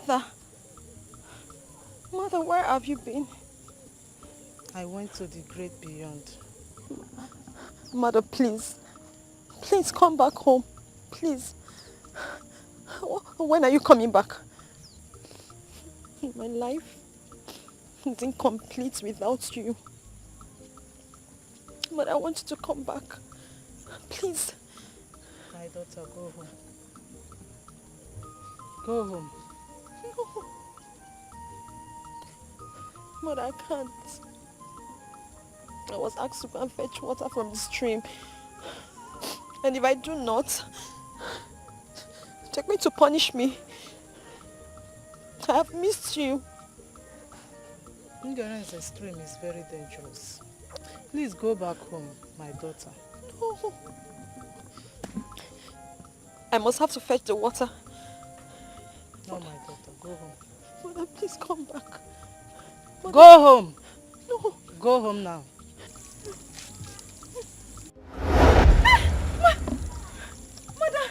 Mother. Mother, where have you been? I went to the great beyond. Mother, please. Please come back home. Please. When are you coming back? My life is incomplete without you. But I want you to come back. Please. My daughter, go home. Go home. No. Mother, I can't. I was asked to go and fetch water from the stream. And if I do not, they're going to punish me. I have missed you. Ignorance stream is very dangerous. Please go back home, my daughter. No. I must have to fetch the water. No, my daughter, go home. Mother, please come back. Mother. Go home. No. Go home now. Mother!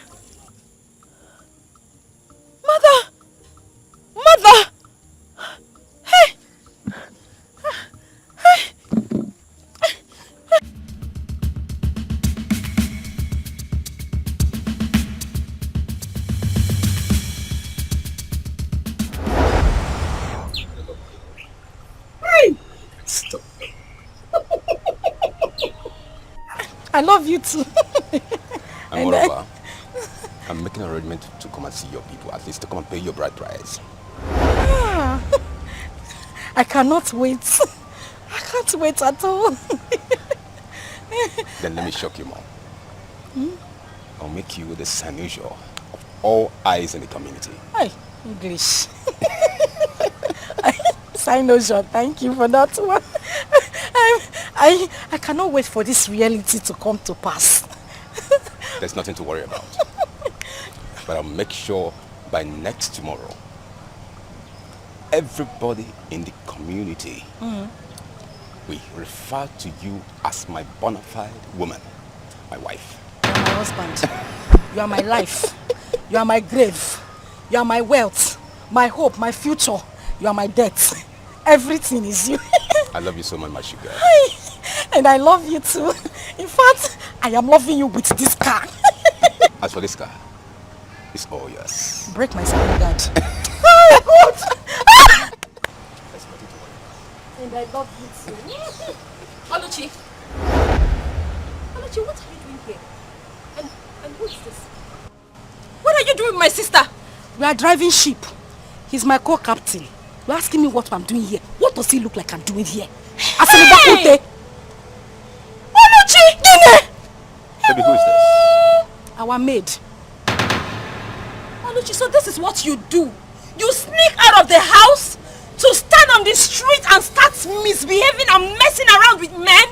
Mother! Mother! Hey! Stop. I love you too. And moreover, I'm making an arrangement to come and see your people, at least to come and pay your bride price. Ah, I cannot wait. I can't wait at all. Then let me shock you more. I'll make you the Sanujo of all eyes in the community. Hi, English. Sanujo, thank you for that one. I cannot wait for this reality to come to pass. There's nothing to worry about. But I'll make sure by next tomorrow, everybody in the community will refer to you as my bona fide woman, my wife. You are my husband. You are my life. You are my grave. You are my wealth, my hope, my future. You are my death. Everything is you. I love you so much, my sugar. And I love you too. In fact, I am loving you with this car. As for this car, it's all yours. Break my spine guard. There's nothing to worry about. And I love you too. Oluchi! Oluchi, what are you doing here? And who is this? What are you doing with my sister? We are driving ship. He's my co-captain. You're asking me what I'm doing here. What does he look like I'm doing here? Hey! Oluchi! Baby, who is this? Our maid. Oluchi, so this is what you do? You sneak out of the house to stand on the street and start misbehaving and messing around with men?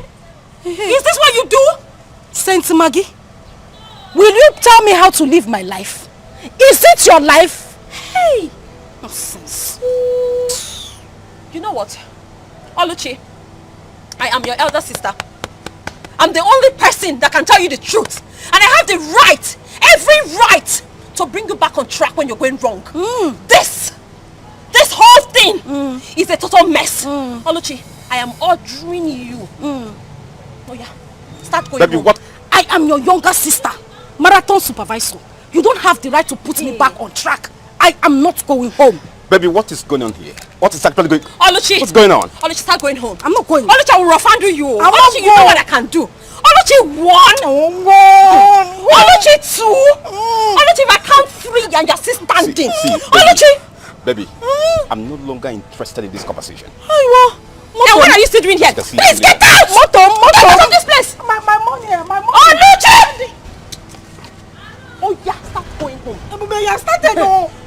Is this what you do? Saint Maggie, will you tell me how to live my life? Is it your life? Hey! Nonsense. You know what? Oluchi, I am your elder sister. I'm the only person that can tell you the truth. And I have the right, every right, to bring you back on track when you're going wrong. This whole thing is a total mess. Oluchi, I am ordering you. Oh yeah, start going Baby, home. what? I am your younger sister, marathon supervisor. You don't have the right to put me back on track. I am not going home. Baby, what is going on here? What is actually going on? Oluchi! What's going on? Oluchi, start going home. I'm not going. Oluchi, I will rough handle you. I'm Oluchi, you know what I can do. Oluchi, 1. Oluchi, 2. Oluchi, if I count 3 and you're still standing. See, Oluchi! Baby, I'm no longer interested in this conversation. Then what are you still doing here? Just Please leave get me. out! Get out of this place! My money, my money. Oluchi! Oh yeah, start going home. You have started.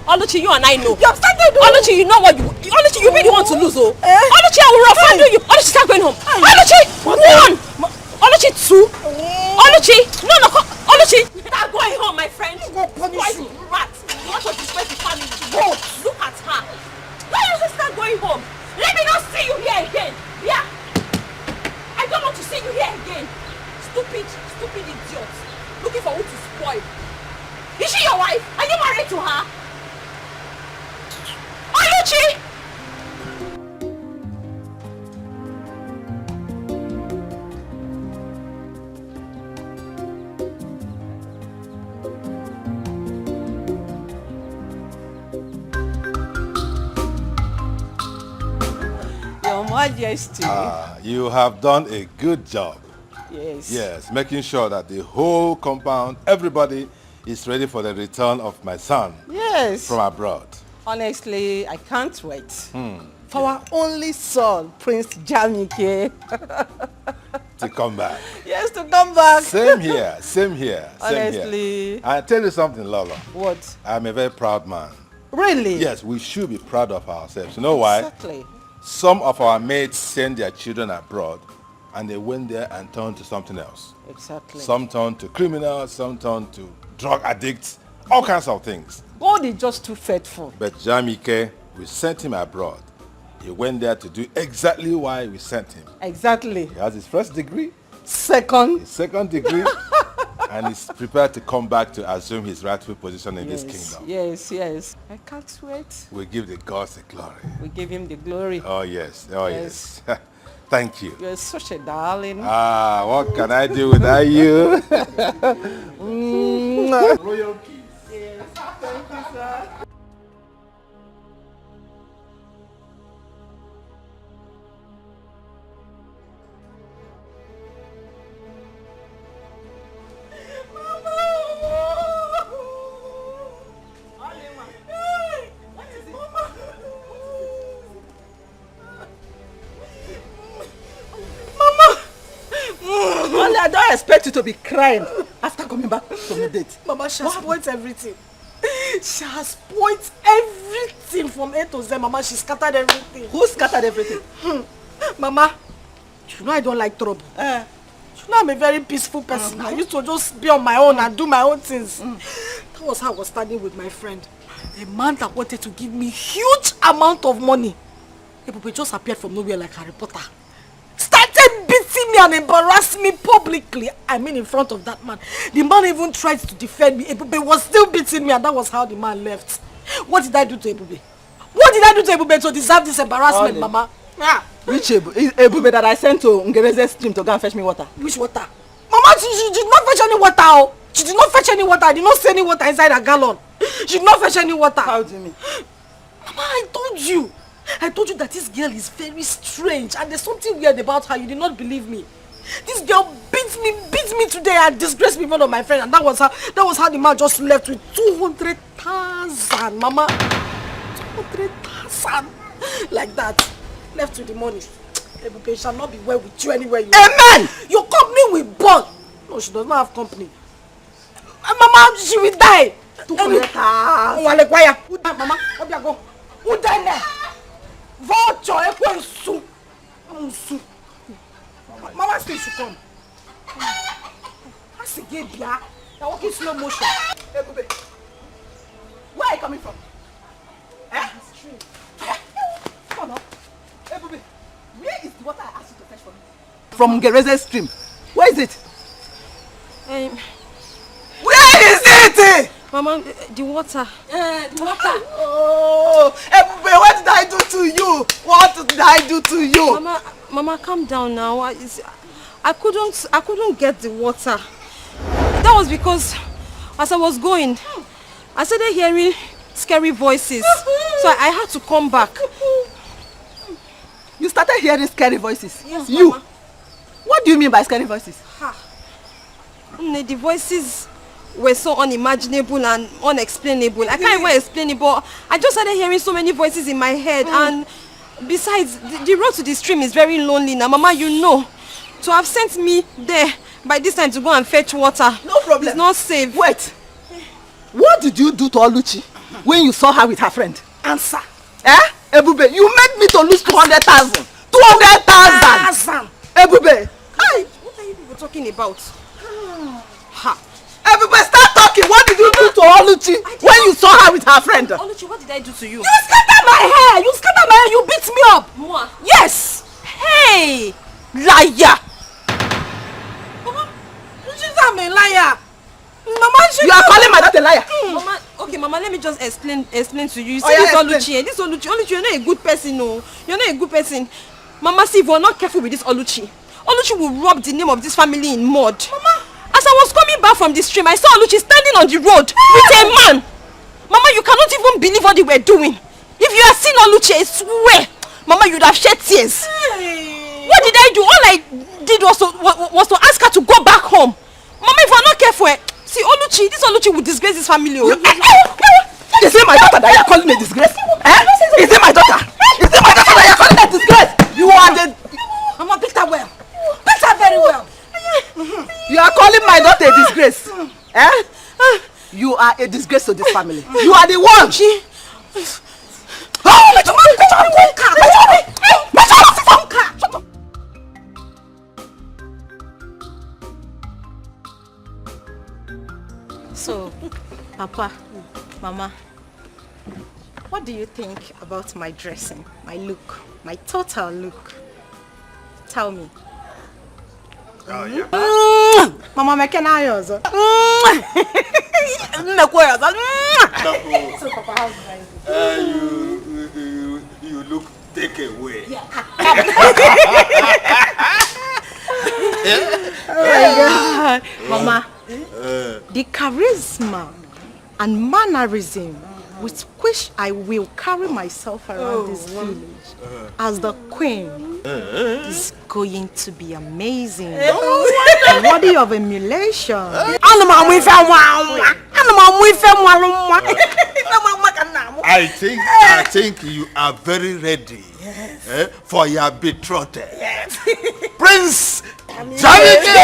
Oluchi, you and I know. You have started. Oluchi, you know what you... Oluchi, you really want to lose, oh? Oluchi, I will rough handle you. Oluchi, start going home. Oluchi, 1. Oluchi, 2. Oluchi, no, Oluchi. Start going home, my friend. Why you rat? You want to disgrace the family? Go. Look at her. Why you just start going home? Let me not see you here again. Yeah. I don't want to see you here again. Stupid idiot. Looking for who to spoil. Is she your wife? Are you married to her? Majesty. You have done a good job. Yes. Yes, making sure that the whole compound, everybody is ready for the return of my son. Yes. From abroad. Honestly, I can't wait. For our only son, Prince Jamike. To come back. Yes, to come back. Same here, same here. Honestly. I tell you something, Lola. What? I'm a very proud man. Really? Yes, we should be proud of ourselves. You know why? Exactly. Some of our mates send their children abroad and they went there and turned to something else. Exactly. Some turned to criminals, some turned to drug addicts, all kinds of things. God is just too faithful. But Jamike, we sent him abroad. He went there to do exactly why we sent him. Exactly. He has his first degree, Second. his second degree, and he's prepared to come back to assume his rightful position in this kingdom. Yes, yes. I can't wait. We give the gods the glory. We give him the glory. Oh yes, oh yes. Thank you. You're such a darling. What can I do without you? Royal kiss. Yes, thank you, sir. I don't expect you to be crying after coming back from the date. Mama, she has spoiled everything. She has spoiled everything from A to Z. Mama, she scattered everything. Who scattered everything? Mama, you know I don't like trouble. You know I'm a very peaceful person. I used to just be on my own and do my own things. That was how I was standing with my friend. A man that wanted to give me huge amount of money. Ebube just appeared from nowhere like Harry Potter. Started beating me and embarrassing me publicly. I mean in front of that man. The man even tried to defend me. Ebube was still beating me and that was how the man left. What did I do to Ebube? What did I do to Ebube to deserve this embarrassment, Mama? Which Ebube that I sent to Ngereze stream to go and fetch me water? Which water? Mama, she did not fetch any water. Oh. She did not fetch any water. I did not see any water inside a gallon. She did not fetch any water. How do you mean? Mama, I told you that this girl is very strange and there's something weird about her. You did not believe me. This girl beat me today and disgraced me in front of my friend, and that was how the man just left with 200,000, Mama. 200,000. Like that. Left with the money. Ebube shall not be well with you anywhere you Amen! Your company will burn. No, she does not have company. Mama, she will die. 200,000. Mama, go. Who died there? Vulture, Ekwensu. Mama said she come. I say, Gebia. You're walking slow motion. Hey, Ebube, where are you coming from? Come on. Hey, Ebube, where is the water I asked you to fetch for me? From Ngereze stream. Where is it? Where is it? Mama, the water. The water. Oh, Ebube, what did I do to you? What did I do to you? Mama, calm down now. I couldn't get the water. That was because as I was going, I started hearing scary voices. So I had to come back. You started hearing scary voices? Yes, you? Mama. What do you mean by scary voices? The voices were so unimaginable and unexplainable. I can't even explain it, but I just started hearing so many voices in my head. And besides, the road to the stream is very lonely now. Mama, you know. To have sent me there by this time to go and fetch water. No problem. It's not safe. Wait. What did you do to Oluchi when you saw her with her friend? Answer. Ebube, you made me to lose 200,000. 200,000. Ebube. What are you people talking about? Ebube, start talking. What did you do to Oluchi when you saw her with her friend? Oluchi, what did I do to you? You scattered my hair. You beat me up. Moi? Yes. Hey! Liar. Mama, she's a liar. Mama, You are calling my daughter a liar. Mama, okay, Mama, let me just explain to you. You Oh, see yeah, this Oluchi, you're not a good person, no. You're not a good person. Mama, see, if we're not careful with this Oluchi will rub the name of this family in mud. Mama, as I was coming back from the stream, I saw Oluchi standing on the road with a man. Mama, you cannot even believe what they were doing. If you had seen Oluchi, I swear, Mama, you'd have shed tears. Hey. What did I do? All I did was to ask her to go back home. Mama, if I'm not careful, see, this Oluchi will disgrace this family. Is it my daughter that you're calling a disgrace? Is it my daughter? Is it my daughter that you're calling a disgrace? You are the... Mama, picked her well. Picked her very well. You are calling my daughter a disgrace. You are a disgrace to this family. You are the one. So, Papa, Mama, what do you think about my dressing, my look, my total look? Tell me. Oh, yeah. Mama, make an eye also. You look take away. Oh my God. Mama, the charisma and mannerism with which I will carry myself around this village as the queen is going to be amazing. Worthy of emulation. I think you are very ready for your betrothed. Yes. Prince Jamike!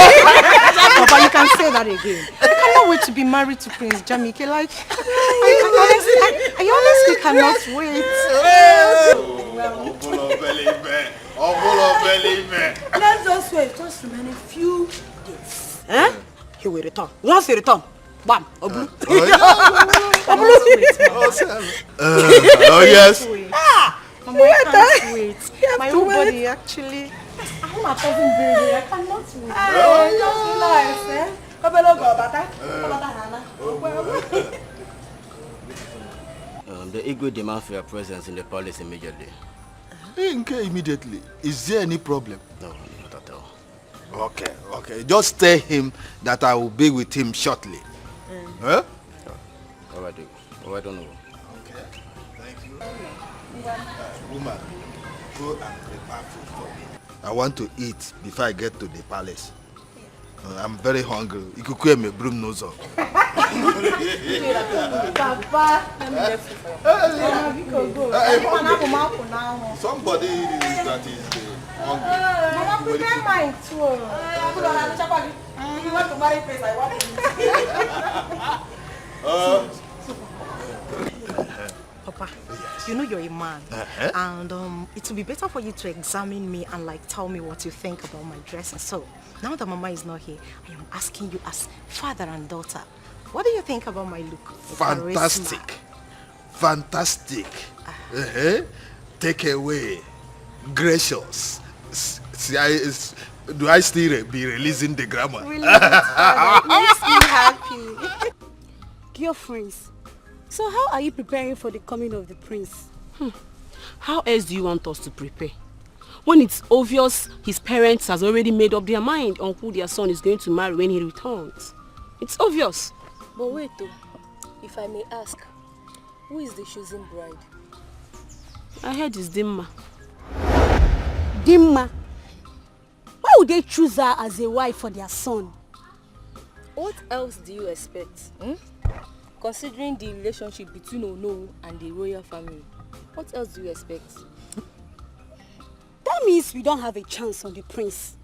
Papa, you can say that again. I cannot wait to be married to Prince Jamike. Like, I honestly cannot wait. Let's just wait. Just remain a few days. He will return. Once he return, bam, Oblu. Oh yes. Mama, I can't wait. My whole body actually. I'm a cousin baby. I cannot wait. The Igwe demand for your presence in the palace immediately. Immediately. Is there any problem? No, not at all. Okay. Just tell him that I will be with him shortly. Huh? All right, don't know. Okay. Thank you. Woman, go and prepare food for me. I want to eat before I get to the palace. I'm very hungry. You could call me broom nose up. Papa, Somebody that is hungry. Mama, prepare mine too. You want to marry face, I want to. Papa, you know you're a man, and it will be better for you to examine me and like tell me what you think about my dressing. So now that Mama is not here, I am asking you as father and daughter, what do you think about my look? Fantastic. Fantastic. Take away. Gracious. Do I still be releasing the grammar? Really, makes me happy. Girlfriends, so how are you preparing for the coming of the prince? How else do you want us to prepare? When it's obvious his parents has already made up their mind on who their son is going to marry when he returns. It's obvious. But wait though, if I may ask, who is the chosen bride? I heard it's Dimma. Dimma? Why would they choose her as a wife for their son? What else do you expect? Considering the relationship between Ono and the royal family, what else do you expect? That means we don't have a chance on the prince.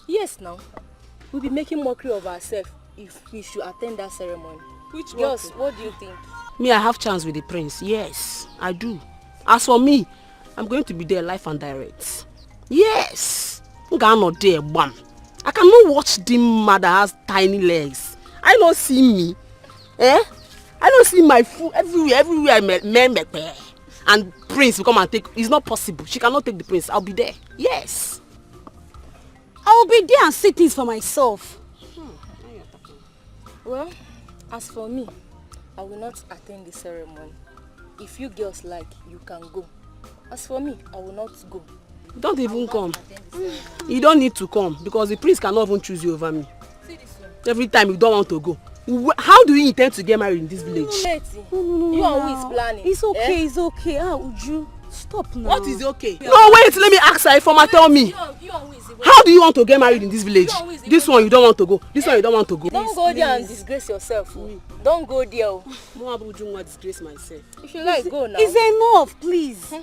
Yes, now. We'll be making mockery of ourselves if we should attend that ceremony. Which Girls, what do you think? Me, I have chance with the prince. Yes, I do. As for me, I'm going to be there live and direct. Yes. I'm not there, bam. I cannot watch Dimma that has tiny legs. I don't see me. I don't see my food everywhere I met. And prince will come and take. It's not possible. She cannot take the prince. I'll be there. Yes. I'll be there and see things for myself. Well, as for me, I will not attend the ceremony. If you girls like, you can go. As for me, I will not go. Don't even come. You don't need to come because the prince cannot even choose you over me. See this one. Every time you don't want to go. How do you intend to get married in this village? No, you are who is planning. It's okay, it's okay. Uju, Stop now. What is okay? No, wait, let me ask her. Informer, tell me. How do you want to get married in this village? This one you don't want to go. This one you don't want to go. Don't go there and disgrace yourself. Don't go there. More about doing what disgrace myself. If you like, go now. It's enough, please.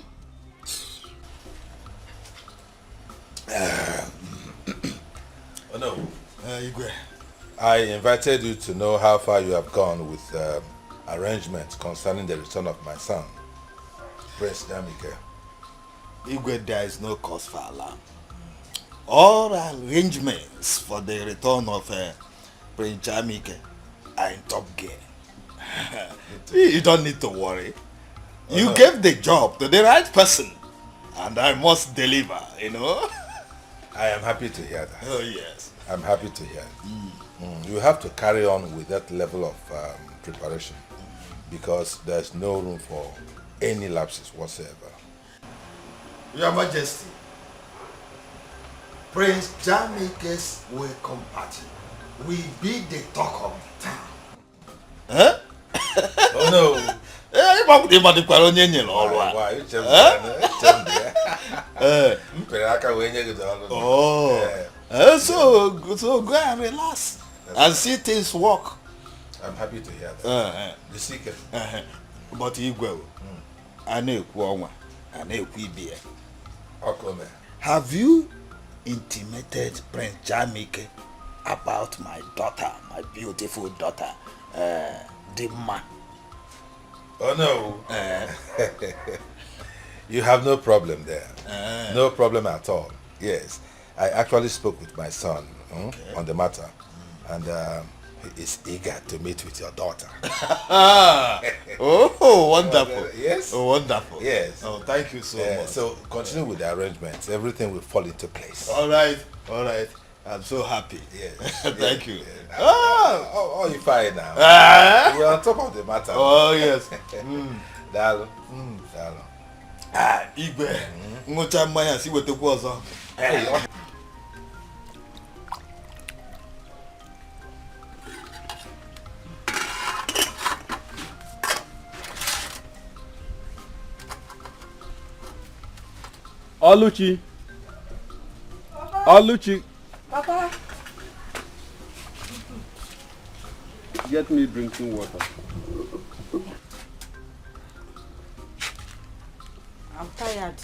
Oh no, Igwe. I invited you to know how far you have gone with arrangements concerning the return of my son, Prince Jamike. Igwe, there is no cause for alarm. All arrangements for the return of Prince Jamike are in top gear. You don't need to worry. You gave the job to the right person, and I must deliver, you know. I am happy to hear that. Oh yes. I'm happy to hear it. You have to carry on with that level of preparation because there's no room for any lapses whatsoever. Your Majesty, Prince Jamike's welcome party will be the talk of the town. Huh? Oh no. Why? So go and relax and see things work. I'm happy to hear that. The secret. But Igwe, have you intimated Prince Jamike about my daughter, my beautiful daughter, Dimma? Oh no. You have no problem there. No problem at all. Yes. I actually spoke with my son on the matter, and he is eager to meet with your daughter. Oh, wonderful. Yes. Oh, wonderful. Yes. Oh, thank you so much. So continue with the arrangements. Everything will fall into place. All right. All right. I'm so happy. Yes. Thank you. Oh, you're fine now. We're on top of the matter. Oh, yes. Dalo. Igwe. Ngocha mmanya si wetekwa ọzọ. Hey. Oluchi. Oluchi. Papa. Get me drinking water. I'm tired.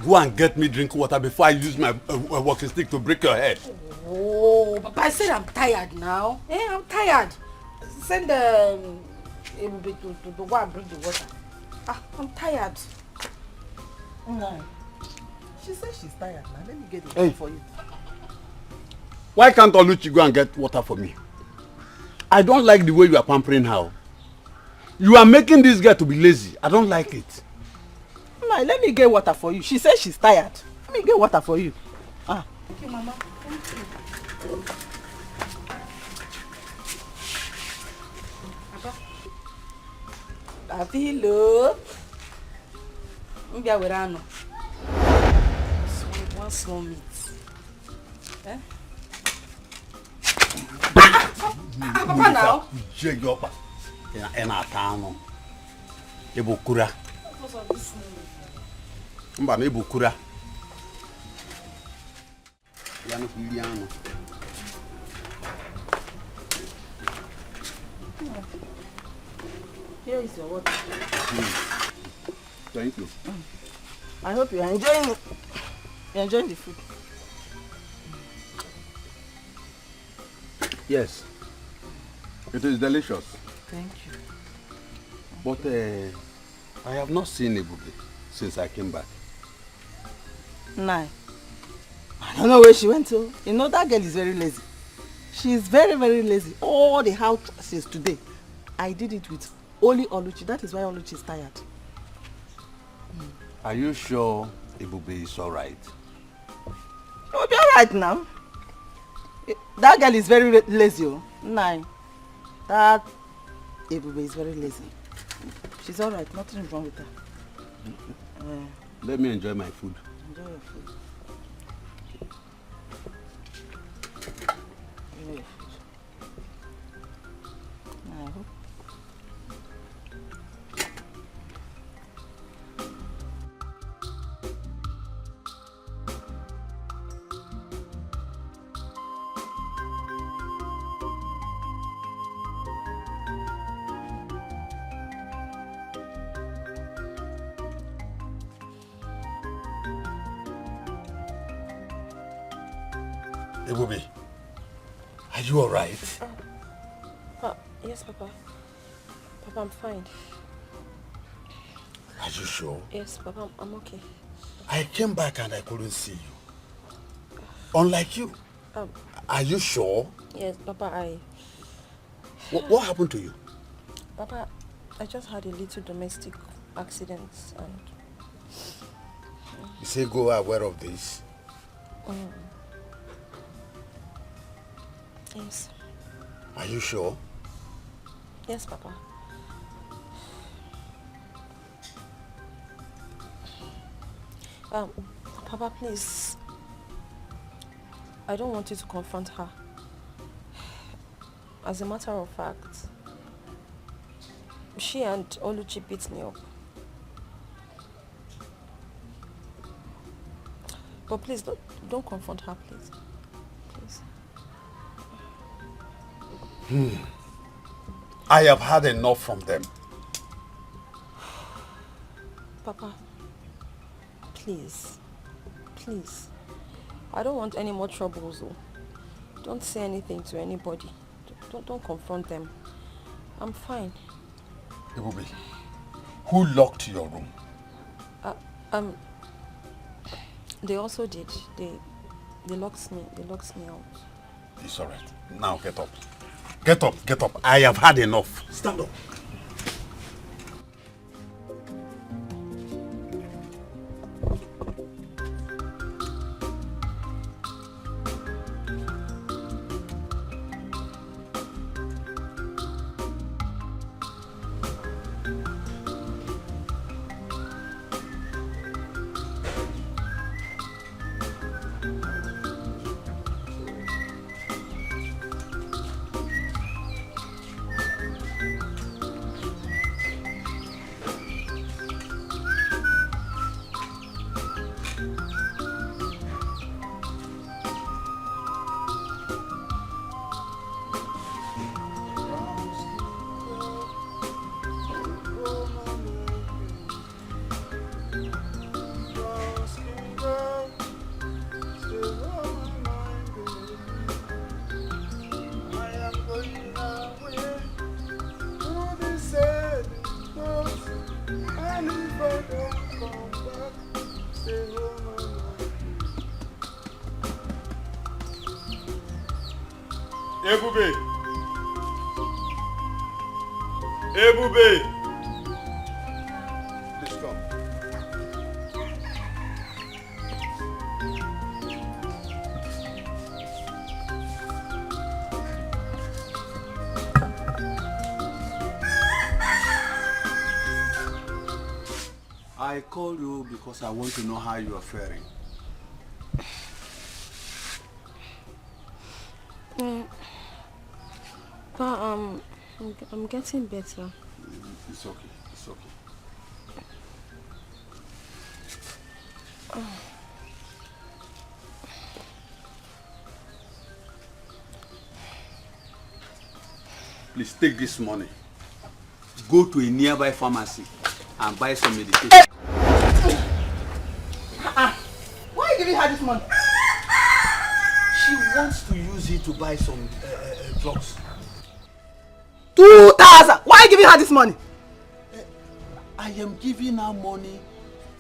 Go and get me drinking water before I use my walking stick to break your head. Oh, Papa, I said I'm tired now. I'm tired. Send to go and bring the water. I'm tired. No. She said she's tired now. Let me get it for you. Why can't Oluchi go and get water for me? I don't like the way you are pampering her. You are making this girl to be lazy. I don't like it. No, let me get water for you. She said she's tired. Let me get water for you. Thank you, Mama. Thank you. Davilo. One small meat. Papa now. Ebukura. Mba na ebukura. Yano Filiano. Here is your water. Thank you. I hope you are enjoying it. You're enjoying the food. Yes. It is delicious. Thank you. But I have not seen Ebube since I came back. Nah. I don't know where she went to. You know, that girl is very lazy. She is very, very lazy. All the houses today, I did it with only Oluchi. That is why Oluchi is tired. Are you sure Ebube is alright? You'll be alright now. That girl is very lazy. Nah. That Ebube is very lazy. She's alright. Nothing is wrong with her. Let me enjoy my food. Enjoy your food. Enjoy your food. I hope Ibubi, are you alright? Yes, Papa. Papa, I'm fine. Are you sure? Yes, Papa, I'm okay. I came back and I couldn't see you. Unlike you. Are you sure? Yes, Papa, What happened to you? Papa, I just had a little domestic accident and... You say go aware of this? Yes. Are you sure? Yes, Papa. Papa, please. I don't want you to confront her. As a matter of fact, she and Oluchi beat me up. But please, don't confront her, please. Please. I have had enough from them. Papa, please. Please. I don't want any more troubles. Though. Don't say anything to anybody. Don't confront them. I'm fine. Ibubi, who locked your room? They also did. They locked me. They locked me out. It's alright. Now get up. Get up, get up. I have had enough. Stand up. Ebube! Ebube! Please come. I called you because I want to know how you are faring. I'm getting better. It's okay. It's okay. Please take this money. Go to a nearby pharmacy and buy some medication. Why are you giving her this money? She wants to use it to buy some drugs. 2,000! Why are you giving her this money? I am giving her money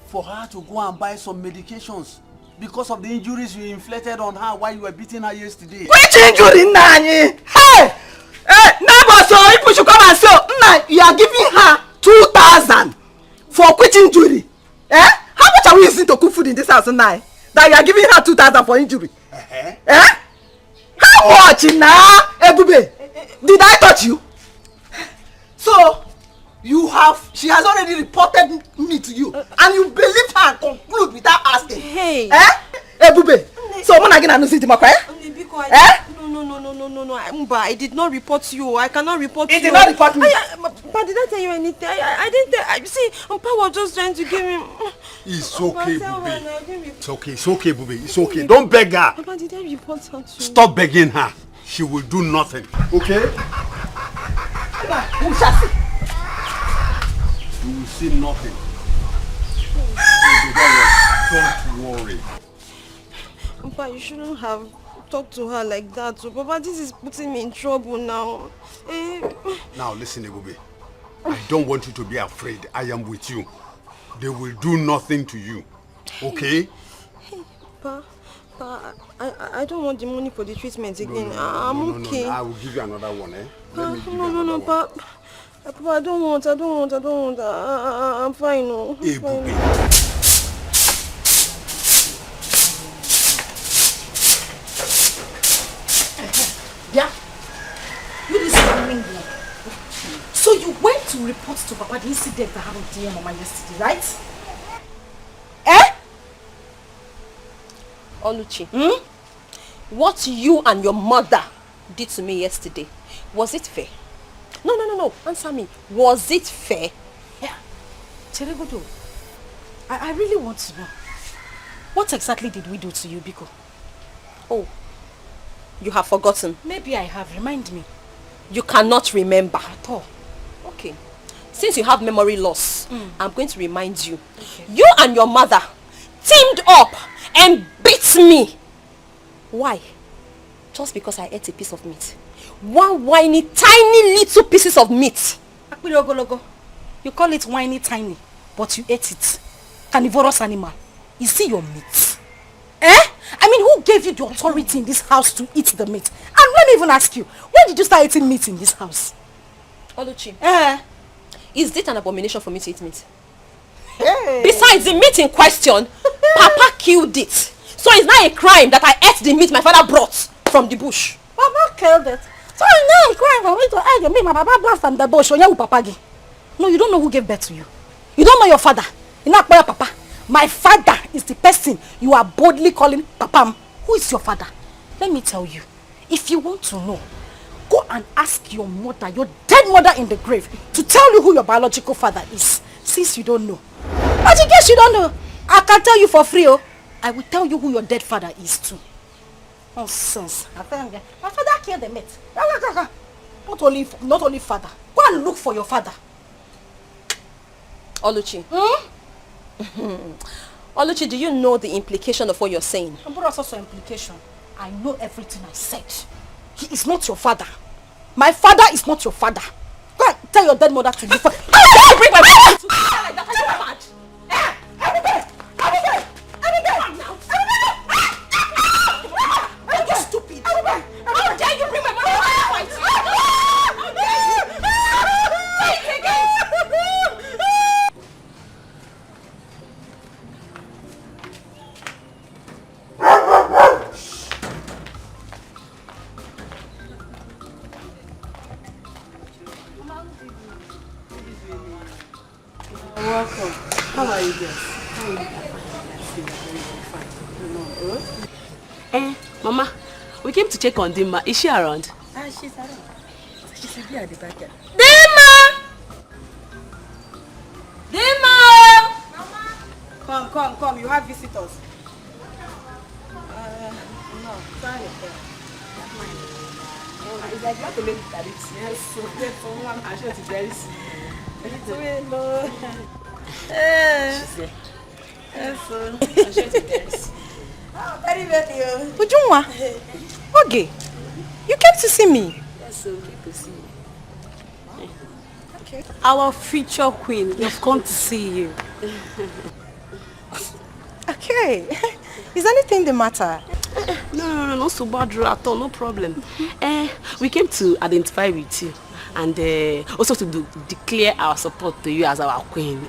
for her to go and buy some medications because of the injuries you inflicted on her while you were beating her yesterday. Which injury, Nani? Hey! Neighbor, so people should come and say, Nna, you are giving her 2,000 for which injury? How much are we using to cook food in this house now? That you are giving her 2,000 for injury? How much now, Ebube? Did I touch you? So, she has already reported me to you, and you believed her and conclude without asking. Hey! Ebube, so when again I know the makwa? No, Mba, I did not report you. I cannot report you. It did not report me. But did I tell you anything? I didn't tell. You see, Mpa was just trying to give him. It's okay, Bube. It's okay, Bube. It's okay. Don't beg her. Papa, did I report her to you? Stop begging her. She will do nothing. Okay? We shall see. You will see nothing. Don't worry. Mpa, you shouldn't have talk to her like that. So, Papa, this is putting me in trouble now. Now, listen, Ebube. I don't want you to be afraid. I am with you. They will do nothing to you. Okay? Hey, Pa, I don't want the money for the treatment again. I'm okay. No, I will give you another one, eh? No, Pa. Papa, I don't want. I'm fine, no. Ebube. Yeah? You listen. So you went to report to Papa the incident that happened to your mama yesterday, right? Oluchi, what you and your mother did to me yesterday, was it fair? No. Answer me. Was it fair? Yeah. Cheregodo, I really want to know. What exactly did we do to you, Biko? Oh, you have forgotten. Maybe I have. Remind me. You cannot remember. At all. Okay. Since you have memory loss, I'm going to remind you. Okay. You and your mother teamed up and beat me. Why? Just because I ate a piece of meat. One whiny, tiny little pieces of meat. You call it whiny, tiny, but you ate it. Carnivorous animal. Is it your meat? I mean, who gave you the authority in this house to eat the meat? And let me even ask you, when did you start eating meat in this house? Oluchi, is it an abomination for me to eat meat? Hey. Besides, the meat in question, Papa killed it. So it's not a crime that I ate the meat my father brought from the bush. Papa killed it. So it's not a crime for me to eat the meat my papa brought from the bush. No, you don't know who gave birth to you. You don't know your father. You're not your papa. My father is the person you are boldly calling Papa. Who is your father? Let me tell you. If you want to know, go and ask your mother, your dead mother in the grave, to tell you who your biological father is. Since you don't know. But in case you don't know, I can tell you for free. I will tell you who your dead father is too. Nonsense. My father killed the meat. Not only father. Go and look for your father. Oluchi. Oluchi, do you know the implication of what you're saying? But also implication. I know everything I said. He is not your father. My father is not your father. Go and tell your dead mother to leave. I bring my father to like that. Are you mad? Are you stupid? How dare you bring my mother to fight? Say it again. Welcome. How are you guys? Mama, we came to check on Dima. Is she around? She's around. She should be at the back. Dima! Come. You have visitors. No, sorry. It's like you have to make it. Yes, so someone I'm sure it's very soon. Hello. She's there. Yes, so I'm sure it's very soon. Ujunwa, okay, you came to see me. Yes, so we came to see you. Okay. Our future queen, we've come to see you. Okay. Is anything the matter? No so bad at all, no problem. We came to identify with you and also to declare our support to you as our queen.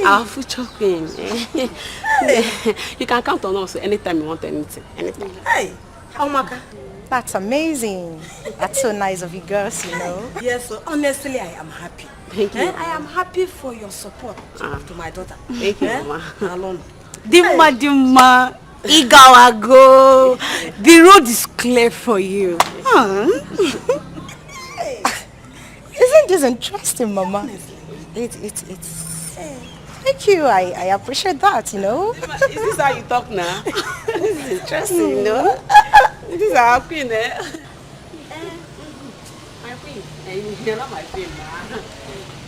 Our future queen. You can count on us anytime you want anything. Anything. Hey, Omaka. That's amazing. That's so nice of you girls, you know. Yes, so honestly, I am happy. Thank you. I am happy for your support to my daughter. Thank you, Mama. Alone. Dima, Igawago. The road is clear for you. Isn't this interesting, Mama? It's thank you. I appreciate that, you know. Is this how you talk now? This is interesting, you know. This is our queen, eh? My queen. You're not my queen, ma.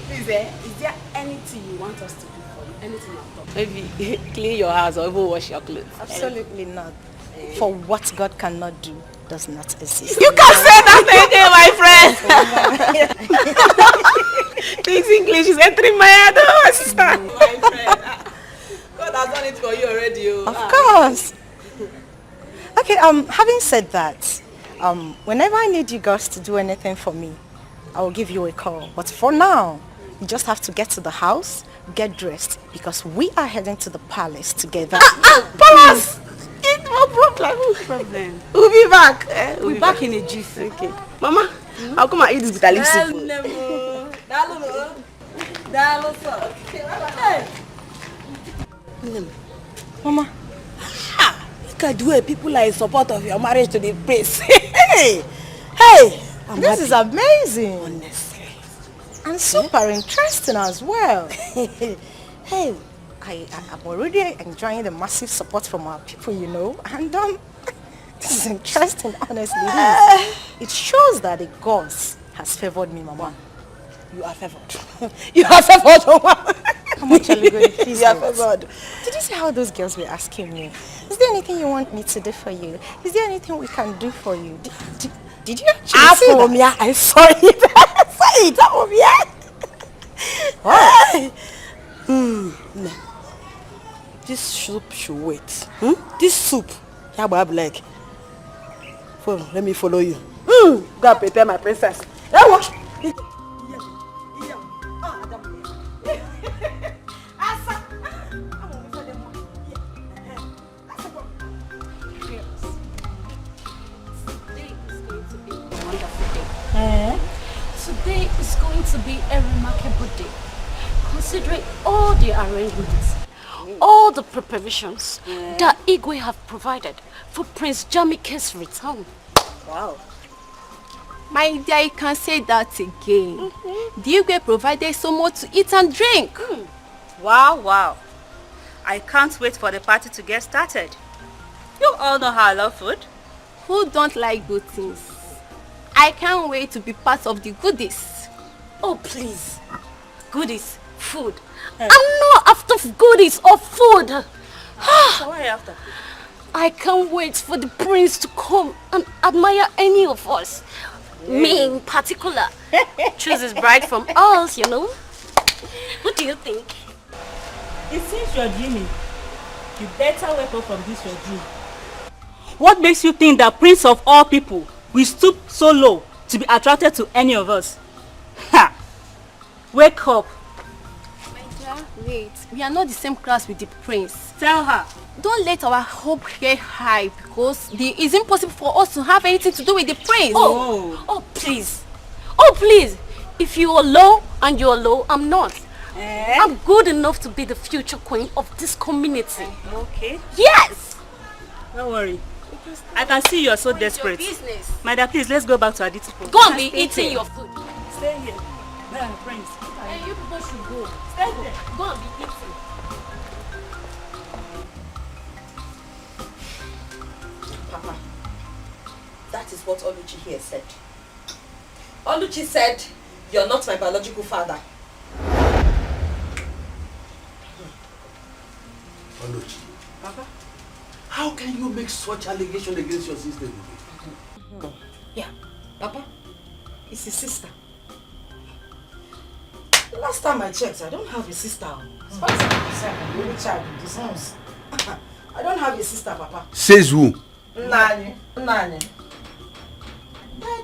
Please, is there anything you want us to do for you? Anything at all? Maybe clean your house or even wash your clothes. Absolutely not. For what God cannot do does not exist. You can say that again, my friend. This English is entering my head, my sister. My friend. God has done it for you already. Of course. Okay, having said that, whenever I need you guys to do anything for me, I will give you a call. But for now, you just have to get to the house, get dressed, because we are heading to the palace together. Palace! No problem. We'll be back. We'll be back in a jiffy. Okay. Mama, I'll come and eat this bitter leaf soup. Mama, look at the way people are in support of your marriage to the prince. Hey, this is amazing. Honestly. And super interesting as well. Hey, I'm already enjoying the massive support from our people, you know. And this is interesting, honestly. It shows that the gods has favored me, Mama. You are favored. You are favored, Mama. How much are we going to please? You are favored. Did you see how those girls were asking me? Is there anything you want me to do for you? Is there anything we can do for you? Did you actually see that? I saw it. I saw it. What? This soup should wait. This soup. Yeah, but I'm like, let me follow you. Go and prepare my princess. Today is going to be a remarkable day, considering all the arrangements, all the preparations that Igwe have provided for Prince Jamike's return. Wow. My dear, you can say that again. The Igwe provided so much to eat and drink. Wow. I can't wait for the party to get started. You all know how I love food. Who don't like good things? I can't wait to be part of the goodies. Oh, please. Goodies, food. I'm not after goodies or food. So what are you after? I can't wait for the prince to come and admire any of us. Me in particular. Choose his bride from us, you know. What do you think? It seems you're dreaming. You better wake up from this your dream. What makes you think that Prince of all people will stoop so low to be attracted to any of us? Ha! Wake up. My dear, wait. We are not the same class with the prince. Tell her. Don't let our hope get high because it's impossible for us to have anything to do with the prince. Oh, please. Oh, please. If you are low and you're low, I'm not. I'm good enough to be the future queen of this community. Okay. Yes. Don't worry. I can see you are so desperate. Your business. My dear, please, let's go back to Aditi. Go and be eating your food. Stay here. Prince. Hey, you people should go. Stay there. Go and be eating. Papa, that is what Oluchi here said. Oluchi said, you're not my biological father. Oluchi. Papa? How can you make such allegation against your sister? Yeah, Papa, it's his sister. Last time I checked, I don't have a sister. As far as I'm concerned, I'm the only child in this house. I don't have a sister, Papa. Says who? Nani. Tell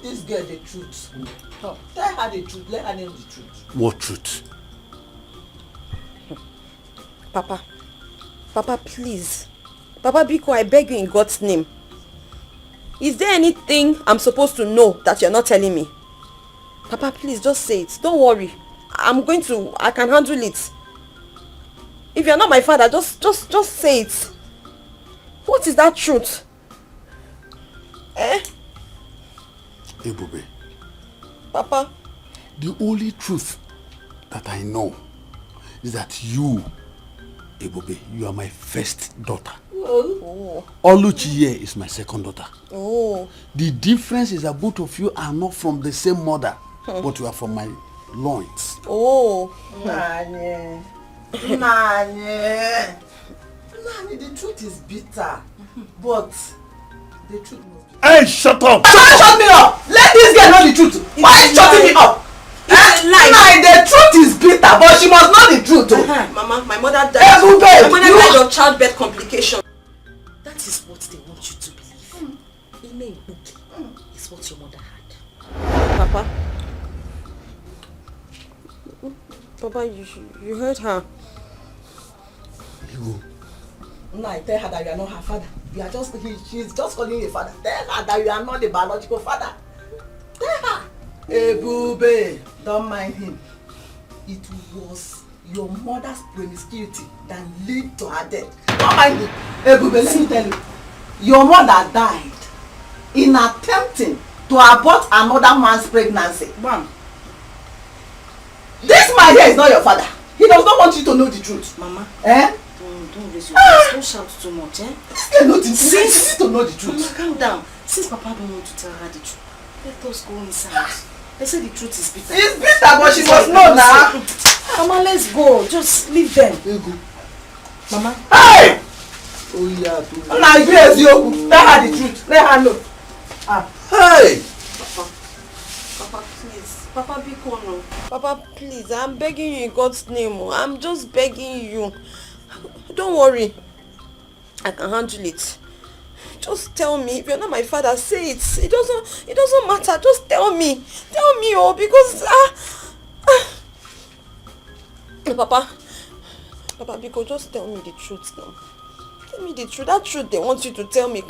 this girl the truth. Tell her the truth. Let her know the truth. What truth? Papa, please. Papa Biko, I beg you in God's name. Is there anything I'm supposed to know that you're not telling me? Papa, please, just say it. Don't worry. I can handle it. If you're not my father, just say it. What is that truth? Ebube. Papa. The only truth that I know is that you, Ebube, you are my first daughter. Oh. Oluchi here is my second daughter. Oh. The difference is that both of you are not from the same mother, but you are from my loins. Oh. Nani, the truth is bitter. But the truth must be... Hey, shut up! Shut me up! Let this girl know the truth. Why are you shutting me up? The truth is bitter, but she must know the truth. Mama, my mother died. My mother died of childbirth complication. That is what they want you to believe. Ine Ibuki is what your mother had. Papa, you heard her. No, I tell her that you are not her father. You are just she's just calling you a father. Tell her that you are not the biological father. Tell her. Ebube, don't mind him. It was your mother's promiscuity that led to her death. Don't mind him. Ebube, let me tell you. Your mother died in attempting to abort another man's pregnancy. Ma'am. This man here is not your father. He does not want you to know the truth. Mama. Eh? Don't raise your voice. Don't shout too much, eh? You need to know the truth. Mama, calm down. Since Papa don't want to tell her the truth, let us go inside. They say the truth is bitter. It's bitter, but she must know now. Mama, let's go. Just leave them. Mama. Hey! Oh yeah. Now yes, you tell her the truth. Let her know. Hey! Papa, please. Papa, be calm. Papa, please. I'm begging you in God's name. I'm just begging you. Don't worry. I can handle it. Just tell me. If you're not my father, say it. It doesn't matter. Just tell me. Tell me, because Papa, because just tell me the truth now. Tell me the truth. That truth they want you to tell me.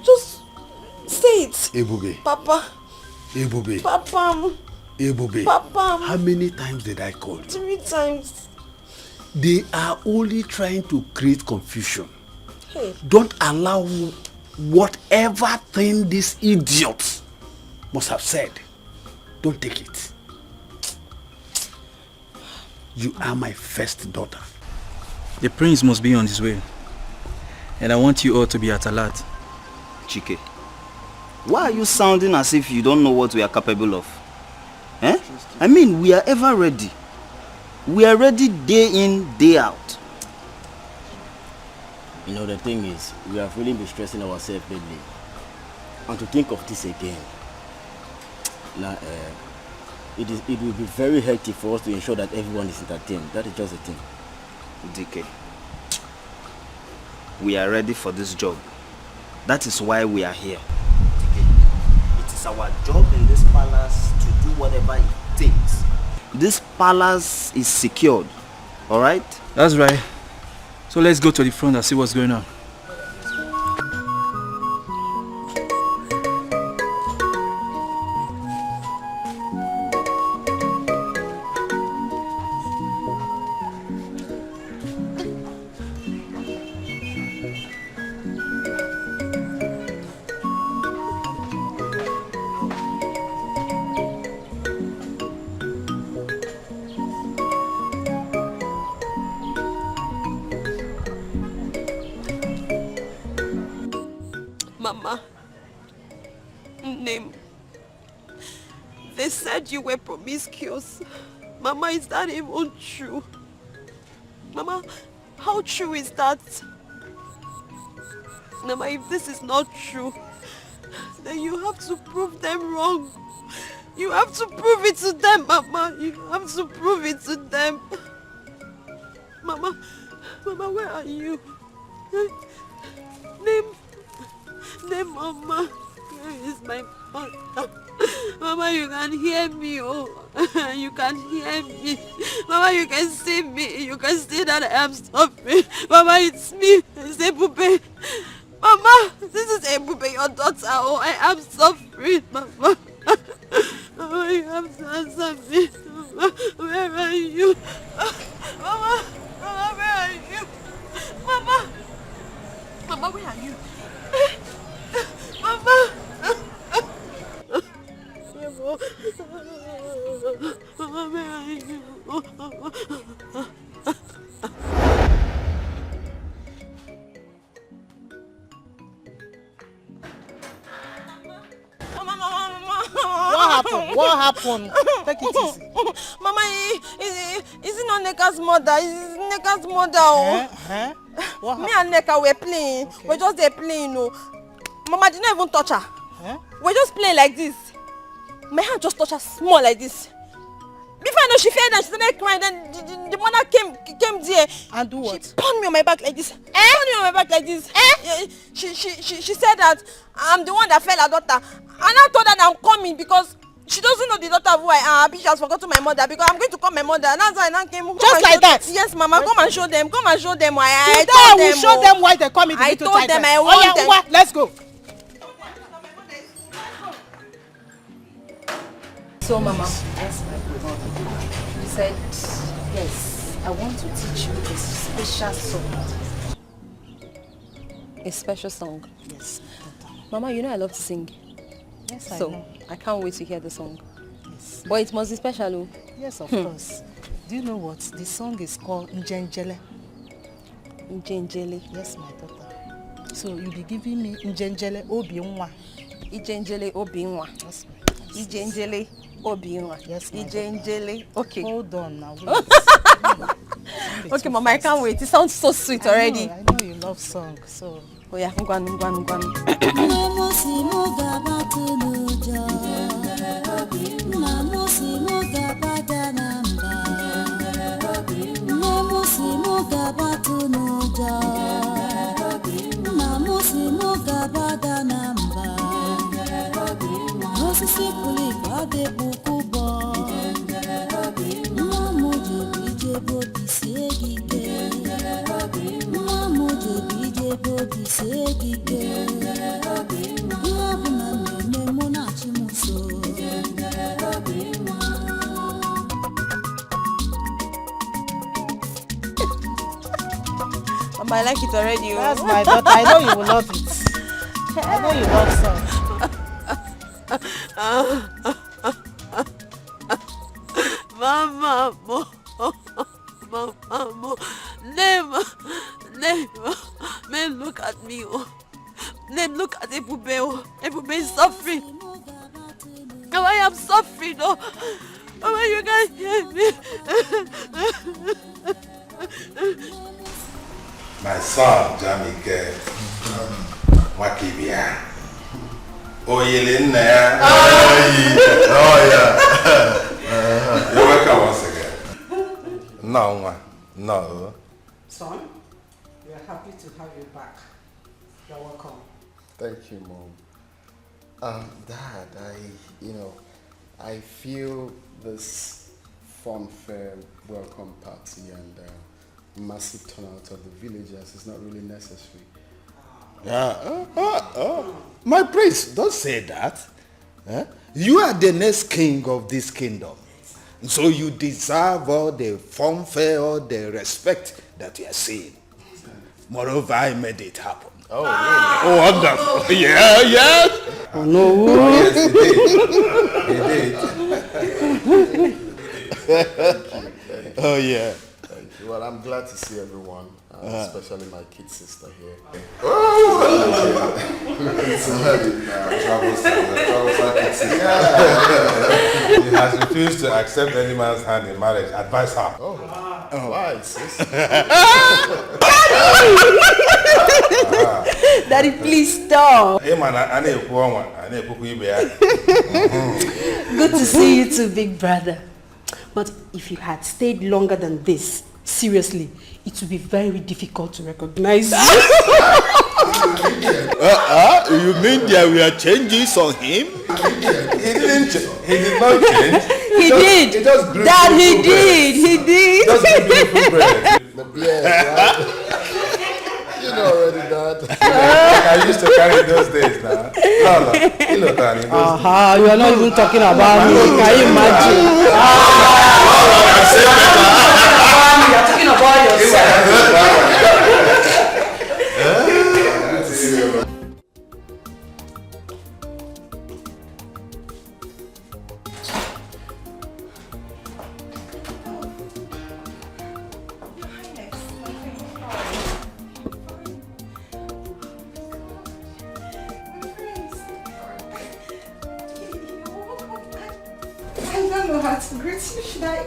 Just say it. Ebube. Papa. Ebube. Papa. Ebube. Papa. How many times did I call you? 3 times. They are only trying to create confusion. Hey. Don't allow whatever thing this idiot must have said. Don't take it. You are my first daughter. The prince must be on his way. And I want you all to be at alert. Chike, why are you sounding as if you don't know what we are capable of? Eh? I mean, we are ever ready. We are ready day in, day out. You know, the thing is, we have really been stressing ourselves lately. And to think of this again, now, it will be very hectic for us to ensure that everyone is entertained. That is just the thing. DK, we are ready for this job. That is why we are here. DK, it is our job in this palace to do whatever it takes. This palace is secured, alright? That's right. So let's go to the front and see what's going on. Mama, name. They said you were promiscuous. Mama, is that even true? Mama, how true is that? Mama, if this is not true, then you have to prove them wrong. You have to prove it to them, Mama. You have to prove it to them. Mama, where are you? Name, Mama. Where is my mother? Mama, you can hear me, oh. You can hear me. Mama, you can see me. You can see that I am suffering. Mama, it's me. It's Ebube. Mama, this is Ebube, your daughter. Oh, I am suffering, Mama. Mama, you have to answer me. Mama, where are you? Mama, where are you? Mama, where are you? Mama! Mama, where are you? What happened? Take it easy. Mama, is it not Neka's mother? Is Neka's mother? Oh. Me and Neka were playing. Okay. We're just there playing, no. Mama didn't even touch her. Huh? We're just playing like this. My hand just touched her small like this. Before I know she fell down, she started crying. Then the mother came there. And do what? She pounded me on my back like this. Pounded me on my back like this. She said that I'm the one that fell her daughter. And I told her that I'm coming because she doesn't know the daughter of who I am. She has forgotten my mother because I'm going to call my mother. And that's why I came. Just like that? Yes, Mama. Come and show them. Come and show them why I told them. I will show them why they come in the I little told them I want them. Let's go. So, Mama, yes, my brother. You said, yes, I want to teach you a special song. A special song? Yes. Mama, you know I love to sing. Yes, I know. So, I can't wait to hear the song. Yes. But it must be special, Yes, of course. Do you know what? The song is called Njenjele. Njenjele? Yes, my daughter. So, you'll be giving me Njenjele Obiunwa. Njenjele Obiunwa. Yes, Njenjele Obiunwa. Yes, Njenjele. Okay. Hold on now. Okay, Mama, I can't wait. It sounds so sweet already. I know you love songs, so. Oh yeah, ngwanu. Mama, I like it already. That's my daughter. I know you will love it. I know you love songs. Mama, Name, man, look at me. Name, look at Ebube. Ebube is suffering. Now I am suffering. Oh, you guys hear me? My son, Jamike, Wakibia. Oh, Yelena. Oh, yeah. You're welcome once again. No. Son, we are happy to have you back. You're welcome. Thank you, Mom. Dad, I feel this funfair welcome party and massive turnout of the villagers is not really necessary. My prince, don't say that. You are the next king of this kingdom. So you deserve all the fanfare, all the respect that you are seeing. Moreover, I made it happen. Oh, really? Oh, wonderful. Yeah, yes. Oh, no. Oh, yes, he did. Oh, yeah. Thank you. Well, I'm glad to see everyone, especially my kid sister here. He has refused to accept any man's hand in marriage. Advise her. Why, sis? Daddy, please stop. Good to see you too, big brother. But if you had stayed longer than this, seriously, it would be very difficult to recognize you. You mean there were changes on him? He did not change. He did. Dad, he did. He did. Just beautiful bread. You know already, Dad. I used to carry those days now. No. You know, Danny. You are not even talking about me. Can you imagine? You are talking about yourself. I don't know how to greet you, should I?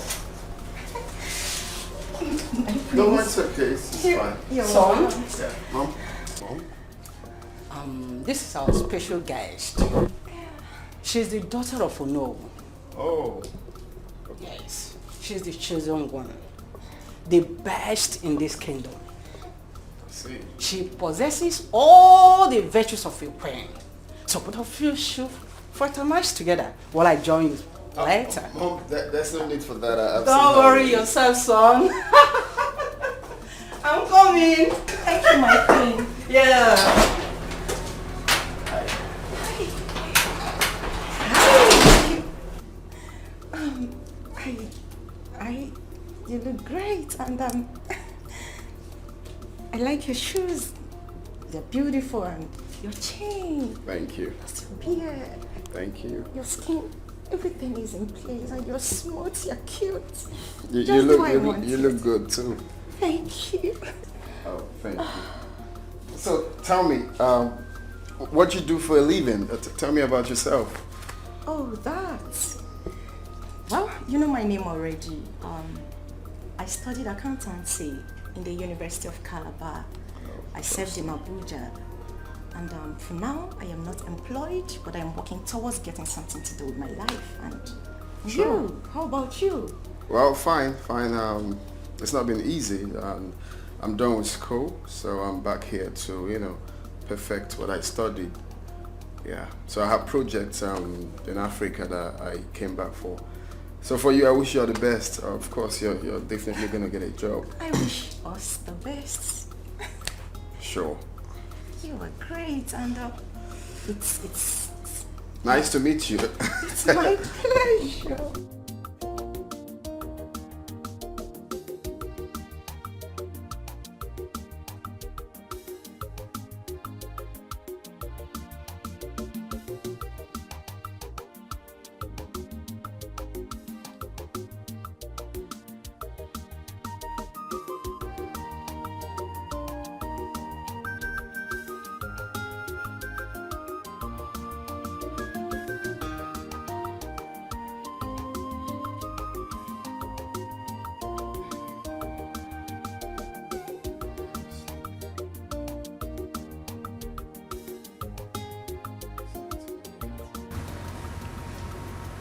My No, it's okay. It's fine. Son? Yeah. Mom? This is our special guest. She's the daughter of Ono. Oh. Yes. She's the chosen one. The best in this kingdom. See. She possesses all the virtues of a queen. So both of you should fraternize together while I join you later. Mom, there's no need for that. I've Don't seen worry her. yourself, son. I'm coming. Thank you, my queen. Yeah. You look great, and I like your shoes. They're beautiful, and your chain, Thank you. your beard, Thank you. your skin, everything is in place, and you're smooth, you're cute. You Just the way I look want you it. look good too. Thank you. Oh, thank you. So tell me, what you do for a living? Tell me about yourself. Oh, that. Well, you know my name already. I studied accountancy in the University of Calabar. I served in Abuja. And for now, I am not employed, but I'm working towards getting something to do with my life. And Sure. you, how about you? Well, fine. It's not been easy. I'm done with school, so I'm back here to, perfect what I studied. Yeah. So I have projects in Africa that I came back for. So for you, I wish you all the best. Of course, you're definitely gonna get a job. I wish us the best. Sure. You are great, and it's Nice to meet you. it's my pleasure.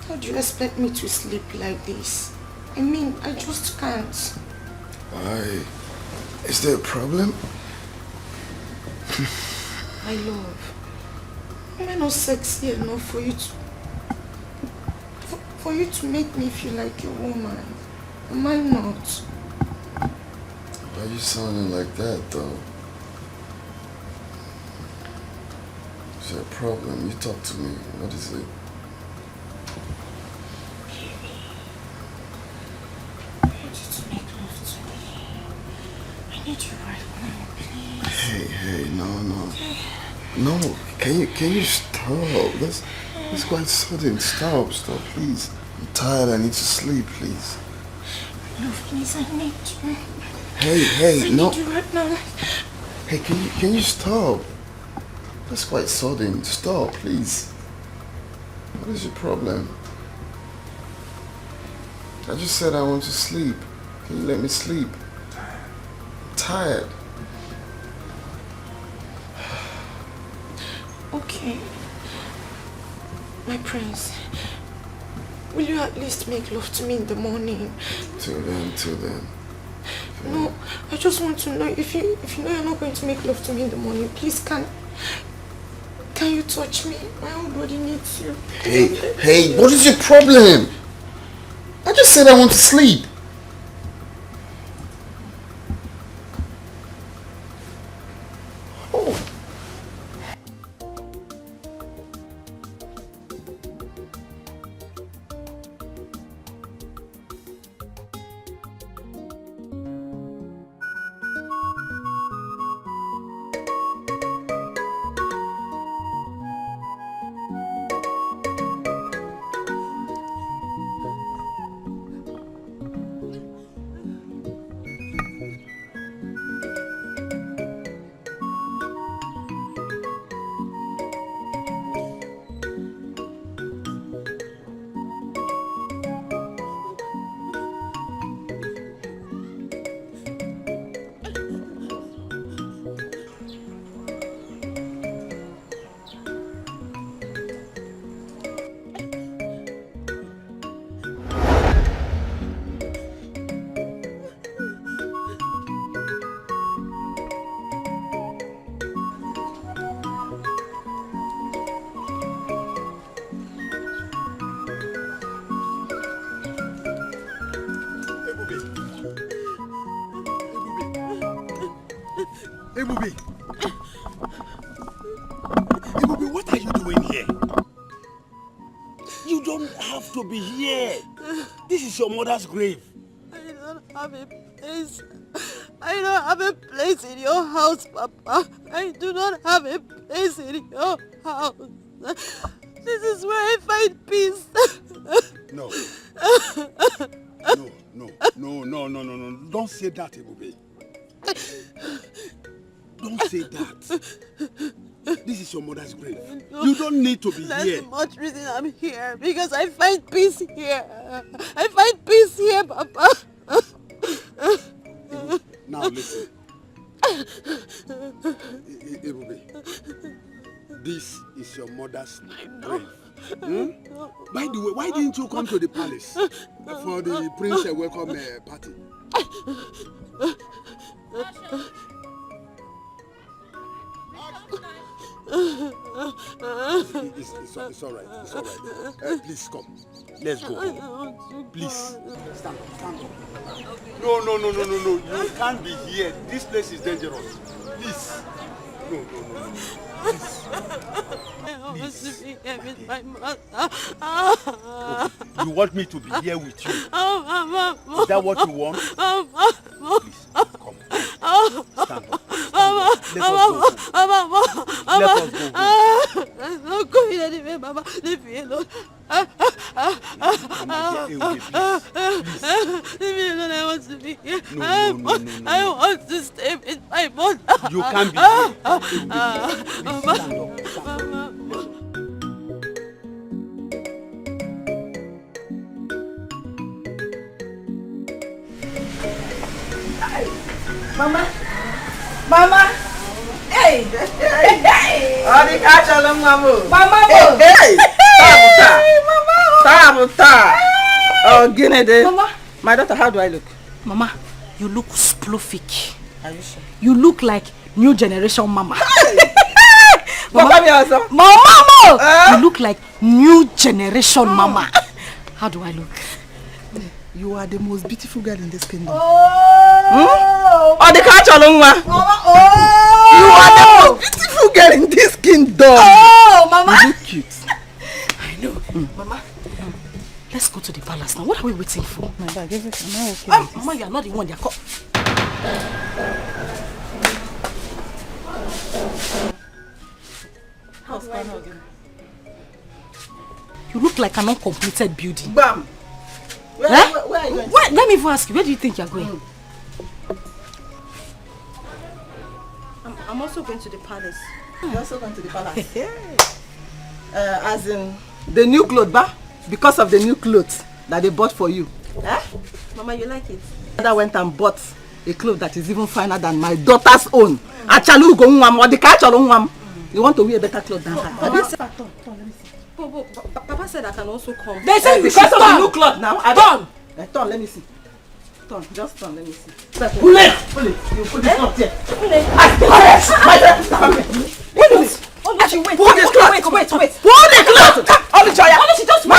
How do you expect me to sleep like this? I mean, I just can't. Why? Is there a problem? My love, am I not sexy enough for you to... For you to make me feel like a woman? Am I not? Why are you sounding like that, though? Is there a problem? You talk to me. What is it? I need you right now, please. Hey, no. Can you stop? That's quite sudden. Stop, please. I'm tired. I need to sleep, please. No, please, I need you. Hey, no. I need you right now. Hey, can you stop? That's quite sudden. Stop, please. What is your problem? I just said I want to sleep. Can you let me sleep? I'm tired. Okay. My prince, will you at least make love to me in the morning? Till then. No, I just want to know if you know you're not going to make love to me in the morning, please can you touch me? My whole body needs you. Hey, what is your problem? I just said I want to sleep. Oh. Ebube! Ebube, what are you doing here? You don't have to be here. This is your mother's grave. I don't have a place. I don't have a place in your house, Papa. I do not have a place in your house. This is where I find peace. No. No. Don't say that, Ebube. Don't say that. This is your mother's grave. No, you don't need to be that's here. That's much reason I'm here. Because I find peace here. I find peace here, Papa. Now listen. Ebube, this is your mother's grave. By the way, why didn't you come to the palace for the Prince welcome party? It's all right. It's all right. Please come. Let's go. Please. Stand up. No. You can't be here. This place is dangerous. Please. No. Please. I want to be here with my mother. Okay. You want me to be here with you? Is that what you want? Please, come. Stand up. Let us go. I'm not going anywhere, Mama. Leave me alone. Leave me alone. I want to be here. I want to stay with my mother. You can't be here. Mama. Hey. Oh, the catch all Mama. Hey. Tabuta. Oh, Guinea. Mama. My daughter, how do I look? Mama, you look sploofic. Are you sure? You look like new generation mama. Mama, you look like new generation mama. How do I look? You are the most beautiful girl in this kingdom. Oh, the catch along one. You are the most beautiful girl in this kingdom. Oh, Mama. You look cute. I know. Mama, let's go to the palace now. What are we waiting for? My bag, everything. Am I okay? Mama, you are not the one. They are caught. How's Pano? You look like an uncompleted building. Bam. Where are you going? Let me even ask you, where do you think you're going? I'm also going to the palace. You're also going to the palace? As in, the new clothes, ba? Because of the new clothes that they bought for you. Mama, you like it? I went and bought a cloth that is even finer than my daughter's own. Achalu go nwam or the catch nwam. You want to wear a better cloth than her. Let me see. Papa said I can also come. They said because of the new cloth now. Turn. Turn, let me see. Turn, just turn, let me see. Pull it. You put this cloth here. Wait. Pull this cloth. Wait. Pull the cloth. Only Joya. Only just wait.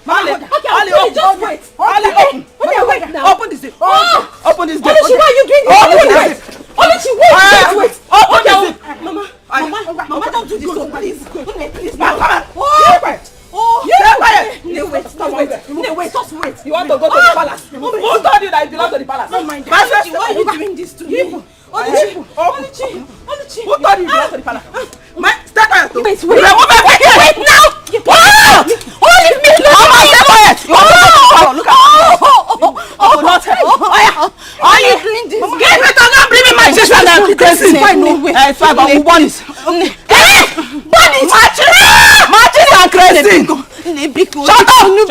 Male. Okay, just wait. Wait now. Open this gate. Open this gate. Only why are you doing this? Only wait. Open this gate. Mama, don't do this. Please. Come on. Wait, just wait. You want to go to the palace? Who told you that you belong to the palace? Oh my God. Why are you doing this to me? Who told you you belong to the palace? Stay quiet. Wait now. Only me. Mama, stay quiet. Look at Why are you doing this? Get me to not bring me my sister now. It's fine, but we want it. Matches and crazy. Shut up! Who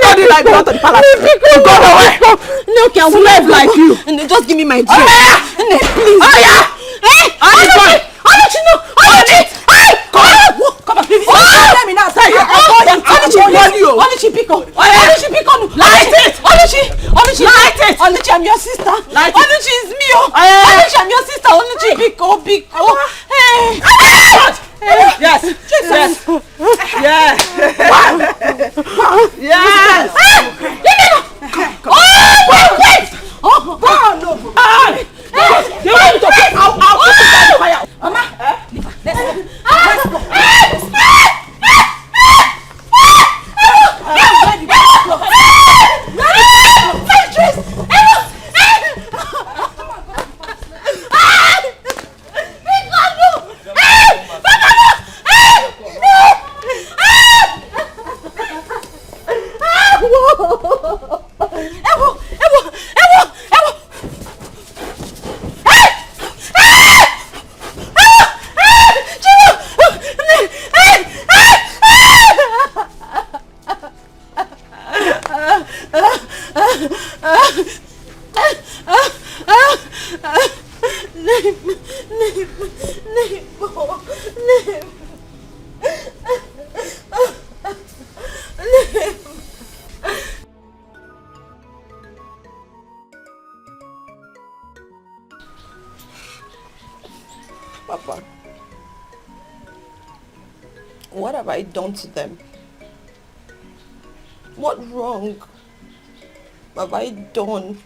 told you like belong to the palace? Go away! Slave like you. Just give me my drink. Please. Come on, please. Let me now say. Light it! Oluchi, I'm your sister. Oluchi is me. Oluchi, I'm your sister. Oluchi, Biko. Yes. Wait. Papa, what have I done to them? What wrong have I done?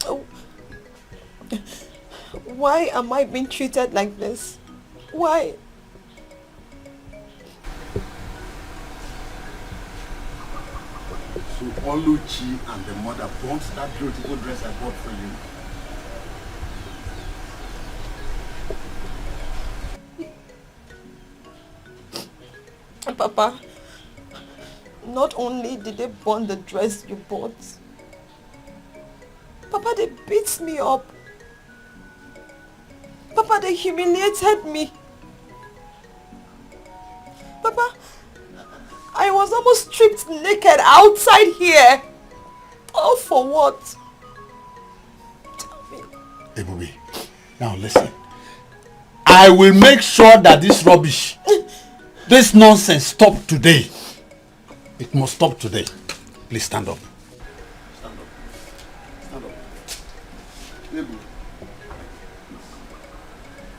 Oh, why am I being treated like this? Why? So Oluchi and the mother bought that beautiful dress I bought for you. Papa, not only did they burn the dress you bought, Papa, they beat me up. Papa, they humiliated me. Papa, I was almost stripped naked outside here. All for what? Tell me. Ebube, now listen. I will make sure that this rubbish, this nonsense stop today. It must stop today. Please stand up. Stand up. Stand up. Ebube,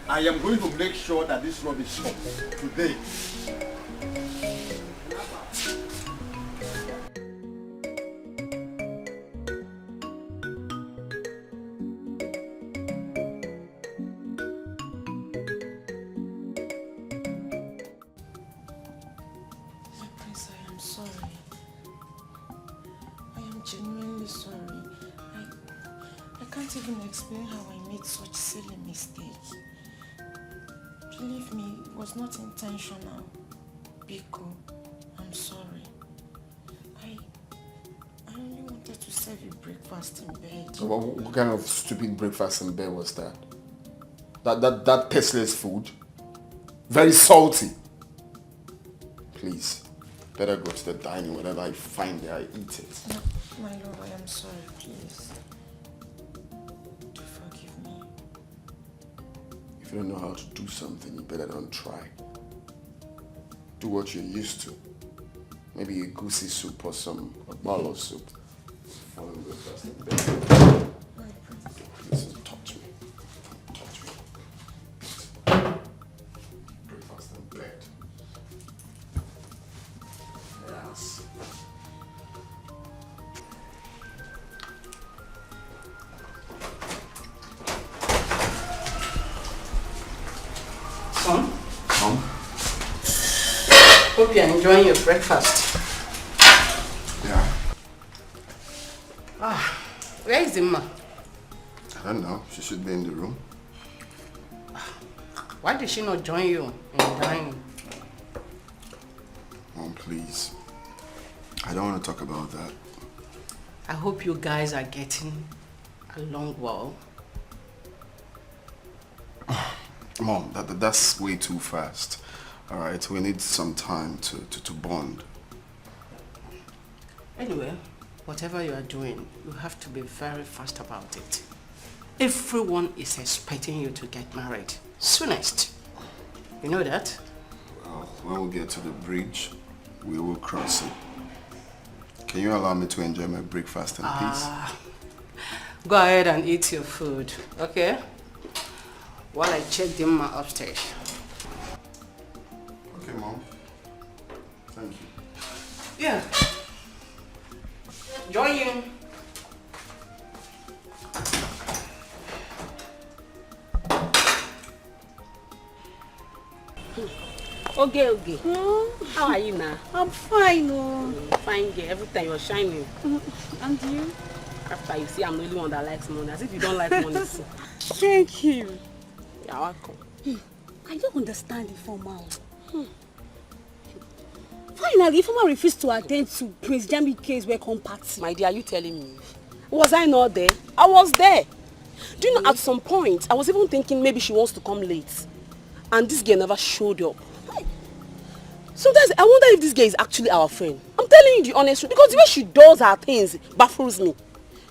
I am going to make sure that this rubbish stops today. Explain how I made such silly mistakes. Believe me, it was not intentional. Biko, I'm sorry. I only wanted to serve you breakfast in bed. What kind of stupid breakfast in bed was that? That tasteless food? Very salty. Please, better go to the dining. Whatever I find there, I eat it. No, my love, I am sorry, please. If you don't know how to do something, you better don't try. Do what you're used to. Maybe a goosey soup or a bowl of soup. Follow breakfast in bed. Please don't touch me. Don't touch me. Breakfast in bed. Yes. Son? Mom? Hope you're enjoying your breakfast. Yeah. Where is Emma? I don't know. She should be in the room. Why did she not join you in the dining? Mom, please. I don't want to talk about that. I hope you guys are getting along well. Mom, that's way too fast. All right, we need some time to bond. Anyway, whatever you are doing, you have to be very fast about it. Everyone is expecting you to get married soonest. You know that? Well, when we get to the bridge, we will cross it. Can you allow me to enjoy my breakfast in peace? Go ahead and eat your food, okay? While I check them upstairs. Okay, Mom. Thank you. Yeah. Join you. Okay. How are you now? I'm fine. Fine girl. Every time you're shining. And you? After you see I'm the only one that likes money. As if you don't like money. Thank you. You're welcome. I don't understand Ifeoma. Finally, Ifeoma refused to attend to Prince Jamike's welcome party. My dear, are you telling me? Was I not there? I was there. Do you know, at some point, I was even thinking maybe she wants to come late. And this girl never showed up. Sometimes I wonder if this girl is actually our friend. I'm telling you the honest truth. Because the way she does her things baffles me.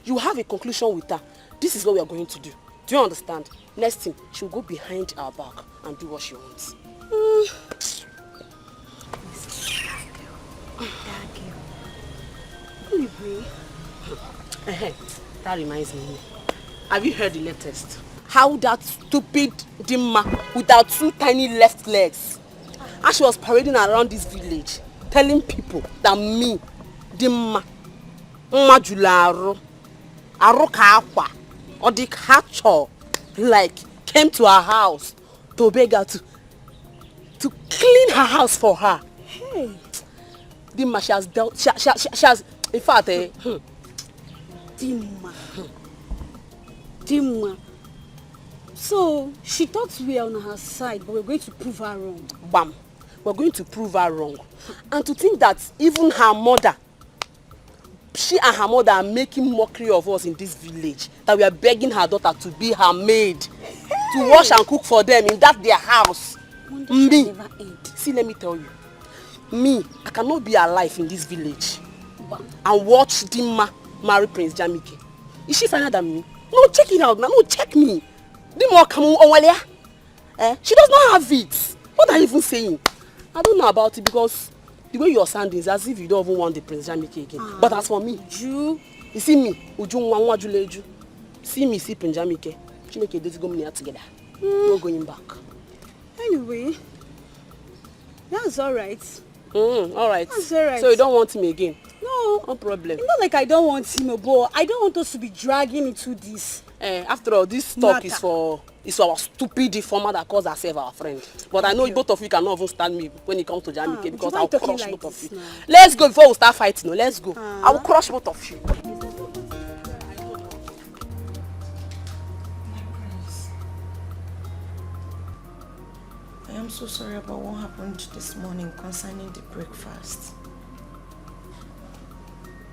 You have a conclusion with her. This is what we are going to do. Do you understand? Next thing, she'll go behind our back and do what she wants. That reminds me. Have you heard the latest? How that stupid Dimma with her 2 tiny left legs, and she was parading around this village, telling people that me, Dimma, Majularo, Arokakwa, or the catcher, like, came to her house to beg her to clean her house for her. Hey. Dimma, she has dealt, she has, in fact, Dimma. So, she thought we are on her side, but we're going to prove her wrong. Bam. We're going to prove her wrong. And to think that even her mother, she and her mother are making mockery of us in this village, that we are begging her daughter to be her maid, to wash and cook for them in that their house. Me, see, let me tell you, me, I cannot be alive in this village and watch Dimma marry Prince Jamike. Is she finer than me? No, check it out now. No, check me. Dimma come on, she does not have it. What are you even saying? I don't know about it because the way you're sounding is as if you don't even want the Prince Jamike again. But as for me, you see me, see me, see Prince Jamike. She make a days go together. No going back. Anyway, that's alright. Alright. That's alright. So you don't want him again? No problem. It's not like I don't want him, but I don't want us to be dragging into this. After all, this talk is for our stupid deformer that calls herself our friend. But I know both of you cannot even stand me when it comes to Jamike because I'll crush like both of you. Let's go before we start fighting. No, let's go. I will crush both of you. I am so sorry about what happened this morning concerning the breakfast.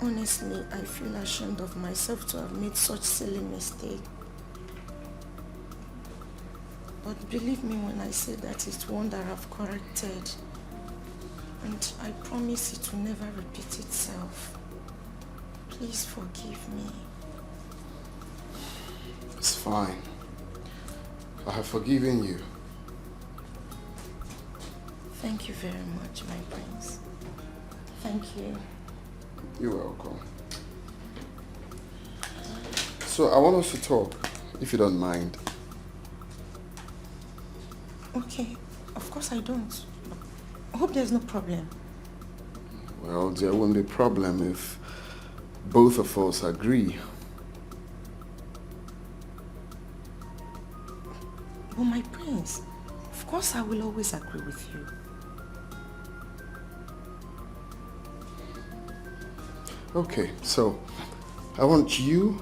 Honestly, I feel ashamed of myself to have made such silly mistake. But believe me when I say that it's one that I've corrected. And I promise it will never repeat itself. Please forgive me. It's fine. I have forgiven you. Thank you very much, my prince. Thank you. You're welcome. So I want us to talk, if you don't mind. Okay, of course I don't. I hope there's no problem. Well, there won't be a problem if both of us agree. But my prince, of course I will always agree with you. Okay, so I want you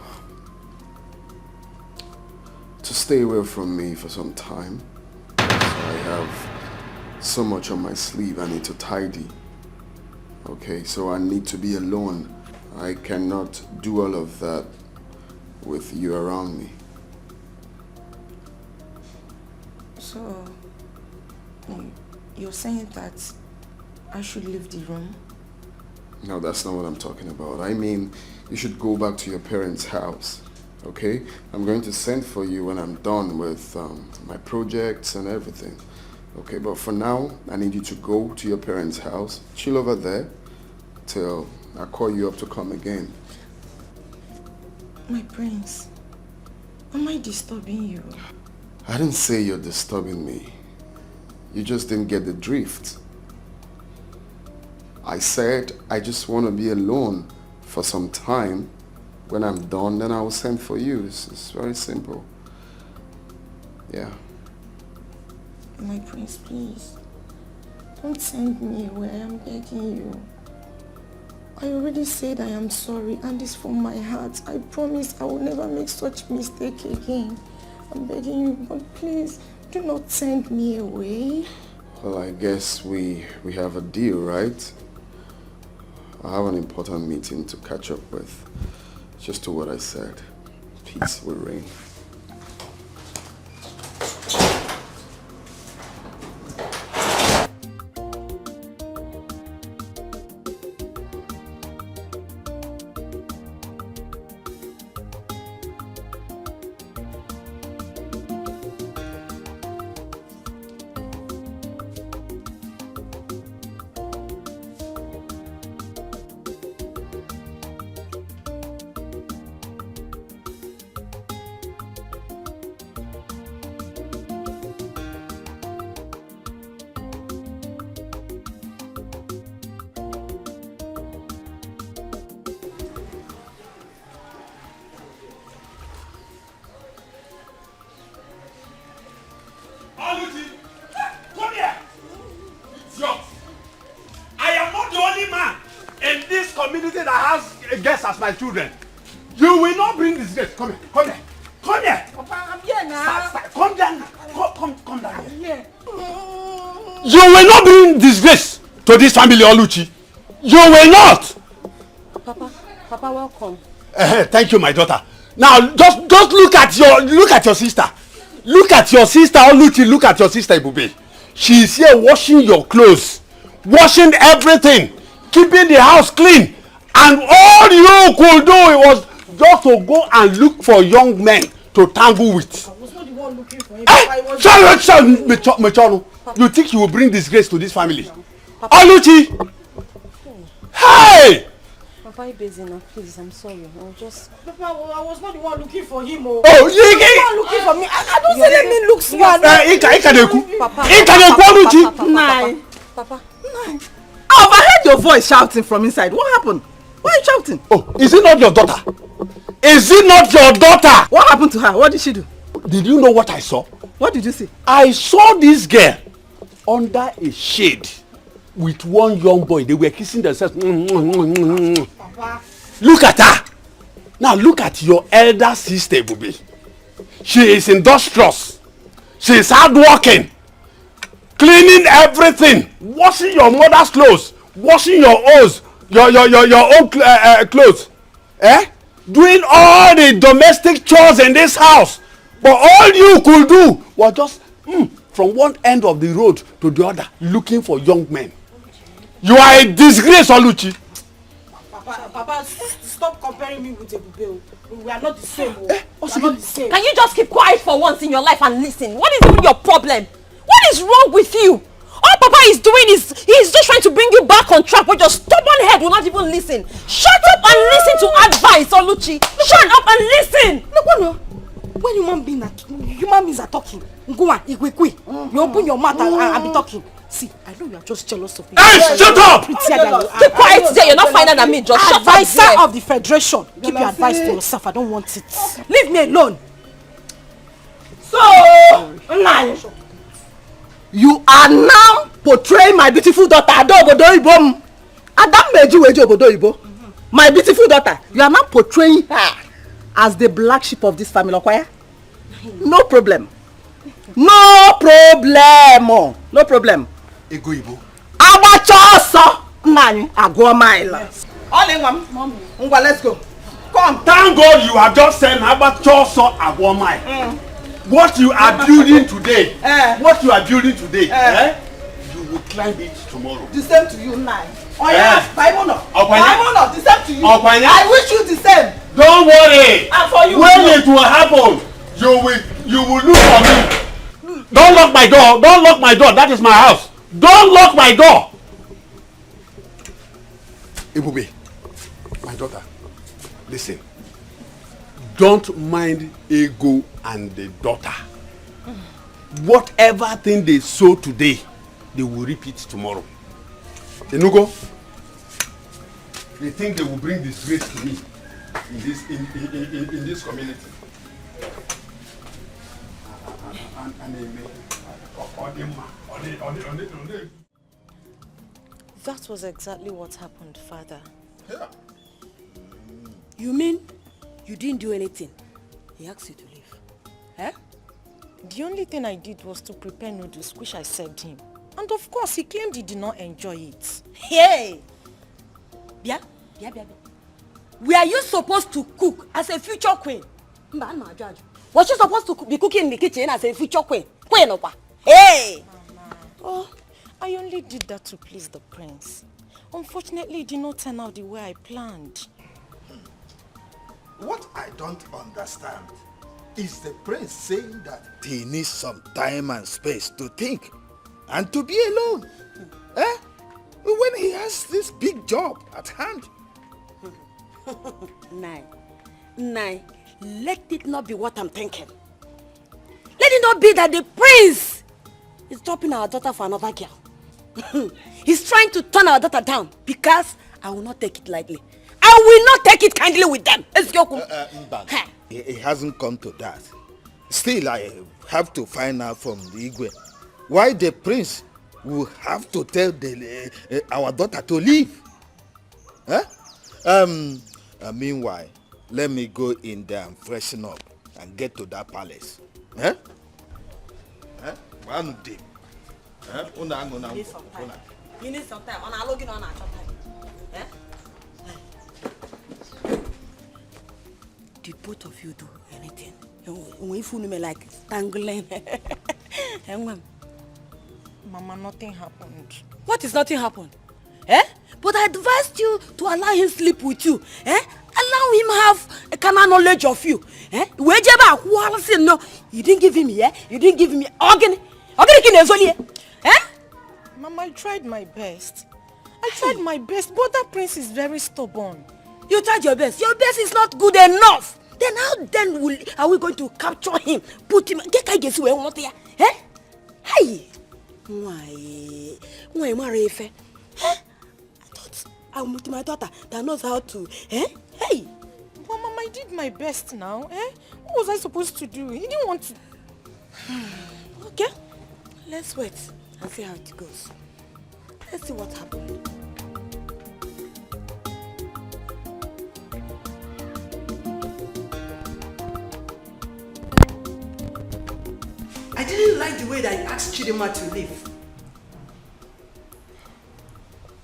to stay away from me for some time. So I have so much on my sleeve I need to tidy. Okay, so I need to be alone. I cannot do all of that with you around me. So, you're saying that I should leave the room? No, that's not what I'm talking about. I mean, you should go back to your parents' house, okay? I'm going to send for you when I'm done with my projects and everything. Okay, but for now, I need you to go to your parents' house, chill over there, till I call you up to come again. My prince, am I disturbing you? I didn't say you're disturbing me. You just didn't get the drift. I said I just want to be alone for some time. When I'm done, then I will send for you. It's very simple. Yeah. My prince, please. Don't send me away. I am begging you. I already said I am sorry and it's from my heart. I promise I will never make such mistake again. I'm begging you, but please do not send me away. Well, I guess we have a deal, right? I have an important meeting to catch up with. Just to what I said. Peace will reign. as my children. You will not bring disgrace. Come here. Come here. Come here. Papa, I'm here now. Come down. Come down here. You will not bring disgrace to this family, Oluchi. You will not. Papa, welcome. Thank you, my daughter. Now, just look at your sister. Look at your sister, Oluchi. Look at your sister, Ebube. She is here washing your clothes, washing everything, keeping the house clean, and all you could do was just to go and look for young men to tangle with. I was not the one looking for him. Mechono. You think you will bring disgrace to this family? Oluchi! Hey! Papa, you're busy now. Please, I'm sorry. I'll just... Papa, I was not the one looking for him. Oh, you were the one looking for me. I don't say let me look smart. Papa. I overheard your voice shouting from inside. What happened? Why are you shouting? Oh, is it not your daughter? Is it not your daughter? What happened to her? What did she do? Did you know what I saw? What did you see? I saw this girl under a shade with one young boy. They were kissing themselves. Papa. Look at her. Now look at your elder sister, Bubi. She is industrious. She is hardworking. Cleaning everything. Washing your mother's clothes. Washing your own clothes. Doing all the domestic chores in this house. But all you could do was just from one end of the road to the other looking for young men. You are a disgrace, Oluchi. Papa, stop comparing me with Ebube. We are not the same. We are not the same. Can you just keep quiet for once in your life and listen? What is even your problem? What is wrong with you? All Papa is doing is he's just trying to bring you back on track, but your stubborn head will not even listen. Shut up and listen to advice, Oluchi. Shut up and listen. No. When human beings are talking, go on, you open your mouth and be talking. See, I know you are just jealous of me. Hey, shut up! Keep quiet there. You're not finer than me. Just shut up. Advisor of the Federation. Keep your advice to yourself. I don't want it. Leave me alone. So, you are now portraying my beautiful daughter, Adobodo Adam Meji Obodo. My beautiful daughter. You are now portraying her as the black sheep of this family, okay? No problem. No problem. Ego Ibo. Abachoso nani agwomaila. All in one, mommy. Let's go. Come. Thank God you have just said Abachoso agwomaila. What you are building today, you will climb it tomorrow. The same to you now. Oh yeah, Bible, the same to you. I wish you the same. Don't worry. And for you. When it will happen, you will look for me. Don't lock my door. Don't lock my door. That is my house. Don't lock my door. Ebube, my daughter, listen. Don't mind Ego and the daughter. Whatever thing they sow today, they will reap it tomorrow. Enugo, they think they will bring disgrace to me in this community. That was exactly what happened, Father. Yeah. You mean you didn't do anything? He asked you to leave. Eh? The only thing I did was to prepare noodles, which I served him. And of course, he claimed he did not enjoy it. Hey! Bia. Were you supposed to cook as a future queen? Was you supposed to be cooking in the kitchen as a future queen? Hey! Oh, I only did that to please the prince. Unfortunately, it did not turn out the way I planned. What I don't understand is the prince saying that he needs some time and space to think and to be alone. When he has this big job at hand. Nai, let it not be what I'm thinking. Let it not be that the prince is dropping our daughter for another girl. He's trying to turn our daughter down because I will not take it lightly. I will not take it kindly with them. It hasn't come to that. Still, I have to find out from the Igwe why the prince will have to tell our daughter to leave. Meanwhile, let me go in there and freshen up and get to that palace. Eh? Eh? One day. Eh? You need some time. You need some time. On a login on a time. Eh? Did both of you do anything? When you me like tangling. Mama, nothing happened. What is nothing happened? Eh? But I advised you to allow him sleep with you. Eh? Allow him have a kind of knowledge of you. Eh? No, you didn't give him, yeah? You didn't give him organ. Eh? Mama, I tried my best. I tried my best, but that prince is very stubborn. You tried your best. Your best is not good enough. Then how are we going to capture him? Put him. Eh? Hey. Why Marife? I thought I'm with my daughter that knows how to. Eh? Hey. Well, Mama, I did my best now. Eh? What was I supposed to do? He didn't want to. Okay. Let's wait and see how it goes. Let's see what happened. I didn't like the way that you asked Chidima to leave.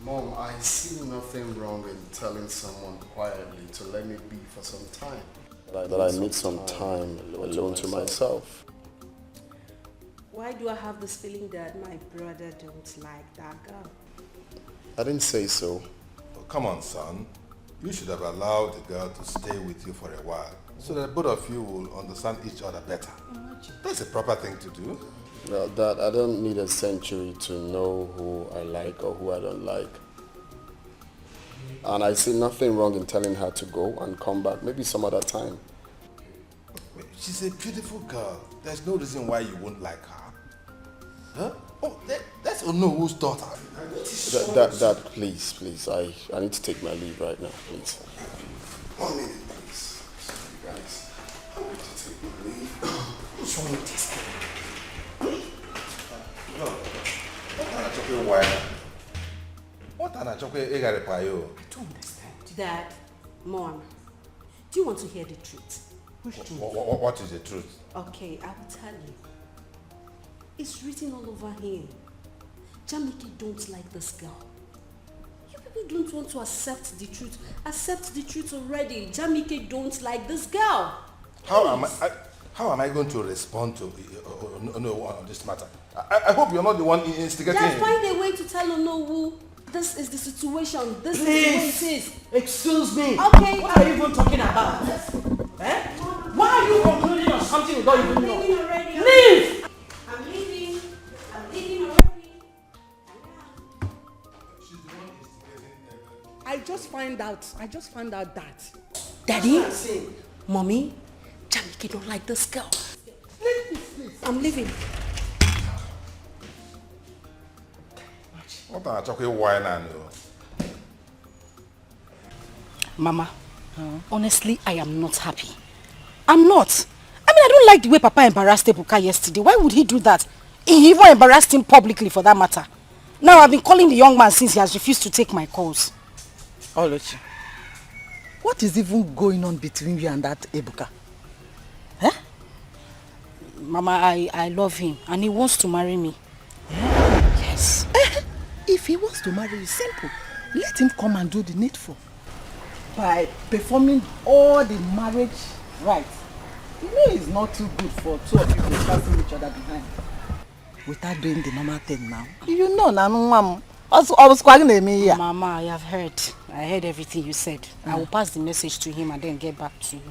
Mom, I see nothing wrong in telling someone quietly to let me be for some time. But I need some time alone to myself. Why do I have this feeling that my brother don't like that girl? I didn't say so. Oh, come on, son. You should have allowed the girl to stay with you for a while so that both of you will understand each other better. That's a proper thing to do. Well, Dad, I don't need a century to know who I like or who I don't like. And I see nothing wrong in telling her to go and come back, maybe some other time. She's a beautiful girl. There's no reason why you won't like her. Huh? Oh, that's Onowo's daughter. Dad, please. I need to take my leave right now, please. 1 minute, please. You guys, I need to take my leave. What's wrong with this? What an I don't understand. Dad, Mom, do you want to hear the truth? What is the truth? Okay, I will tell you. It's written all over him. Jamike don't like this girl. You people don't want to accept the truth. Accept the truth already. Jamike don't like this girl. How am I going to respond to on this matter? I hope you're not the one instigating Dad, him. find a way to tell Onowu this is the situation. This is the way it is. Excuse me. Okay. What are you even talking about? Eh? Why are you concluding on something you don't even know? I'm leaving already. Leave! I'm leaving already. I just found out that. Daddy, Mommy, Jamike don't like this girl. I'm leaving. What are you talking wine and Mama, honestly, I am not happy. I'm not. I mean, I don't like the way Papa embarrassed Ebuka yesterday. Why would he do that? He even embarrassed him publicly for that matter. Now I've been calling the young man since he has refused to take my calls. Oluchi, what is even going on between you and that Ebuka? Eh? Mama, I love him and he wants to marry me. Yes. If he wants to marry you, simple. Let him come and do the needful. By performing all the marriage rites. You know it's not too good for two of you to passing each other behind. Without doing the normal thing now. You know, Mama, I have heard. I heard everything you said. I will pass the message to him and then get back to you.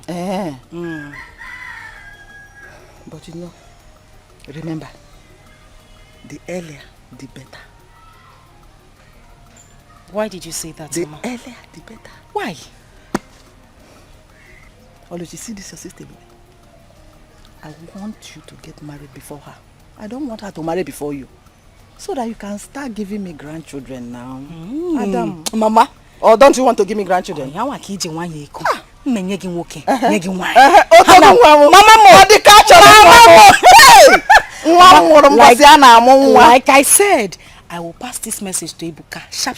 But you know, remember, the earlier, the better. Why did you say that, Mama? The earlier, the better. Why? Oluchi, see this your sister. I want you to get married before her. I don't want her to marry before you. So that you can start giving me grandchildren now. Adam. Mama, or don't you want to give me grandchildren? Mama, like I said, I will pass this message to Ebuka sharp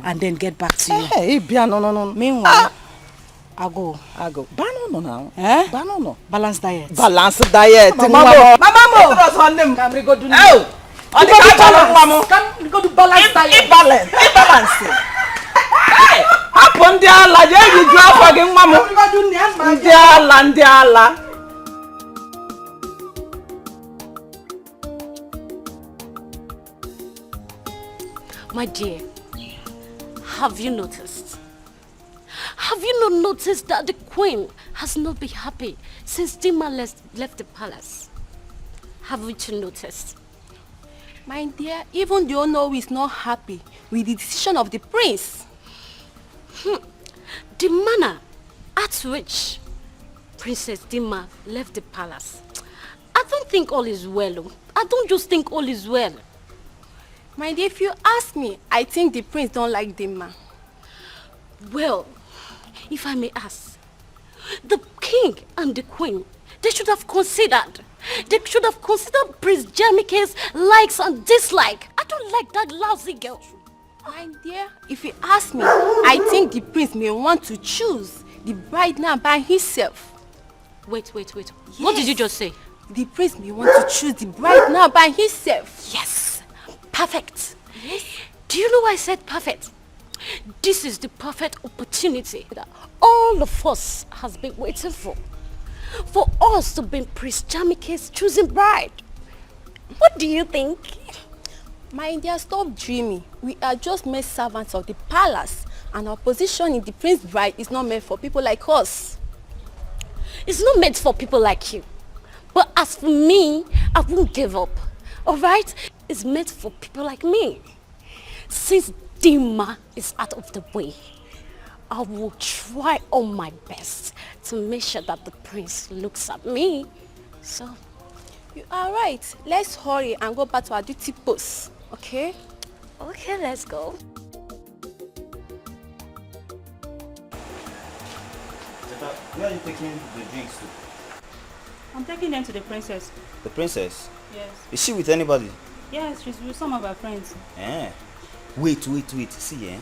and then get back to you. Hey, no. Meanwhile, I'll go. Banana now. Eh? Banana. Balance diet. Balance diet. Mama mo. Can we go do Oh! On the balance. Can we go do balance diet? Balance. Hey! Happen ndị ala je ji ju afọ gị nwa m. Ndị ala. My dear, have you noticed? Have you not noticed that the queen has not been happy since Dima left the palace? Haven't you noticed? My dear, even the owner is not happy with the decision of the prince. The manner at which Princess Dima left the palace, I don't think all is well. I don't just think all is well. My dear, if you ask me, I think the prince don't like Dima. Well, if I may ask, the king and the queen, they should have considered Prince Jamike's likes and dislikes. I don't like that lousy girl. My dear, if you ask me, I think the prince may want to choose the bride now by himself. Wait. Yes. What did you just say? The prince may want to choose the bride now by himself. Yes. Perfect. Yes. Do you know why I said perfect? This is the perfect opportunity that all of us has been waiting for us to be Prince Jamike's choosing bride. What do you think? My dear, stop dreaming. We are just mere servants of the palace, and our position in the prince's bride is not meant for people like us. It's not meant for people like you. But as for me, I won't give up. Alright? It's meant for people like me. Since Dima is out of the way, I will try all my best to make sure that the prince looks at me. So, you are right. Let's hurry and go back to our duty post. Okay? Okay, let's go. Where are you taking the drinks to? I'm taking them to the princess. The princess? Yes. Is she with anybody? Yes, she's with some of her friends. Eh. Wait. See,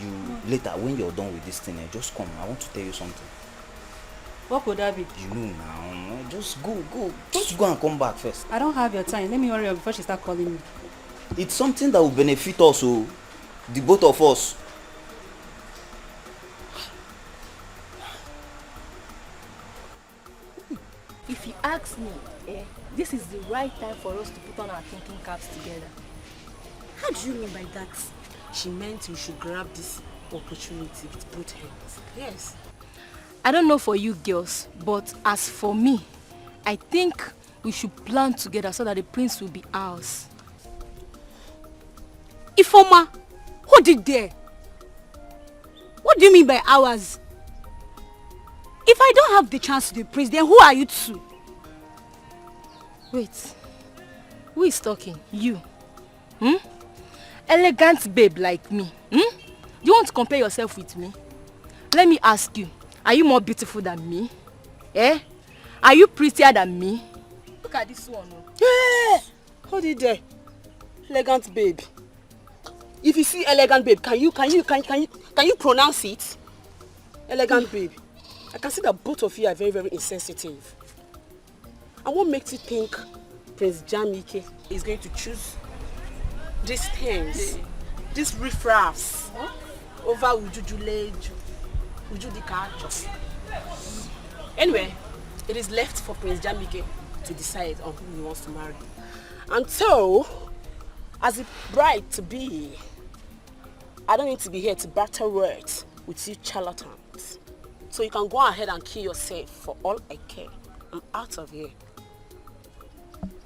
you later, when you're done with this thing, just come. I want to tell you something. What could that be? You know now. Just go. Just go and come back first. I don't have your time. Let me hurry up before she starts calling me. It's something that will benefit us, the both of us. If you ask me, this is the right time for us to put on our thinking caps together. How do you mean by that? She meant we should grab this opportunity with both hands. Yes. I don't know for you girls, but as for me, I think we should plan together so that the prince will be ours. Ifoma, who did there? What do you mean by ours? If I don't have the chance to be prince, then who are you two? Wait, who is talking? You? Elegant babe like me. Do you want to compare yourself with me? Let me ask you, are you more beautiful than me? Are you prettier than me? Look at this one. Yeah! Hold it there. Elegant babe. If you see elegant babe, can you pronounce it? Elegant babe. I can see that both of you are very, very insensitive. And what makes you think Prince Jamike is going to choose these things, these riffraffs, over Ujujuleju, Ujudikacho? Anyway, it is left for Prince Jamike to decide on who he wants to marry. And so, as a bride-to-be, I don't need to be here to battle words with you charlatans. So you can go ahead and kill yourself for all I care. I'm out of here.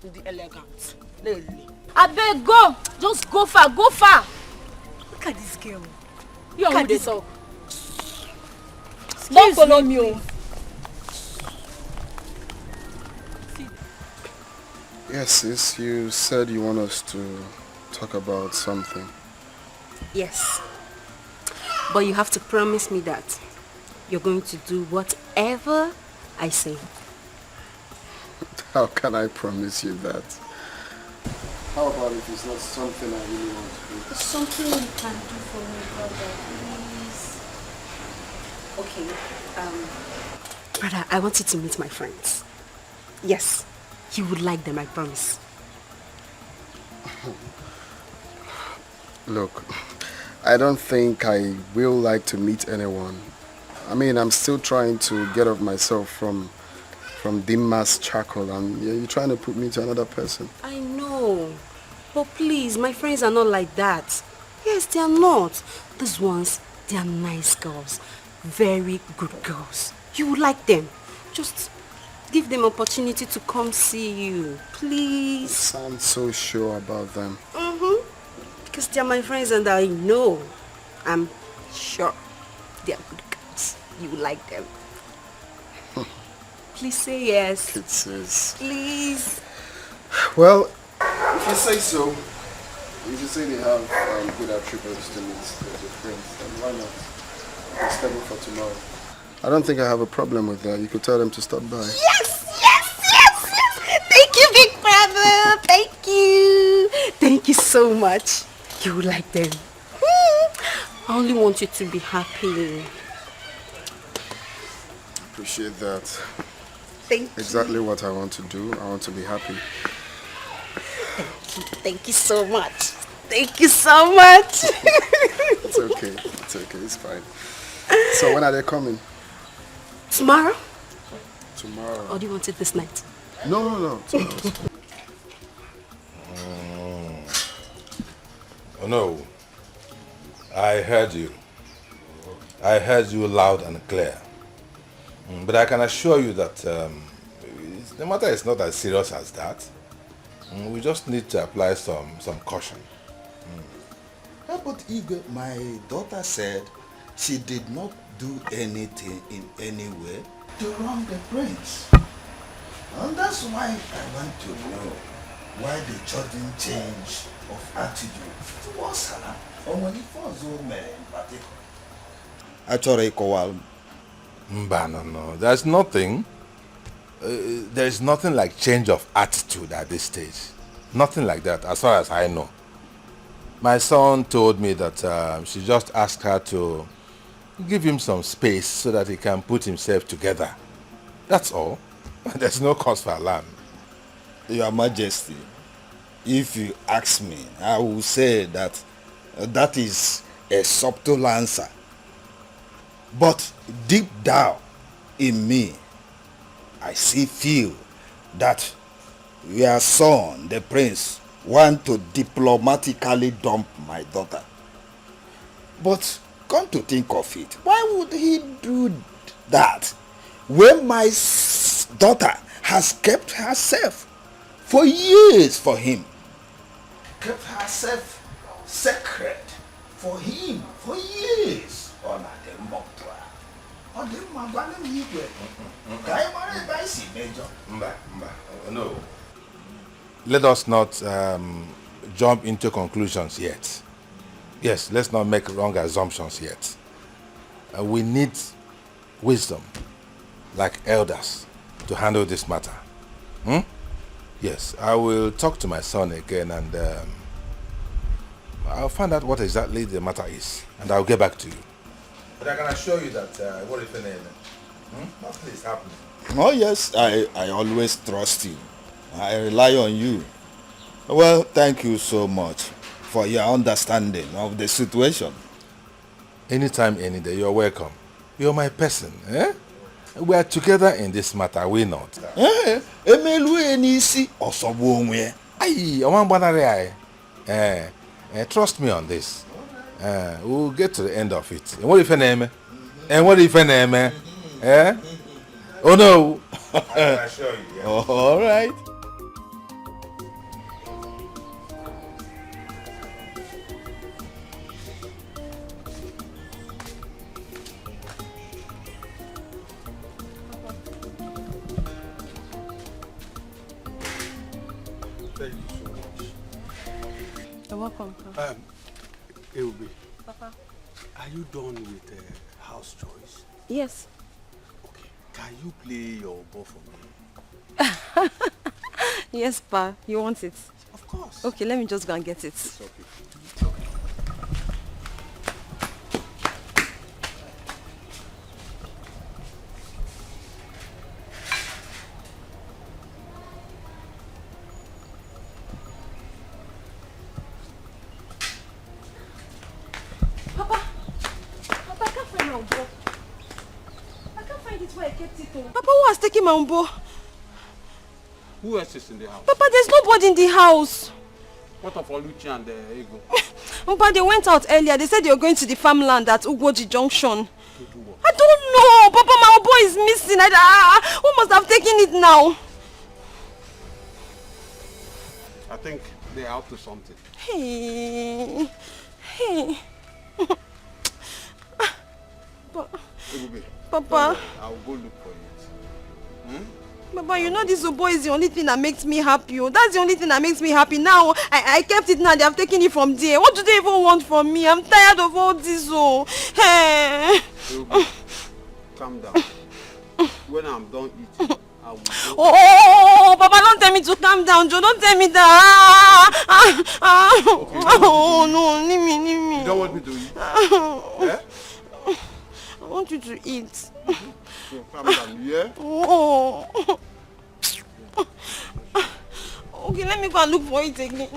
With the elegant. Lily. I beg, go! Just go far, go far! Look at this girl. You are this talk. Don't follow me. Yes, sis, you said you want us to talk about something. Yes. But you have to promise me that you're going to do whatever I say. How can I promise you that? How about if it's not something I really want to do? It's something you can do for me, brother, Okay, brother, I want you to meet my friends. Yes, you would like them, I promise. Look, I don't think I will like to meet anyone. I mean, I'm still trying to get off myself from Dimas charcoal, and you're trying to put me to another person. I know, but please, my friends are not like that. Yes, they are not. These ones, they are nice girls. Very good girls. You would like them. Just give them opportunity to come see you, please. You sound so sure about them. Because they are my friends and I know, I'm sure they are good girls. You would like them. Please say yes. Kisses. Please. Well, if you say so, if you say they have good attributes to meet your friends, then why not? I'll schedule for tomorrow. I don't think I have a problem with that. You could tell them to stop by. Yes! Thank you, big brother. Thank you. Thank you so much. You will like them. I only want you to be happy. Appreciate that. Thank you. Exactly what I want to do. I want to be happy. Thank you so much. Thank you so much. It's okay. It's okay. It's fine. So when are they coming? Tomorrow? Tomorrow. Or do you want it this night? No. Tomorrow. Oh no. I heard you. I heard you loud and clear. But I can assure you that the matter is not as serious as that. We just need to apply some caution. Yeah, but Igwe, my daughter said she did not do anything in any way to wrong the prince. And that's why I want to know why the sudden change of attitude towards her, or when it was old men in particular. Actually, Kowal. No. There's nothing. There's nothing like change of attitude at this stage. Nothing like that, as far as I know. My son told me that she just asked her to give him some space so that he can put himself together. That's all. There's no cause for alarm. Your Majesty, if you ask me, I will say that that is a subtle answer. But deep down in me, I feel that your son, the prince, want to diplomatically dump my daughter. But come to think of it, why would he do that when my daughter has kept herself for years for him? Kept herself sacred for him for years. No. Let us not jump into conclusions yet. Yes, let's not make wrong assumptions yet. We need wisdom, like elders, to handle this matter. Yes, I will talk to my son again and I'll find out what exactly the matter is and I'll get back to you. But I can assure you that what if nothing is happening. Oh yes, I always trust you. I rely on you. Well, thank you so much for your understanding of the situation. Anytime, any day, you're welcome. You're my person, eh? We are together in this matter, are we not? Trust me on this. We'll get to the end of it. And what if an name? And what if an name? Eh? Oh no! I can assure you. Yeah. All right. Thank you so much. You're welcome. Eubi, Papa. are you done with house chores? Yes. Okay. Can you play your ball for me? Yes, Pa. You want it? Of course. Okay, let me just go and get it. It's okay. him and Bo. Who else is in the house? Papa, there's nobody in the house. What of Oluchi and Ego? Papa, they went out earlier. They said they were going to the farmland at Ugwoji Junction. I don't know. Papa, my boy is missing. Who must have taken it now? I think they're up to something. Hey. Papa. I'll go look for it. Papa, you know this boy is the only thing that makes me happy. That's the only thing that makes me happy. Now, I kept it now. They have taken it from there. What do they even want from me? I'm tired of all this. Hey. Calm down. When I'm done eating, I will go. Oh, Papa, don't tell me to calm down, Joe. Don't tell me that. Okay, no, leave me. You don't want me to eat? I want you to eat. So calm down, yeah? Oh. Okay, let me go and look for it again.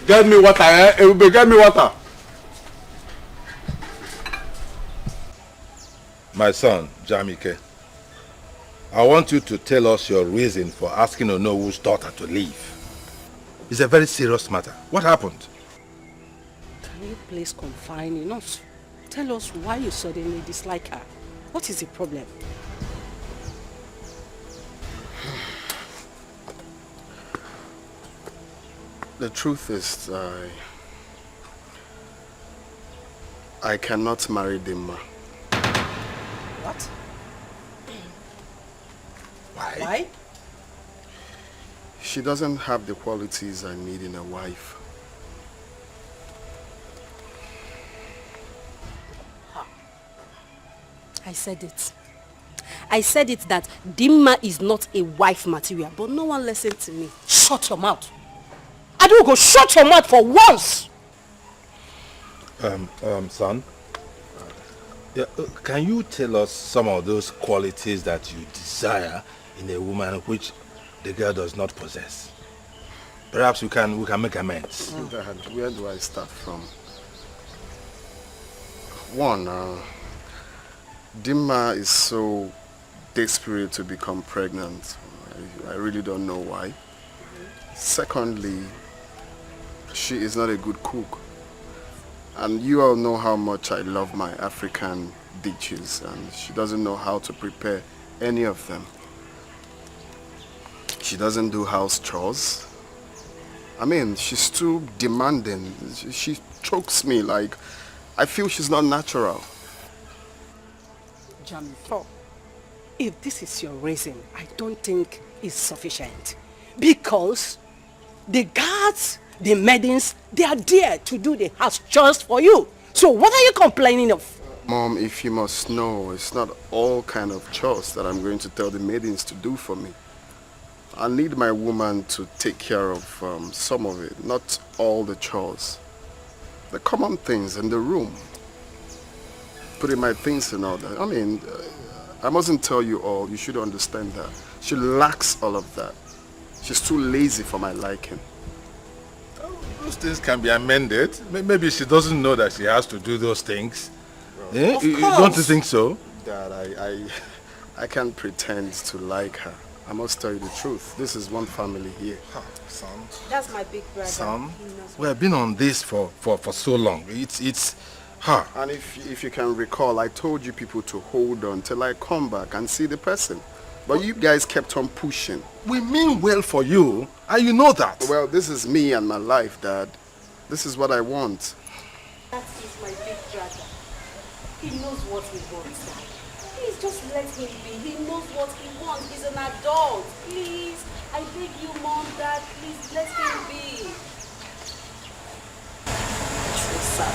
Get me water, Ebube, get me water. My son, Jamike, I want you to tell us your reason for asking Onowu's daughter to leave. It's a very serious matter. What happened? Can you please confine in us? Tell us why you suddenly dislike her. What is the problem? The truth is, I cannot marry Dimma. What? Why? She doesn't have the qualities I need in a wife. I said it. I said it that Dimma is not a wife material, but no one listened to me. Shut your mouth. Adugo, shut your mouth for once. Son, yeah, can you tell us some of those qualities that you desire in a woman which the girl does not possess? Perhaps we can make amends. Dad, where do I start from? One, Dimma is so desperate to become pregnant. I really don't know why. Secondly, she is not a good cook. And you all know how much I love my African dishes, and she doesn't know how to prepare any of them. She doesn't do house chores. I mean, she's too demanding. She chokes me like, I feel she's not natural. Jamiko, if this is your reason, I don't think it's sufficient. Because the guards, the maidens, they are there to do the house chores for you. So what are you complaining of? Mom, if you must know, it's not all kind of chores that I'm going to tell the maidens to do for me. I need my woman to take care of some of it, not all the chores. The common things in the room. Putting my things in order. I mean, I mustn't tell you all, you should understand that. She lacks all of that. She's too lazy for my liking. Those things can be amended. Maybe she doesn't know that she has to do those things. Eh? Don't you think so? Dad, I can't pretend to like her. I must tell you the truth. This is one family here. Son. That's my big brother. Son, we have been on this for so long. It's her. And if you can recall, I told you people to hold on till I come back and see the person. But you guys kept on pushing. We mean well for you, and you know that. Well, this is me and my life, Dad. This is what I want. That is my big brother. He knows what he wants, Dad. Please just let him be. He knows what he wants. He's an adult. Please, I beg you, Mom, Dad, please let him be. So sad,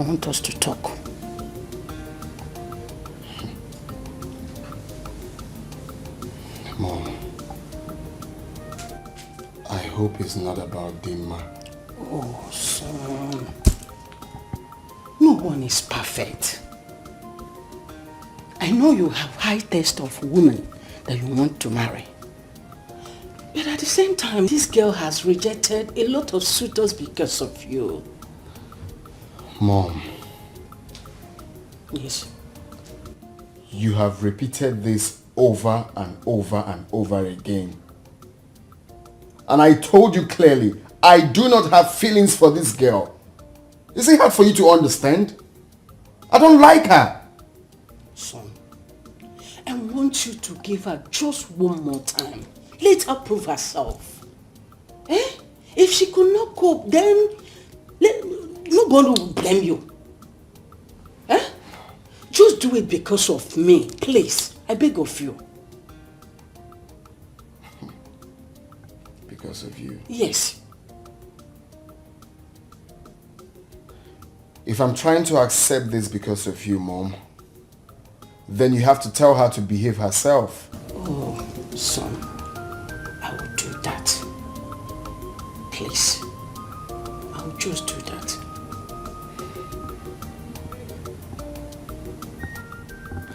I want us to talk. Mom, I hope it's not about Dimma. Oh, son. No one is perfect. I know you have high taste of women that you want to marry. But at the same time, this girl has rejected a lot of suitors because of you. Mom. Yes. You have repeated this over and over and over again. And I told you clearly, I do not have feelings for this girl. Is it hard for you to understand? I don't like her. Son, I want you to give her just one more time. Let her prove herself. Eh? If she could not cope, then nobody will blame you. Eh? Just do it because of me, please. I beg of you. Because of you? Yes. If I'm trying to accept this because of you, Mom, then you have to tell her to behave herself. Oh, son, I will do that. Please. I will just do that.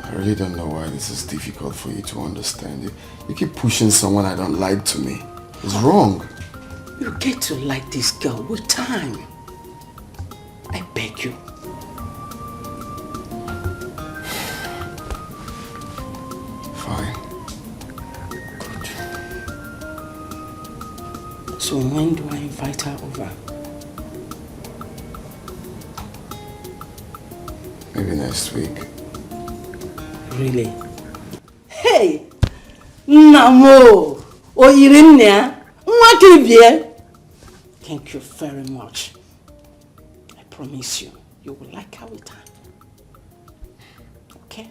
I really don't know why this is difficult for you to understand. You keep pushing someone I don't like to me. It's wrong. You get to like this girl with time. I beg you. Fine. Good. So when do I invite her over? Maybe next week. Really? Hey! Namo! Oyirinne! Mwakibie! Thank you very much. I promise you, you will like her with time. Okay?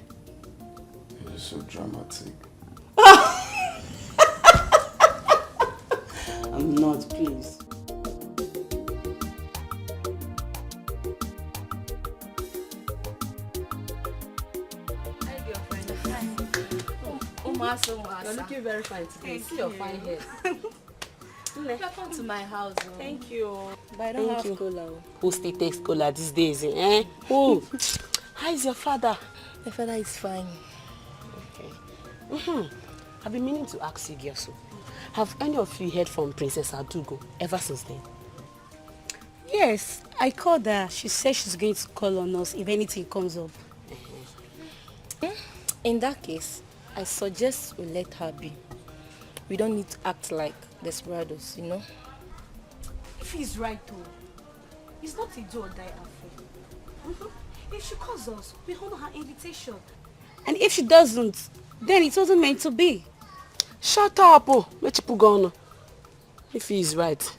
You're so dramatic. I'm not, please. You're looking very fine today. See your fine hair. Welcome to my house. Thank you. But I don't have cola. Who still takes cola these days? Eh? Who? How is your father? My father is fine. Okay. I've been meaning to ask you, Gyoso. Have any of you heard from Princess Adugo ever since then? Yes, I called her. She said she's going to call on us if anything comes up. In that case, I suggest we let her be. We don't need to act like desperados, you know? If he's right though, it's not a do or die affair. If she calls us, we honor her invitation. And if she doesn't, then it wasn't meant to be. Shut up, oh. If he is right,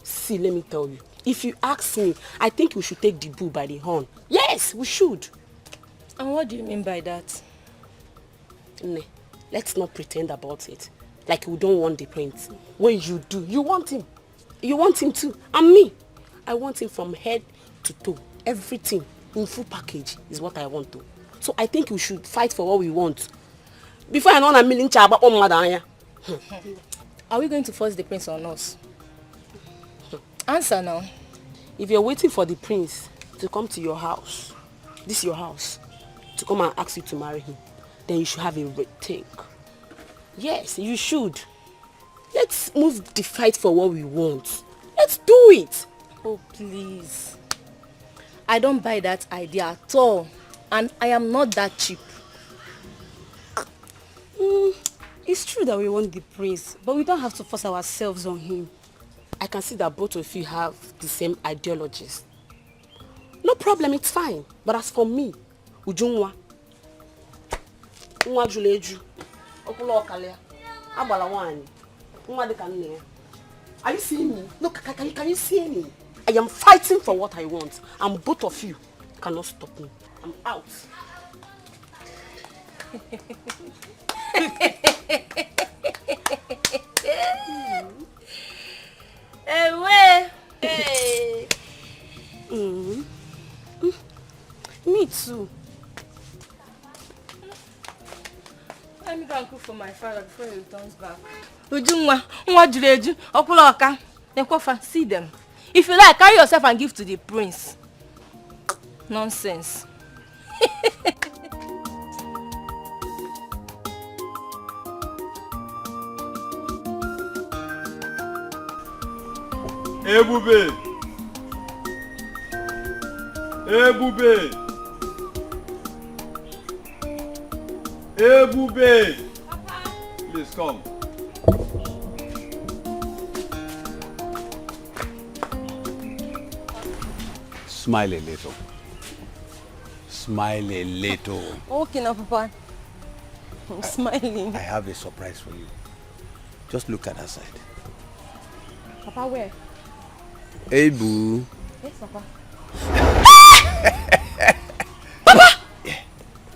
see, let me tell you. If you ask me, I think we should take the bull by the horn. Yes, we should. And what do you mean by that? Ne, let's not pretend about it. Like we don't want the prince. When you do, you want him. You want him too. And me. I want him from head to toe. Everything in full package is what I want to. So I think we should fight for what we want. Before I know a million chaba on madanya. Are we going to force the prince on us? Answer now. If you're waiting for the prince to come to your house, this is your house, to come and ask you to marry him, then you should have a rethink. Yes, you should. Let's move the fight for what we want. Let's do it. Oh, please. I don't buy that idea at all. And I am not that cheap. It's true that we want the prince, but we don't have to force ourselves on him. I can see that both of you have the same ideologies. No problem, it's fine. But as for me, Ujunwa, Nwa Juleju, Okulo Okalia, Abala Wani, Nwa Dekane. Are you seeing me? No, can you see me? I am fighting for what I want, and both of you cannot stop me. I'm out. Hey. father before he returns back. Ujunwa, nwa juleju, okula oka. Then see them. If you like, carry yourself and give to the prince. Nonsense. Ebube! Ebube! Ebube! Papa. Please come. Smile a little. Smile a little. Okay now, Papa. I'm smiling. I have a surprise for you. Just look at that side. Papa, where? Hey, boo. Yes, Papa. Papa! Yeah.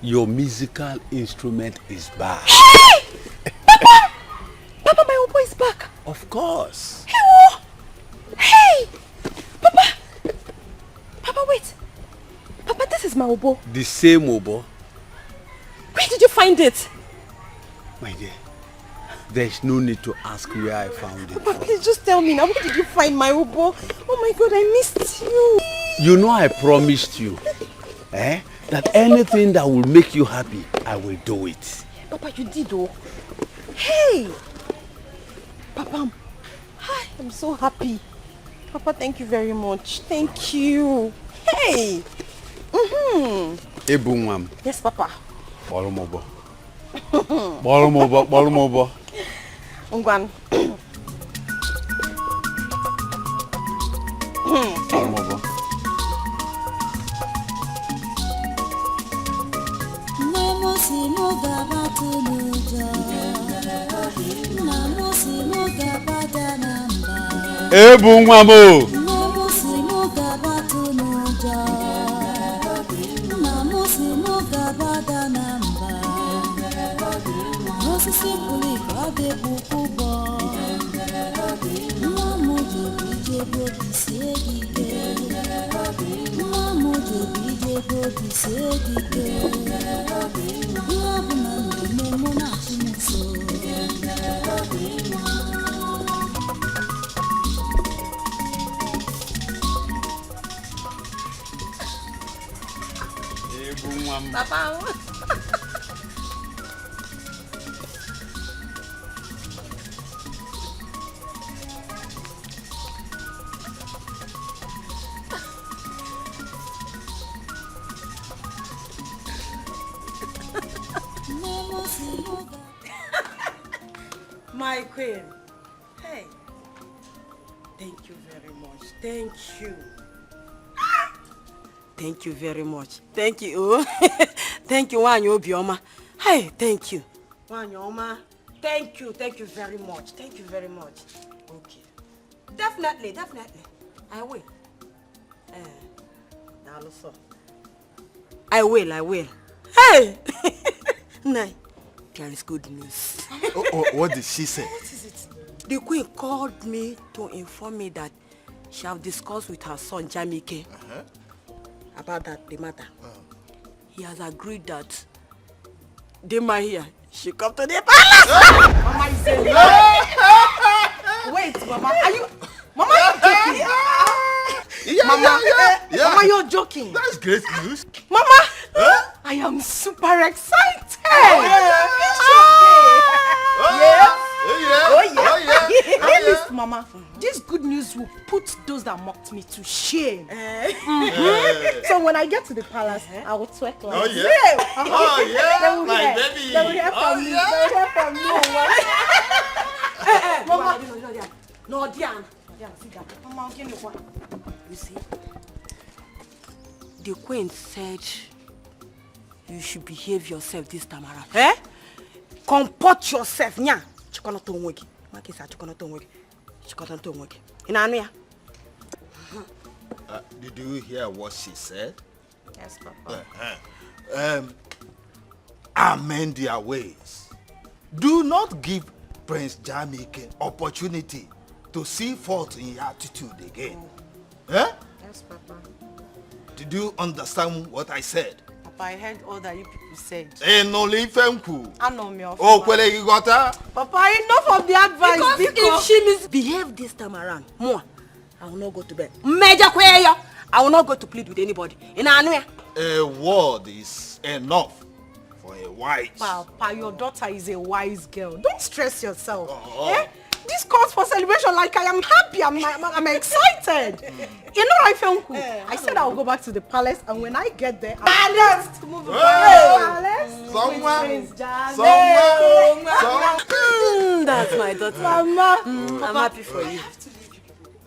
Your musical instrument is back. Hey! Papa! Papa, my oboe is back. Of course. Hey! Papa! Papa, wait. Papa, this is my oboe. The same oboe? Where did you find it? My dear, there's no need to ask where I found it. Papa, please just tell me now. Where did you find my oboe? Oh my God, I missed you. You know I promised you that anything that will make you happy, I will do it. Papa, you did though. Hey! Papa, hi, I'm so happy. Papa, thank you very much. Thank you. Hey! Ebu Nwam. Yes, Papa. Bolomobo. Bolomobo, Bolomobo. Ngwan. Bolomobo. Ebu Nwam. Papa. My queen. Hey. Thank you very much. Thank you. Thank you very much. Thank you. Thank you, Wanyo Obioma. Hey, thank you. Wanyo, thank you. Thank you very much. Thank you very much. Okay. Definitely. I will. I will. Hey! Nay, there is good news. What did she say? What is it? The queen called me to inform me that she have discussed with her son, Jamike, about the matter. He has agreed that Dema here, she come to the palace. Mama is saying wait, Mama, are you joking? Mama, you're joking. That's great news. Mama, I am super excited. Listen, Mama, this good news will put those that mocked me to shame. So when I get to the palace, I will twerk like They will my baby. They will hear from me. They will hear from me. Mama, no, Diana. sit down. Mama, give me one. You see, the queen said you should behave yourself this time around. Comport yourself, nya. Did you hear what she said? Yes, Papa. Amend their ways. Do not give Prince Jamike opportunity to see fault in your attitude again. Yes, Papa. Did you understand what I said? Papa, I heard all that you people said. No lifenku. I know me. Oh, kwele you got her? Papa, enough of the advice. Because if she misbehave this time around, more, I will not go to bed. Major Kweya, I will not go to plead with anybody. In Anwea. A word is enough for a wise. Papa, your daughter is a wise girl. Don't stress yourself. Eh? This calls for celebration. Like I am happy. I'm excited. You know, I said I will go back to the palace, and when I get there, I'll to move to the palace. Somewhere. That's my daughter. Mama, I'm happy for you.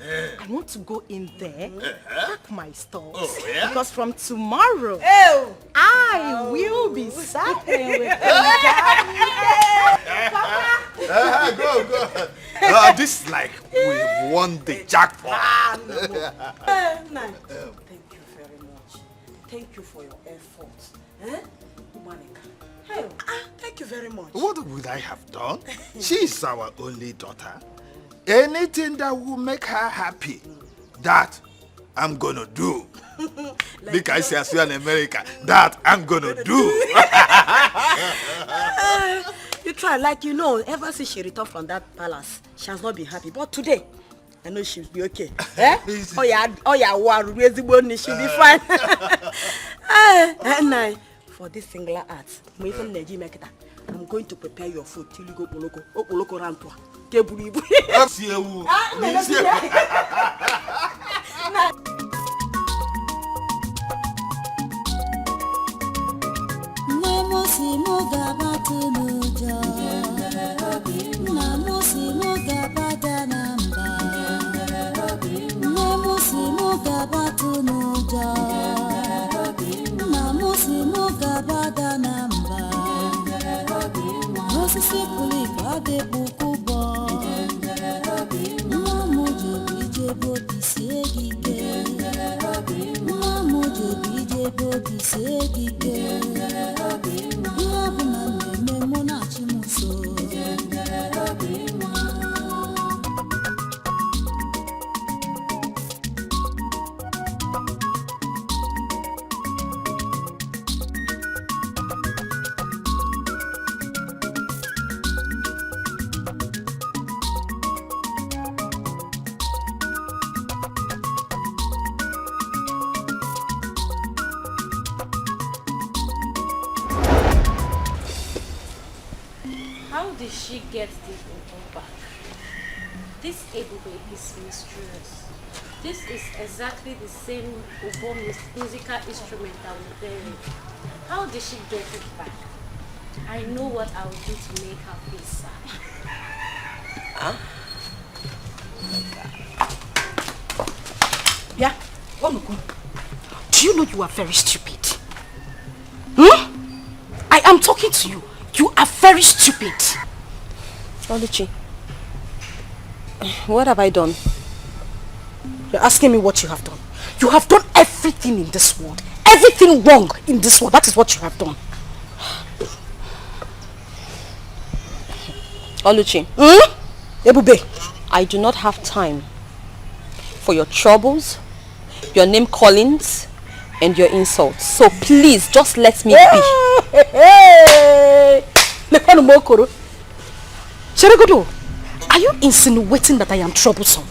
I want to go in there, pack my stores. Oh, yeah? Because from tomorrow, I will be sapping with them. Go. This is like we've won the jackpot. Thank you very much. Thank you for your efforts. Thank you very much. What would I have done? She is our only daughter. Anything that will make her happy, that I'm gonna do. Like I say, as we are in America, that I'm gonna do. You try, like you know, ever since she returned from that palace, she has not been happy. But today, I know she'll be okay. Oh yeah, she'll be fine. And for this singular art, I'm going to prepare your food till you go Poloko Rantua. How did she get this Obo back? This Ebube is mysterious. This is exactly the same Obo musical instrument that was buried. How did she get it back? I know what I will do to make her feel sad. Huh? Yeah, do you know you are very stupid? I am talking to you. You are very stupid. Oluchi, what have I done? You're asking me what you have done. You have done everything in this world. Everything wrong in this world. That is what you have done. Oluchi. Ebube. I do not have time for your troubles, your name callings, and your insults. So please, just let me be. Cheregodo, are you insinuating that I am troublesome?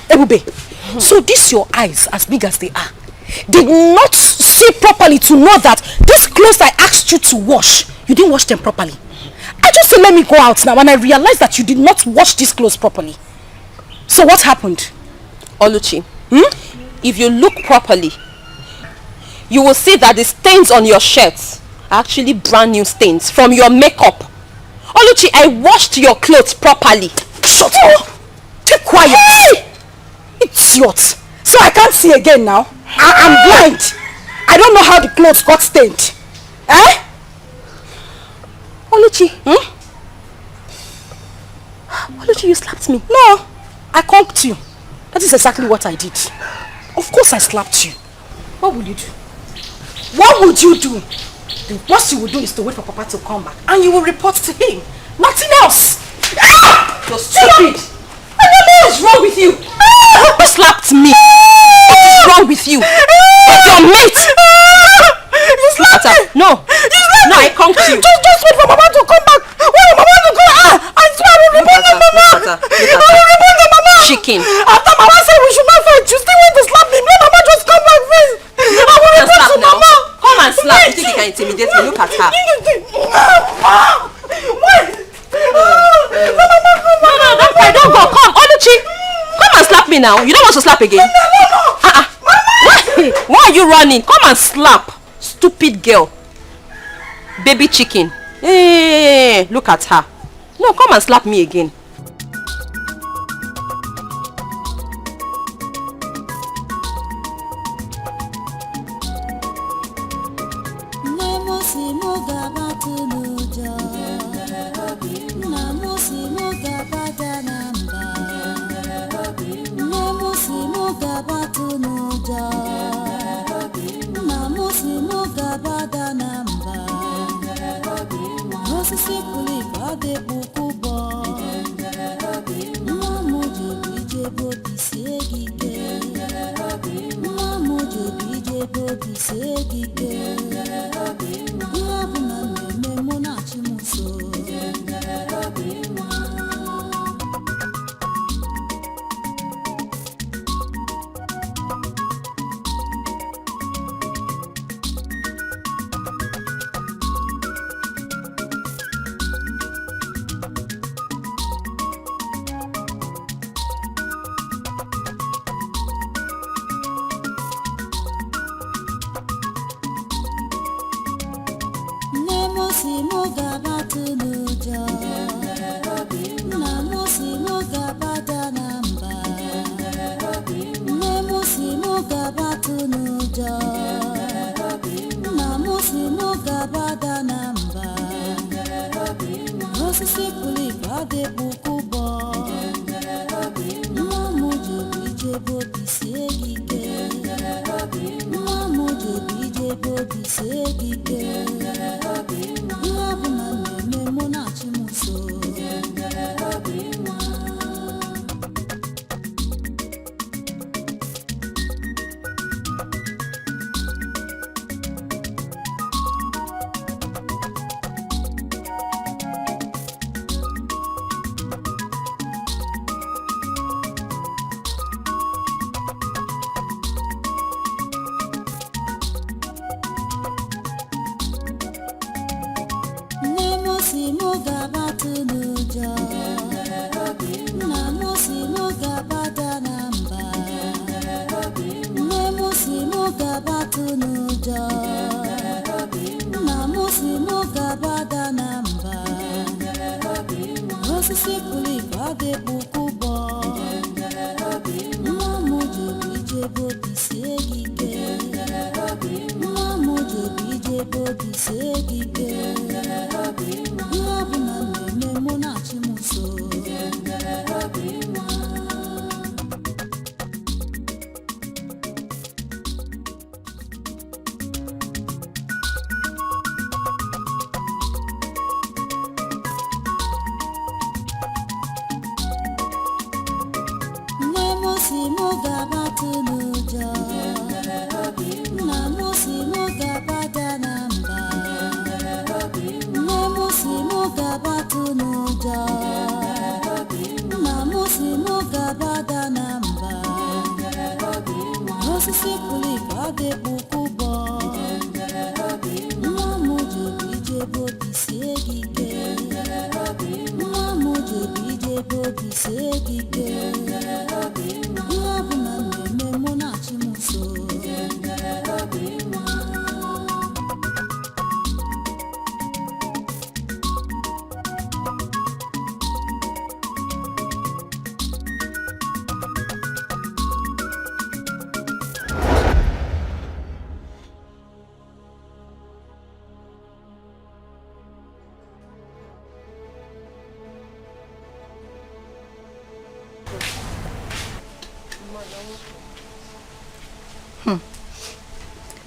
Ebube? So these your eyes, as big as they are, did not see properly to know that these clothes I asked you to wash, you didn't wash them properly. I just said let me go out now and I realized that you did not wash these clothes properly. So what happened? Oluchi, if you look properly, you will see that the stains on your shirts are actually brand new stains from your makeup. Oluchi, I washed your clothes properly. Shut up! Keep quiet! Hey! Idiot! So I can't see again now? I'm blind! I don't know how the clothes got stained. Oluchi, Oluchi, you slapped me. No, I conked you. That is exactly what I did. Of course I slapped you. What will you do? What would you do? The worst you will do is to wait for Papa to come back and you will report to him. Nothing else. You're stupid. What is wrong with you? You slapped me. What is wrong with you? With your mate. No. No, I come to you. Just wait for Mama to come back. Wait for Mama to come back. I swear I will report the Mama. I will report the Mama. Chicken. After Mama said we should not fight, you still want to slap me. Let Mama just come back first. I will report to Mama. Come and slap. You think you can intimidate me? Look at her. Wait. Mama, come back. No, don't cry. Don't go. Come, Oluchi. Come and slap me now. You don't want to slap again? No. Why are you running? Come and slap. Stupid girl. Baby chicken. Hey, look at her. No, come and slap me again.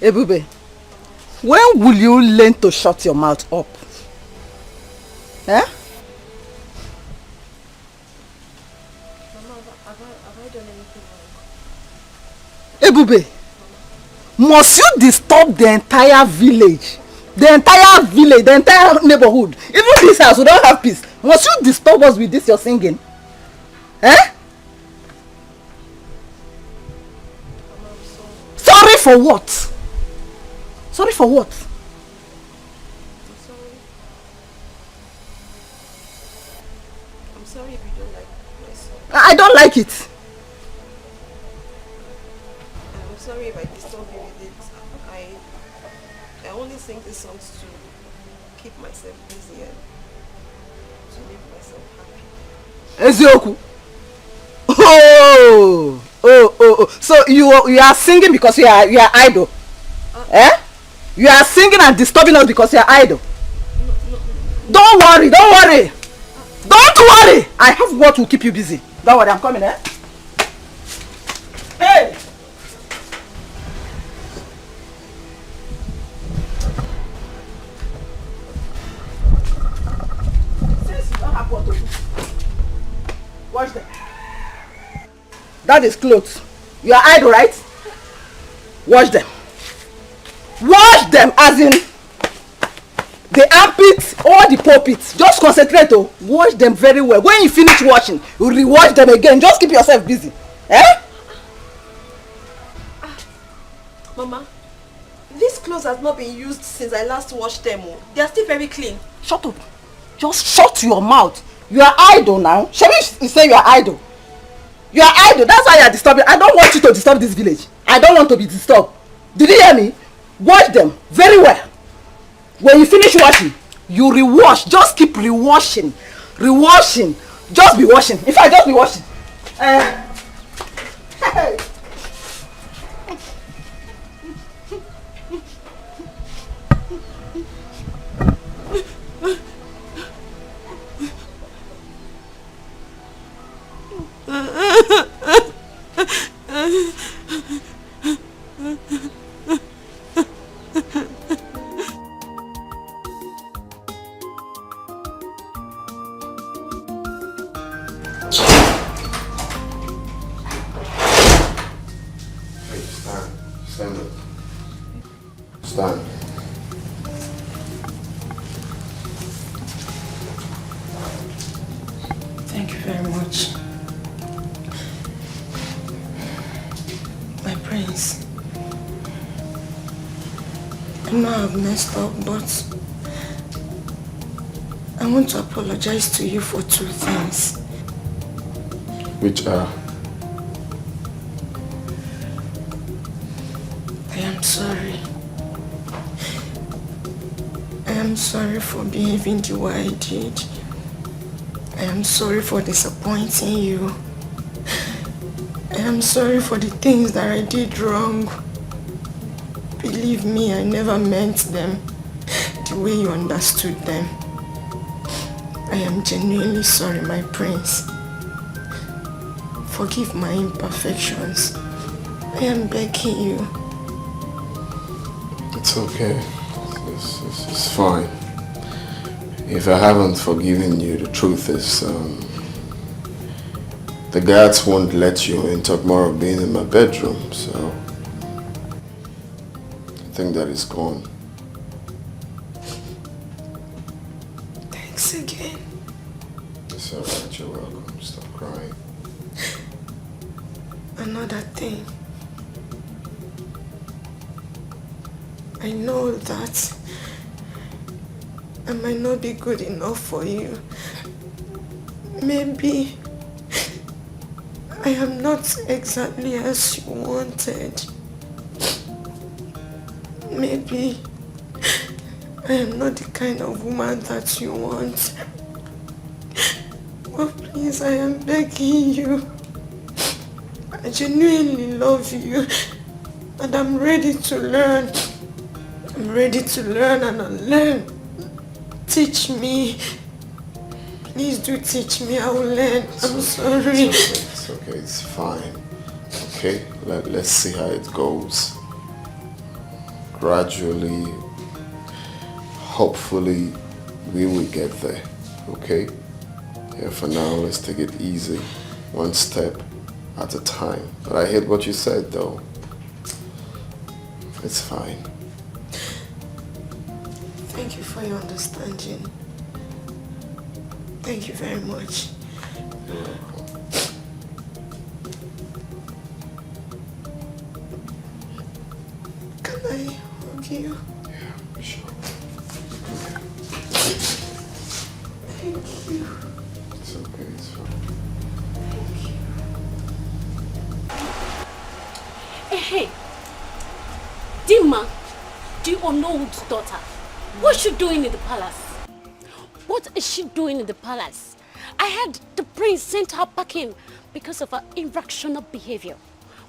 Ebube, when will you learn to shut your mouth up? Eh? Mama, have I done anything wrong? Ebube, must you disturb the entire village The entire village, the entire neighborhood, even this house, we don't have peace. Must you disturb us with this you're singing? Eh? Sorry for what? Sorry for what? I'm sorry if you don't like my song. I don't like it. I'm sorry if I disturb you with it. I only sing these songs to keep myself busy and to make myself happy. Ezioku. Oh. So you are singing because you are idle. Eh? You are singing and disturbing us because you are idle. Don't worry. Don't worry. I have what will keep you busy. Don't worry, I'm coming, eh? Hey! Since you don't have what to do, wash them. That is clothes. You are idle, right? Wash them. Wash them as in the armpits or the pulpits. Just concentrate. Wash them very well. When you finish washing, you re-wash them again. Just keep yourself busy. Eh? Mama, these clothes have not been used since I last washed them. They are still very clean. Shut up. Just shut your mouth. You are idle now. Shebi say you are idle. You are idle. That's why you are disturbing. I don't want you to disturb this village. I don't want to be disturbed. Did you hear me? Wash them very well. When you finish washing, you re-wash. Just keep re-washing. Re-washing. Just be washing. In fact, just be washing. Hey. Stand. Thank you very much. My prince. I know I've messed up, but I want to apologize to you for 2 things. Which are? I am sorry. I am sorry for behaving the way I did. I am sorry for disappointing you. I am sorry for the things that I did wrong. Believe me, I never meant them the way you understood them. I am genuinely sorry, my prince. Forgive my imperfections. I am begging you. It's okay. It's fine. If I haven't forgiven you, the truth is, the guards won't let you in tomorrow being in my bedroom, so I think that is gone. Thanks again. It's alright, you're welcome. Stop crying. Another thing. I know that I might not be good enough for you. Maybe I am not exactly as you wanted. Maybe I am not the kind of woman that you want. But please, I am begging you. I genuinely love you and I'm ready to learn. I'm ready to learn and unlearn. Teach me. Please do teach me. I will learn. I'm sorry. It's okay. It's fine. Okay? Let's see how it goes. Gradually, hopefully, we will get there. Okay? Yeah, for now, let's take it easy. One step at a time. But I heard what you said, though. It's fine. Thank you for your understanding. Thank you very much. Can I hug you? Yeah, sure. Thank you. It's okay, it's fine. Thank you. Hey, Dima, the unknown's daughter, what's she doing in the palace? What is she doing in the palace? I heard the prince sent her packing because of her irrational behavior.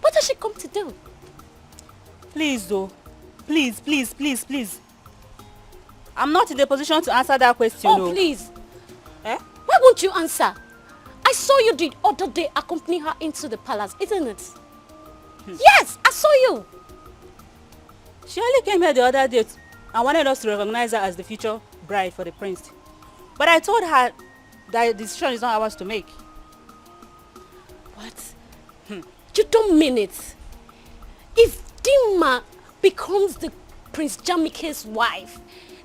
What has she come to do? Please, though. Please, please, please, please. I'm not in the position to answer that question. Oh, please. Eh? Why won't you answer? I saw you the other day accompany her into the palace, isn't it? Yes, I saw you. She only came here the other day and wanted us to recognize her as the future bride for the prince. But I told her that the decision is not ours to make. What? You don't mean it. If Dima becomes the Prince Jamike's wife,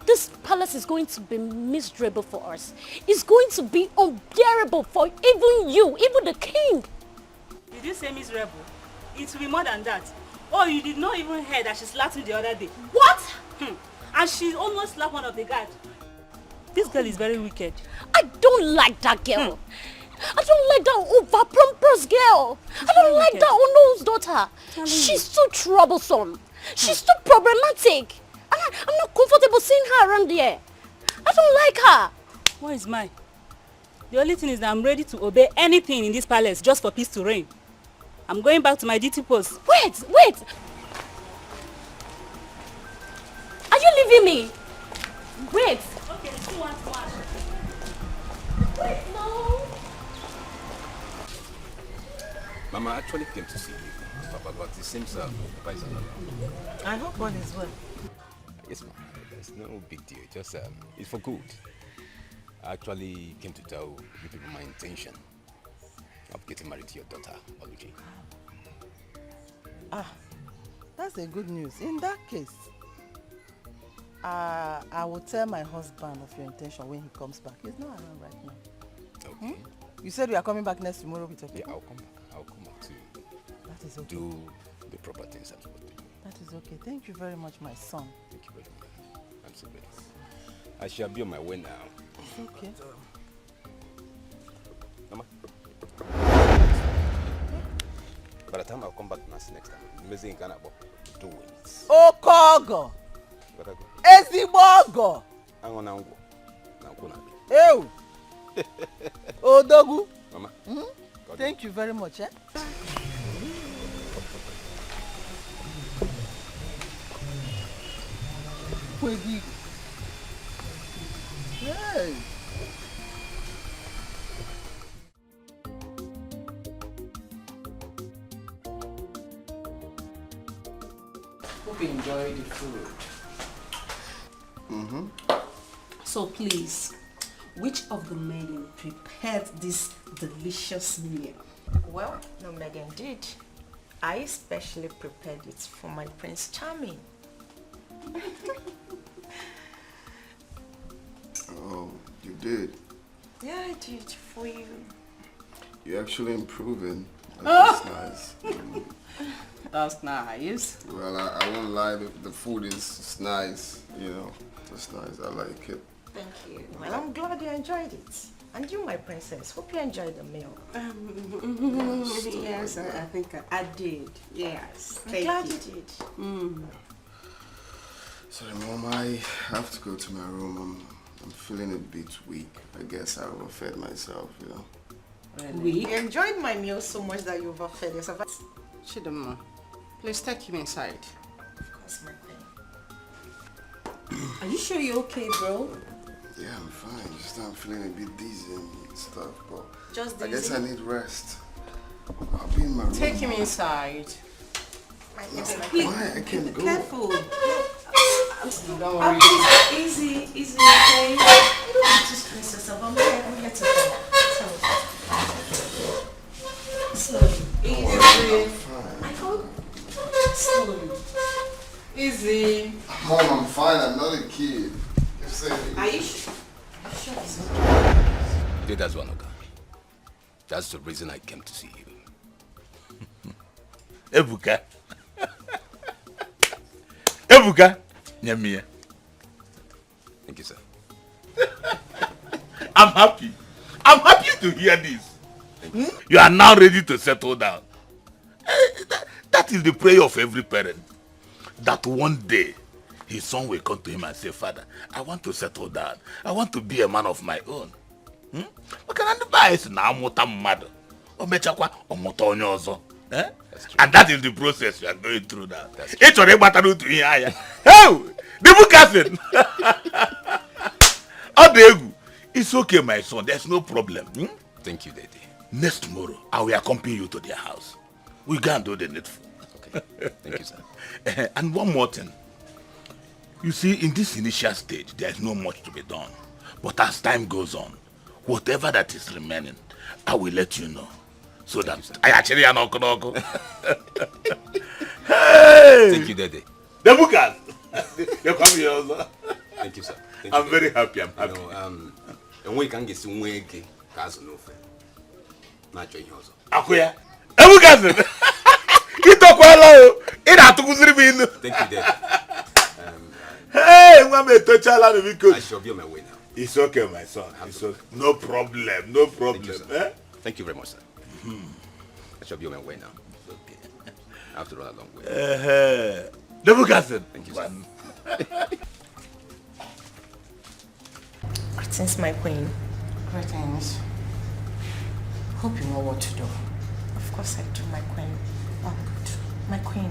this palace is going to be miserable for us. It's going to be unbearable for even you, even the king. Did you say miserable? It will be more than that. Oh, you did not even hear that she slapped me the other day. What? And she almost slapped one of the guards. This girl is very wicked. I don't like that girl. I don't like that over-pompous girl. I don't like that unknown's daughter. She's too troublesome. She's too problematic. And I'm not comfortable seeing her around here. I don't like her. What is mine? The only thing is that I'm ready to obey anything in this palace just for peace to reign. I'm going back to my duty post. Wait! Are you leaving me? Wait! Okay, still want to watch. Wait, no! Mama actually came to see you, Papa, but it seems Papa is not around. I hope all is well. Yes, ma'am. There's no big deal. Just it's for good. I actually came to tell you people my intention of getting married to your daughter, Oluchi. Ah, that's a good news. In that case, I will tell my husband of your intention when he comes back. He's not around right now. Okay. You said we are coming back next tomorrow with your people? Yeah, I'll come back. I'll come back to That is okay. do the proper things I'm supposed to do. That is okay. Thank you very much, my son. Thank you very much. I'm so ready. I shall be on my way now. It's okay. Mama. By the time I'll come back next time, amazing kind of do it. Okogo! Ezigbogo! Ew! Odogu! Mama. Thank you very much, eh? Hey! Hope you enjoy the food. So please, which of the men prepared this delicious meal? Well, no, Megan did. I especially prepared it for my Prince Charming. Oh, you did? Yeah, I did for you. You're actually improving. That's nice. That's nice. Well, I won't lie, the food is nice, you know. It's nice, I like it. Thank you. Well, I'm glad you enjoyed it. And you, my princess, hope you enjoyed the meal. Yes, I think I did. Yes. I'm glad you did. Sorry, Mom, I have to go to my room. I'm feeling a bit weak. I guess I overfed myself, you know. Really? You enjoyed my meal so much that you overfed yourself. Chidima, please take him inside. Of course, my queen. Are you sure you're okay, bro? Yeah, I'm fine. Just I'm feeling a bit dizzy and stuff, but Just I guess dizzy? I need rest. I'll be in my room. Take him inside. No, why? I can't go. Careful. Don't worry. Easy, okay? You don't have to stress yourself. I'm here to help. Slowly. Easy. I hope. Slowly. Easy. Mom, I'm fine. I'm not a kid. Just that's one, okay. That's the reason I came to see you. Ebuka. Ebuka. Nyamia. Thank you, sir. I'm happy. I'm happy to hear this. You are now ready to settle down. That is the prayer of every parent. That one day, his son will come to him and say, Father, I want to settle down. I want to be a man of my own. And that is the process you are going through now. It's okay, my son. There's no problem. Thank you, Daddy. Next tomorrow, I will accompany you to their house. We go and do the needful. Okay. Thank you, sir. And one more thing. You see, in this initial stage, there's no much to be done. But as time goes on, whatever that is remaining, I will let you know. So that I actually am not Hey! Thank you, Daddy. The bookers! You come here also. Thank you, sir. Thank I'm you, very Daddy. happy. I'm happy. And we can get some way again. Cause no friend. Not join you also. Akuya. The bookers! It took well. It had to go through me. Thank you, Daddy. Hey, I'm a touch I shall be on my way now. It's okay, my son. It's okay. No problem. No problem. Thank you very much, sir. I shall be on my way now. Okay. I have to run a long way. The bookers. Thank you, sir. Greetings, my queen. Greetings. Hope you know what to do. Of course I do, my queen. My queen,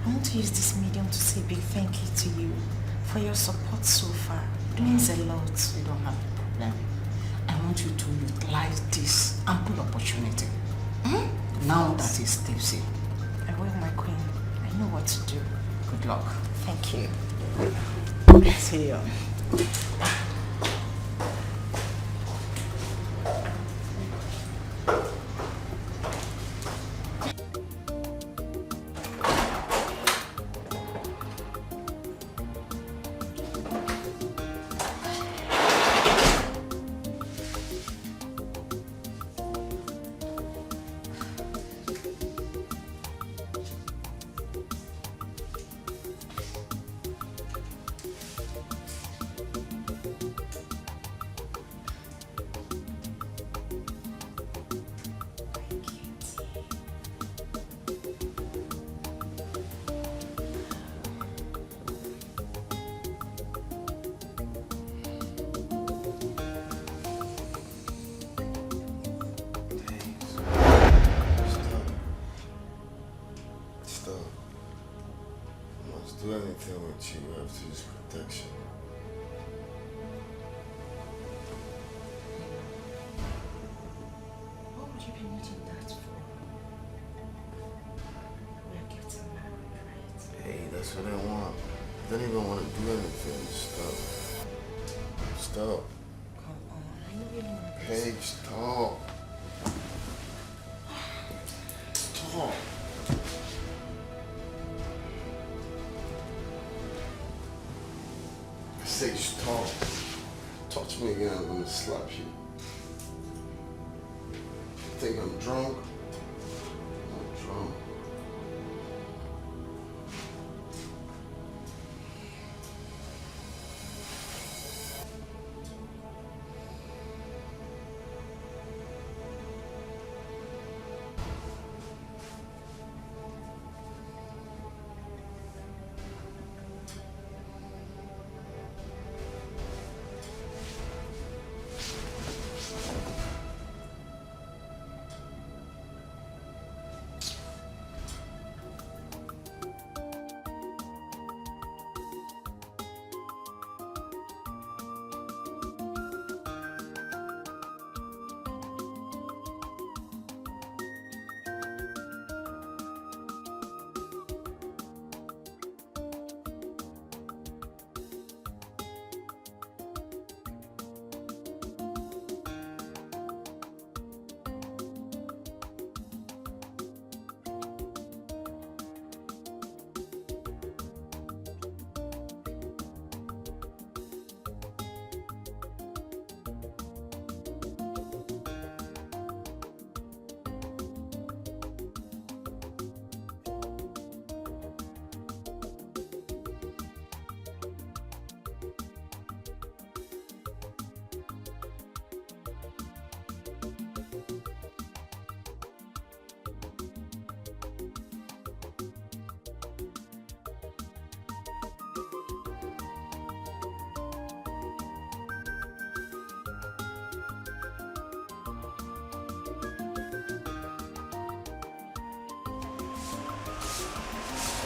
I want to use this medium to say a big thank you to you for your support so far. It means a lot. You don't have a problem. I want you to utilize this ample opportunity. Now that is Stevie. I will, my queen. I know what to do. Good luck. Thank you. See you. Do anything with you, I have to use protection. What would you be needing that for? We're getting married, right? Hey, that's what I want. I don't even want to do anything. Stop. Stop. Come on, I know you want this. Hey, stop. Stop. Say stop. Touch me again, I'm gonna slap you. Think I'm drunk? I'm drunk.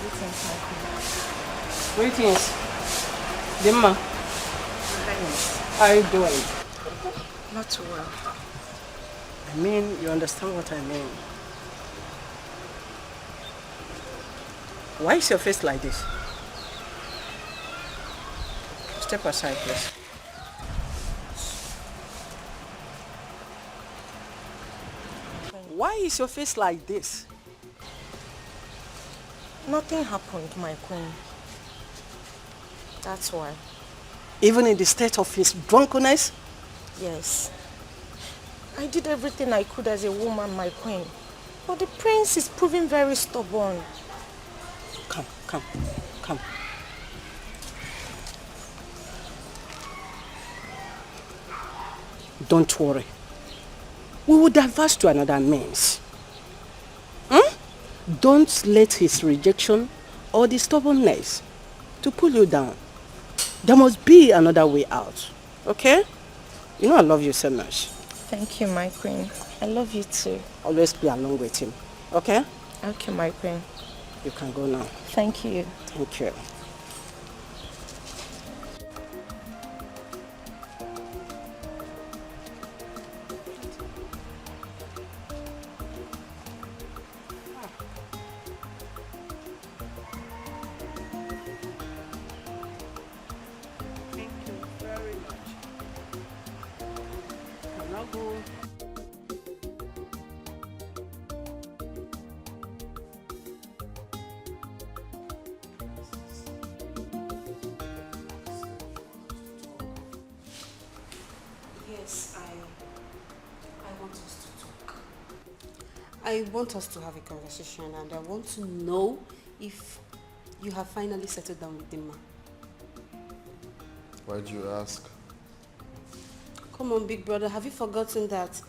Greetings, my queen. Greetings. Dimma. How are you doing? Not too well. I mean, you understand what I mean. Why is your face like this? Step aside, please. Why is your face like this? Nothing happened, my queen. That's why. Even in the state of his drunkenness? Yes. I did everything I could as a woman, my queen. But the prince is proving very stubborn. Come. Don't worry. We will diverge to another means. Don't let his rejection or the stubbornness to pull you down. There must be another way out. Okay? You know I love you so much. Thank you, my queen. I love you too. Always be along with him. Okay? Okay, my queen. You can go now. Thank you. Thank you. I want us to have a conversation, and I want to know if you have finally settled down with Dimma. Why'd you ask? Come on, big brother, have you forgotten that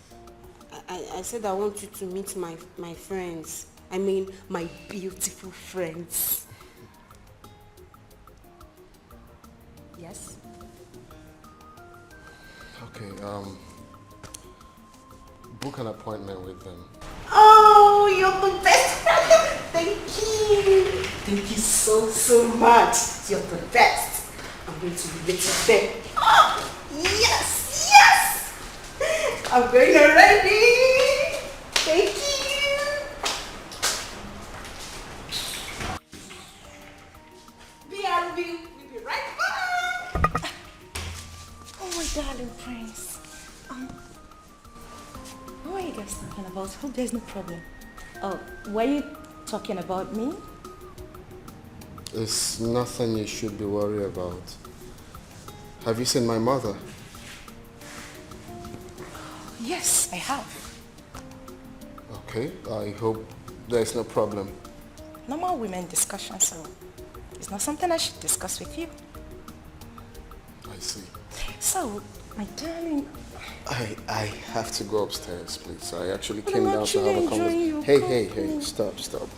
I said I want you to meet my friends? I mean, my beautiful friends. Yes? Okay, book an appointment with them. Oh, you're the best friend. Thank you. Thank you so much. You're the best. I'm going to relate to them. Oh, yes. I'm going already. Thank you. BRB, we'll be right back. Oh, my darling prince. What are you guys talking about? Hope there's no problem. Oh, were you talking about me? It's nothing you should be worried about. Have you seen my mother? Yes, I have. Okay, I hope there's no problem. Normal women discussion, so it's not something I should discuss with you. I see. So, my darling... I have to go upstairs, please. I actually But came I'm down to actually have a enjoying conversation. your Hey, company. stop.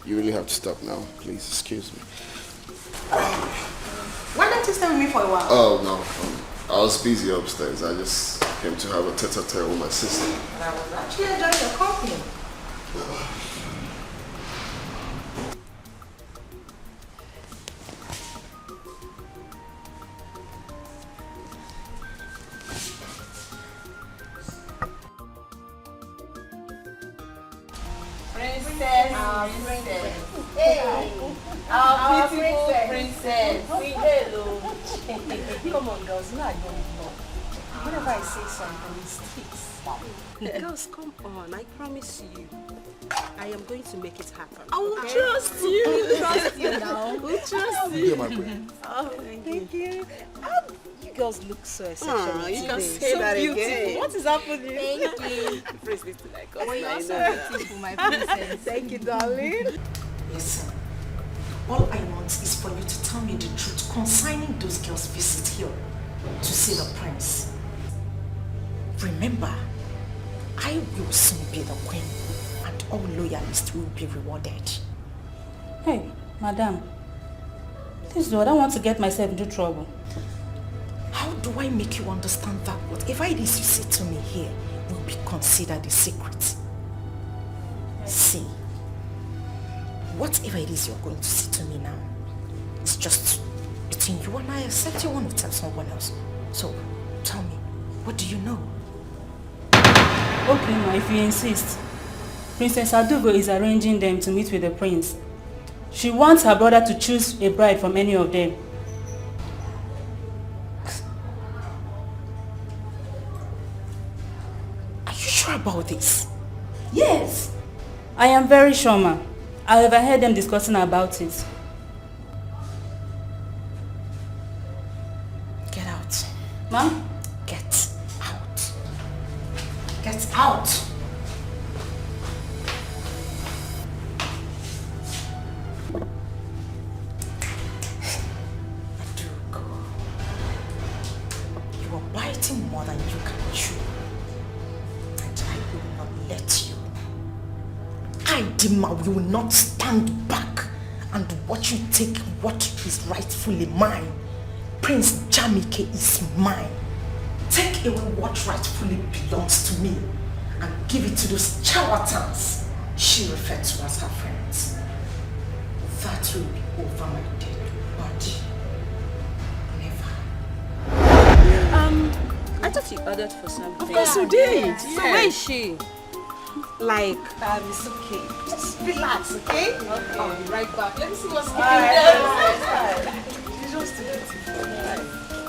You really have to stop now. Please, excuse me. Why don't you stay with me for a while? Oh, no. I was busy upstairs. I just came to have a tete-a-tete with my sister. And I was actually enjoying your company. Princess. Hey. Our beautiful princess. Hello. Come on, girls. You know I don't know. Whenever I say something, it sticks. Girls, come on. I promise you. I am going to make it happen. I will okay? trust you. Trust you now. We'll trust you. you. my queen. Oh, thank you. You girls look so exceptional. You can today. say that again. What is happening? Thank you. Praise this to like us. Well, you're I so know that. beautiful, my princess. Thank you, darling. Listen, all I want is for you to tell me the truth concerning those girls' visit here to see the prince. Remember, I will soon be the queen and all loyalists will be rewarded. Hey, madam. Please do, I don't want to get myself into trouble. How do I make you understand that whatever it is you say to me here will be considered a secret? See, whatever it is you're going to say to me now, it's just between you and I, except you want to tell someone else. So, tell me, what do you know? Okay, ma, if you insist. Princess Adugo is arranging them to meet with the prince. She wants her brother to choose a bride from any of them. Are you sure about this? Yes. I am very sure, ma. I overheard them discussing about it. Get out. Ma'am? Get out. Get out. You are biting more than you can chew. And I will not let you. I, Dima, will not stand back and watch you take what is rightfully mine. Prince Jamike is mine. Take away what rightfully belongs to me and give it to those charlatans she referred to as her friends. That will be over my dead body. Never. I thought you ordered for something. Of course you did. Yeah. So where is she? Like, it's okay. Just relax, okay? Okay. I'll be right back. Let me see what's All going right. on. She's just too beautiful.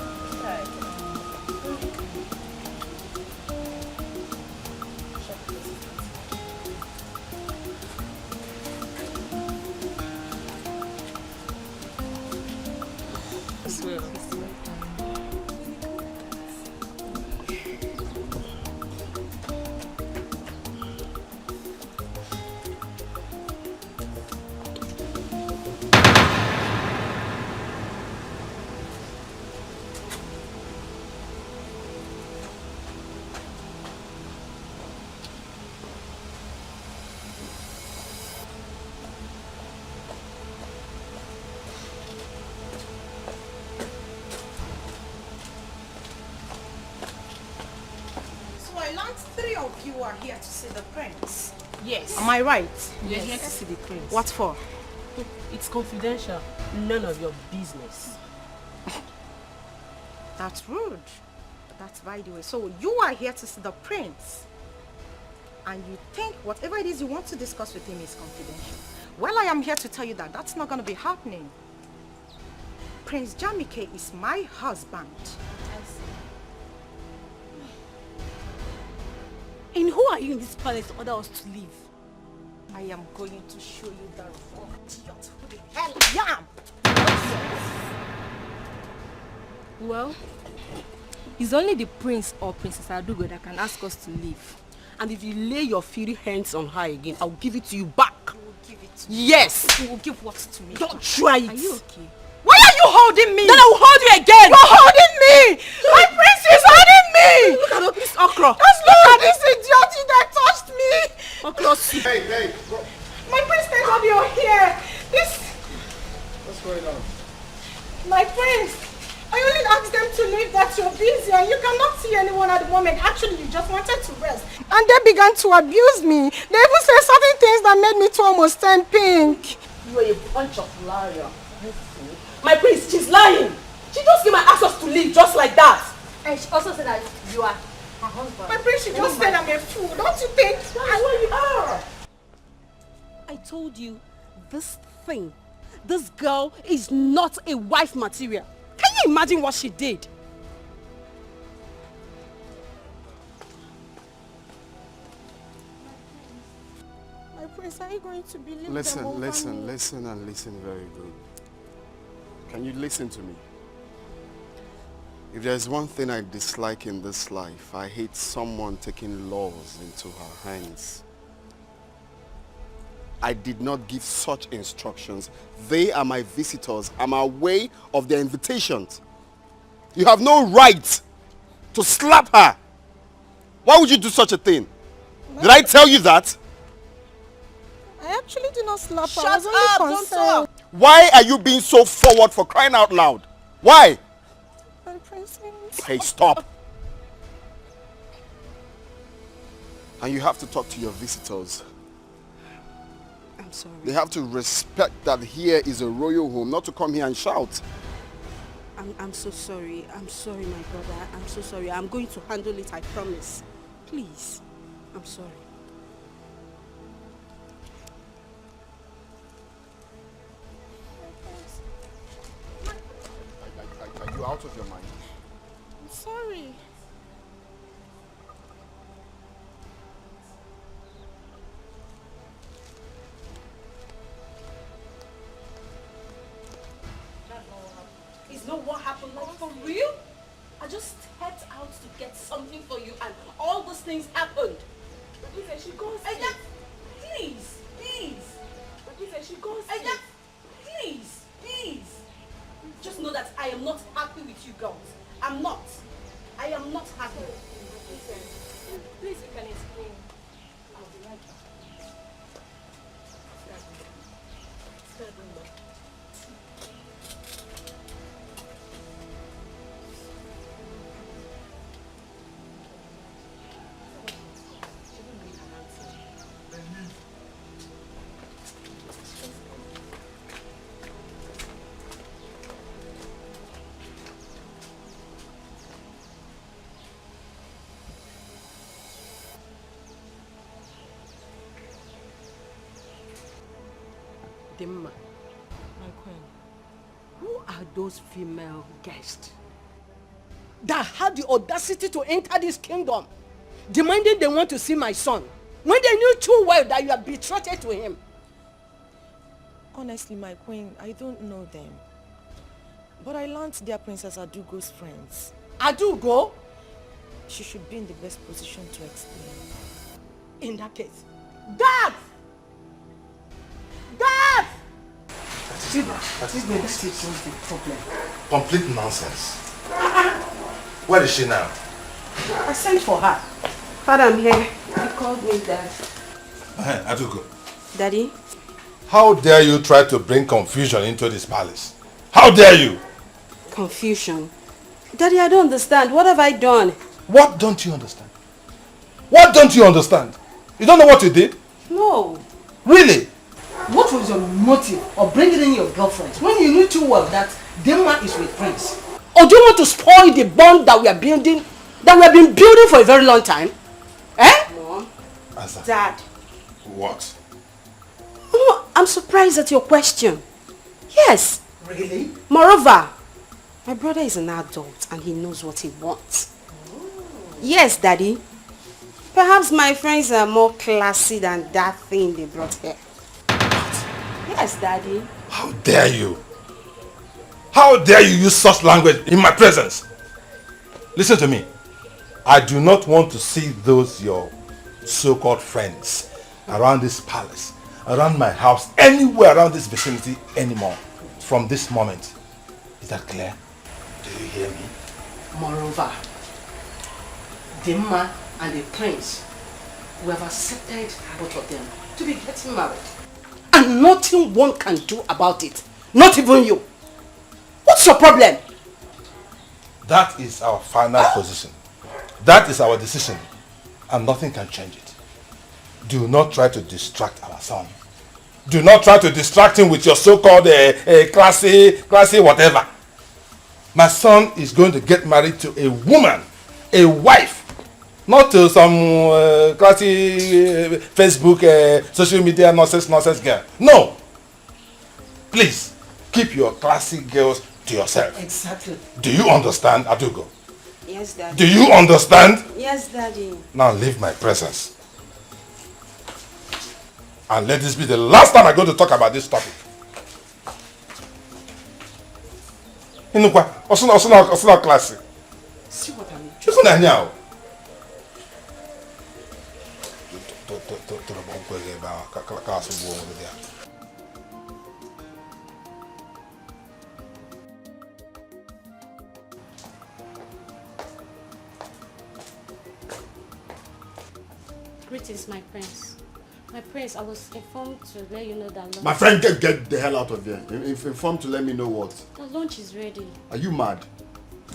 You are here to see the prince. Yes. Am I right? You're here to see the prince. What for? It's confidential. None of your business. That's rude. That's by the way. So you are here to see the prince. And you think whatever it is you want to discuss with him is confidential. Well, I am here to tell you that that's not going to be happening. Prince Jamike is my husband. And who are you in this palace to order us to leave? I am going to show you the wrong idiot who the hell I am. Well, it's only the prince or Princess Adugo that can ask us to leave. And if you lay your filthy hands on her again, I'll give it to you back. You will give it to me. Yes. You will give what to me? Don't try it. Are you okay? Why are you holding me? Then I will hold you again. You're holding me. My prince is holding me. Look at this okra. Just look at this idiot that touched me. Okra. Hey. My prince, thank God you're here. What's going on? My prince, I only asked them to leave that you're busy and you cannot see anyone at the moment. Actually, you just wanted to rest. And they began to abuse me. They even said certain things that made me to almost turn pink. You are a bunch of liars. My prince, she's lying. She just came and asked us to leave just like that. And she also said that you are her husband. My prince, she just said I'm a fool. Don't you think? That's what you are. I told you, this girl is not a wife material. Can you imagine what she did? My prince, are you going to believe them Listen over me? and listen very good. Can you listen to me? If there's one thing I dislike in this life, I hate someone taking laws into her hands. I did not give such instructions. They are my visitors. I'm aware of their invitations. You have no right to slap her. Why would you do such a thing? Did I tell you that? I actually did not slap her. Shut I was only up, don't concerned. talk. Why are you being so forward, for crying out loud? Why? My prince, Hey, stop. And you have to talk to your visitors. I'm sorry. They have to respect that here is a royal home, not to come here and shout. I'm so sorry. I'm sorry, my brother. I'm so sorry. I'm going to handle it, I promise. Please. I'm sorry. Are you out of your mind? I'm sorry. Is not what happened, like for real? I just stepped out to get something for you and all those things happened. She goes please, please. She goes please, please. Just know that I am not happy with you girls. I'm not. I am not happy. Please, you can explain. I'll be right back. Dimma, my queen, who are those female guests that had the audacity to enter this kingdom, demanding they want to see my son, when they knew too well that you are betrothed to him? Honestly, my queen, I don't know them. But I learned they are Princess Adugo's friends. Adugo? She should be in the best position to explain. In that case, Dad! Dad! That is the problem. Complete nonsense. Where is she now? I sent for her. Father, I'm here. You called me, Dad. Adugo. Daddy? How dare you try to bring confusion into this palace? How dare you? Confusion? Daddy, I don't understand. What have I done? What don't you understand? What don't you understand? You don't know what you did? No. Really? What was your motive of bringing in your girlfriend when you knew too well that Dimma is with Prince? Or do you want to spoil the bond that we are building, that we have been building for a very long time? Eh? Mom. Answer. Dad. What? Oh, I'm surprised at your question. Yes. Really? Moreover, my brother is an adult and he knows what he wants. Yes, Daddy. Perhaps my friends are more classy than that thing they brought here. Yes, Daddy. How dare you? How dare you use such language in my presence? Listen to me. I do not want to see those your so-called friends around this palace, around my house, anywhere around this vicinity anymore from this moment. Is that clear? Do you hear me? Moreover, Dimma and the prince, we have accepted both of them to be getting married. And nothing one can do about it. Not even you. What's your problem? That is our final position. That is our decision. And nothing can change it. Do not try to distract our son. Do not try to distract him with your so-called classy whatever. My son is going to get married to a woman, a wife. Not to some classy Facebook, social media nonsense girl. No. Please, keep your classy girls to yourself. Exactly. Do you understand, Adugo? Yes, Daddy. Do you understand? Yes, Daddy. Now leave my presence. And let this be the last time I go to talk about this topic. Inukwa, osuna classy. See what I mean? She's not now. Greetings, my prince. My prince, I was informed to let you know that lunch... My friend, get the hell out of here. Informed to let me know what? The lunch is ready. Are you mad?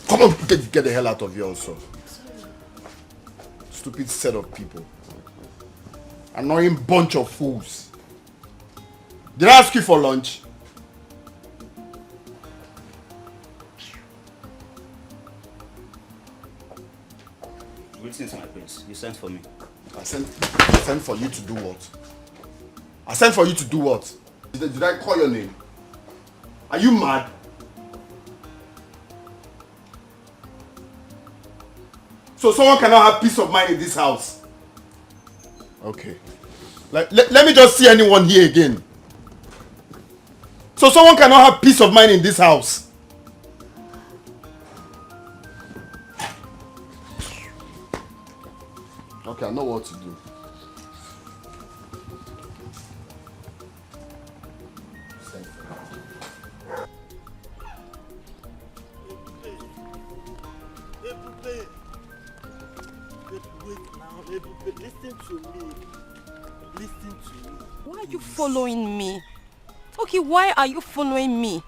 Come on, get the hell out of here also. Sorry. Stupid set of people. Annoying bunch of fools. Did I ask you for lunch? Greetings, my prince. You sent for me. I sent for you to do what? I sent for you to do what? Did I call your name? Are you mad? So someone cannot have peace of mind in this house? Okay. Let me just see anyone here again. So someone cannot have peace of mind in this house? Okay, I know what to do. Listen to me. Listen to me. Why are you following me? Okay, why are you following me?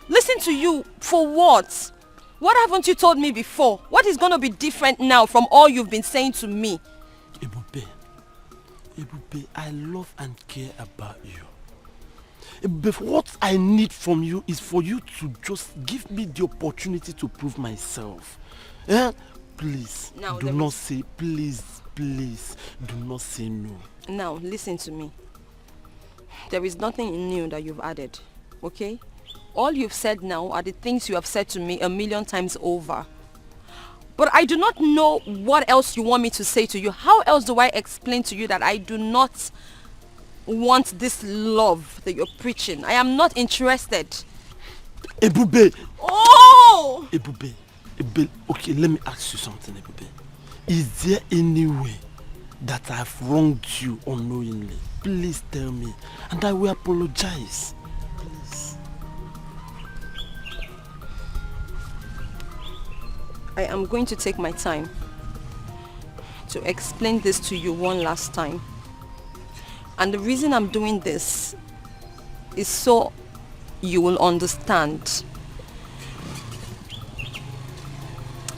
Listen to you for what? What haven't you told me before? What is going to be different now from all you've been saying to me? Ebube, I love and care about you. Ebube, what I need from you is for you to just give me the opportunity to prove myself. Eh? Please, Now, do not say, please, do not say no. Now, listen to me. There is nothing new that you've added, okay? All you've said now are the things you have said to me 1,000,000 times over. But I do not know what else you want me to say to you. How else do I explain to you that I do not want this love that you're preaching? I am not interested. Ebube! Oh! Ebube, okay, let me ask you something, Ebube. Is there any way that I've wronged you unknowingly? Please tell me, and I will apologize. Please. I am going to take my time to explain this to you one last time. And the reason I'm doing this is so you will understand.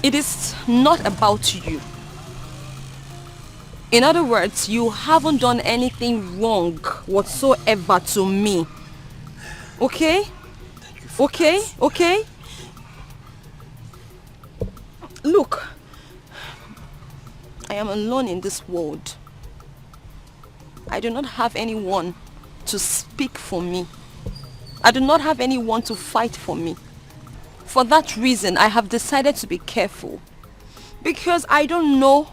It is not about you. In other words, you haven't done anything wrong whatsoever to me. Okay? Okay? Okay? Look, I am alone in this world. I do not have anyone to speak for me. I do not have anyone to fight for me. For that reason, I have decided to be careful. Because I don't know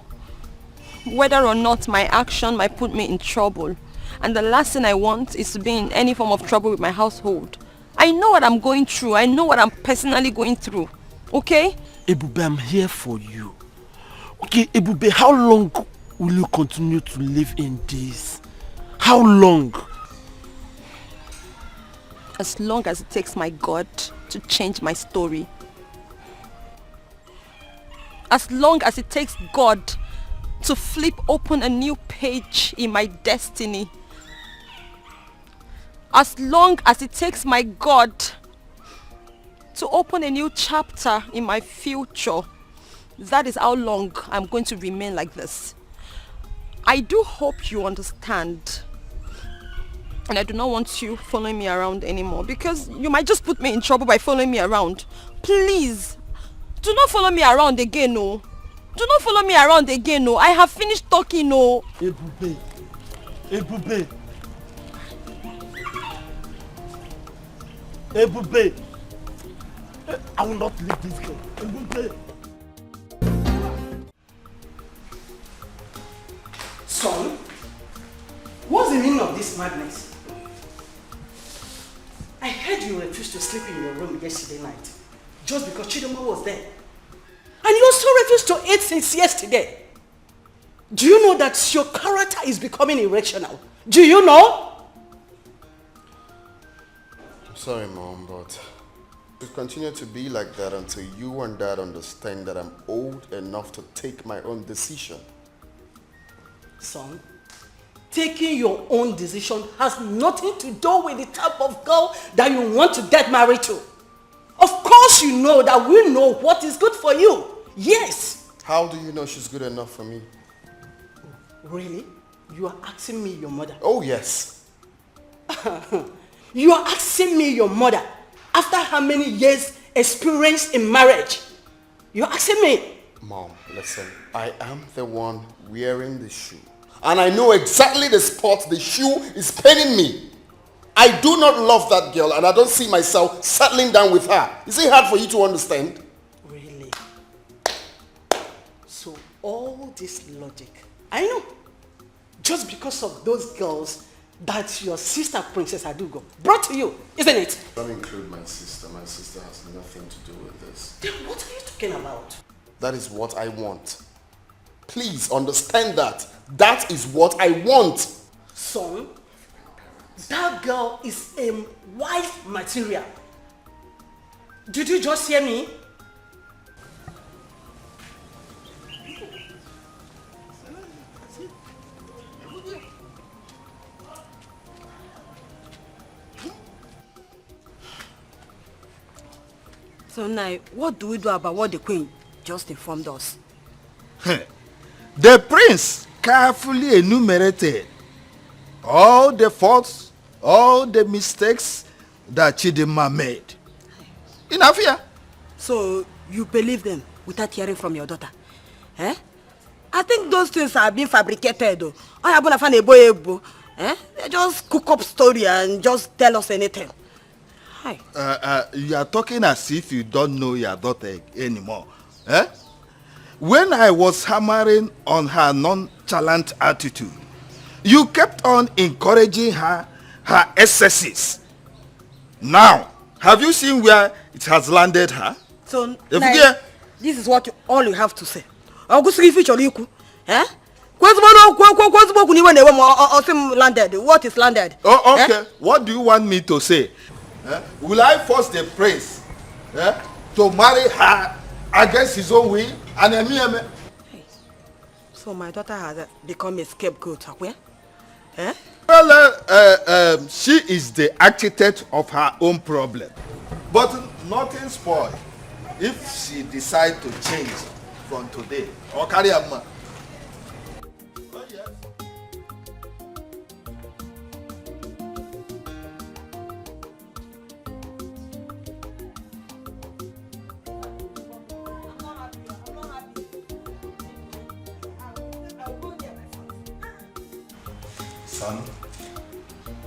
whether or not my action might put me in trouble. And the last thing I want is to be in any form of trouble with my household. I know what I'm going through. I know what I'm personally going through. Okay? Ebube, I'm here for you. Okay, Ebube, how long will you continue to live in this? How long? As long as it takes my God to change my story. As long as it takes God to flip open a new page in my destiny. As long as it takes my God to open a new chapter in my future. That is how long I'm going to remain like this. I do hope you understand. And I do not want you following me around anymore because you might just put me in trouble by following me around. Please, do not follow me around again, no. Do not follow me around again, no. I have finished talking, no. Ebube. Ebube. Ebube. I will not leave this girl. Ebube. Son, what's the meaning of this madness? I heard you refused to sleep in your room yesterday night just because Chidoma was there. And you also refused to eat since yesterday. Do you know that your character is becoming irrational? Do you know? I'm sorry, Mom, but it will continue to be like that until you and Dad understand that I'm old enough to take my own decision. Son, taking your own decision has nothing to do with the type of girl that you want to get married to. Of course you know that we know what is good for you. Yes. How do you know she's good enough for me? Really? You are asking me your mother? Oh, yes. You are asking me your mother after how many years experience in marriage? You are asking me? Mom, listen, I am the one wearing the shoe. And I know exactly the spot the shoe is paining me. I do not love that girl and I don't see myself settling down with her. Is it hard for you to understand? Really? So all this logic, I know, just because of those girls that your sister Princess Adugo brought to you, isn't it? Don't include my sister. My sister has nothing to do with this. Then what are you talking about? That is what I want. Please understand that. That is what I want. Son, that girl is a wife material. Did you just hear me? So now, what do we do about what the queen just informed us? The prince carefully enumerated all the faults, all the mistakes that Chidinma made. In Afia. So you believe them without hearing from your daughter? Eh? I think those things are being fabricated though. They just cook up story and just tell us anything. You are talking as if you don't know your daughter anymore. Eh? When I was hammering on her nonchalant attitude, you kept on encouraging her excesses. Now, have you seen where it has landed her? So, like, this is what all you have to say. Eh? Landed. What is landed? Oh, okay. Eh? What do you want me to say? Will I force the prince to marry her against his own will? And so my daughter has become a scapegoat. Eh? Well, she is the architect of her own problem. But nothing spoiled if she decides to change from today. Or carry a man. Son,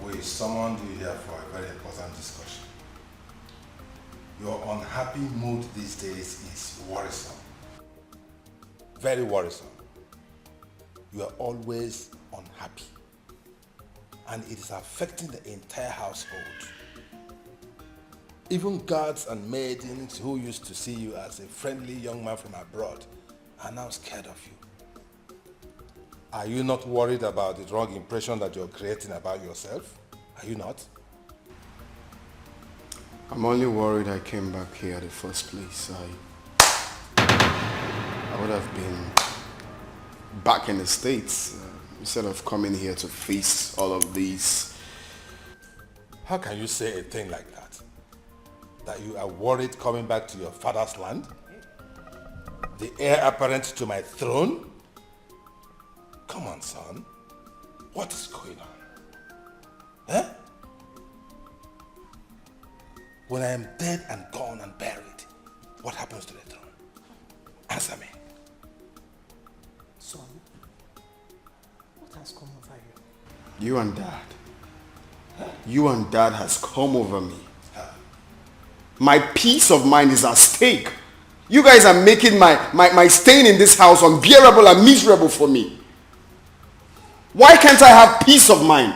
we summoned you here for a very important discussion. Your unhappy mood these days is worrisome. Very worrisome. You are always unhappy. And it is affecting the entire household. Even guards and maidens who used to see you as a friendly young man from abroad are now scared of you. Are you not worried about the wrong impression that you're creating about yourself? Are you not? I'm only worried I came back here at the first place. I would have been back in the States instead of coming here to face all of these. How can you say a thing like that? That you are worried coming back to your father's land? The heir apparent to my throne? Come on, son. What is going on? Eh? When I am dead and gone and buried, what happens to the throne? Answer me. Son, what has come over you? You and Dad. You and Dad has come over me. My peace of mind is at stake. You guys are making my staying in this house unbearable and miserable for me. Why can't I have peace of mind?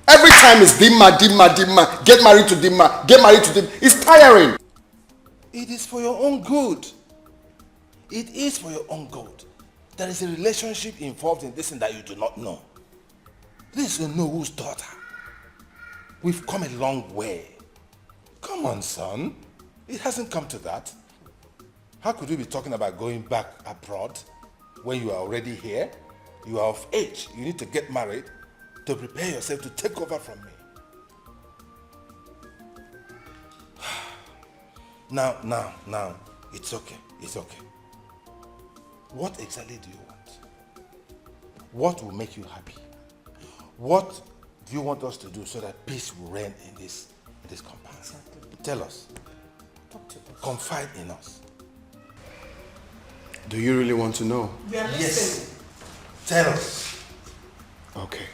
Every time it's Dimma. Get married to Dimma. Get married to Dimma. It's tiring. It is for your own good. It is for your own good. There is a relationship involved in this thing that you do not know. This is Nohu's daughter. We've come a long way. Come on, son. It hasn't come to that. How could you be talking about going back abroad when you are already here? You are of age. You need to get married to prepare yourself to take over from me. Now, it's okay. It's okay. What exactly do you want? What will make you happy? What do you want us to do so that peace will reign in this compound? Exactly. Tell us. Talk to us. Confide in us. Do you really want to know? Yes. Tell us. Okay.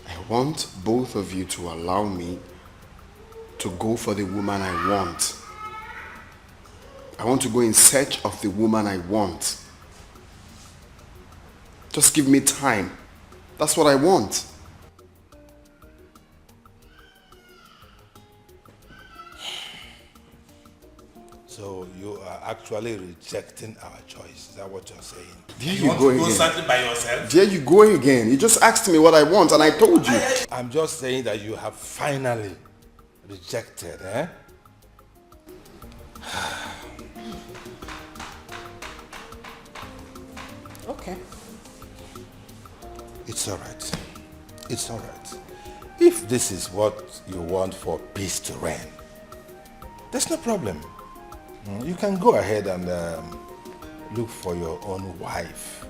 I want both of you to allow me to go for the woman I want. I want to go in search of the woman I want. Just give me time. That's what I want. So you are actually rejecting our choice. Is that what you're saying? There you you want go to go again. something by yourself? There you go again. You just asked me what I want and I told you. I'm just saying that you have finally rejected, eh? Okay. It's all right. It's all right. If this is what you want for peace to reign, there's no problem. You can go ahead and look for your own wife.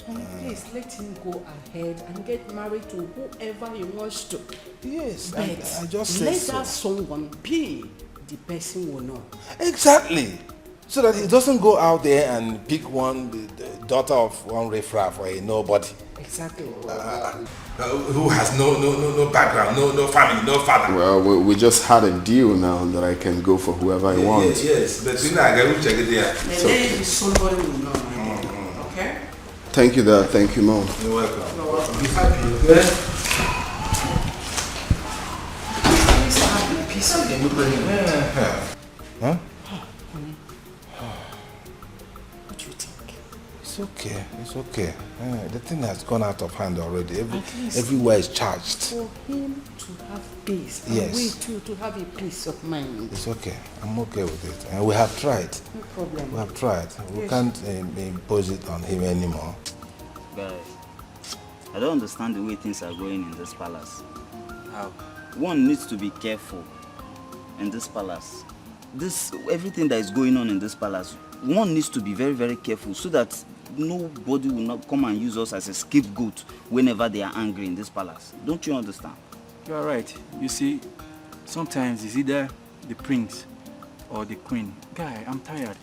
Please let him go ahead and get married to whoever he wants to. Yes, but I just said let so. that someone be the person we know. Exactly. So that he doesn't go out there and pick the daughter of one riffraff or a nobody. Exactly. Who has no background, no family, no father. Well, we just had a deal now that I can go for whoever I want. Yes, but you know, I will check it there. And then somebody will know, my dear. Okay? Thank you, Dad. Thank you, Mom. You're welcome. You're welcome. Be happy, okay? Please have peace of the Huh? What do you think? It's okay. It's okay. The thing has gone out of hand already. Everywhere is charged. For him to have peace. Yes. And we too to have a peace of mind. It's okay. I'm okay with it. And we have tried. No problem. We have tried. We can't impose it on him anymore. Guys, I don't understand the way things are going in this palace. How? One needs to be careful in this palace. Everything that is going on in this palace, one needs to be very, very careful so that nobody will not come and use us as a scapegoat whenever they are angry in this palace. Don't you understand? You are right. You see, sometimes it's either the prince or the queen. Guy, I'm tired.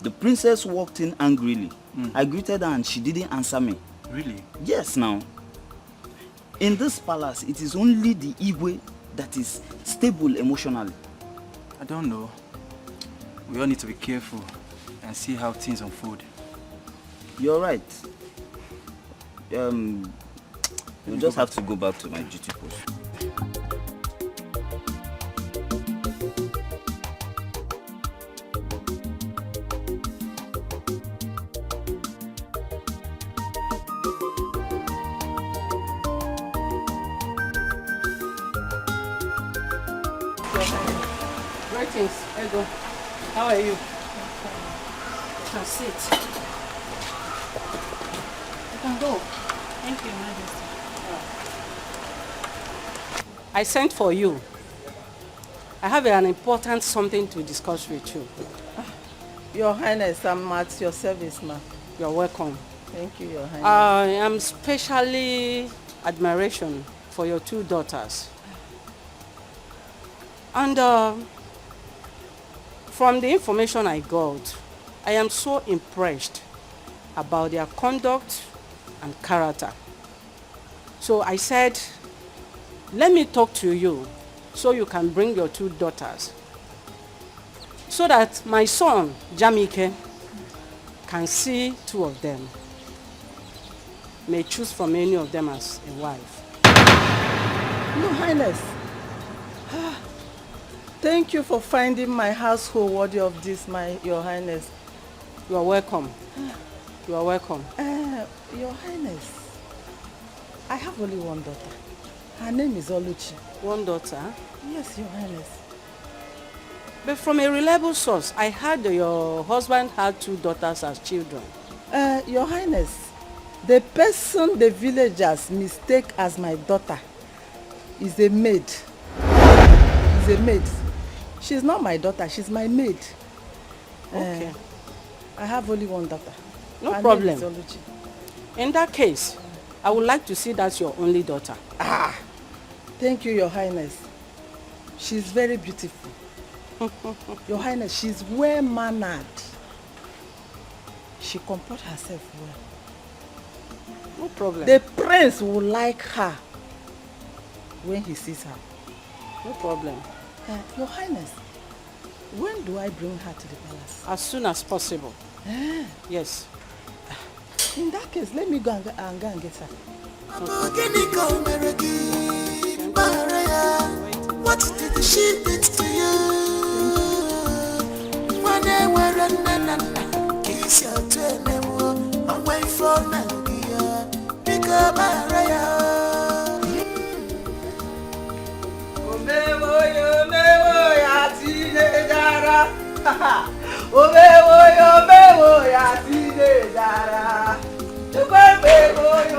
The princess walked in angrily. I greeted her and she didn't answer me. Really? Yes, now. In this palace, it is only the Igwe that is stable emotionally. I don't know. We all need to be careful and see how things unfold. You're right. We'll just have to go back to my duty post. Greetings, Ego. How are you? You can sit. You can go. Thank you, Majesty. I sent for you. I have an important something to discuss with you. Your Highness, I'm at your service, ma. You're welcome. Thank you, Your Highness. I am specially admiration for your two daughters. And from the information I got, I am so impressed about their conduct and character. So I said, let me talk to you so you can bring your two daughters so that my son, Jamike, can see two of them. May choose from any of them as a wife. Your Highness, thank you for finding my household worthy of this, Your Highness. You are welcome. You are welcome. Your Highness, I have only one daughter. Her name is Oluchi. One daughter? Yes, Your Highness. But from a reliable source, I heard your husband had two daughters as children. Your Highness, the person the villagers mistake as my daughter is a maid. Is a maid. She's not my daughter, she's my maid. Okay. I have only one daughter. No Her problem. name is Oluchi. In that case, I would like to see that's your only daughter. Ah, thank you, Your Highness. She's very beautiful. Your Highness, she's well-mannered. She comports herself well. No problem. The prince will like her when he sees her. No problem. Your Highness, when do I bring her to the palace? As soon as possible. Yes. In that case, let me go and get her. What did she do to you? When they were running, kiss your twin, away from Nagia, pick up Maria. Omewo ya teenagera. Omewo ya teenagera.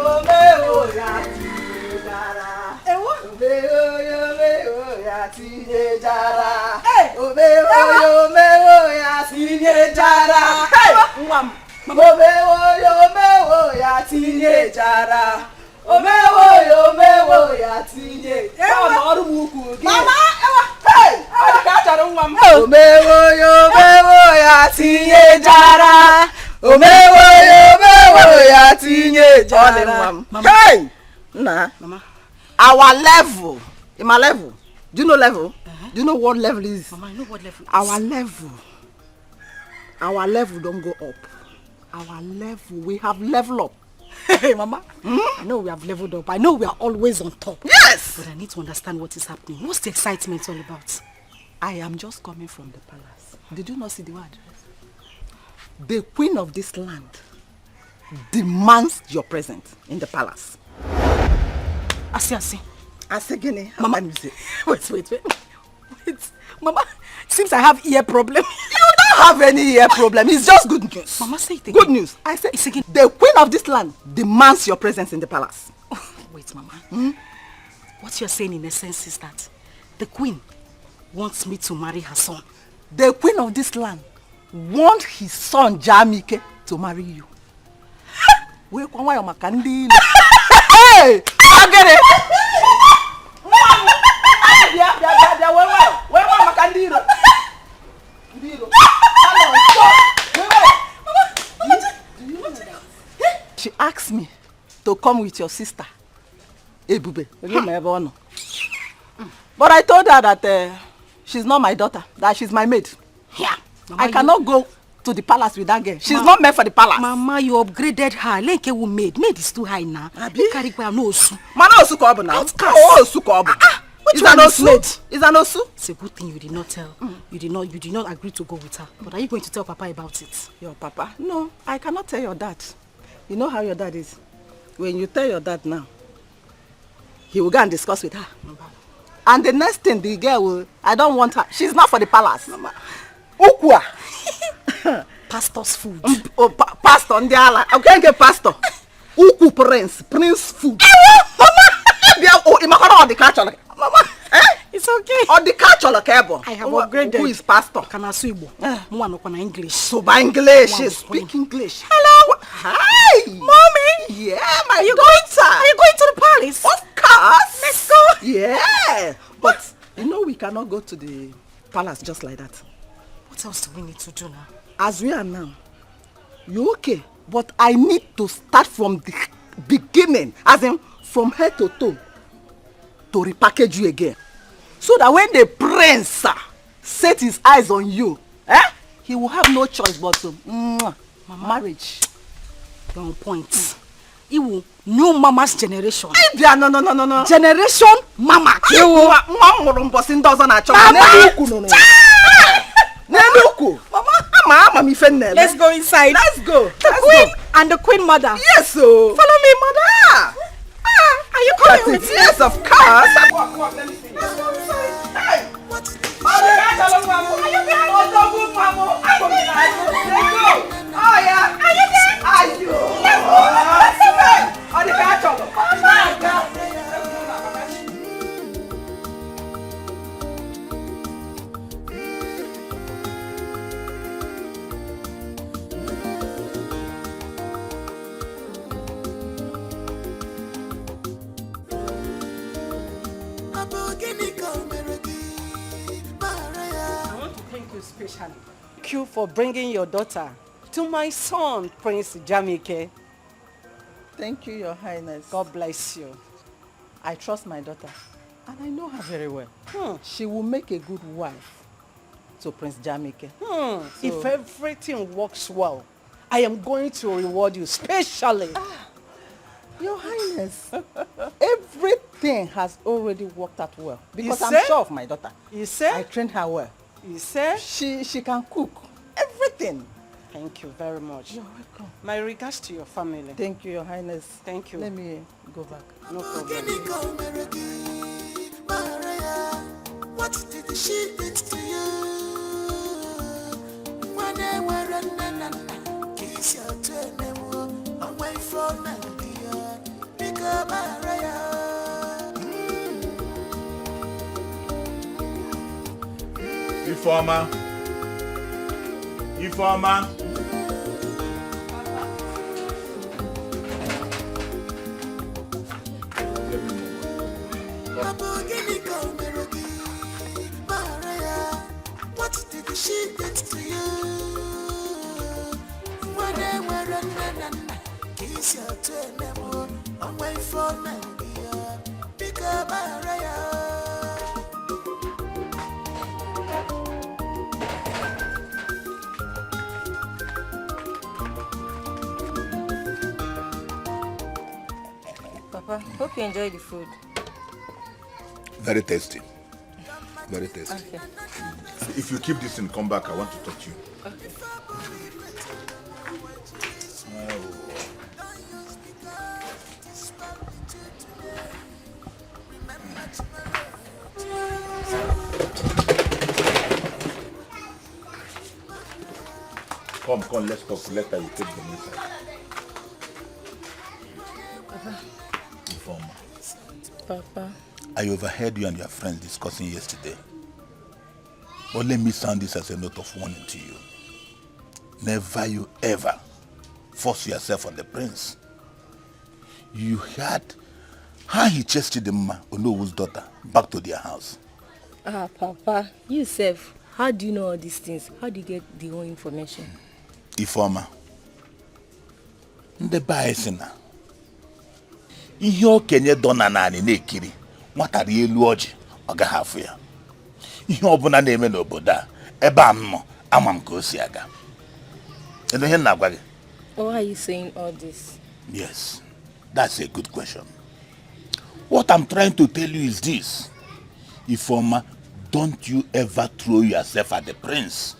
Omewo ya teenagera. Omewo ya teenagera. Omewo ya teenagera. Mwam. Omewo ya teenagera. Omewo ya teenagera. Mama, hey! Omewo ya teenagera. Omewo ya teenagera. Hey! Nah. Mama. Our level. In my level. Do you know level? Do you know what level is? Mama, I know what level is. Our level don't go up. Our level, we have level up. Hey, Mama. I know we have leveled up. I know we are always on top. Yes! But I need to understand what is happening. What's the excitement all about? I am just coming from the palace. Did you not see the word? The queen of this land demands your presence in the palace. I see. Asegene, Mama, wait. Mama, seems I have ear problem. You don't have any ear problem. It's just good news. Mama, say it again. Good news. I say it again. The queen of this land demands your presence in the palace. Oh, wait, Mama. What you're saying in essence is that the queen wants me to marry her son. The queen of this land wants his son Jamike to marry you. Hey! I get it! She asked me to come with your sister, Ebube. But I told her that she's not my daughter, that she's my maid. Yeah. Mama, I cannot go to the palace with that girl. She's not meant for the palace. Mama, you upgraded her. Lenke will maid. Maid is too high now. You carry no osu. Man, osu ko obu now. Oh, osu ko obu. Is an osu? Is an osu? It's a good thing you did not tell. You did not agree to go with her. But are you going to tell Papa about it? Your Papa? No, I cannot tell your dad. You know how your dad is. When you tell your dad now, he will go and discuss with her. And the next thing, the girl will, I don't want her. She's not for the palace. Mama. Ukwa. Pastor's food. Pastor, I can't get pastor. Uku prince food. Mama, it's okay. On the catch on the cable. I have upgraded. Who is pastor? Kanasuibo. Mwana English. So by English, she speak English. Hello. Hi. Mommy. Yeah, my daughter. Are you going to the palace? Of course. Let's go. Yeah. But you know we cannot go to the palace just like that. What else do we need to do now? As we are now, you okay? But I need to start from the beginning, as in from head to toe, to repackage you again. So that when the prince set his eyes on you, he will have no choice but to marriage. You're on point. He will new mama's generation. No. Generation mama. Mama, let's go inside. Let's go. The queen and the queen mother. Yes, so. Follow me, mother. Are you coming with me? Yes, of course. Come on, let me see. Let's go inside. Hey! What? Are you behind? Oh, yeah. Are you there? Are you? Let's go. On the catch up. Oh, my God. especially. Thank you for bringing your daughter to my son, Prince Jamike. Thank you, Your Highness. God bless you. I trust my daughter, and I know her very well. She will make a good wife to Prince Jamike. If everything works well, I am going to reward you specially. Your Highness, everything has already worked out well because You I'm say? sure of my daughter. You say? I trained her well. You say? She can cook. Everything. Thank you very much. You're welcome. My regards to your family. Thank you, Your Highness. Thank you. Let me go back. No problem. What did she did to you? When they were running, kiss your turn, away from Nigeria, pick up Informer. Informer. What did she did to you? When they were running, kiss your turn, away from Nigeria, pick up Papa, hope you enjoy the food. Very tasty. Very tasty. Okay. If you keep this and come back, I want to talk to you. Okay. Come, let's talk. Later you take them inside. Papa. Informer. Papa. I overheard you and your friends discussing yesterday. But let me sound this as a note of warning to you. Never you ever force yourself on the prince. You heard how he chased Chidimma, Onowu's daughter, back to their house. Ah, Papa, you self, how do you know all these things? How do you get the whole information? Informer. Ndị be anyị sị na ihe okenye dọ na naanị na-ekiri nwata rie elu ọjị ọ gaghị afụ ya. Ihe ọbụla na-eme n'obodo a ebe a m nọ ama m ka o si aga. Kedu ihe m na-agwa gị? Why are you saying all this? Yes, that's a good question. What I'm trying to tell you is this. Ifeoma, don't you ever throw yourself at the prince.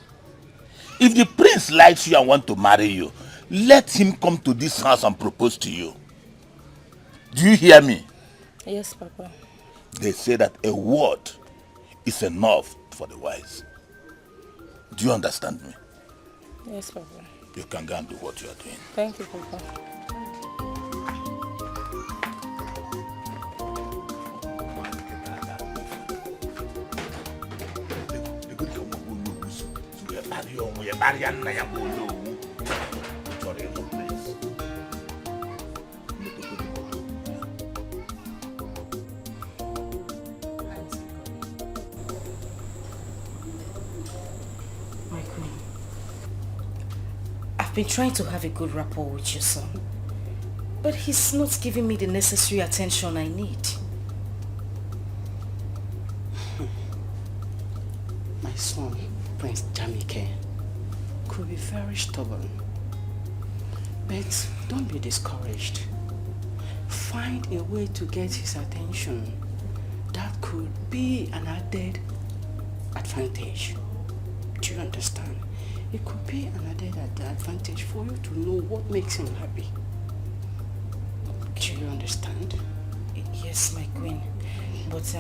If the prince likes you and wants to marry you, let him come to this house and propose to you. Do you hear me? Yes, Papa. They say that a word is enough for the wise. Do you understand me? Yes, Papa. You can go and do what you are doing. Thank you, Papa. My queen, I've been trying to have a good rapport with your son, but he's not giving me the necessary attention I need. My son, Prince Jamike, could be very stubborn. But don't be discouraged. Find a way to get his attention. That could be an added advantage. Do you understand? It could be an added advantage for you to know what makes him happy. Do you understand? Yes, my queen. But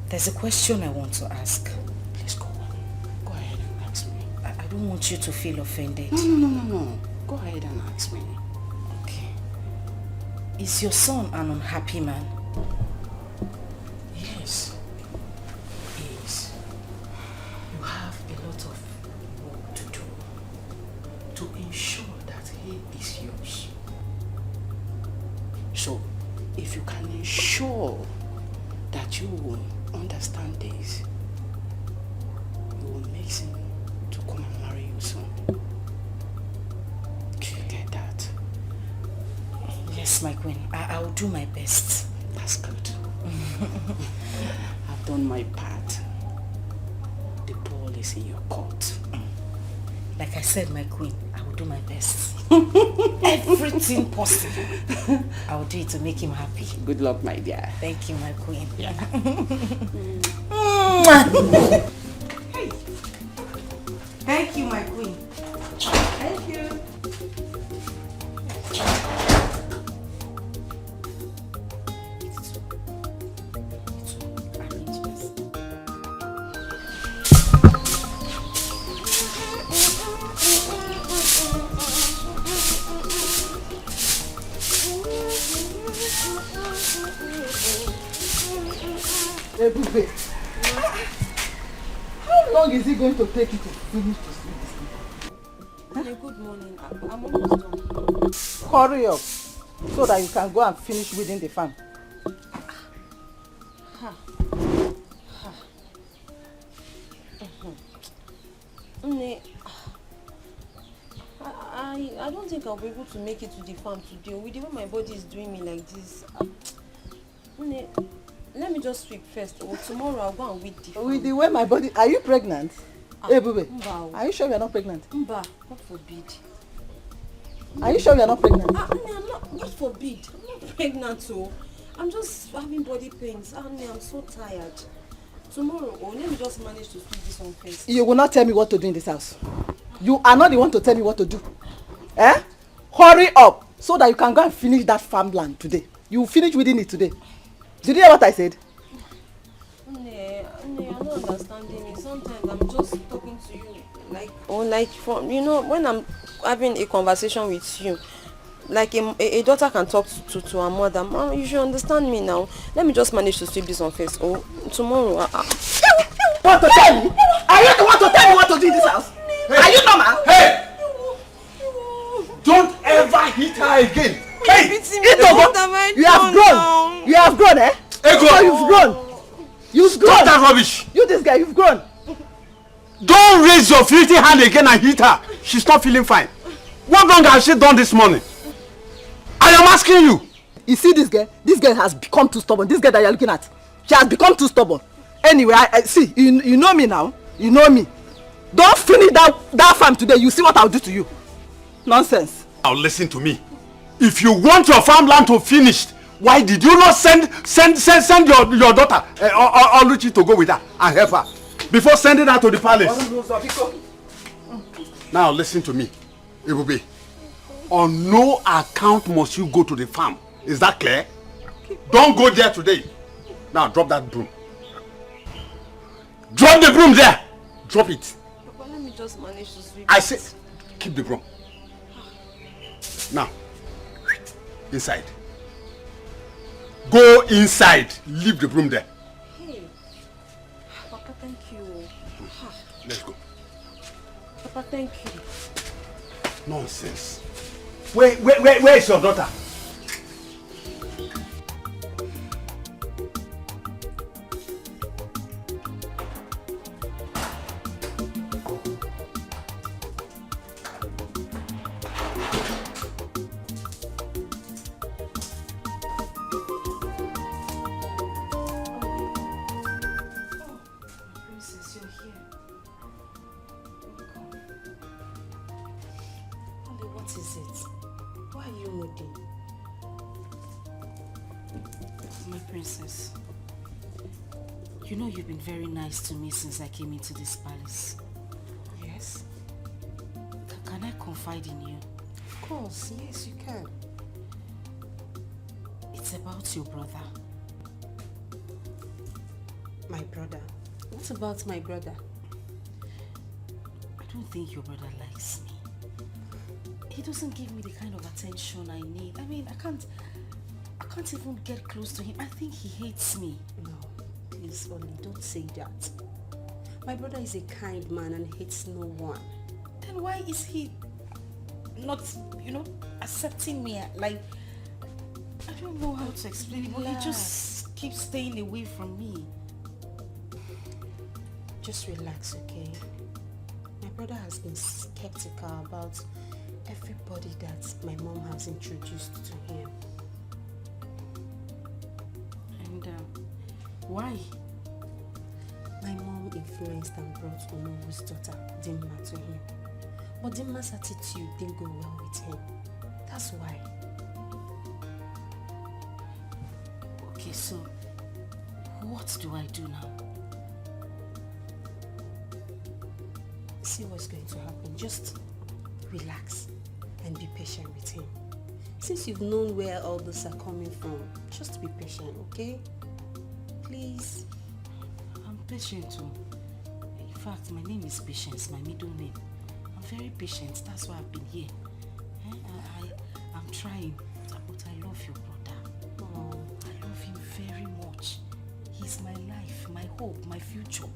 there's a question I want to ask. Please go on. Go ahead and ask me. I don't want you to feel offended. No. Go ahead and ask me. Okay. Is your son an unhappy man? Yes. Yes. You have a lot of work to do to ensure that he is yours. So, if you can ensure that you will understand this, you will make him to come and marry you soon. Do you get that? Yes, my queen. I will do my best. That's good. I've done my part. The ball is in your court. Like I said, my queen, I will do my best. Everything possible. I will do it to make him happy. Good luck, my dear. Thank you, my queen. Yeah. Hey. Thank you, my queen. Thank you. Ebube, how long is it going to take you to finish this sleep? Good morning. I'm almost done. Hurry up so that you can go and finish weeding the farm. Nne, I don't think I'll be able to make it to the farm today. With the way my body is doing me like this. Nne, let me just sweep first. Or tomorrow I'll go and weed the farm. With the way my body... Are you pregnant? Ebube, Mba. are you sure you're not pregnant? Mba, God forbid. Are you sure you're not pregnant? Nne, I'm not, God forbid. I'm not pregnant, so I'm just having body pains. Nne, I'm so tired. Tomorrow, let me just manage to sweep this one first. You will not tell me what to do in this house. You are not the one to tell me what to do. Eh? Hurry up so that you can go and finish that farmland today. You will finish weeding it today. Did you hear what I said? Nne, you're not understanding me. Sometimes I'm just talking to you like from, when I'm having a conversation with you, like a daughter can talk to her mother. Mom, you should understand me now. Let me just manage to sweep this one first. Oh, tomorrow. Want to tell me? Are you the one to tell me what to do in this house? Hey. Are you normal? Hey! Don't ever hit her again. Hey! You have grown. You have grown, eh? Ego! So you've grown. You've grown. Stop that rubbish. You this guy, you've grown. Don't raise your filthy hand again and hit her. She's not feeling fine. What wrong has she done this morning? I am asking you. You see this girl? This girl has become too stubborn. This girl that you're looking at, she has become too stubborn. Anyway, I see. You know me now. You know me. Don't finish that farm today. You see what I'll do to you. Nonsense. Now listen to me. If you want your farmland to finish, why did you not send your daughter Oluchi to go with her and help her before sending her to the palace? Now listen to me, Ebube. On no account must you go to the farm. Is that clear? Don't go there today. Now drop that broom. Drop the broom there. Drop it. Papa, let me just manage to sweep. I say, keep the broom. Now, inside. Go inside. Leave the broom there. Hey, Papa, thank you. Let's go. Papa, thank you. Nonsense. Where is your daughter? Very nice to me since I came into this palace. Yes? Can I confide in you? Of course, yes you can. It's about your brother. My brother? What about my brother? I don't think your brother likes me. He doesn't give me the kind of attention I need. I mean, I can't even get close to him. I think he hates me. No. Please, Oli, don't say that. My brother is a kind man and hates no one. Then why is he not, accepting me? Like, I don't know how to explain it, but he just keeps staying away from me. Just relax, okay? My brother has been skeptical about everybody that my mom has introduced to him. And why? My mom influenced and brought Onobu's daughter, Dimma, to him. But Dimma's attitude didn't go well with him. That's why. Okay, so what do I do now? See what's going to happen. Just relax and be patient with him. Since you've known where all this are coming from, just be patient, okay? Please. I'm patient too. In fact, my name is Patience, my middle name. I'm very patient, that's why I've been here. I'm trying, but I love your brother. Oh, I love him very much. He's my life, my hope, my future,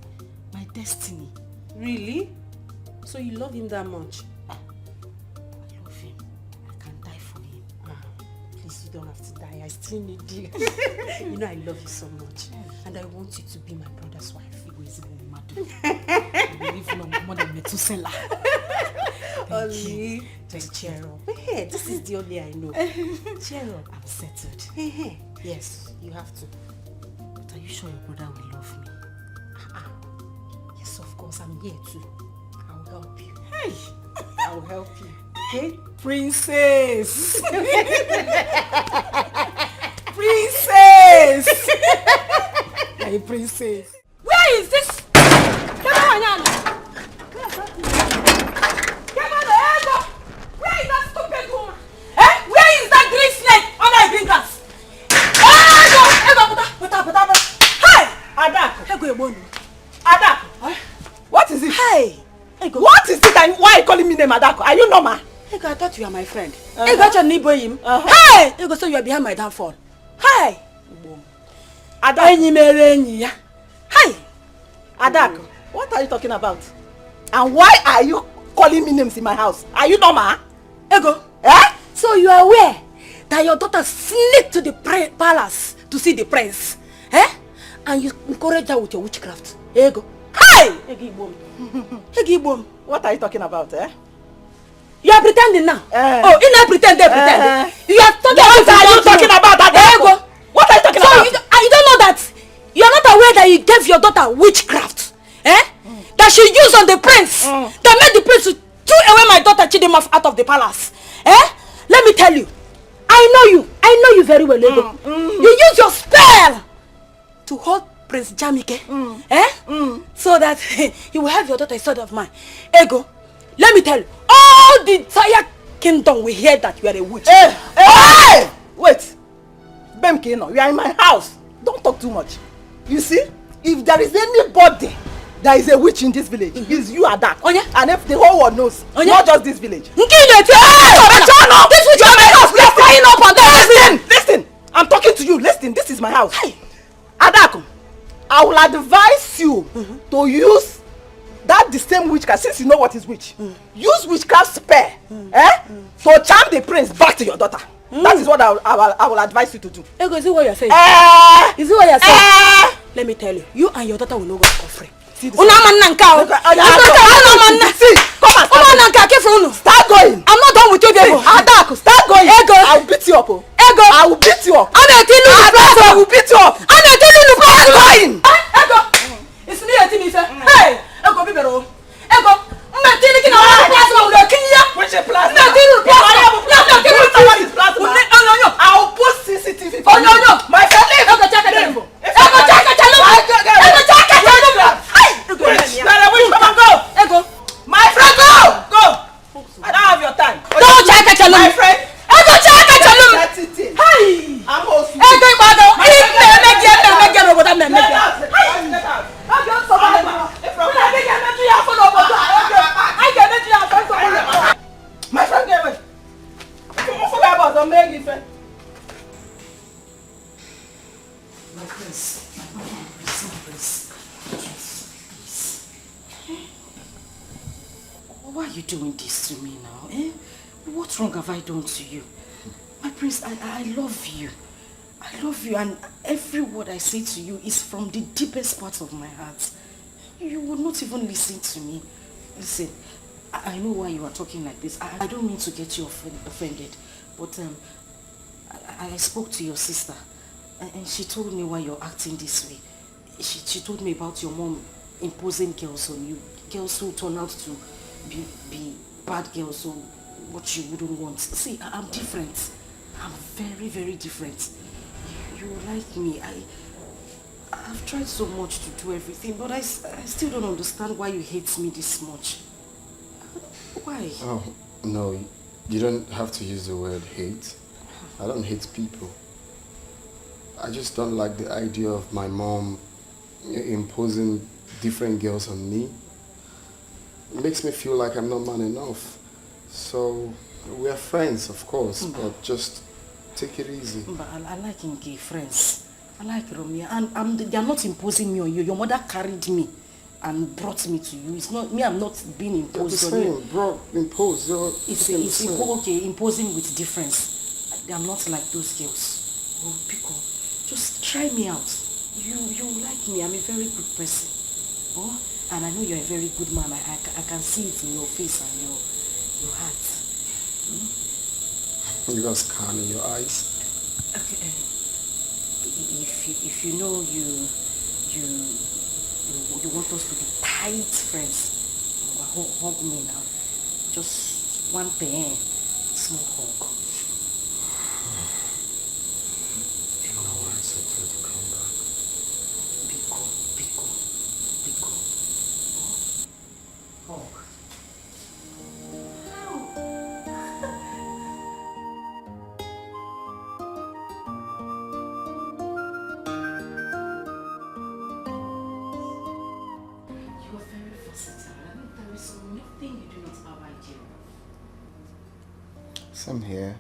my destiny. Really? So you love him that much? I love him. I can die for him. Please, you don't have to die. I still need you. You know I love you so much. And I want you to be my brother's wife. More than Methuselah. Only just cheer up. Hey, this is the only I know. Cheer up. I'm settled. Yes, you have to. But are you sure your brother will love me? Yes, of course. I'm here too. I'll help you. Hey! I'll help you. Okay? Princess! Princess! Hey, princess. Where is this? Where is that stupid woman? Where is that green snake under the green grass? Hey! Ada! Ada! What is it? Hey! What is it and why are you calling me name Adako? Are you normal? Ego, I thought you are my friend. Ego, I just need him. Hey! Ego, so you are behind my downfall. Hey! Ada! Hey! Adako, what are you talking about? And why are you calling me names in my house? Are you normal? Ego, so you are aware that your daughter sneaked to the palace to see the prince? And you encourage her with your witchcraft? Ego. Hey! Ego, what are you talking about, You are pretending now. Oh, you not pretend, they pretend. You are talking what are you talking about, Adako? What are you talking about? You don't know that you are not aware that you gave your daughter witchcraft, that she used on the prince, that made the prince to throw away my daughter Chidima out of the palace. Let me tell you, I know you very well, Ego. You use your spell to hold Prince Jamike, so that you will have your daughter instead of mine. Ego, let me tell you, all the entire kingdom will hear that you are a witch. Hey! Wait. Bemkino, you are in my house. Don't talk too much. You see, if there is anybody that is a witch in this village, it's you, Adak. And if the whole world knows, not just this village. This witch is my house. We are flying up on that. Listen, I'm talking to you. Listen, this is my house. Adak, I will advise you to use that the same witchcraft, since you know what is witch. Use witchcraft spell, to charm the prince back to your daughter. That is what I will advise you to do. Ego, is it what you're saying? Is it what you're saying? Let me tell you, you and your daughter will not go for free. See, come on, start going. I'm not done with you, Ego. Adak, start going. Ego, I will beat you up. Ego, I will beat you up. I will beat you up. Start going. Ego, it's me and Timmy. Hey, Ego, Bibero. Ego, I will put CCTV. Oh no, my friend, Ego, check it. Ego, my friend, go. I don't have your time. Don't check it, my friend. Ego, check it. Hey, I'm hosting. My friend, get away. Don't forget about the main event. My prince. Why are you doing this to me now? What wrong have I done to you? My prince, I love you. I love you, and every word I say to you is from the deepest part of my heart. You would not even listen to me. Listen, I know why you are talking like this. I don't mean to get you offended, but I spoke to your sister, and she told me why you're acting this way. She told me about your mom imposing girls on you, girls who turn out to be bad girls or what you wouldn't want. See, I'm different. I'm very, very different. You like me. I've tried so much to do everything, but I still don't understand why you hate me this much. Why? Oh, no, you don't have to use the word hate. I don't hate people. I just don't like the idea of my mom imposing different girls on me. It makes me feel like I'm not man enough. So, we're friends, of course, but just take it easy. But I like gay friends. I like Romeo, and they are not imposing me on you. Your mother carried me and brought me to you. It's not me. I'm not being imposed on you. Imposed. It's okay. Imposing with difference. I'm not like those girls. Oh, Pico, just try me out. You like me. I'm a very good person. Oh, and I know you're a very good man. I can see it in your face and your heart. You got scan in your eyes. Okay. If you know you want us to be tight friends, hug me now. Just one thing, small hug. You know why I said to come back. Biko. Hug. Same here.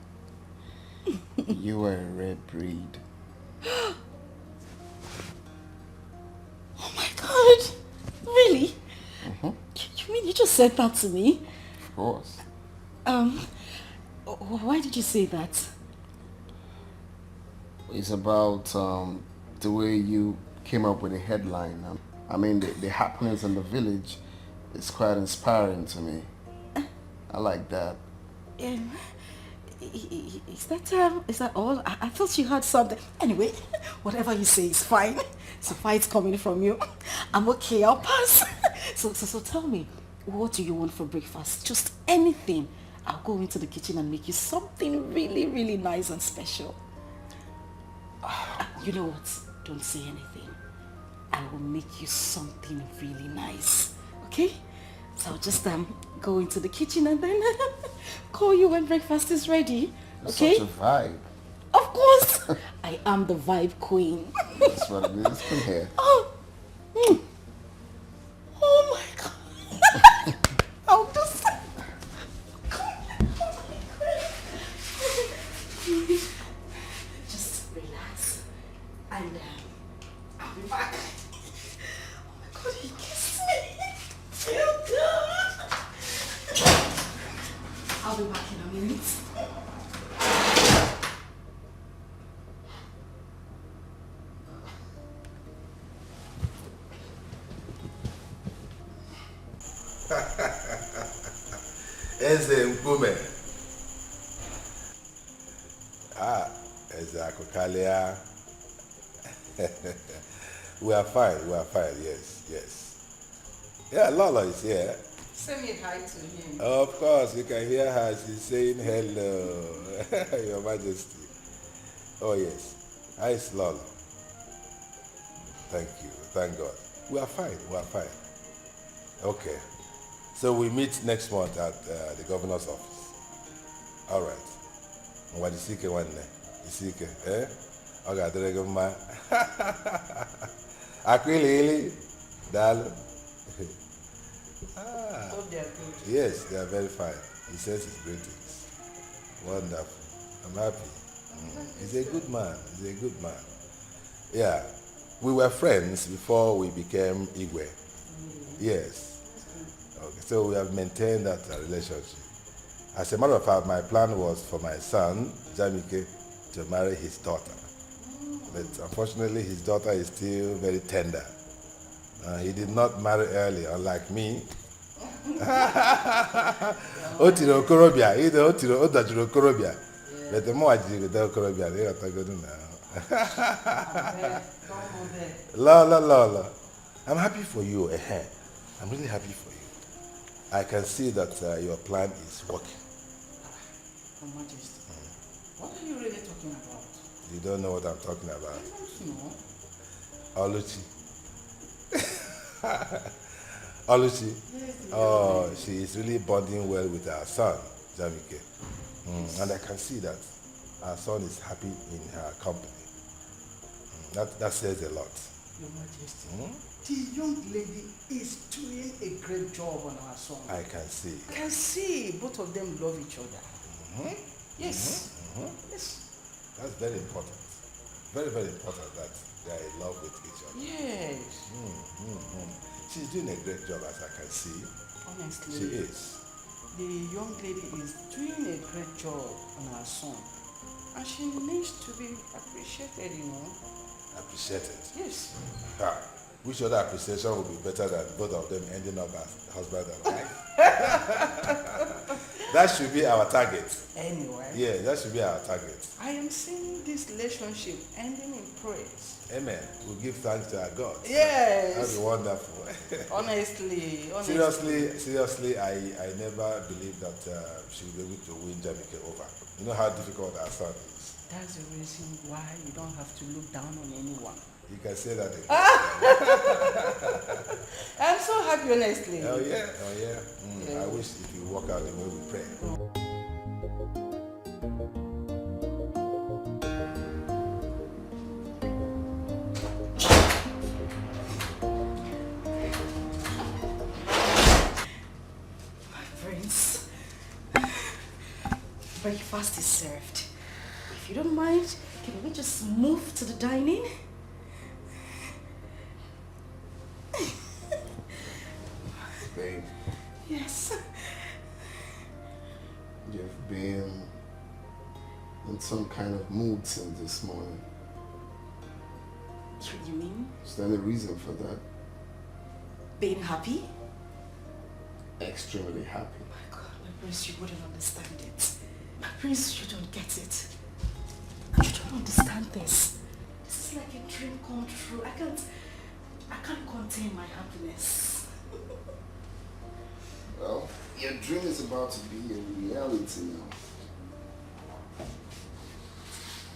You were a rare breed. Oh my God! Really? You mean you just said that to me? Of course. Why did you say that? It's about the way you came up with a headline. I mean, the happenings in the village is quite inspiring to me. I like that. Is that all? I thought you had something. Anyway, whatever you say is fine. So far it's coming from you. I'm okay, I'll pass. So tell me, what do you want for breakfast? Just anything. I'll go into the kitchen and make you something really, really nice and special. You know what? Don't say anything. I will make you something really nice. Okay? So I'll just go into the kitchen and then call you when breakfast is ready. Okay? Such a vibe. Of course. I am the vibe queen. That's what it is. Come here. Oh my God. I'll just... Just relax. And I'll be back. Oh my God, he kissed me. Feel good. I'll be back in a minute. Eze Mkume. Eze Akokalia. We are fine, yes. Yeah, Lola is here. Say me hi to him. Of course, you can hear her. She's saying hello, Your Majesty. Oh yes. Hi, Lola. Thank you. Thank God. We are fine. Okay. So we meet next month at the governor's office. All right. Mwadisike wanne. Isike, eh? Oga derego ma. Akwili, Dalo. Oh, they are good. Yes, they are very fine. He says his greetings. Wonderful. I'm happy. He's a good man. Yeah. We were friends before we became Igwe. Yes. Okay. So we have maintained that relationship. As a matter of fact, my plan was for my son, Jamike, to marry his daughter. But unfortunately, his daughter is still very tender. He did not marry early, unlike me. Otiro Korobia, either Otiro Odajuro Korobia. But the more I did with Korobia, they are going now. La. I'm happy for you, I'm really happy for you. I can see that your plan is working. Your Majesty, what are you really talking about? You don't know what I'm talking about. No. Oluchi. Oluchi. Oh, she is really bonding well with our son, Jamike. And I can see that our son is happy in her company. That says a lot. Your Majesty, the young lady is doing a great job on our son. I can see. I can see both of them love each other. Yes. Yes. That's very important. Very, very important that they are in love with each other. Yes. She's doing a great job, as I can see. Honestly. She is. The young lady is doing a great job on our son. And she needs to be appreciated, you know. Appreciated? Yes. Which other appreciation would be better than both of them ending up as husband and wife? That should be our target. Anyway. Yeah, that should be our target. I am seeing this relationship ending in praise. Amen. We'll give thanks to our God. Yes. That'd be wonderful. Honestly. Seriously, I never believed that she would be able to win Jamike over. You know how difficult our son is. That's the reason why you don't have to look down on anyone. You can say that again. I'm so happy, honestly. Oh yeah. I wish it would work out the way we pray. My friends, breakfast is served. If you don't mind, can we just move to the dining? Babe, Yes. you've been in some kind of mood since this morning. What do you mean? Is there any reason for that? Being happy? Extremely happy. My God, my prince, you wouldn't understand it. My prince, you don't get it. You don't understand this. This is like a dream come true. I can't contain my happiness. Well, your dream is about to be a reality now.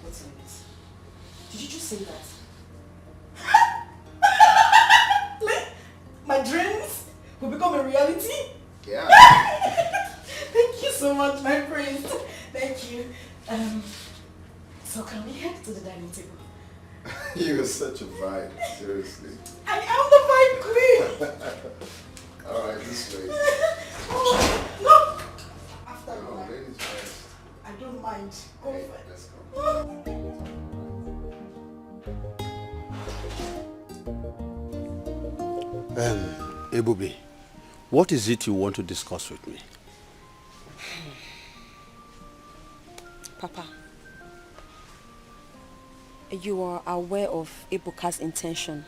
What's this? Did you just say that? My dreams will become a reality? Yeah. Thank you so much, my prince. Thank you. So can we head to the dining table? You're such a vibe, seriously. I am the vibe queen. Alright, this way. Oh, no. After No, ladies first. I don't mind. Go Hey, for it. let's go. Ebubi, what is it you want to discuss with me? Papa, you are aware of Ebuka's intention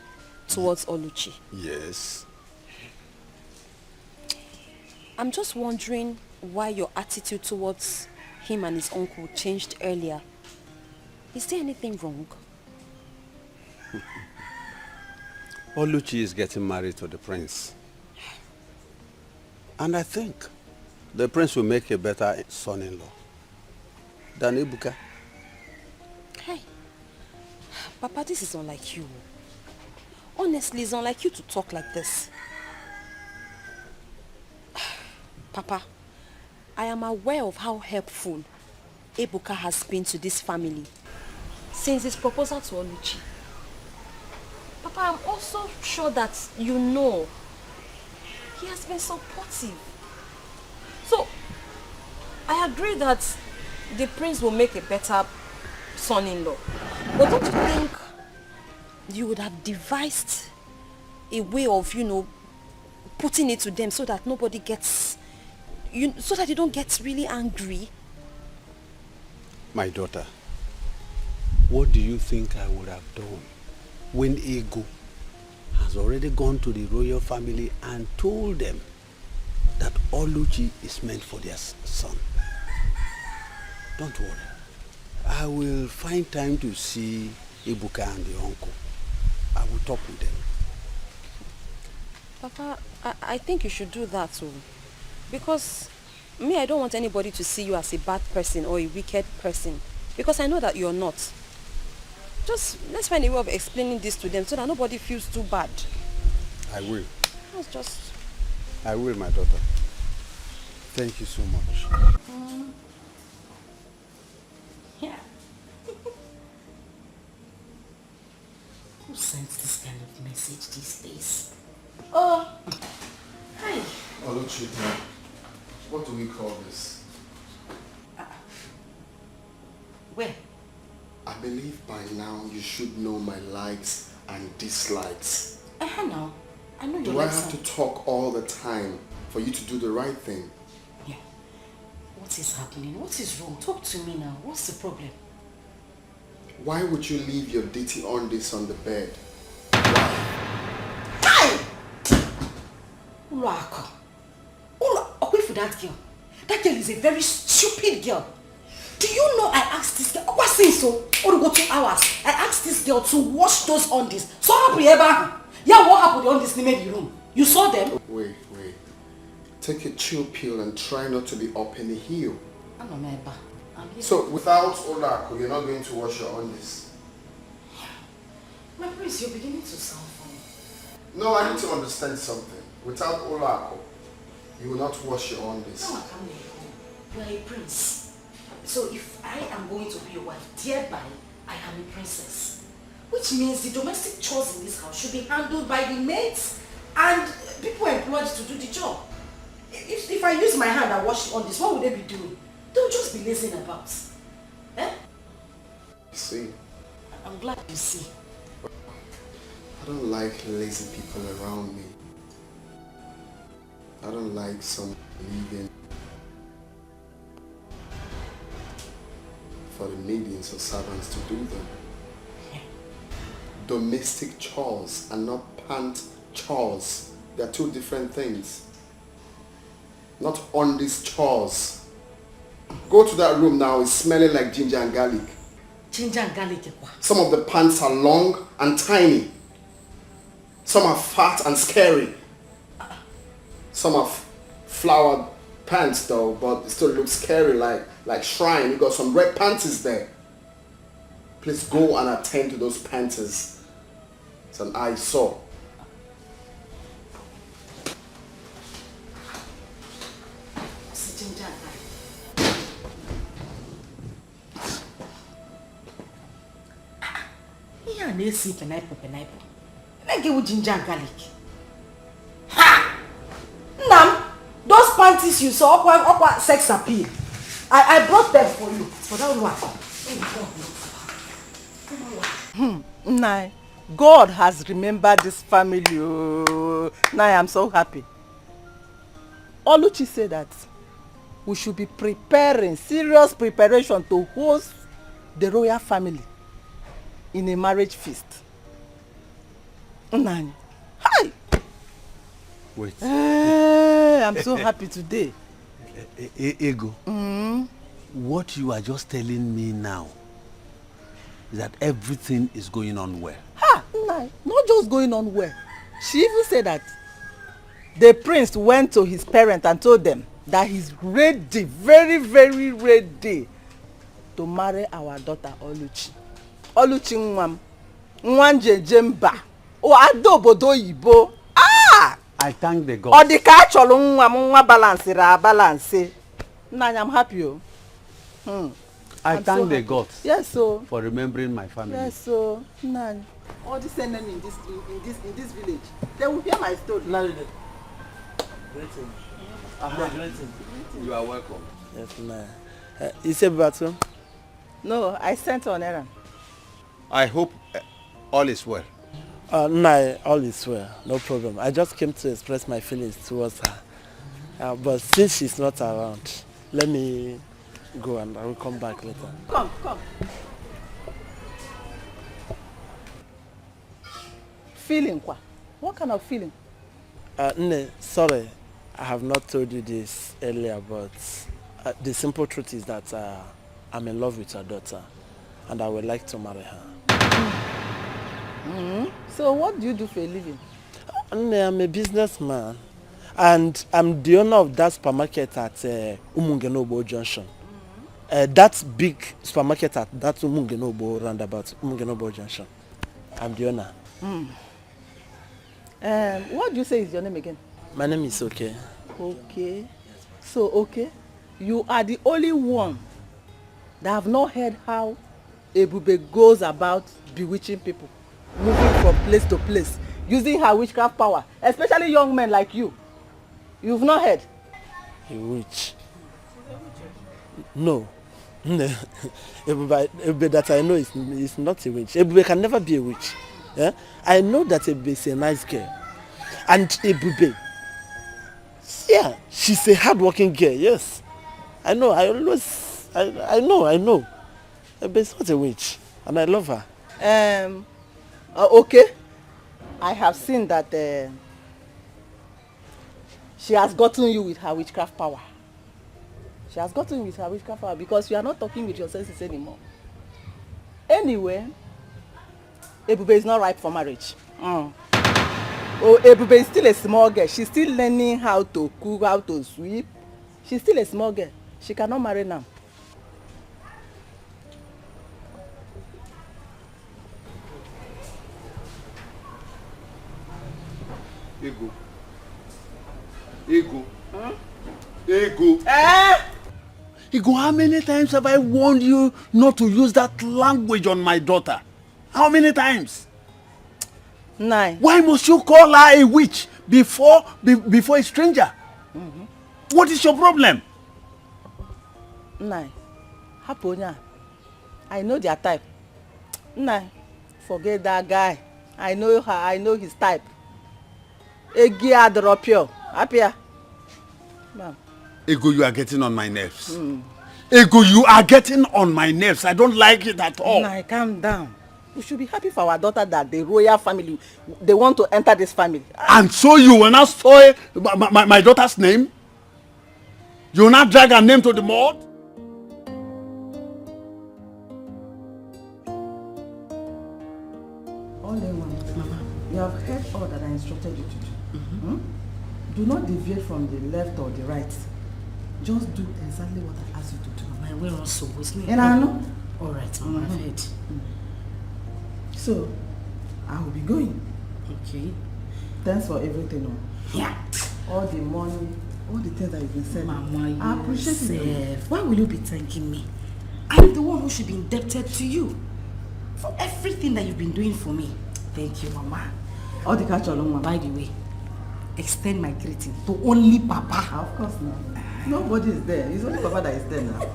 towards Oluchi. Yes. I'm just wondering why your attitude towards him and his uncle changed earlier. Is there anything wrong? Oluchi is getting married to the prince. And I think the prince will make a better son-in-law than Ebuka. Hey, Papa, this is unlike you. Honestly, it's unlike you to talk like this. Papa, I am aware of how helpful Ebuka has been to this family since his proposal to Oluchi. Papa, I'm also sure that you know he has been supportive. So, I agree that the prince will make a better son-in-law. But don't you think you would have devised a way of, putting it to them so that nobody gets, so that you don't get really angry? My daughter, what do you think I would have done when Ego has already gone to the royal family and told them that Oluchi is meant for their son. Don't worry. I will find time to see Ibuka and the uncle. I will talk with them. Papa, I think you should do that too. Because me, I don't want anybody to see you as a bad person or a wicked person. Because I know that you're not. Just let's find a way of explaining this to them so that nobody feels too bad. I will. That's just... I will, my daughter. Thank you so much. Yeah. Who sends this kind of message these days? Oh, hi. Oluchi, what do we call this? Where? I believe by now you should know my likes and dislikes. No. I know you Do I like have to talk all the time for you to do the right thing? Yeah. What is happening? What is wrong? Talk to me now. What's the problem? Why would you leave your dirty undies on the bed? Ulako. Away for that girl. That girl is a very stupid girl. Do you know I asked this girl, what since so? Or go 2 hours. I asked this girl to wash those undies. So happy ever. Yeah, what happened on this in the room? You saw them? Wait. Take a chill pill and try not to be up in the heel. I'm a member. So without Olako, you're not going to wash your undies? My prince, you're beginning to sound funny. No, I need to understand something. Without Olako, you will not wash your undies. No, I can't let you. You are a prince. So if I am going to be your wife, thereby I am a princess. Which means the domestic chores in this house should be handled by the maids and people employed to do the job. If I use my hand and wash on this, what would they be doing? They'll just be lazing about. Eh? See? I'm glad you see. I don't like lazy people around me. I don't like someone leaving for the maidens or servants to do them. Domestic chores and not pant chores. They are 2 different things. Not on these chores. Go to that room now, it's smelling like ginger and garlic. Ginger and garlic. Some of the pants are long and tiny. Some are fat and scary. Some are flowered pants though, but it still looks scary like shrine. You got some red panties there. Please go and attend to those panties. It's an eyesore. Ginger and garlic. Yeah, they see pineapple. Like it with ginger and garlic. Ha! Nam, those panties you saw, aqua sex appeal. I brought them for you. For that one. Nah, God has remembered this family. Oh. Nah, I'm so happy. Oluchi said that we should be preparing, serious preparation to host the royal family in a marriage feast. Nah. Hi! Wait. I'm so happy today. Ego, what you are just telling me now is that everything is going on well. Nah, not just going on well. She even said that the prince went to his parents and told them that he's ready, very, very ready to marry our daughter Oluchi. Oluchi Nwam. Nwanje Jemba. O adobodo Igbo. I thank the God. Odika cholo nwa balance. Nanya, I'm happy. I thank the God. Yes, so. For remembering my family. Yes, so. Nanya. All these enemy in this village, they will hear my story. Greeting. You are welcome. Yes, ma'am. You said Batu? No, I sent on errand. I hope all is well. No, all is well. No problem. I just came to express my feelings towards her. But since she's not around, let me go and I will come back later. Come. Feeling kwa? What kind of feeling? Nne, sorry, I have not told you this earlier, but the simple truth is that I'm in love with her daughter, and I would like to marry her. So what do you do for a living? Nne, I'm a businessman, and I'm the owner of that supermarket at Umungenobo Junction. That big supermarket at that Umungenobo roundabout, Umungenobo Junction. I'm the owner. What do you say is your name again? My name is Okay. Okay. So, okay, you are the only one that have not heard how Ebube goes about bewitching people, moving from place to place, using her witchcraft power, especially young men like you. You've not heard? A witch? No. Ebube that I know is not a witch. Ebube can never be a witch. Yeah? I know that Ebube is a nice girl. And Ebube, yeah, she's a hard-working girl, yes. I know, I know. Ebube is not a witch. And I love her. Okay. I have seen that she has gotten you with her witchcraft power. She has gotten you with her witchcraft power because you are not talking with your senses anymore. Anyway, Ebube is not ripe for marriage. Oh, Ebube is still a small girl. She's still learning how to cook, how to sweep. She's still a small girl. She cannot marry now. Ego. Ego. Ego, how many times have I warned you not to use that language on my daughter? How many times? 9. Why must you call her a witch before a stranger? What is your problem? 9. Haponya. I know their type. 9. Forget that guy. I know her. I know his type. Egia Dropio. Apia. Ma'am. Ego, you are getting on my nerves. Ego, you are getting on my nerves. I don't like it at all. Nah, calm down. We should be happy for our daughter that the royal family, they want to enter this family. And so you will not spoil my daughter's name? You will not drag her name to the mud? All they want, Mama, you have heard all that I instructed you to do. Do not deviate from the left or the right. Just do exactly what I asked you to do. My way also was me. And I know. All right, Mama, I've heard. So, I will be going. Okay. Thanks for everything. Yeah. All the money, all the things that you've been saying. Mama, I appreciate it. Why will you be thanking me? I'm the one who should be indebted to you for everything that you've been doing for me. Thank you, Mama. All the catch along, Mama. By the way, extend my greeting to only Papa. Of course not. Nobody is there. It's only Papa that is there now.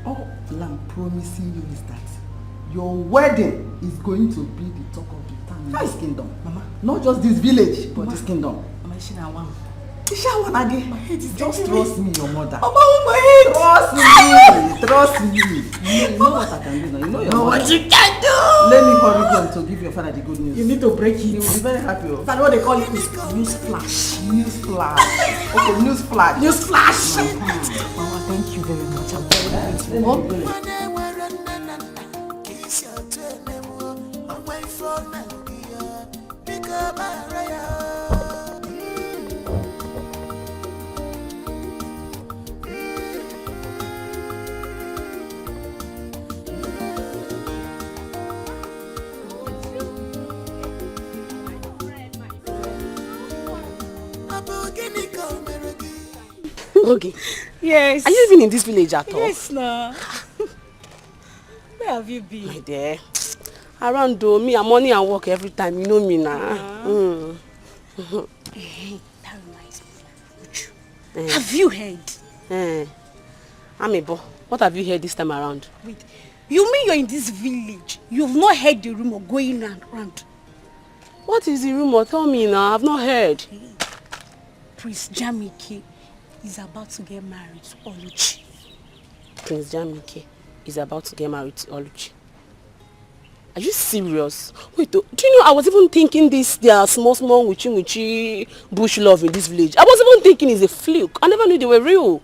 All I'm promising you is that your wedding is going to be the talk of the town in this kingdom. Mama. Not just this village, but this kingdom. Mama, Just trust me, your mother. Mama, my head. Trust me. You know what I can do now. You know your mother. What you can do. Let me hurry home to give your father the good news. You need to break it. He will be very happy. That's what they call it. News flash. News flash. Okay, news flash. News flash. Mama, thank you very much. I'm very grateful. Okay. Yes. Are you even in this village at all? Yes, no. Where have you been? My dear. Around though, me and money and work every time. You know me now. That reminds me. Have you heard? Amebo, what have you heard this time around? Wait, you mean you're in this village? You've not heard the rumor going around? What is the rumor? Tell me now. I've not heard. Prince Jamike is about to get married to Oluchi. Prince Jamike is about to get married to Oluchi. Are you serious? Wait, do you know I was even thinking their small witchy bush love in this village. I was even thinking it's a fluke. I never knew they were real.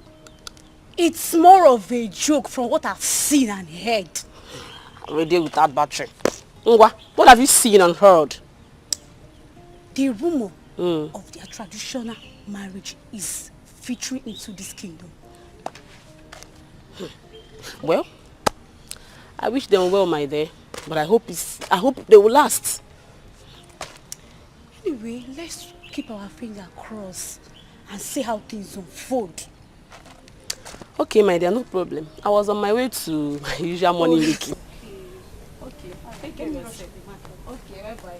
It's more of a joke from what I've seen and heard. I'm ready with that battery. Ngwa, what have you seen and heard? The rumor of their traditional marriage is featuring into this kingdom. Well, I wish them well, my dear. But I hope they will last. Anyway, let's keep our fingers crossed and see how things unfold. Okay, my dear, no problem. I was on my way to my usual morning making. Okay, I'll take care of yourself. Okay, bye-bye.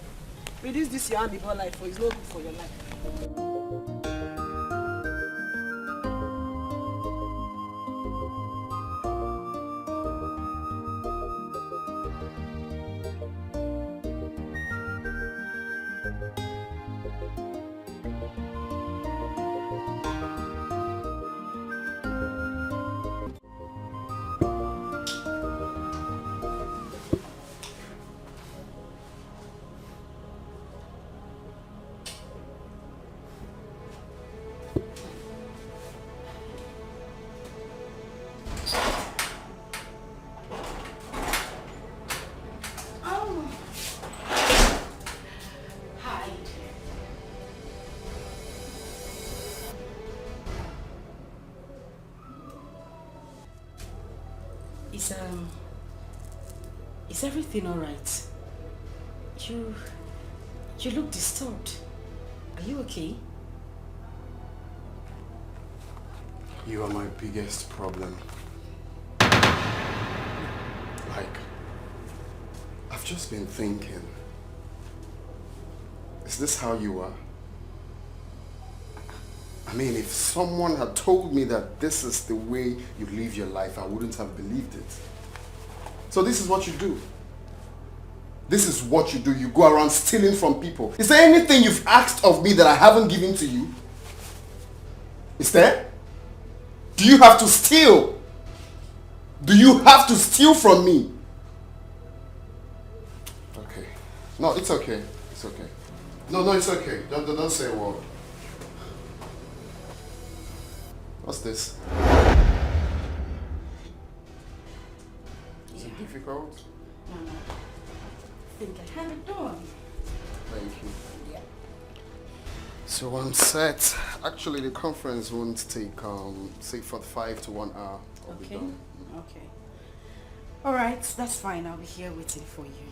Reduce this your hand life, for it's not good for your life. Is everything all right? You look disturbed. Are you okay? You are my biggest problem. Like, I've just been thinking, is this how you are? I mean, if someone had told me that this is the way you live your life, I wouldn't have believed it. So this is what you do. This is what you do. You go around stealing from people. Is there anything you've asked of me that I haven't given to you? Is there? Do you have to steal? Do you have to steal from me? Okay. No, it's okay. It's okay. No, it's okay. Don't say a word. What's this? Is it difficult? No. I think I have it done. Thank you. Yeah. So I'm set. Actually, the conference won't take, say, 45 to 1 hour. I'll be done. Okay. All right, that's fine. I'll be here waiting for you.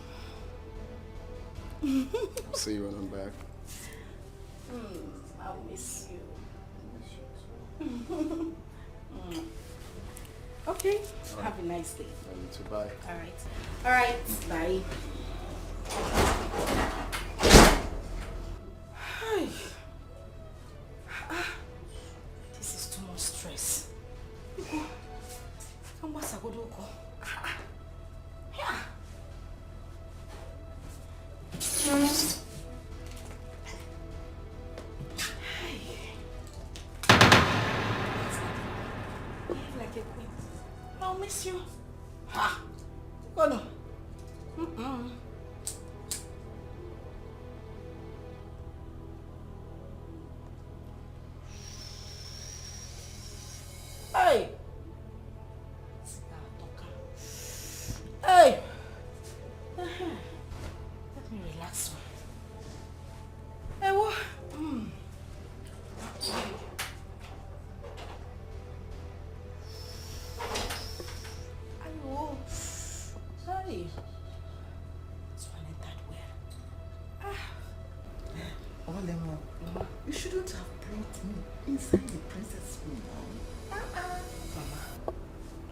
I'll see you when I'm back. I'll miss you. Okay. Right. Have a nice day. You too. Bye. All right. Bye. This is too much stress. I'll miss you. Oh no. Hey. Hey. Let me relax. Hey, what? Hey. This one ain't that well. Olemo, you shouldn't have brought me inside the princess room. Mama,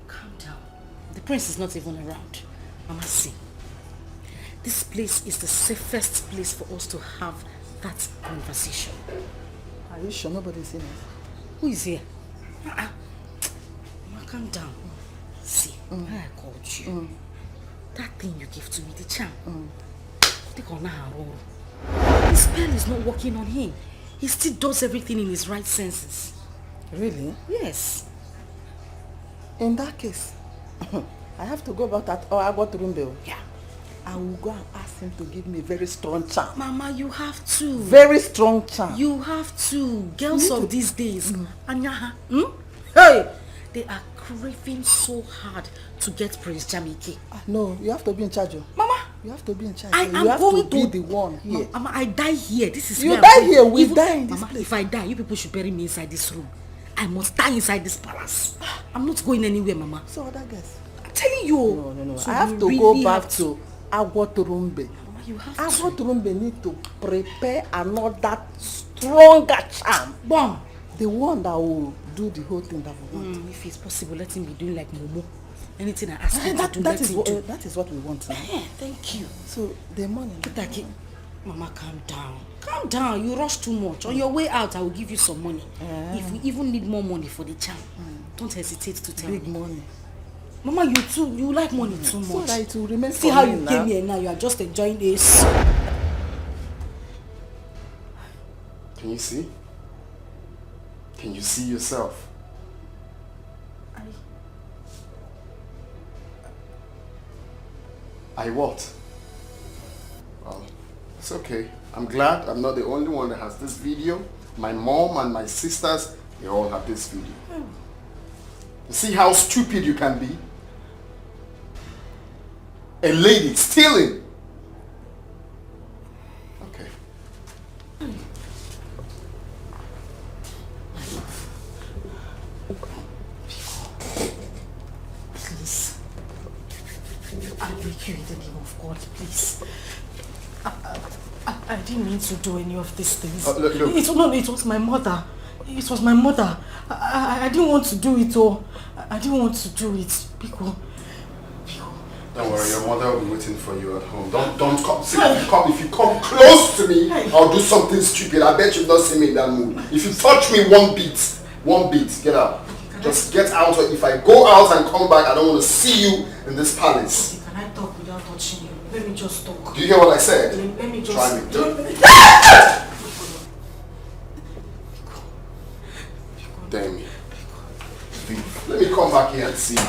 calm down. The prince is not even around. Mama, see. This place is the safest place for us to have that conversation. Are you sure nobody's in it? Who is here? Mama, calm down. See, when I called you, that thing you gave to me, the charm, the spell is not working on him. He still does everything in his right senses. Really? Yes. In that case, I have to go about that or I got to Rumble. Yeah. I will go and ask him to give me a very strong charm. Mama, you have to. Very strong charm. You have to. Girls of these days, Anyaha, Hey! they are craving so hard to get Prince Jamike. No, you have to be in charge. Mama, you have to be in charge. I You am have going to be the one here. Mama, I die here. This is You where die I'm going. here, we Even- die in this Mama, place. if I die, you people should bury me inside this room. I must die inside this palace. I'm not going anywhere, Mama. So other guys. I'm telling you. No. So I have you to really go back have to Agwoturumbe. You have Agwoturumbe need to prepare another stronger charm. Bomb. The one that will do the whole thing that we want. If it's possible, let him be doing like Momo. Anything I ask him that, to do, that let is him what, do. that is what we want now. Thank you. So the money. Kitaki, Mama, calm down. Calm down. You rush too much. On your way out, I will give you some money. If we even need more money for the charm, don't hesitate to tell Big me. money. Mama, you like money too much. So that it will remain See for how me you now. came here now. You are just enjoying this. Can you see? Can you see yourself? I what? Well, it's okay. I'm glad I'm not the only one that has this video. My mom and my sisters, they all have this video. You see how stupid you can be? A lady stealing. Okay. Please. I beg you in the name of God, please. I didn't mean to do any of these things. Look. It was my mother. It was my mother. I didn't want to do it, oh. I didn't want to do it. Because... Don't worry, your mother will be waiting for you at home. Don't come. See, if you come close to me, I'll do something stupid. I bet you've not seen me in that mood. If you touch me one beat, get out. Just get out. If I go out and come back, I don't want to see you in this palace. Can I talk without touching you? Let me just talk. Do you hear what I said? Let me just... Try me. Damn it. Let me come back here and see you.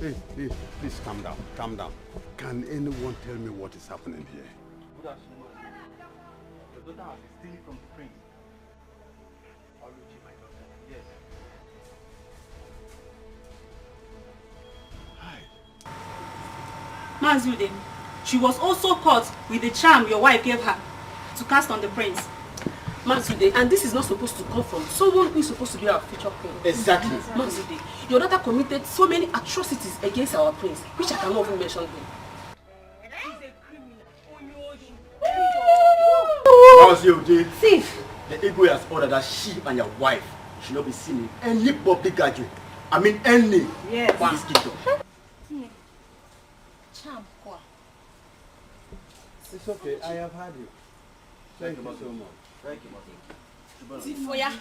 Hey, please calm down, calm down. Can anyone tell me what is happening here? Good afternoon. Your daughter has been stealing from the prince. Oluchi, my daughter. Yes. Mazude, she was also caught with the charm your wife gave her to cast on the prince. Mazude, and this is not supposed to come from someone who is supposed to be our future queen. Exactly. Mazude, your daughter committed so many atrocities against our prince, which I cannot even mention here. Thief! The Igwe has ordered that she and your wife should not be seen in any public gathering. I mean any. Yes. In this kingdom. It's okay, I have had you. Thank you so much. Thank you, Thief for ya.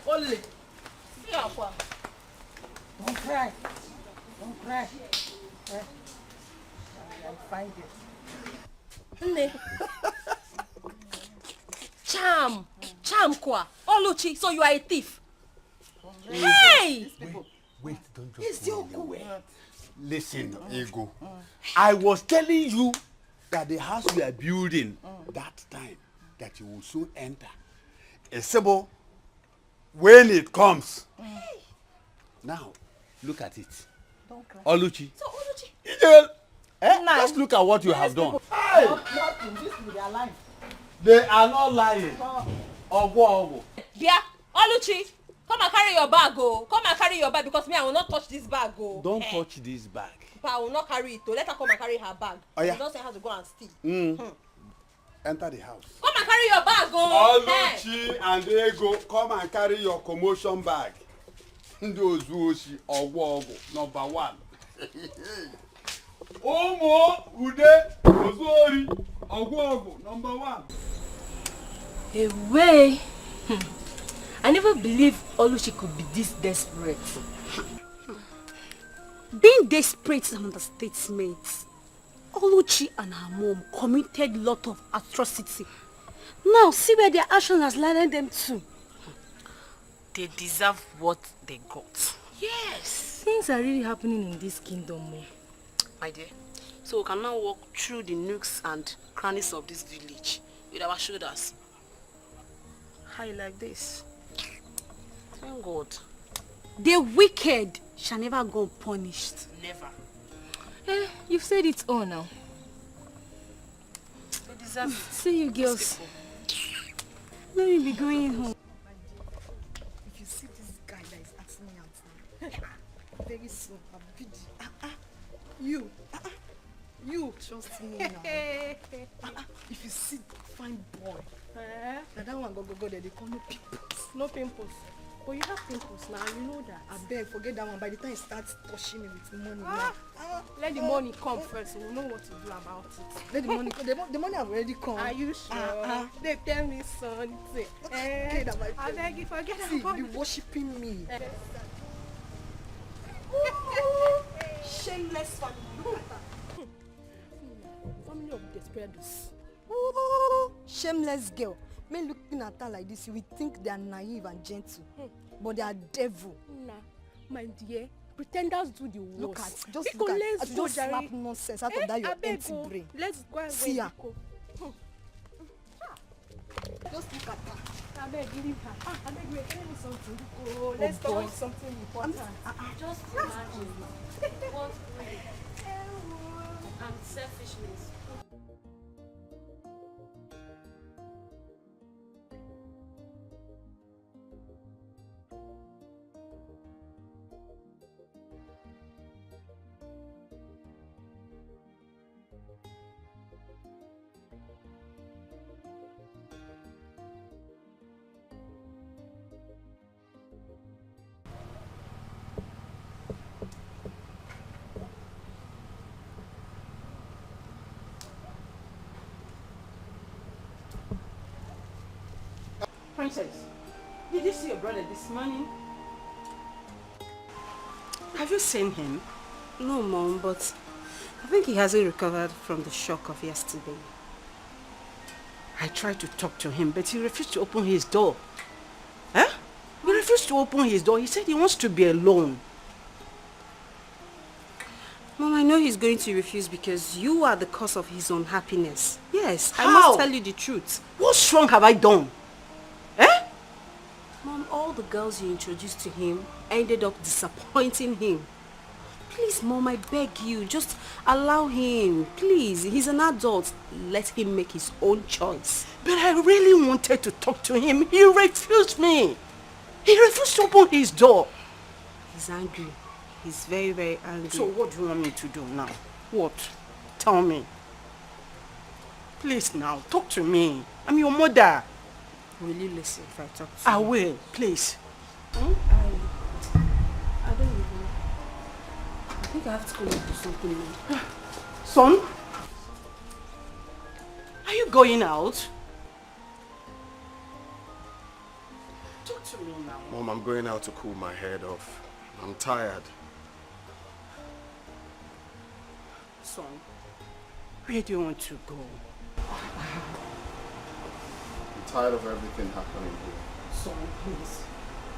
Only. Don't cry. Don't cry. I'll find you. Nne. Charm kwa. Oluchi, so you are a thief. Hey! Wait, don't just go anywhere. Listen, Ego. I was telling you that the house we are building that time that you will soon enter. Esebo, when it comes. Now, look at it. Don't cry. Oluchi. So Oluchi. Yeah. Just look at what you have done. Hey! Nothing. This will be alive. They are not lying. Ogo. Bia, Oluchi, come and carry your bag, oh. Come and carry your bag because me, I will not touch this bag, oh. Don't touch this bag. I will not carry it. To let her come and carry her bag. Oh, yeah. You don't say how to go and steal. Enter the house. Come and carry your bag, oh. Oluchi and Ego, come and carry your commotion bag. Ndị ozuoshi ọgwụ number 1. Ụmụ ude ozuori ọgwụ number 1. Away. I never believed Oluchi could be this desperate. Being desperate is an understatement. Oluchi and her mom committed a lot of atrocity. Now see where their action has led them to. They deserve what they got. Yes. Things are really happening in this kingdom. My dear, so we can now walk through the nooks and crannies of this village with our shoulders high like this. Thank God. The wicked shall never go unpunished. Never. You've said it all now. They deserve it. See you girls. Let me be going home. If you see this guy that is asking me out now, very soon I'll be you. You trust me now. If you see fine boy, that one go there, they call no pimples. No pimples. But you have pimples now, you know that. I beg, forget that one. By the time he starts touching me with money, let the money come first, so we'll know what to do about it. Let the money come. The money have already come. Are you sure? They tell me something. Okay, that my I beg you, forget see, about you it. worshipping me. Shameless family. Look at that. Family of desperados. Shameless girl. Men looking at her like this, you will think they are naive and gentle, but they are devil. Nah, my dear, pretenders do the worst. Look at, just look at, just slap nonsense out of that your empty brain. Let's go and see her. Just look at her. I beg, leave her. I beg, wait, tell me something. Oh, let's talk about something important. Just imagine what greed and selfishness. Princess, did you see your brother this morning? Have you seen him? No, Mom, but I think he hasn't recovered from the shock of yesterday. I tried to talk to him, but he refused to open his door. Huh? He refused to open his door. He said he wants to be alone. Mom, I know he's going to refuse because you are the cause of his unhappiness. Yes, How? I must tell you the truth. What wrong have I done? Mom, all the girls you introduced to him ended up disappointing him. Please, Mom, I beg you, just allow him. Please, he's an adult. Let him make his own choice. But I really wanted to talk to him. He refused me. He refused to open his door. He's angry. He's very, very angry. So what do you want me to do now? What? Tell me. Please now, talk to me. I'm your mother. Will you listen if I talk to you? I will, please. I don't even know. I think I have to come up with something now. Son? Are you going out? Talk to me now. Mom, I'm going out to cool my head off. I'm tired. Son, where do you want to go? I'm tired of everything happening here. Son, please,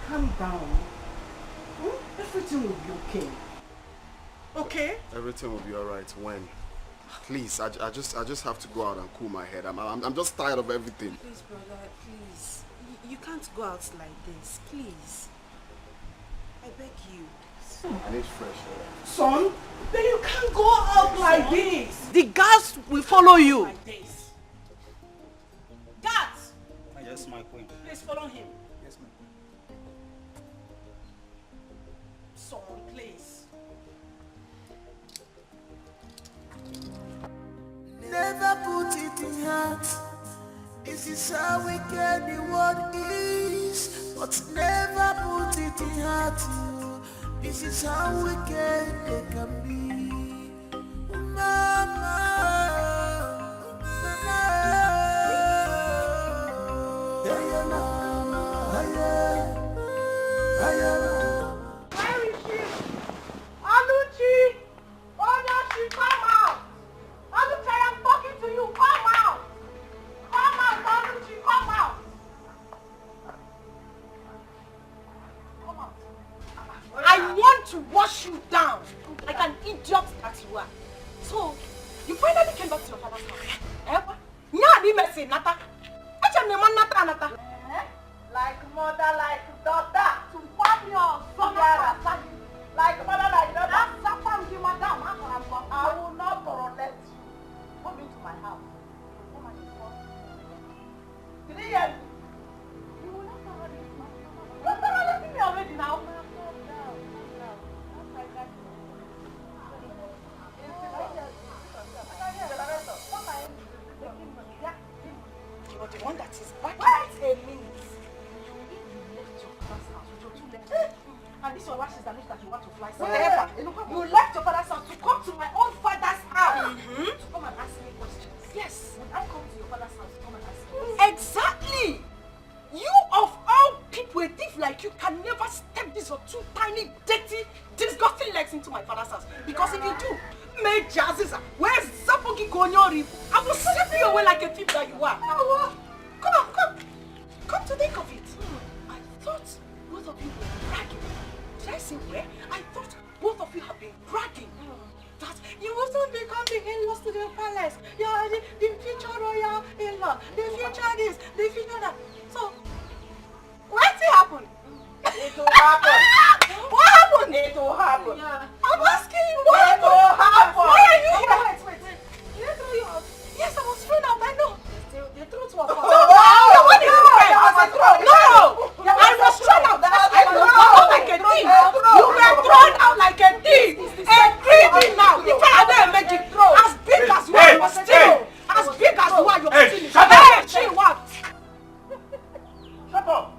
calm down. Everything will be okay. Okay? Everything will be alright when? Please, I just have to go out and cool my head. I'm just tired of everything. Please, brother, please. You can't go out like this, please. I beg you. I need fresh air. Son, then you can't go out like this. The guards will follow you. Like this. Guards! Yes, my queen. Please follow him. Yes, ma'am. Son, please. This is how wicked the world is, but never put it in heart. This is how wicked they can be. Mama, Where is she? Aluchi! Oh no, she come out! Aluchi, I am talking to you. Come out! Come out, Aluchi, come out! Come out. I want to wash you down like an idiot that you are. So, you finally came back to your father's house. Eh? Nyadi messy, Nata. Nata. Like mother, like daughter. To warm your son. Like mother, like daughter. I will not tolerate you. Come into my house. Come and inform me. Did you hear me? You will not tolerate me. You're tolerating me already now. You're the one that is back. Wait a minute. And this is why she's alleged that you want to fly somewhere. You left your father's house to come to my own father's house to come and ask me questions. Yes. When I come to your father's house to come and ask me questions. Exactly. You of all people, a thief like you can never step these your two tiny, dirty, disgusting legs into my father's house. Because if you do, where's Zapogi Konyori? I will slap you away like a thief that you are. Come on, come. Come to think of it. I thought both of you were bragging. Did I say where? I thought both of you have been bragging. That you will soon become the in-laws to the palace. You are the future royal in-law. The future this, the future that. So, what will happen? It will happen. What happened? It will happen. Yeah. I'm asking you what happened? It will happen. Why are you here? Wait. Did I throw you out? Yes, I was thrown out. I know. The truth was false. No, what is it? No! I was thrown out. I was thrown out like a thief. You were thrown out like a thief. A greedy now. You can't imagine. As big as you are, you're still. As big as you are, you're still. Shut up! She what? Shut up!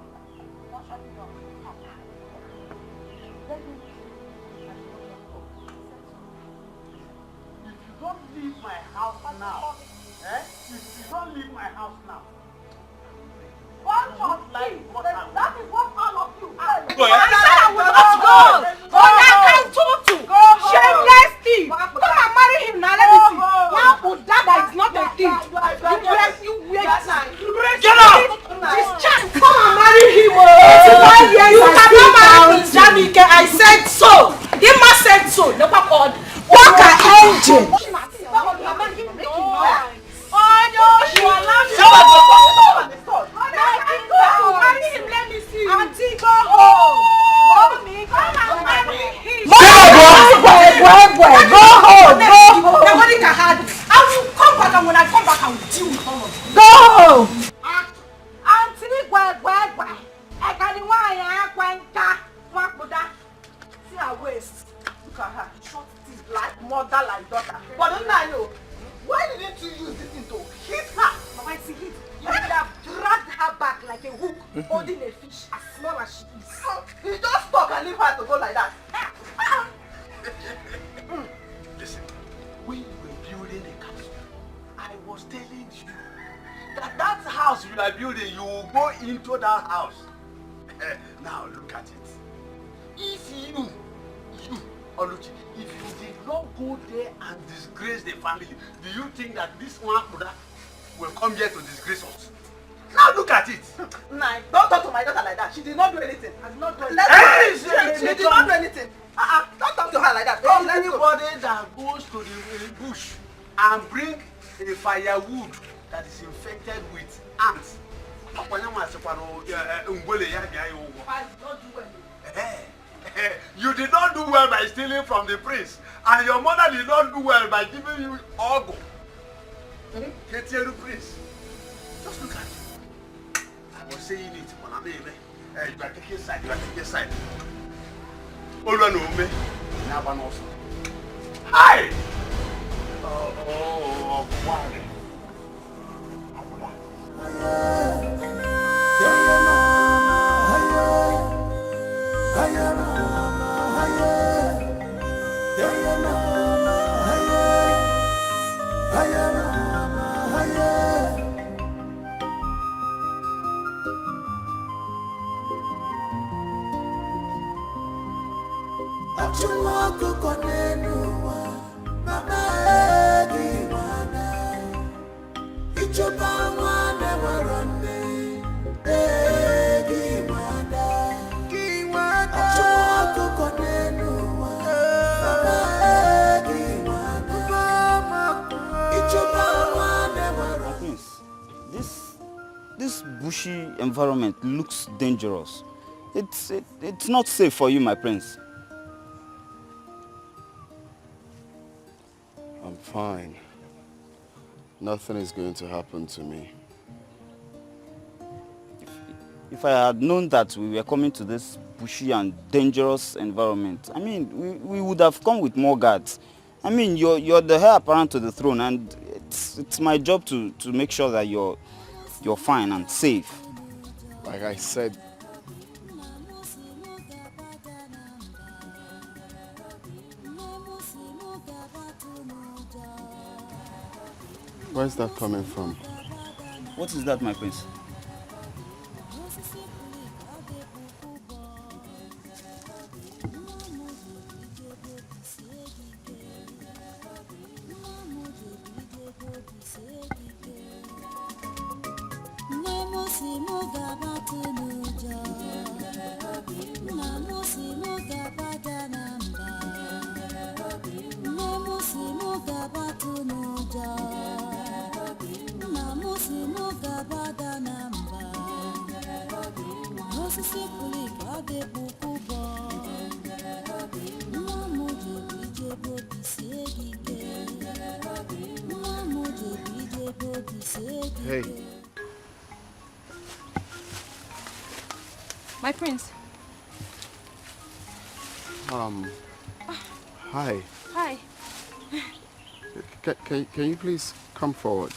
If you don't leave my house now, if you don't leave my house now, that is what all of you are. I said I will not go. I told you. Shameless thief. Come and marry him now. Let me see. Now Udada is not a thief. You wait. Get up. This child. Come and marry him. You cannot marry Jamike. I said so. Ima said so. Never called. Walk an engine. Auntie, go home. Mommy, come and marry him. Go home. Nobody can hide me. I will come back, and when I come back, I will deal with all of you. Go home. Auntie, why? I can't see her waist. Look at her. Short teeth like mother, like daughter. But don't I know? Why didn't you use this thing to hit her? Mama, see hit. You would have dragged her back like a hook, holding a fish as small as she is. You just stop and leave her to go like that. Listen, when you were building the castle, I was telling you that house you are building, you will go into that house. Now look at it. If you, Oluchi, if you did not go there and disgrace the family, do you think that this one will come here to disgrace us? Now look at it. Nah, don't talk to my daughter like that. She did not do anything. I did not do anything. She did not do anything. Don't talk to her like that. Anybody that goes to the bush and bring a firewood that is infected with ants, you did not do well by stealing from the prince, and your mother did not do well by giving you ogo. Get your prince. Just look at it. I was saying it, but I'm you are taking side. You are taking side. All you know me. Now one also. Hi. Oh, This bushy environment looks dangerous. It's not safe for you, my prince. I'm fine. Nothing is going to happen to me. If I had known that we were coming to this bushy and dangerous environment, I mean, we would have come with more guards. I mean, you're the heir apparent to the throne, and it's my job to make sure that you're fine and safe. Like I said, where's that coming from? What is that, my prince? Hey. My prince. Hi. Hi. Can you please come forward?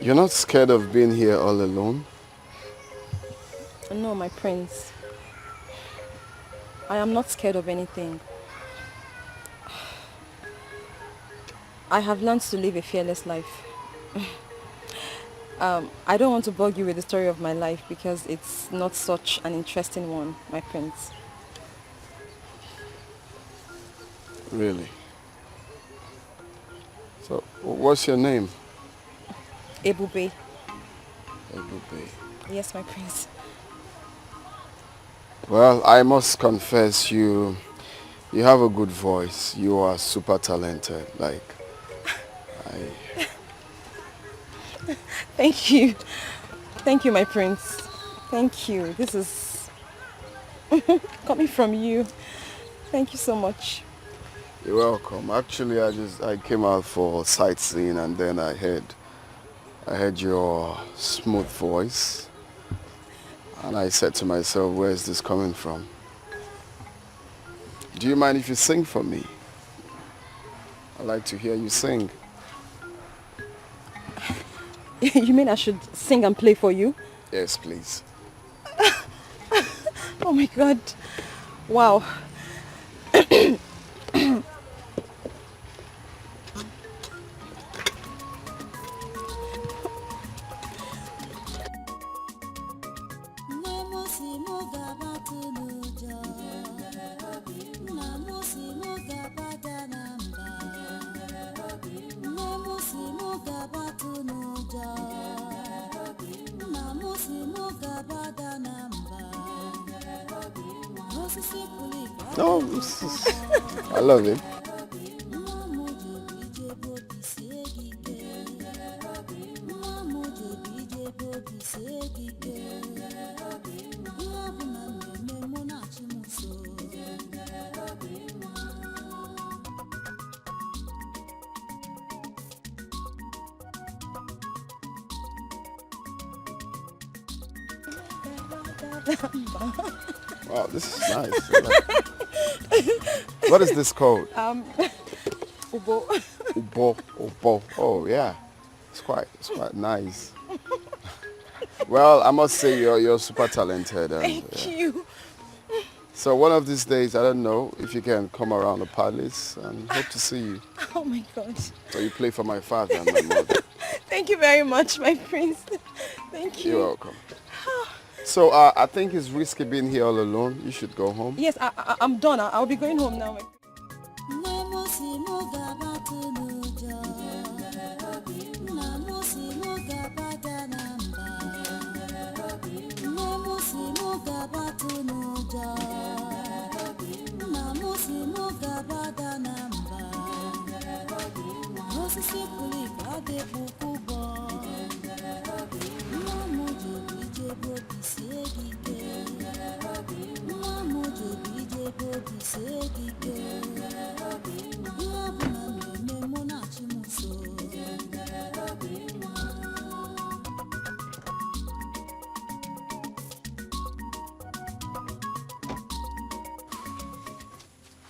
You're not scared of being here all alone? No, my prince. I am not scared of anything. I have learned to live a fearless life. I don't want to bug you with the story of my life because it's not such an interesting one, my prince. Really? So, what's your name? Ebube. Ebube. Yes, my prince. Well, I must confess you have a good voice. You are super talented. Thank you. Thank you, my prince. Thank you. This is coming from you. Thank you so much. You're welcome. Actually, I came out for sightseeing and then I heard your smooth voice. And I said to myself, where is this coming from? Do you mind if you sing for me? I'd like to hear you sing. You mean I should sing and play for you? Yes, please. Oh my God. Wow. No, I love it. Wow, this is nice. What is this called? Ubo. Ubo. Oh yeah, it's quite nice. Well, I must say you're super talented. Thank you. So one of these days, I don't know if you can come around the palace and hope to see you. Oh my God. So you play for my father and my mother. Thank you very much, my prince. Thank you. You're welcome. So I think it's risky being here all alone. You should go home. Yes, I'm done. I'll be going home now.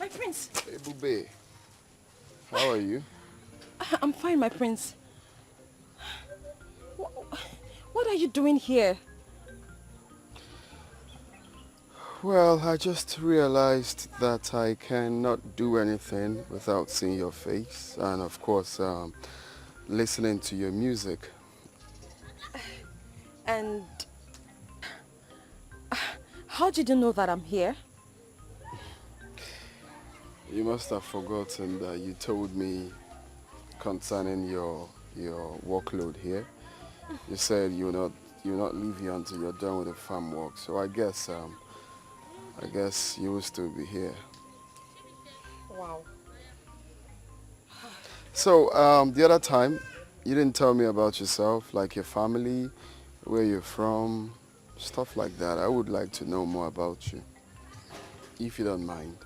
My prince. Hey, Bube. How are you? I'm fine, my prince. What are you doing here? Well, I just realized that I cannot do anything without seeing your face and, of course, listening to your music. And how did you know that I'm here? You must have forgotten that you told me concerning your workload here. You said you'll not leave here until you're done with the farm work. So I guess you will still be here. Wow. So the other time, you didn't tell me about yourself, like your family, where you're from, stuff like that. I would like to know more about you, if you don't mind.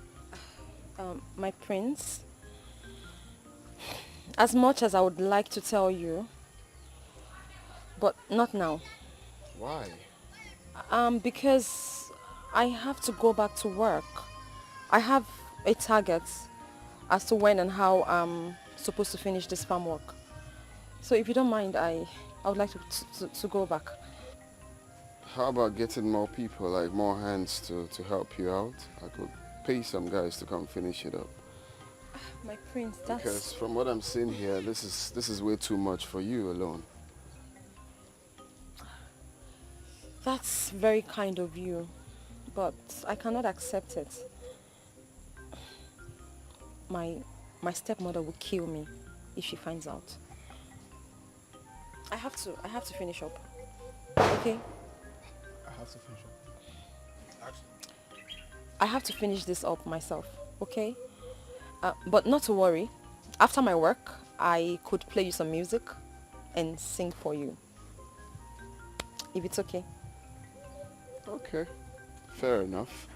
My prince, as much as I would like to tell you, but not now. Why? Because I have to go back to work. I have a target as to when and how I'm supposed to finish this farm work. So if you don't mind, I would like to go back. How about getting more people, like more hands to help you out? I could pay some guys to come finish it up. My prince, that's... Because from what I'm seeing here, this is way too much for you alone. That's very kind of you, but I cannot accept it. My stepmother will kill me if she finds out. I have to finish up. Okay? I have to finish up. I have to finish this up myself, okay? But not to worry. After my work, I could play you some music and sing for you. If it's okay. Okay, fair enough.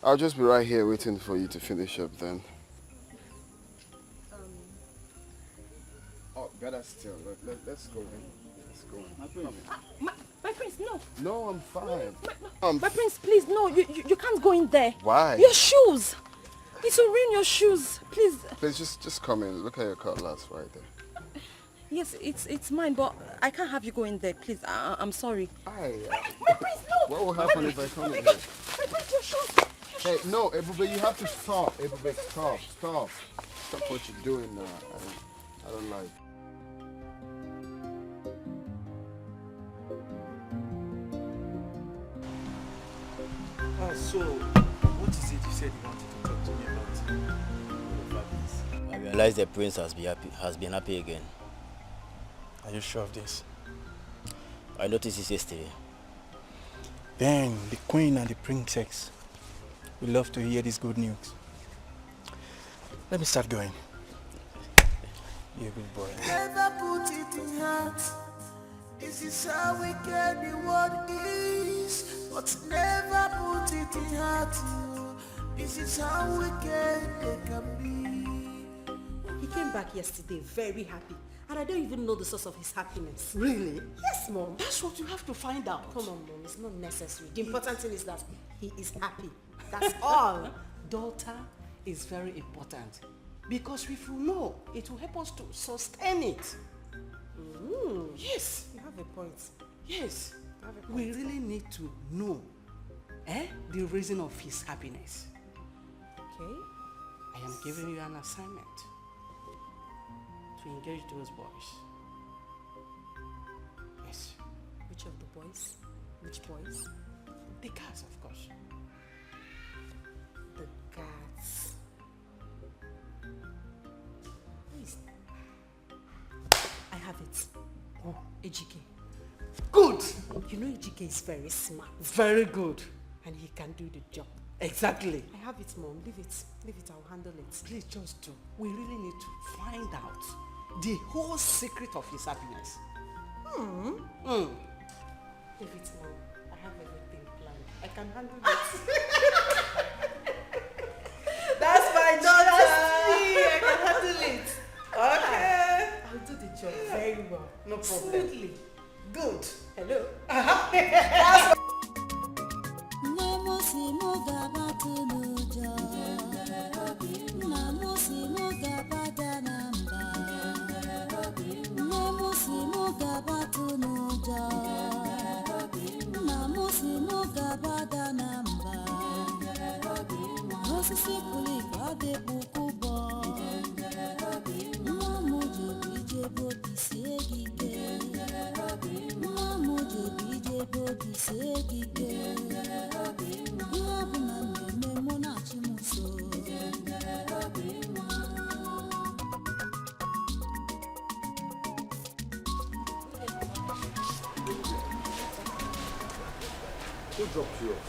I'll just be right here waiting for you to finish up then. Oh, better still. Let's go in. Let's go in. My prince, no. No, I'm fine. My prince, please, no. You can't go in there. Why? Your shoes. It will ruin your shoes. Please. Please just come in. Look at your cutlass right there. Yes, it's mine, but I can't have you go in there, please. I'm sorry. My prince, no. What will happen if I come in there? there? My prince, your shoes. Hey, no, Ebube, you have to stop. Ebube, stop. Stop what you're doing now. I don't like. So, what is it you said you wanted to talk to me about? I realize the prince has been happy again. Are you sure of this? I noticed this yesterday. Then the queen and the princess will love to hear this good news. Let me start going. You're a good boy. Never put it in heart. This is how wicked the world is. But never put it in heart. This is how wicked they can be. He came back yesterday very happy. And I don't even know the source of his happiness. Really? Yes, Mom. That's what you have to find out. Come on, Mom. It's not necessary. The important thing is that he is happy. That's all. Daughter is very important. Because if you know, it will help us to sustain it. Yes. You have a point. Yes. We really need to know the reason of his happiness. Okay. I am giving you an assignment to engage those boys. Yes. Which of the boys? Which boys? The cats, of course. The cats. Please. I have it. Oh. Ejike. Good. You know Ejike is very smart. Very good. And he can do the job. Exactly. I have it, Mom. Leave it. Leave it. I'll handle it. Please just do. We really need to find out the whole secret of his happiness. Leave it, Mom. I have everything planned. I can handle it. That's my daughter. That's me. I can handle it. Okay. I'll do the job very well. No problem. Smoothly. Good. Hello. That's Who dropped you off?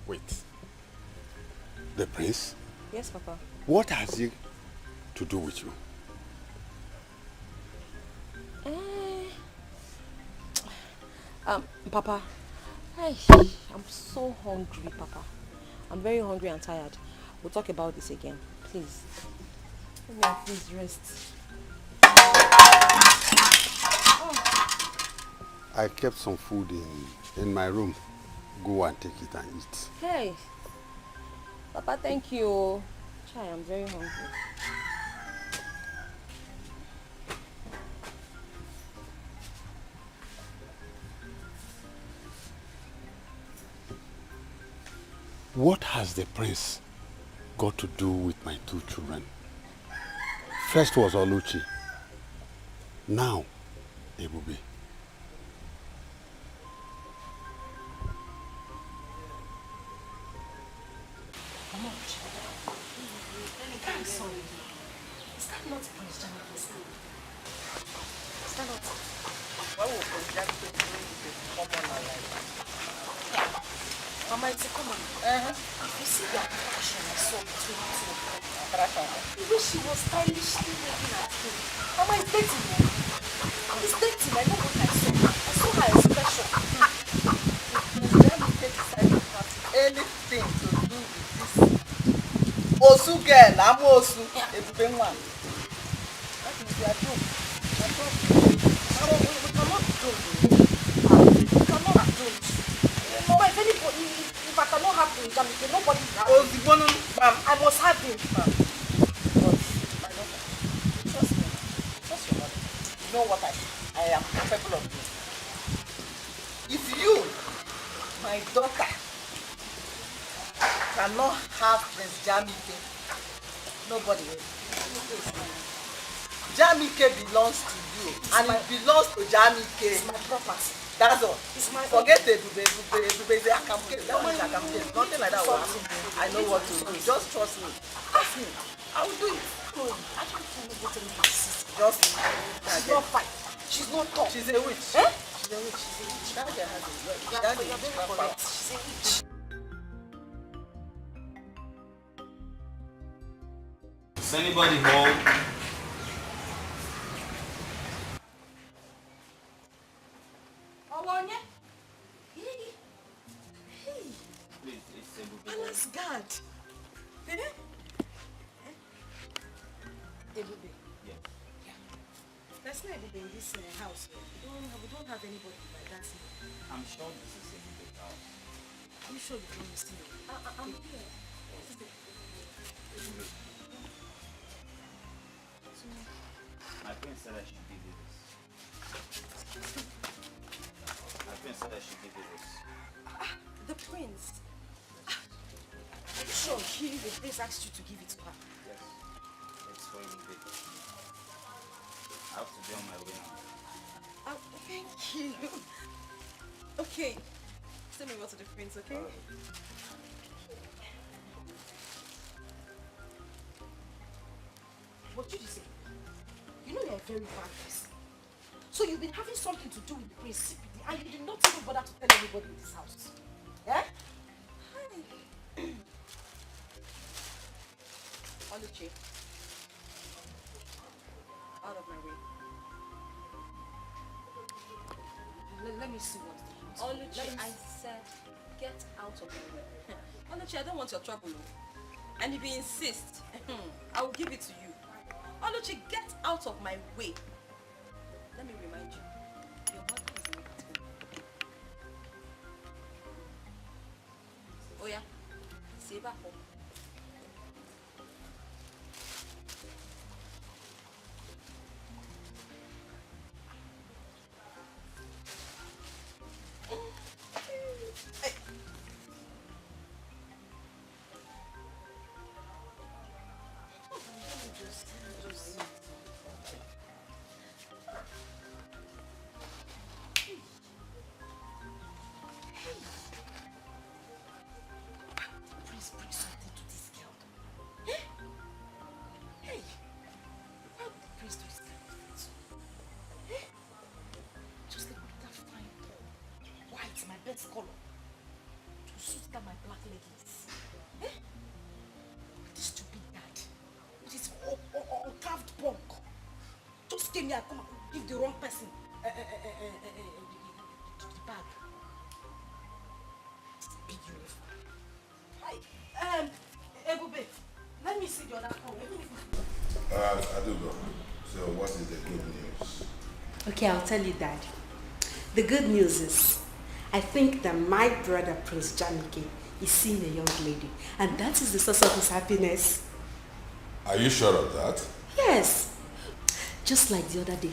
Wait. The prince? Yes, Papa. What has he to do with you? Papa, I'm so hungry, Papa. I'm very hungry and tired. We'll talk about this again. Please. Let me please rest. I kept some food in my room. Go and take it and eat. Hey. Papa, thank you. Chai, I'm very hungry. What has the prince got to do with my two children? First was Oluchi. Now, Ebube. Is that not Prince Jamike's name? Is that not? Why would Prince Jamike bring the common alive? Mama, it's a common. You see that passion I saw between the two of them. The way she was stylishly looking at him. Mama, it's dating, man. It's dating. I know what I saw. I saw her expression. Prince Jamike decided to have anything to do with this Osu girl, I'm Osu. Ebube nwa. That is their joke. Their joke. We cannot do it. We cannot do it. Mama, if anybody, if I cannot have Prince Jamike, nobody will have him. I must have him. But my daughter, trust me. Trust your mother. You know what I am capable of doing. If you, my daughter, cannot have Prince Jamike, nobody will. Jamike belongs to you, and it belongs to Jamike. It's my property. That's all. It's my Forget Ebube. Ebube is a Akamke. That one is Akamke. Nothing like that will happen. I know what to do. Just trust me. Trust me. I will do it. I don't know what to do. Just she's not fine. She's not tough. She's a witch. Eh? She's a witch. She's a witch. That girl has a witch. You're very correct. She's a witch. Is anybody home? Owonya? Hey. Please, it's Ebube. Palace guard. Ebube. Yes. There's no Ebube in this house. We don't have anybody like that. I'm sure this is Ebube's house. Are you sure you don't listen? I'm here. My friend said I should give you this. that she give you this? The prince. Are you sure the prince asked you to give it to her? Yes. It's for you, baby. I have to be on my way now. Thank you. Okay. Send me over to the prince, okay? What did you say? You know you're a very bad person. So you've been having something to do with the prince secretly and you did not even bother to tell anybody in this house. Yeah? Oluchi. Out of my way. Let me see what. Oluchi, I said, get out of my way. Oluchi, I don't want your trouble. And if you insist, I will give it to you. Oluchi, get out of my way. Let me remind you, your mother is not at home. Oh yeah, save her home. Best color to suit that my black leggings. Eh? This stupid dad with his carved bunk just came here and come and give the wrong person the bag. Big uniform. Ebube, let me see the other phone. I do go. So what is the good news? Okay, I'll tell you, Dad. The good news is I think that my brother, Prince Jamike, is seeing a young lady, and that is the source of his happiness. Are you sure of that? Yes. Just like the other day,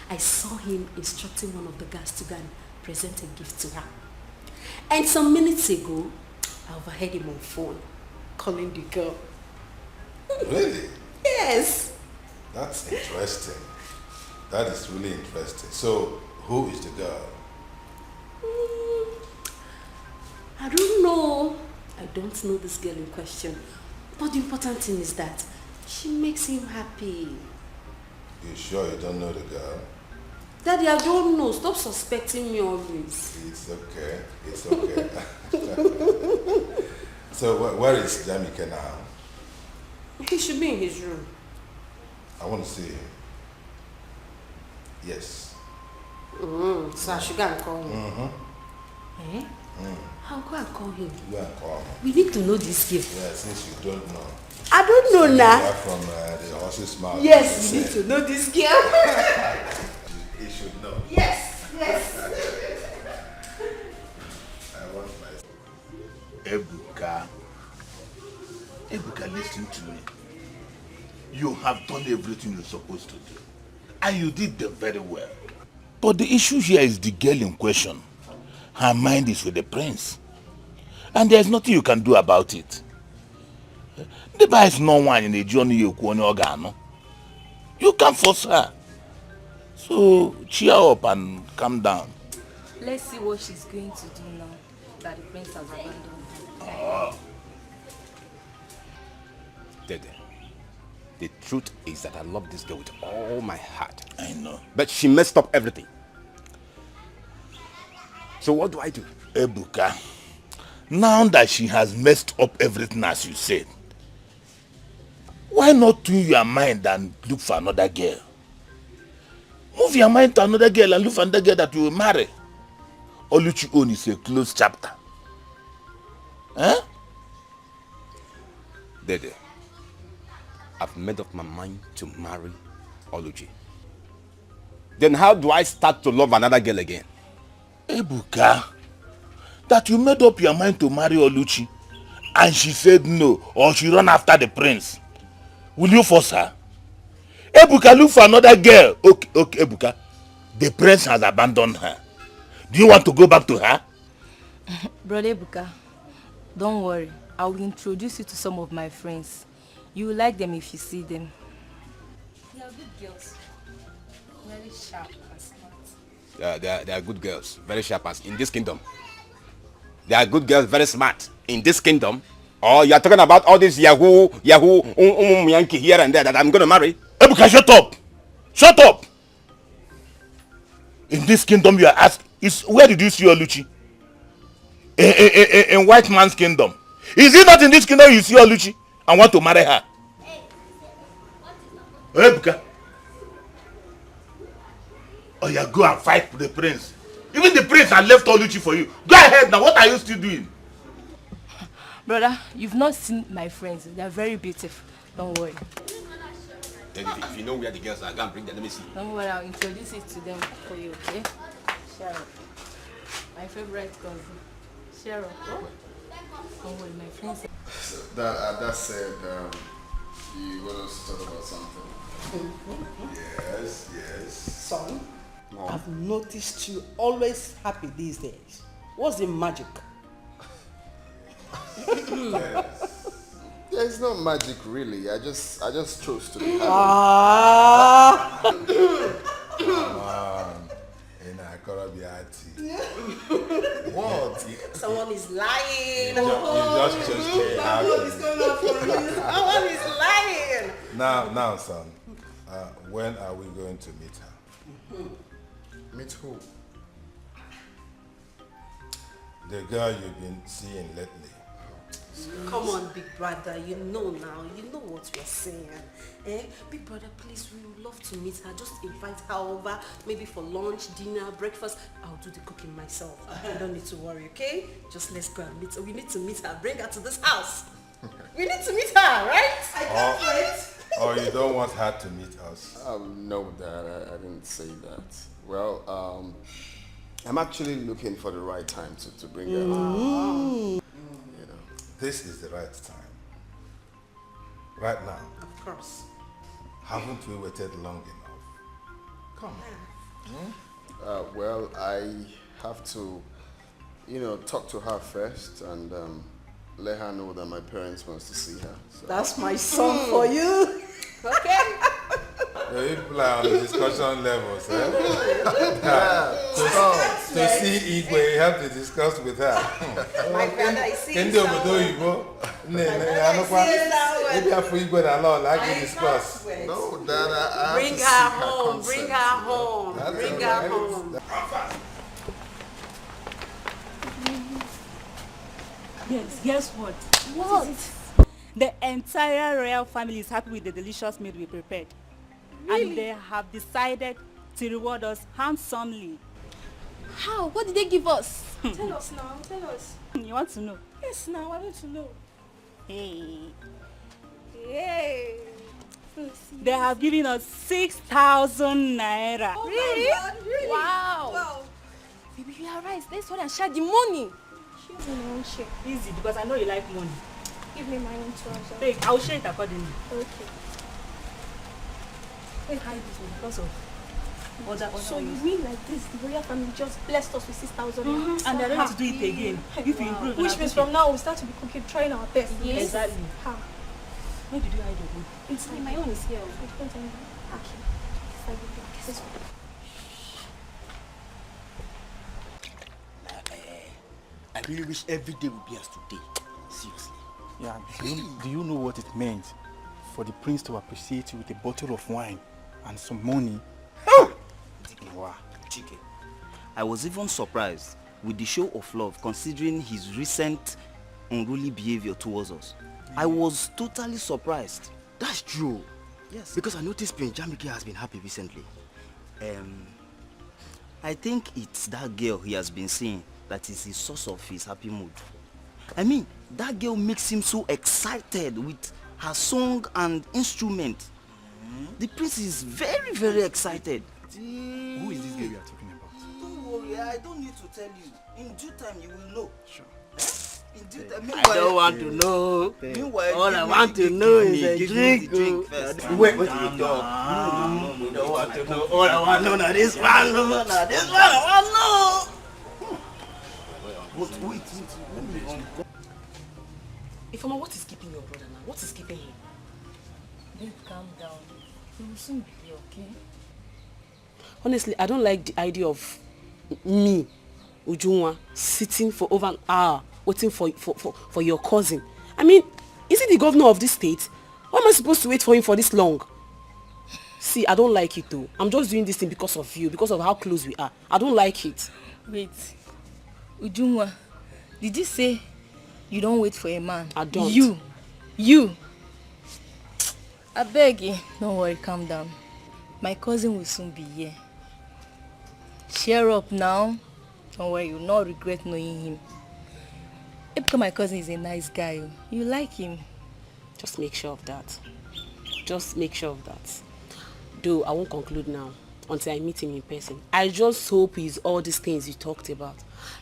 I saw him instructing one of the guards to go and present a gift to her. And some minutes ago, I overheard him on phone, calling the girl. Really? Yes. That's interesting. That is really interesting. So, who is the girl? I don't know. I don't know this girl in question. But the important thing is that she makes him happy. You sure you don't know the girl? Daddy, I don't know. Stop suspecting me always. It's okay. It's okay. So where is Jamike now? He should be in his room. I want to see him. Yes. So I should go and call him. Mm-hmm. Eh? I'll go and call him. Go and call him. We need to know this gift. Yeah, since you don't know. I don't know now. You are from the horse's mouth. Yes, we need to know this girl. He should know. Yes, yes. I want my... Ebuka, listen to me. You have done everything you're supposed to do. And you did them very well. But the issue here is the girl in question. Her mind is with the prince. And there's nothing you can do about it. The bar is no one in the journey you can. You can't force her. So cheer up and calm down. Let's see what she's going to do now that the prince has abandoned her. Oh. Dede, the truth is that I love this girl with all my heart. I know. But she messed up everything. So what do I do? Ebuka, now that she has messed up everything as you said, why not tune your mind and look for another girl? Move your mind to another girl and look for another girl that you will marry. Oluchi own is a closed chapter. Huh? Dede, I've made up my mind to marry Oluchi. Then how do I start to love another girl again? Ebuka, that you made up your mind to marry Oluchi and she said no, or she run after the prince. Will you force her? Ebuka, look for another girl. Okay, Ebuka. The prince has abandoned her. Do you want to go back to her? Brother Ebuka, don't worry. I will introduce you to some of my friends. You will like them if you see them. They are good girls. Very sharp and smart. They are good girls. Very sharp as in this kingdom. They are good girls, very smart. In this kingdom. Oh, you are talking about all this Yahoo, Yankee here and there that I'm going to marry? Ebuka, shut up! Shut up! In this kingdom you are asked, where did you see Oluchi? In white man's kingdom. Is it not in this kingdom you see Oluchi and want to marry her? Ebuka. Oh yeah, go and fight the prince. Even the prince had left Oluchi for you. Go ahead now, what are you still doing? Brother, you've not seen my friends. They are very beautiful. Don't worry. If you know where the girls are, go and bring them. Let me see. Don't worry, I'll introduce it to them for you, okay? Cheryl. My favorite cousin. Cheryl. Oh? Don't worry, my friends. That said, you want us to talk about something? Yes, yes. Son, Mom. I've noticed you always happy these days. What's the magic? There's no magic really. I just chose to be happy. What? Someone is lying. You just chose to be happy. What is going on for you? Someone is lying. Now, son, when are we going to meet her? Meet who? The girl you've been seeing lately. Come on, big brother, you know now, you know what we're saying. Big brother, please, we would love to meet her. Just invite her over, maybe for lunch, dinner, breakfast. I'll do the cooking myself. You don't need to worry, okay? Just let's go and meet her. We need to meet her. Bring her to this house. We need to meet her, right? I can't wait. Or you don't want her to meet us? No, Dad, I didn't say that. Well, I'm actually looking for the right time to bring her. You know. This is the right time. Right now. Of course. Haven't we waited long enough? Come on. Well, I have to, talk to her first and let her know that my parents wants to see her. So. That's my son for you. Okay. You people are on the discussion levels, eh? To see Igwe, you have to discuss with her. My brother is seeing Maybe after Igwe and all, I can discuss. No, Dad, I have Bring to her see home, bring her home, bring her home. Yes, guess what? What? The entire royal family is happy with the delicious meal we prepared. Really? And they have decided to reward us handsomely. How? What did they give us? Tell us now, tell us. You want to know? Yes, now I want to know. Hey. Yay. They have given us 6,000 naira. Oh really? My God, really? Wow. Baby, you are right. Let's go and share the money. Share my own share. Easy, because I know you like money. Give me my own treasure. Take, I will share it accordingly. Okay. Wait, hide this one because of other So you mean like this, the royal family just blessed us with 6,000 naira? And they're ready to do it again. If you improve. Which means from now we start to be cooking, trying our best. Yes. Exactly. How? Where did you hide your own? Inside. My own is here. Okay. This one. I really wish every day would be as today. Seriously. Yeah, do you know what it meant for the prince to appreciate you with a bottle of wine and some money? Wow. I was even surprised with the show of love considering his recent unruly behavior towards us. I was totally surprised. That's true. Yes. Because I noticed Prince Jamike has been happy recently. I think it's that girl he has been seeing that is the source of his happy mood. I mean, that girl makes him so excited with her song and instrument. The prince is very, very excited. Who is this girl you are talking about? Don't worry, I don't need to tell you. In due time, you will know. Sure. In due time. I don't want to know. Meanwhile, all I want to know is a drink. Wait, we don't want to know. All I want to know is this one. This one I want to know. But wait. Let me run. Ifeoma, what is keeping your brother now? What is keeping him? Babe, calm down. He will soon be here, okay? Honestly, I don't like the idea of me, Ujunwa, sitting for over an hour waiting for your cousin. I mean, is he the governor of this state? Why am I supposed to wait for him for this long? See, I don't like it though. I'm just doing this thing because of you, because of how close we are. I don't like it. Wait. Ujunwa, did you say you don't wait for a man? I don't. You. I beg you. Don't worry, calm down. My cousin will soon be here. Cheer up now. Don't worry, you'll not regret knowing him. Because my cousin is a nice guy. You like him. Just make sure of that. Just make sure of that. Though I won't conclude now until I meet him in person. I just hope he's all these things you talked about.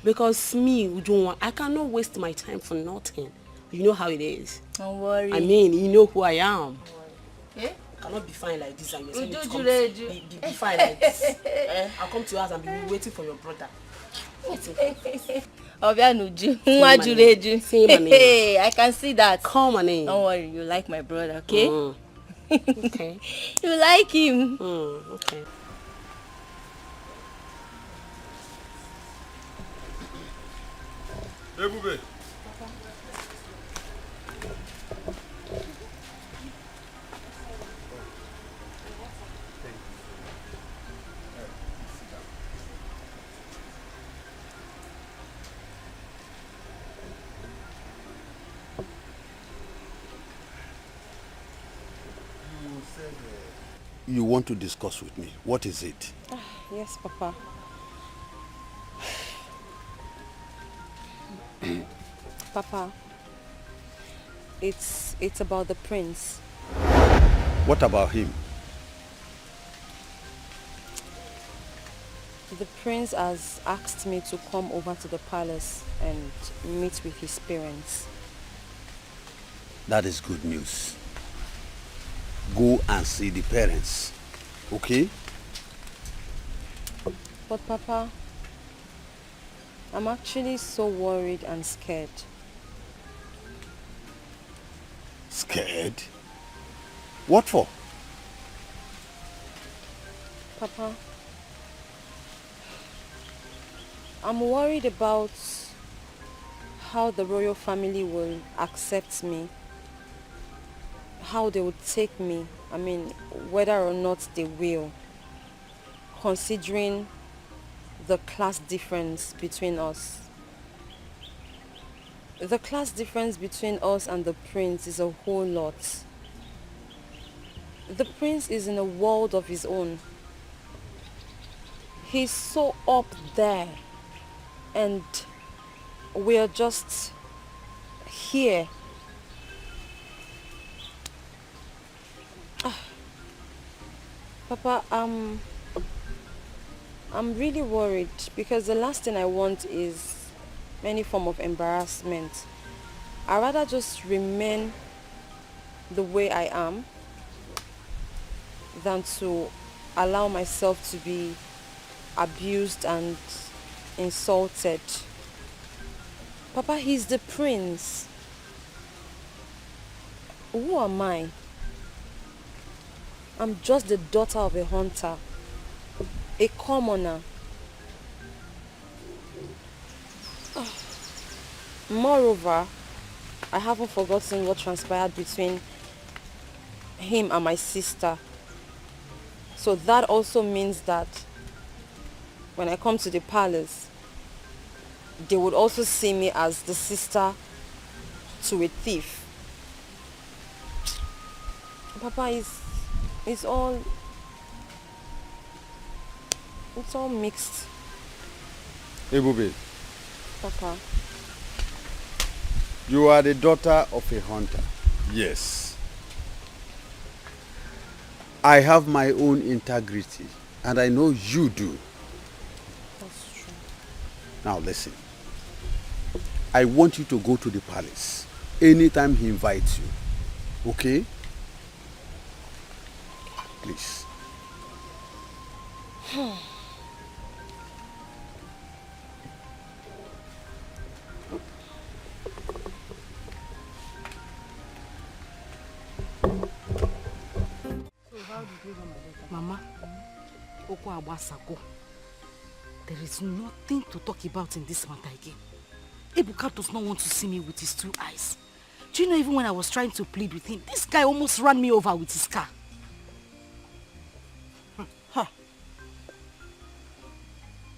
Because me, Ujunwa, I cannot waste my time for nothing. You know how it is. Don't worry. I mean, you know who I am. Eh? I cannot be fine like this and you're saying Uju, be fine like this. I'll come to your house and be waiting for your brother. Obianuju. Hey, I can see that. Call my name. Don't worry, you like my brother, okay? Okay. You like him. Okay. Ebube. You want to discuss with me. What is it? Yes, Papa. Papa, it's about the prince. What about him? The prince has asked me to come over to the palace and meet with his parents. That is good news. Go and see the parents, okay? But Papa, I'm actually so worried and scared. Scared? What for? Papa, I'm worried about how the royal family will accept me, how they will take me, I mean, whether or not they will, considering the class difference between us. The class difference between us and the prince is a whole lot. The prince is in a world of his own. He's so up there, and we're just here. Papa, I'm really worried because the last thing I want is any form of embarrassment. I'd rather just remain the way I am than to allow myself to be abused and insulted. Papa, he's the prince. Who am I? I'm just the daughter of a hunter, a commoner. Moreover, I haven't forgotten what transpired between him and my sister. So that also means that when I come to the palace, they would also see me as the sister to a thief. Papa, it's all mixed. Ebube, Papa. you are the daughter of a hunter. Yes. I have my own integrity, and I know you do. That's true. Now listen. I want you to go to the palace anytime he invites you. Okay? Please. Mama, Oko Abasako, there is nothing to talk about in this matter again. Ebuka does not want to see me with his 2 eyes. Do you know, even when I was trying to plead with him, this guy almost ran me over with his car. Huh.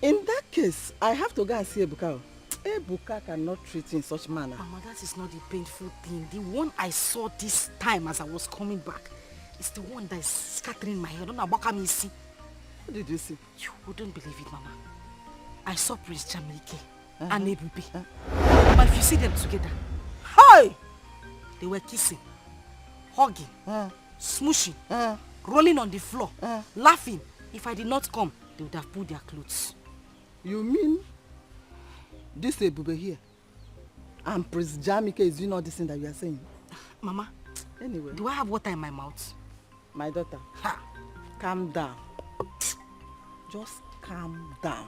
In that case, I have to go and see Ebuka. Ebuka cannot treat in such manner. Mama, that is not the painful thing. The one I saw this time as I was coming back is the one that is scattering my head. I don't know about me see. What did you see? You wouldn't believe it, Mama. I saw Prince Jamike and Ebube. But if you see them together, hi! They were kissing, hugging, smooshing, rolling on the floor, laughing. If I did not come, they would have pulled their clothes. You mean this Ebube here and Prince Jamike is doing all this thing that you are saying? Mama, anyway, do I have water in my mouth? My daughter, calm down. Just calm down.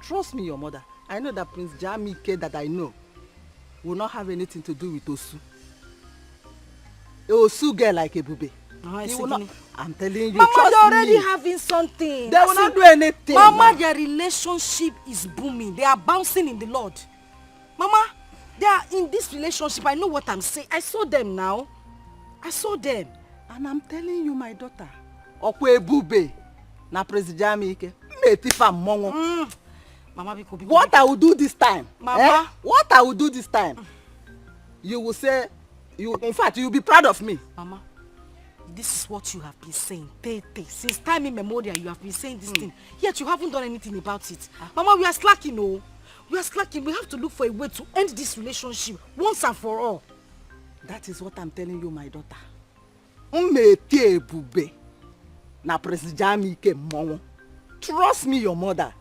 Trust me, your mother. I know that Prince Jamike that I know will not have anything to do with Osu. Osu girl like Ebube. He will not. I'm telling you, Mama, trust they're already me. having something. They will not do anything. Mama, their relationship is booming. They are bouncing in the Lord. Mama, they are in this relationship. I know what I'm saying. I saw them now. I saw them. And I'm telling you, my daughter, Okwe Ebube na Prince Jamike. Mama, what I will do this time? Mama, what I will do this time? You will say, in fact, you will be proud of me. Mama, this is what you have been saying. Since time immemorial, you have been saying this thing. Yet you haven't done anything about it. Mama, we are slacking, oh. We are slacking. We have to look for a way to end this relationship once and for all. That is what I'm telling you, my daughter. Umete Ebube na Prince Jamike Momo. Trust me, your mother.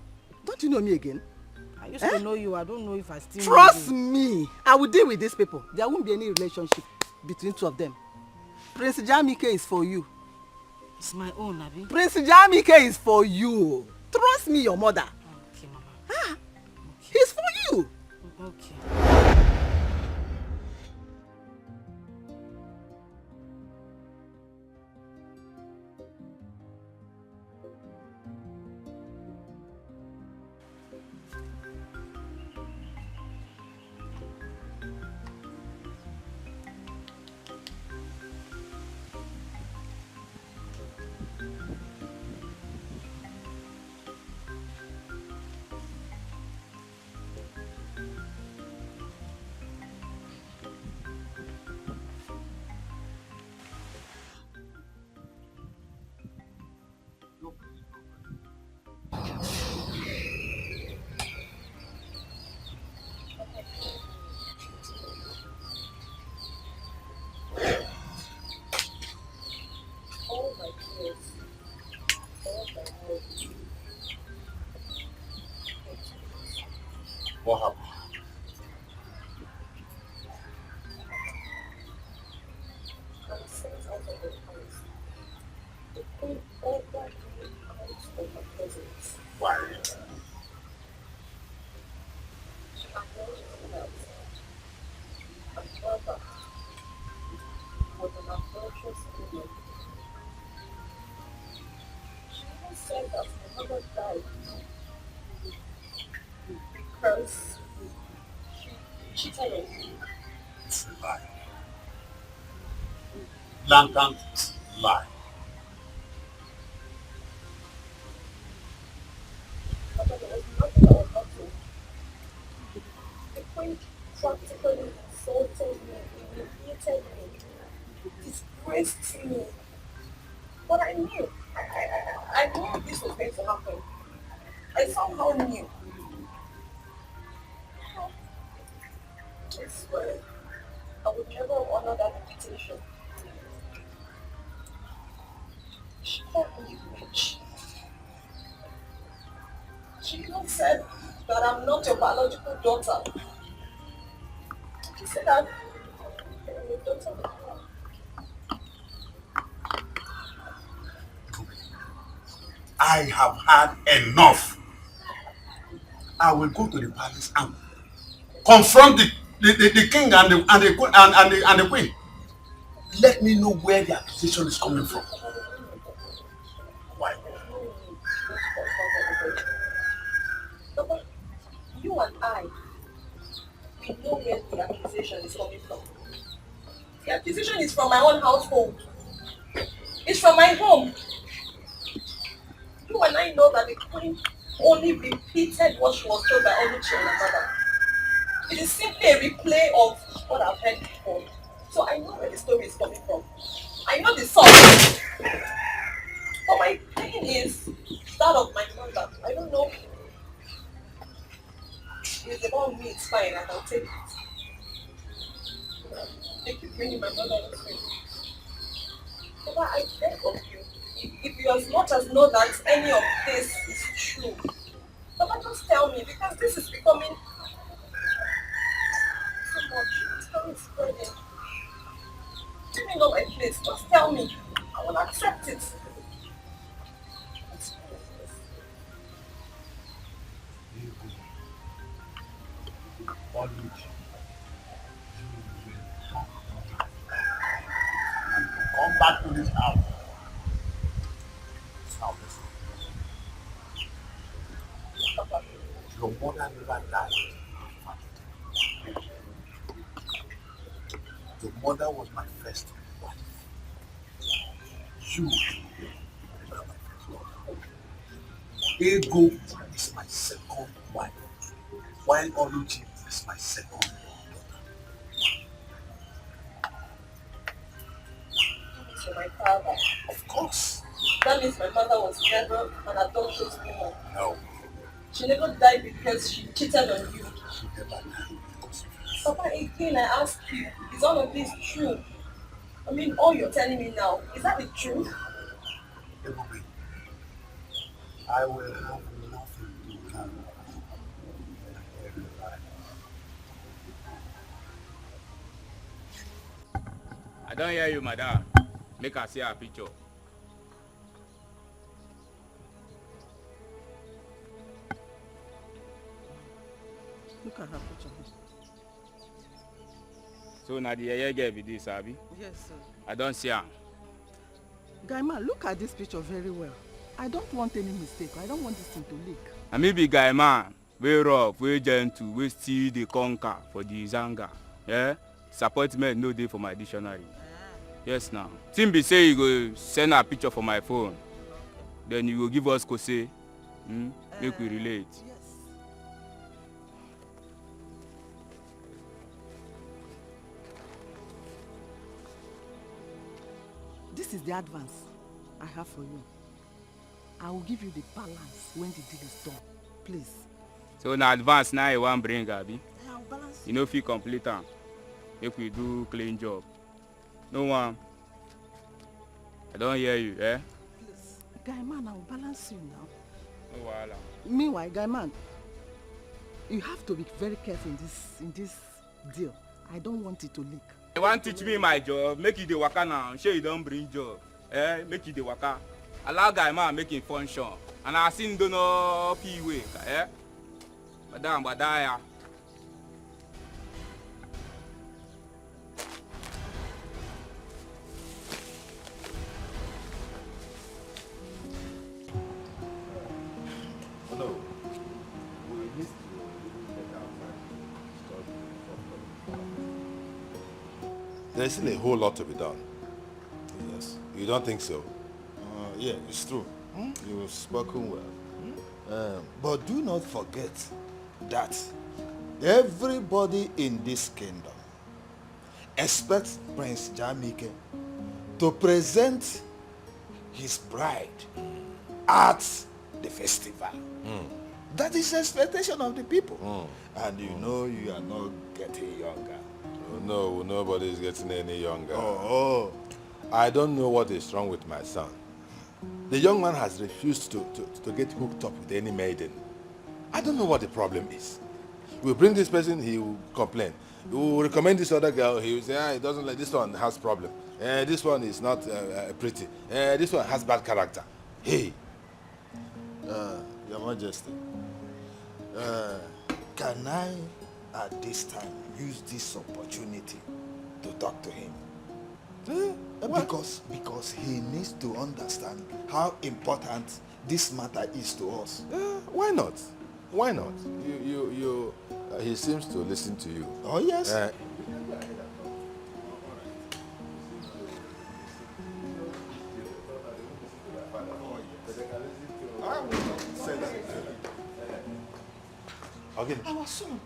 Don't you know me again? I used to know you. I don't know if I still Trust know you. me. I will deal with these people. There won't be any relationship between two of them. Prince Jamike is for you. It's my own, Abi. Prince Jamike is for you. Trust me, your mother. Okay, Mama. Ah, he's for you. Okay. What happened? Why? Said that my mother died because she cheated on me. It's a lie. Blatant lie. But there was nothing that was happening. The queen practically insulted me, humiliated me, disgraced me. But I knew. I knew this was going to happen. I somehow knew. I swear, I would never honor that invitation. She called me rich. She even said that I'm not your biological daughter. She said that I'm your daughter. I have had enough. I will go to the palace and confront the king and the queen. Let me know where the accusation is coming from. and I, we know where the accusation is coming from. The accusation is from my own household. It's from my home. You and I know that the queen only repeated what she was told by Oluchi and her mother. It is simply a replay of what I've heard before. So I know where the story is coming from. I know the source. But my pain is that of my mother. I don't know. If it's about me, it's fine. I can take it. Thank you for bringing my mother into it. Papa, I beg of you. If you as much as know that any of this is true, Papa, just tell me, because this is becoming so much. It's becoming spreading. Give me not my place. Just tell me. I will accept it. Come back to this house. Your mother never died. Your mother was my first wife. You were my first wife. Ego is my second wife, while Oluchi is my second daughter. To my father. Of course. That means my mother was never an adulterous woman. No. She never died because she cheated on you. She never died because of you. Papa, again, I ask you, is all of this true? I mean, all you're telling me now, is that the truth? Everybody, I will have nothing to carry on. I don't hear you, madam. Make her see her picture. Look at her picture. So now the yeye girl be this, Abi? Yes, sir. I don't see her. Guy man, look at this picture very well. I don't want any mistake. I don't want this thing to leak. I may be guy man, very rough, very gentle, we still the conquer for the zanga. Yeah? Disappointment no day for my dictionary. Yes now. Tim be say you go send a picture for my phone. Then you will give us kose. Make we relate. Yes. This is the advance I have for you. I will give you the balance when the deal is done. Please. So na advance now you want bring Abi? Yeah, I'll balance. You know if you complete am. If we do clean job. No one. I don't hear you, eh? Please. Guy man, I will balance you now. No wahala. Meanwhile, guy man, you have to be very careful in this deal. I don't want it to leak. You want to teach me my job? Make you the waka now. Sure you don't bring job. Eh? Make you the waka. Allow guy man make him function. And I seen don't know P way. Eh? Madam, badaya. No. We need to get outside. There's still a whole lot to be done. Yes. You don't think so? Yeah, it's true. You've spoken well. But do not forget that everybody in this kingdom expects Prince Jamike to present his bride at the festival. That is the expectation of the people. And you know you are not getting younger. Oh, no, nobody is getting any younger. Oh. I don't know what is wrong with my son. The young man has refused to get hooked up with any maiden. I don't know what the problem is. We bring this person, he will complain. We will recommend this other girl, he will say, he doesn't like, this one has problem. This one is not pretty. This one has bad character. Hey. Your Majesty, can I, at this time, use this opportunity to talk to him? Because he needs to understand how important this matter is to us. Why not? Why not? He seems to listen to you. Oh, yes. Okay. Our son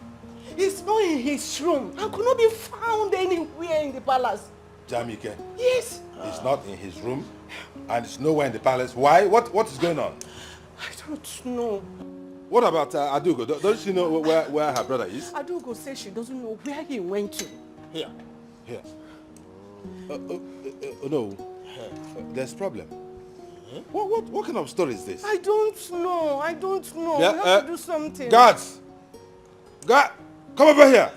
is not in his room and could not be found anywhere in the palace. Jamike. Yes. He's not in his room and it's nowhere in the palace. Why? What is going on? I don't know. What about Adugo? Don't she know where her brother is? Adugo says she doesn't know where he went to. Here. No. There's a problem. What kind of story is this? I don't know. Yeah, we have to do something. Guards! Guard! Come over here!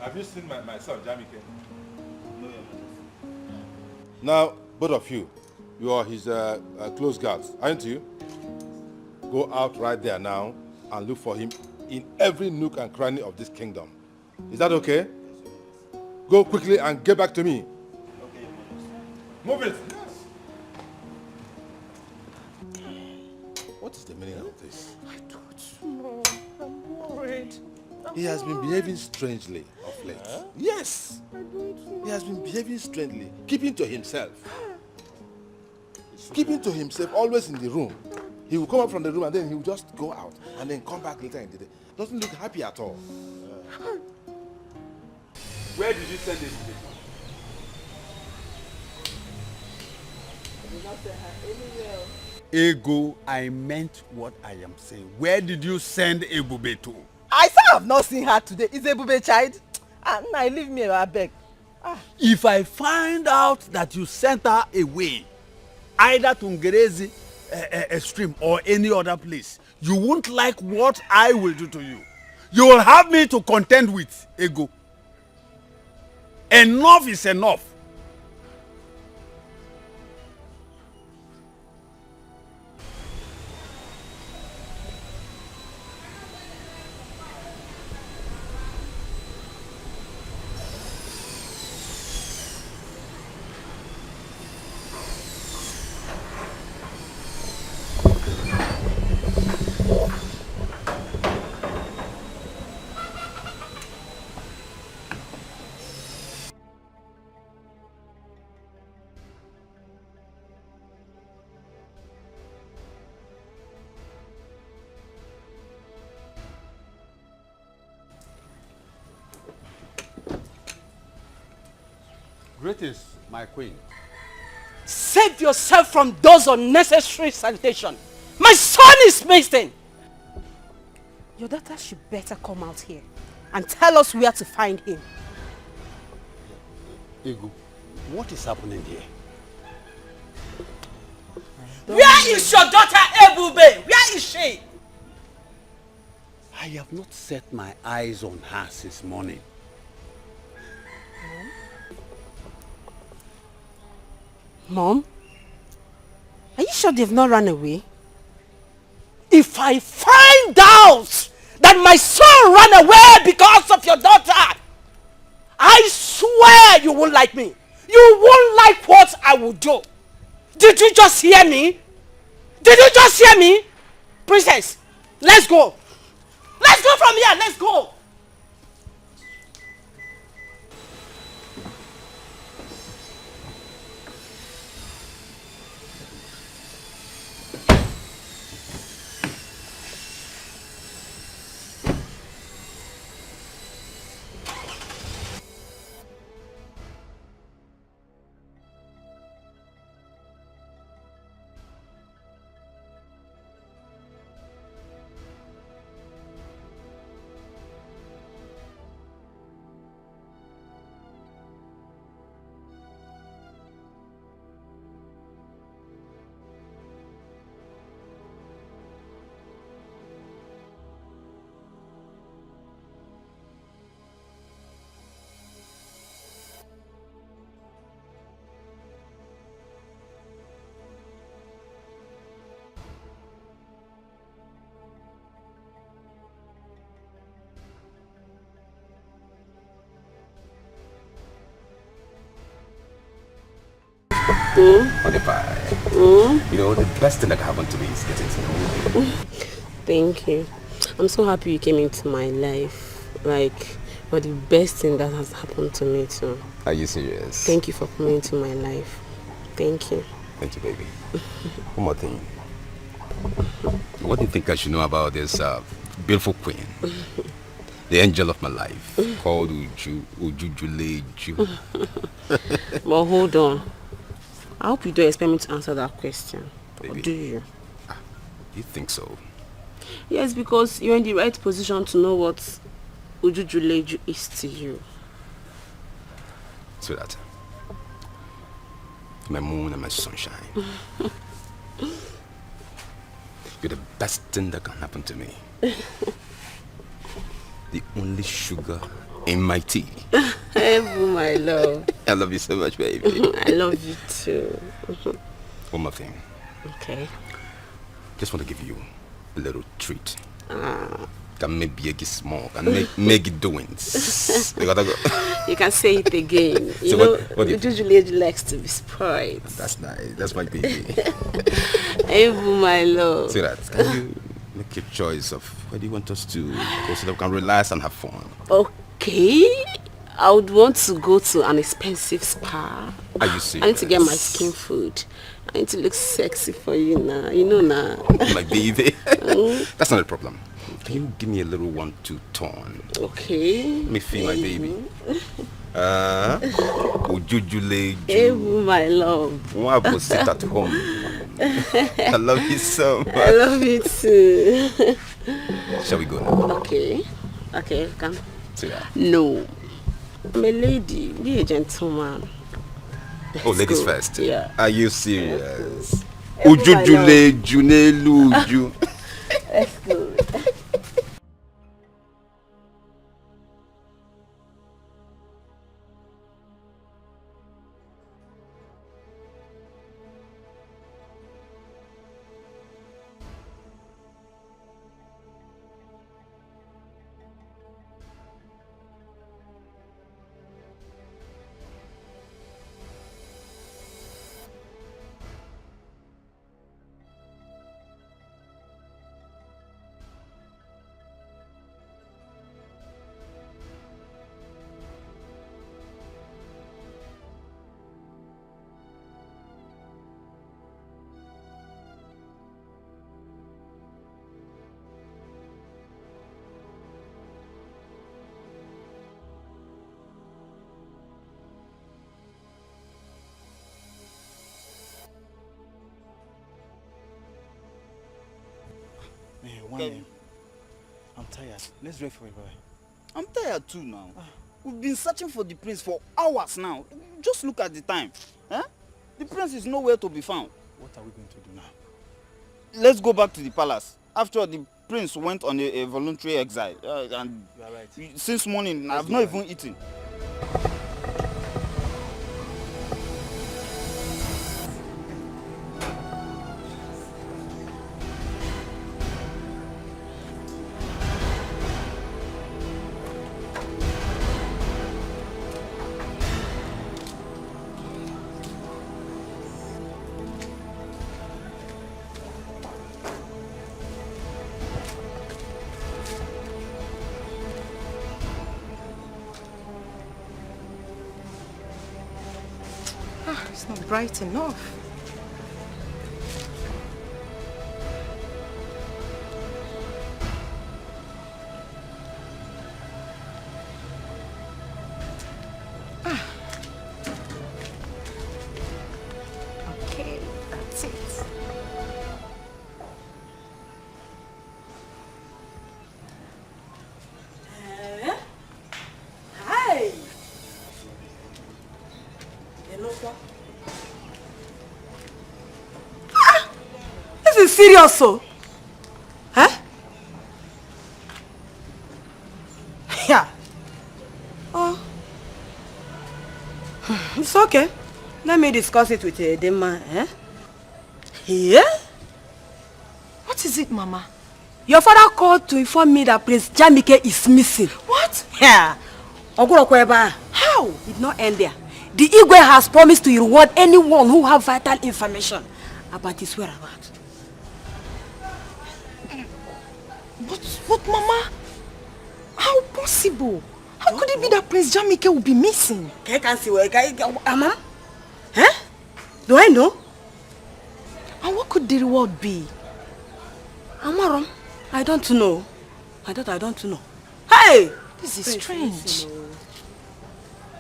Have you seen my son, Jamike? No, now, both of you, you are his close guards, aren't you? Go out right there now and look for him in every nook and cranny of this kingdom. Is that okay? Go quickly and get back to me. Okay. Move it! What is the meaning of this? I don't know. I'm worried. He has been behaving strangely of late. Yes! I don't know. He has been behaving strangely, keeping to himself. Keeping to himself, always in the room. He will come up from the room and then he will just go out and then come back later in the day. Doesn't look happy at all. Where did you send it? I did not send her anywhere. Ego, I meant what I am saying. Where did you send Ebube to? I say I have not seen her today. Is Ebube child? Now leave me, I beg. If I find out that you sent her away, either to Ngerezi stream or any other place, you won't like what I will do to you. You will have me to contend with, Ego. Enough is enough. Greetings, my queen. Save yourself from those unnecessary salutations. My son is missing. Your daughter should better come out here and tell us where to find him. Ego, what is happening here? Where is your daughter Ebube? Where is she? I have not set my eyes on her since morning. Mom? Are you sure they've not run away? If I find out that my son ran away because of your daughter, I swear you won't like me. You won't like what I will do. Did you just hear me? Did you just hear me? Princess, let's go. Let's go from here. Let's go. On the 5. You know, the best thing that can happen to me is getting to know you. Thank you. I'm so happy you came into my life. Like, you're the best thing that has happened to me too. Are you serious? Thank you for coming into my life. Thank you. Thank you, baby. One more thing. What do you think I should know about this beautiful queen? The angel of my life, called Ujujuleju. But hold on. I hope you don't expect me to answer that question. Baby. Or do you? You think so? Yes, because you're in the right position to know what Ujujuleju is to you. Sweetheart. My moon and my sunshine. You're the best thing that can happen to me. The only sugar in my tea. Ebu, my love. I love you so much, baby. I love you too. One more thing. Okay. Just want to give you a little treat. Can maybe get small. Can make it doings. You gotta go. You can say it again. You So know, what do you Ujujuleju likes to be spoiled. That's nice. That's my baby. Ebu, my love. Sweetheart, can you make a choice of where do you want us to go so that we can relax and have fun? Okay. I would want to go to an expensive spa. Are you serious? I need to get my skin food. I need to look sexy for you now. You know now. My baby. That's not a problem. Can you give me a little 1-2 turn? Okay. Let me feel my baby. Ujujuleju. Ebu, my love. Why was sit at home? I love you so much. I love you too. Shall we go now? Okay. Okay, come. See that? No. I'm a lady. Be a gentleman. Oh, ladies go. first. Yeah. Are you serious? Ebu, my Ujujuleju neluju. Let's go. Man, I'm tired. Let's drive for a while. I'm tired too now. We've been searching for the prince for hours now. Just look at the time. Eh? The prince is nowhere to be found. What are we going to do now? Let's go back to the palace. After all, the prince went on a voluntary exile. And you are right. Since morning, I've not even eaten. It's not bright enough. Okay, that's it. Hi. This is serious, so. Huh? Yeah. Oh. It's okay. Let me discuss it with the man, eh? Yeah? What is it, Mama? Your father called to inform me that Prince Jamike is missing. What? Yeah. How? It did not end there. The Igwe has promised to reward anyone who have vital information. about his whereabouts. But Mama, how possible? How could it be that Prince Jamike will be missing? I can't see where Mama? Huh? Do I know? And what could the reward be? Amarom, I don't know. I don't know. Hey! This is Prince, strange. listen,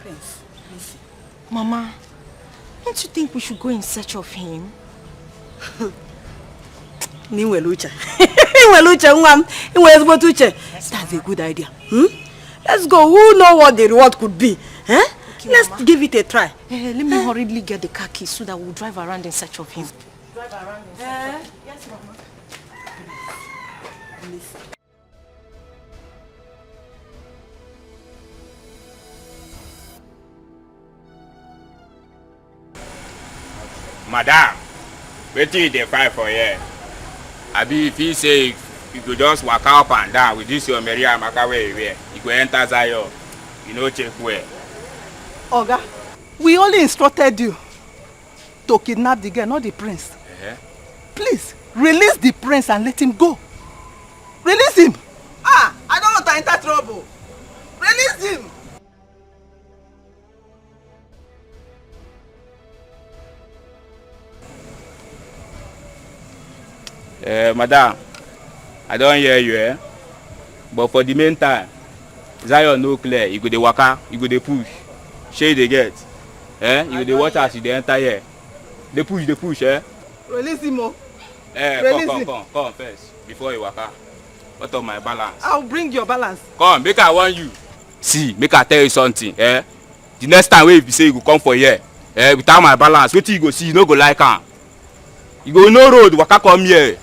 Prince, listen. Mama, don't you think we should go in search of him? That's a good idea. Let's go. Who know what the reward could be? Huh? Okay, Let's Mama. give it a try. Let me hurriedly get the car keys so that we'll drive around in search of him. Drive around. Yes, Mama. Madam, wetin you dey fight for here? Abi if he say you go just waka up and down with this your Mary Amaka wey you wear, you go enter Zion, you no check well. Oga, we only instructed you to kidnap the girl, not the prince. Please, release the prince and let him go. Release him. Ah, I don't want to enter trouble. Release him. Madam, I don't hear you, but for the meantime, Zion no clear, you go dey waka, you go dey push. Shey dey get. You go dey watch as you dey enter here. Dey push, Release him, oh. Come first, before you waka. What of my balance? I'll bring your balance. Come, make I warn you. See, make I tell you something, The next time wey you say you go come for here, without my balance, wetin you go see, you no go like am. You go no road, waka come here.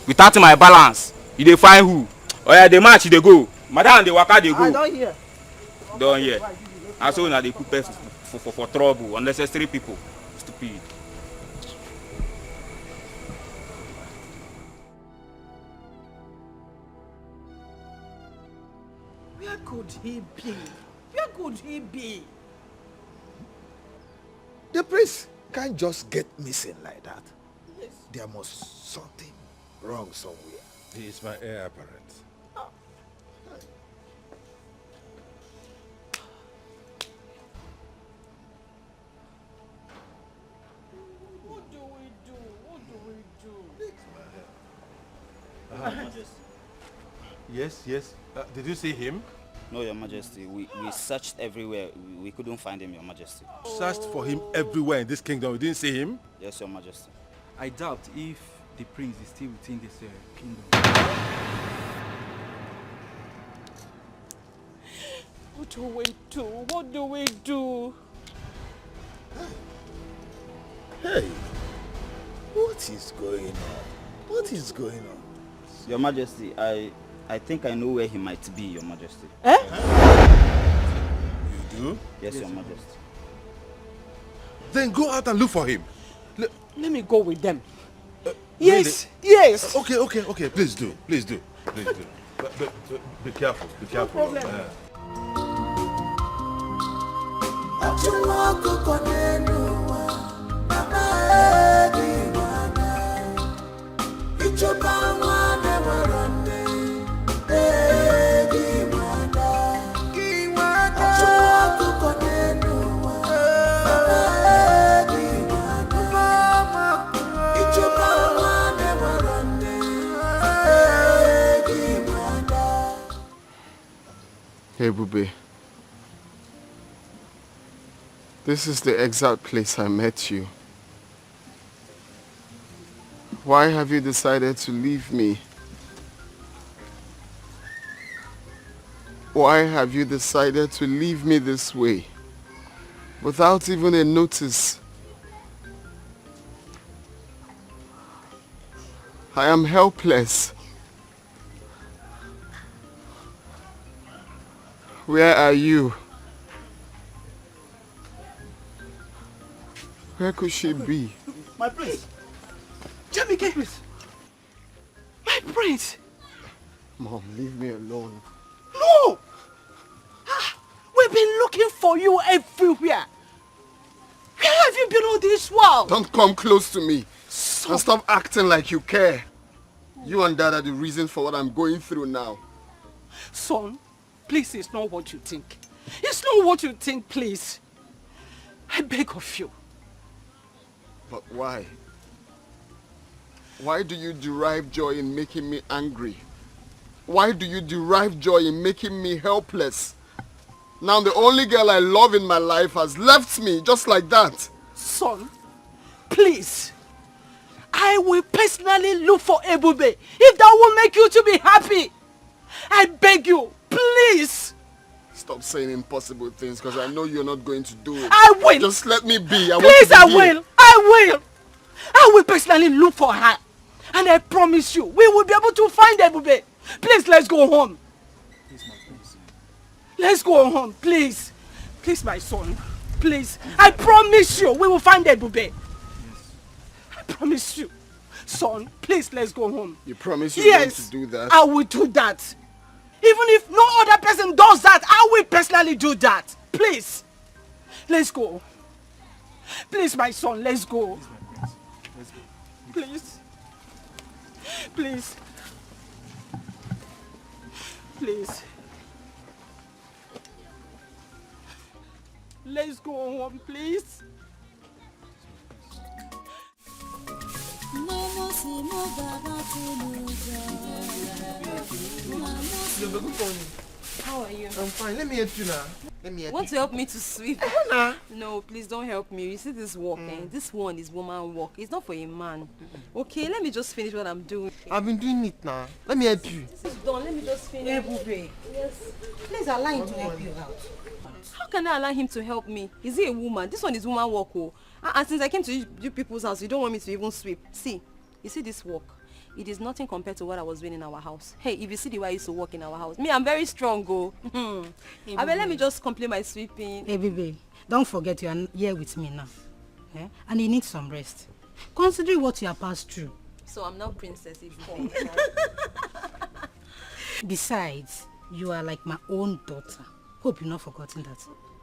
Without my balance, you dey find who? Oya, dey match, you dey go. Madam, dey waka, dey go. I don't hear. Don hear. And so una dey put person for trouble, unnecessary people. Stupid. Where could he be? Where could he be? The prince can't just get missing like that. Yes. There must something wrong somewhere. He is my heir apparent. What do we do? What do we do? Yes. Did you see him? No, Your Majesty. We searched everywhere. We couldn't find him, Your Majesty. Searched for him everywhere in this kingdom. You didn't see him? Yes, Your Majesty. I doubt if the prince is still within this kingdom. What do we do? What do we do? Hey, what is going on? What is going on? Your Majesty, I think I know where he might be, Your Majesty. You do? Yes, Your Majesty. Then go out and look for him. Let me go with them. Yes, really? Yes. Okay. Please do. But be careful. Be careful. No problem. Hey, Bube. This is the exact place I met you. Why have you decided to leave me? Why have you decided to leave me this way? Without even a notice. I am helpless. Where are you? Where could she be? My prince. Jamike, prince. My prince. Mom, leave me alone. No! We've been looking for you everywhere. Where have you been all this while? Don't come close to me. And stop acting like you care. You and Dad are the reason for what I'm going through now. Son, please, it's not what you think. It's not what you think, please. I beg of you. But why? Why do you derive joy in making me angry? Why do you derive joy in making me helpless? Now the only girl I love in my life has left me just like that. Son, please. I will personally look for Ebube if that will make you to be happy. I beg you, please. Stop saying impossible things because I know you're not going to do it. I will. Just let me be. Please, I will. I will. I will personally look for her. And I promise you, we will be able to find Ebube. Please, let's go home. Let's go home, please. Please, my son. Please. I promise you, we will find Ebube. I promise you. Son, please, let's go home. You promise you're going to do that? I will do that. Even if no other person does that, I will personally do that. Please. Let's go. Please, my son, let's go. Please. Please. Please. Let's go home, please. How are you? I'm fine. Let me help you now. Want to help me to sweep? No, please don't help me. You see this work, this one is woman work. It's not for a man. Okay, let me just finish what I'm doing. I've been doing it now. Let me help you. This is done. Let me just finish. Ebube. Yes. Please allow him to help you out. How can I allow him to help me? Is he a woman? This one is woman work. Oh. And since I came to you people's house, you don't want me to even sweep. See, you see this work? It is nothing compared to what I was doing in our house. Hey, if you see the way I used to work in our house, me, I'm very strong, go. I mean, let me just complete my sweeping. Hey, baby, don't forget you are here with me now. Eh? And you need some rest. Considering what you have passed through. So I'm not princess if you Besides, you are like my own daughter. Hope you've not forgotten that.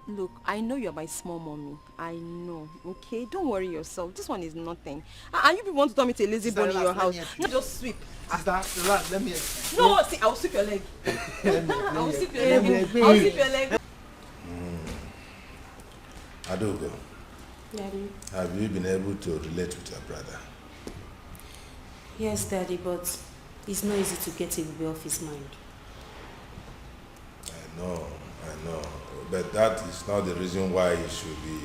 Look, I know you're my small mommy. I know, okay? Don't worry yourself. This one is nothing. And you people want to turn me to a lazy bone in your house. No, just sweep. Sister, relax, let me No, see, I'll sweep your leg. I'll sweep your leg. I'll sweep your leg. Adogo, Daddy. have you been able to relate with your brother? Yes, Daddy, but it's not easy to get Ebube off his mind. I know. But that is not the reason why he should be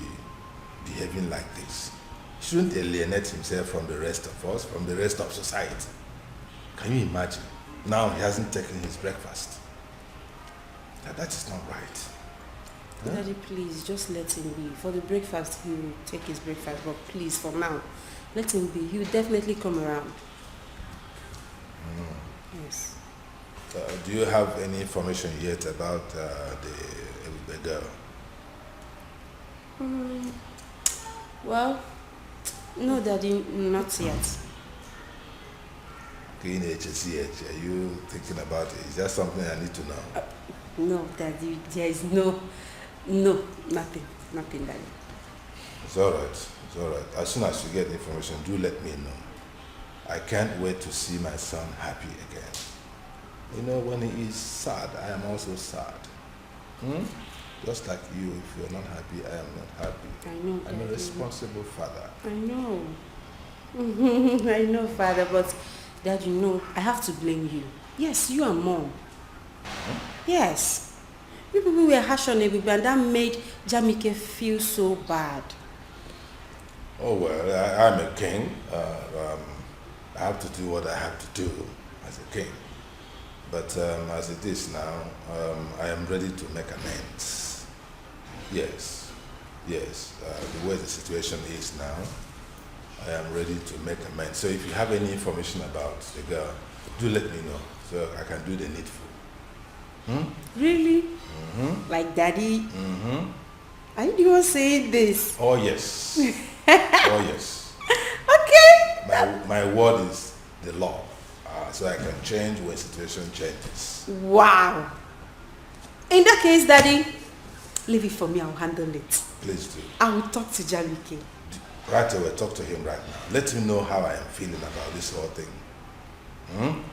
behaving like this. He shouldn't alienate himself from the rest of us, from the rest of society. Can you imagine? Now he hasn't taken his breakfast. That is not right. Huh? Daddy, please, just let him be. For the breakfast, he will take his breakfast, but please, for now, let him be. He will definitely come around. Yes. Do you have any information yet about the girl? Well, no, Daddy, not yet. Are you thinking about it? Is that something I need to know? No, Daddy, there is no, nothing, Daddy. It's all right. As soon as you get the information, do let me know. I can't wait to see my son happy again. You know, when he is sad, I am also sad. Just like you, if you're not happy, I am not happy. I know, I'm a responsible father. I know. I know, Father, but Dad, you know, I have to blame you. Yes, you and Mom. Yes. You people were harsh on Ebube and that made Jamike feel so bad. Oh, well, I'm a king. I have to do what I have to do as a king. But as it is now, I am ready to make amends. Yes. The way the situation is now, I am ready to make amends. So if you have any information about the girl, do let me know so I can do the needful. Really? Like Daddy? Are you the one saying this? Oh, yes. Okay. My word is the law. So I can change when situation changes. Wow. In that case, Daddy, leave it for me. I'll handle it. Please do. I will talk to Jamike. Right away, talk to him right now. Let him know how I am feeling about this whole thing. And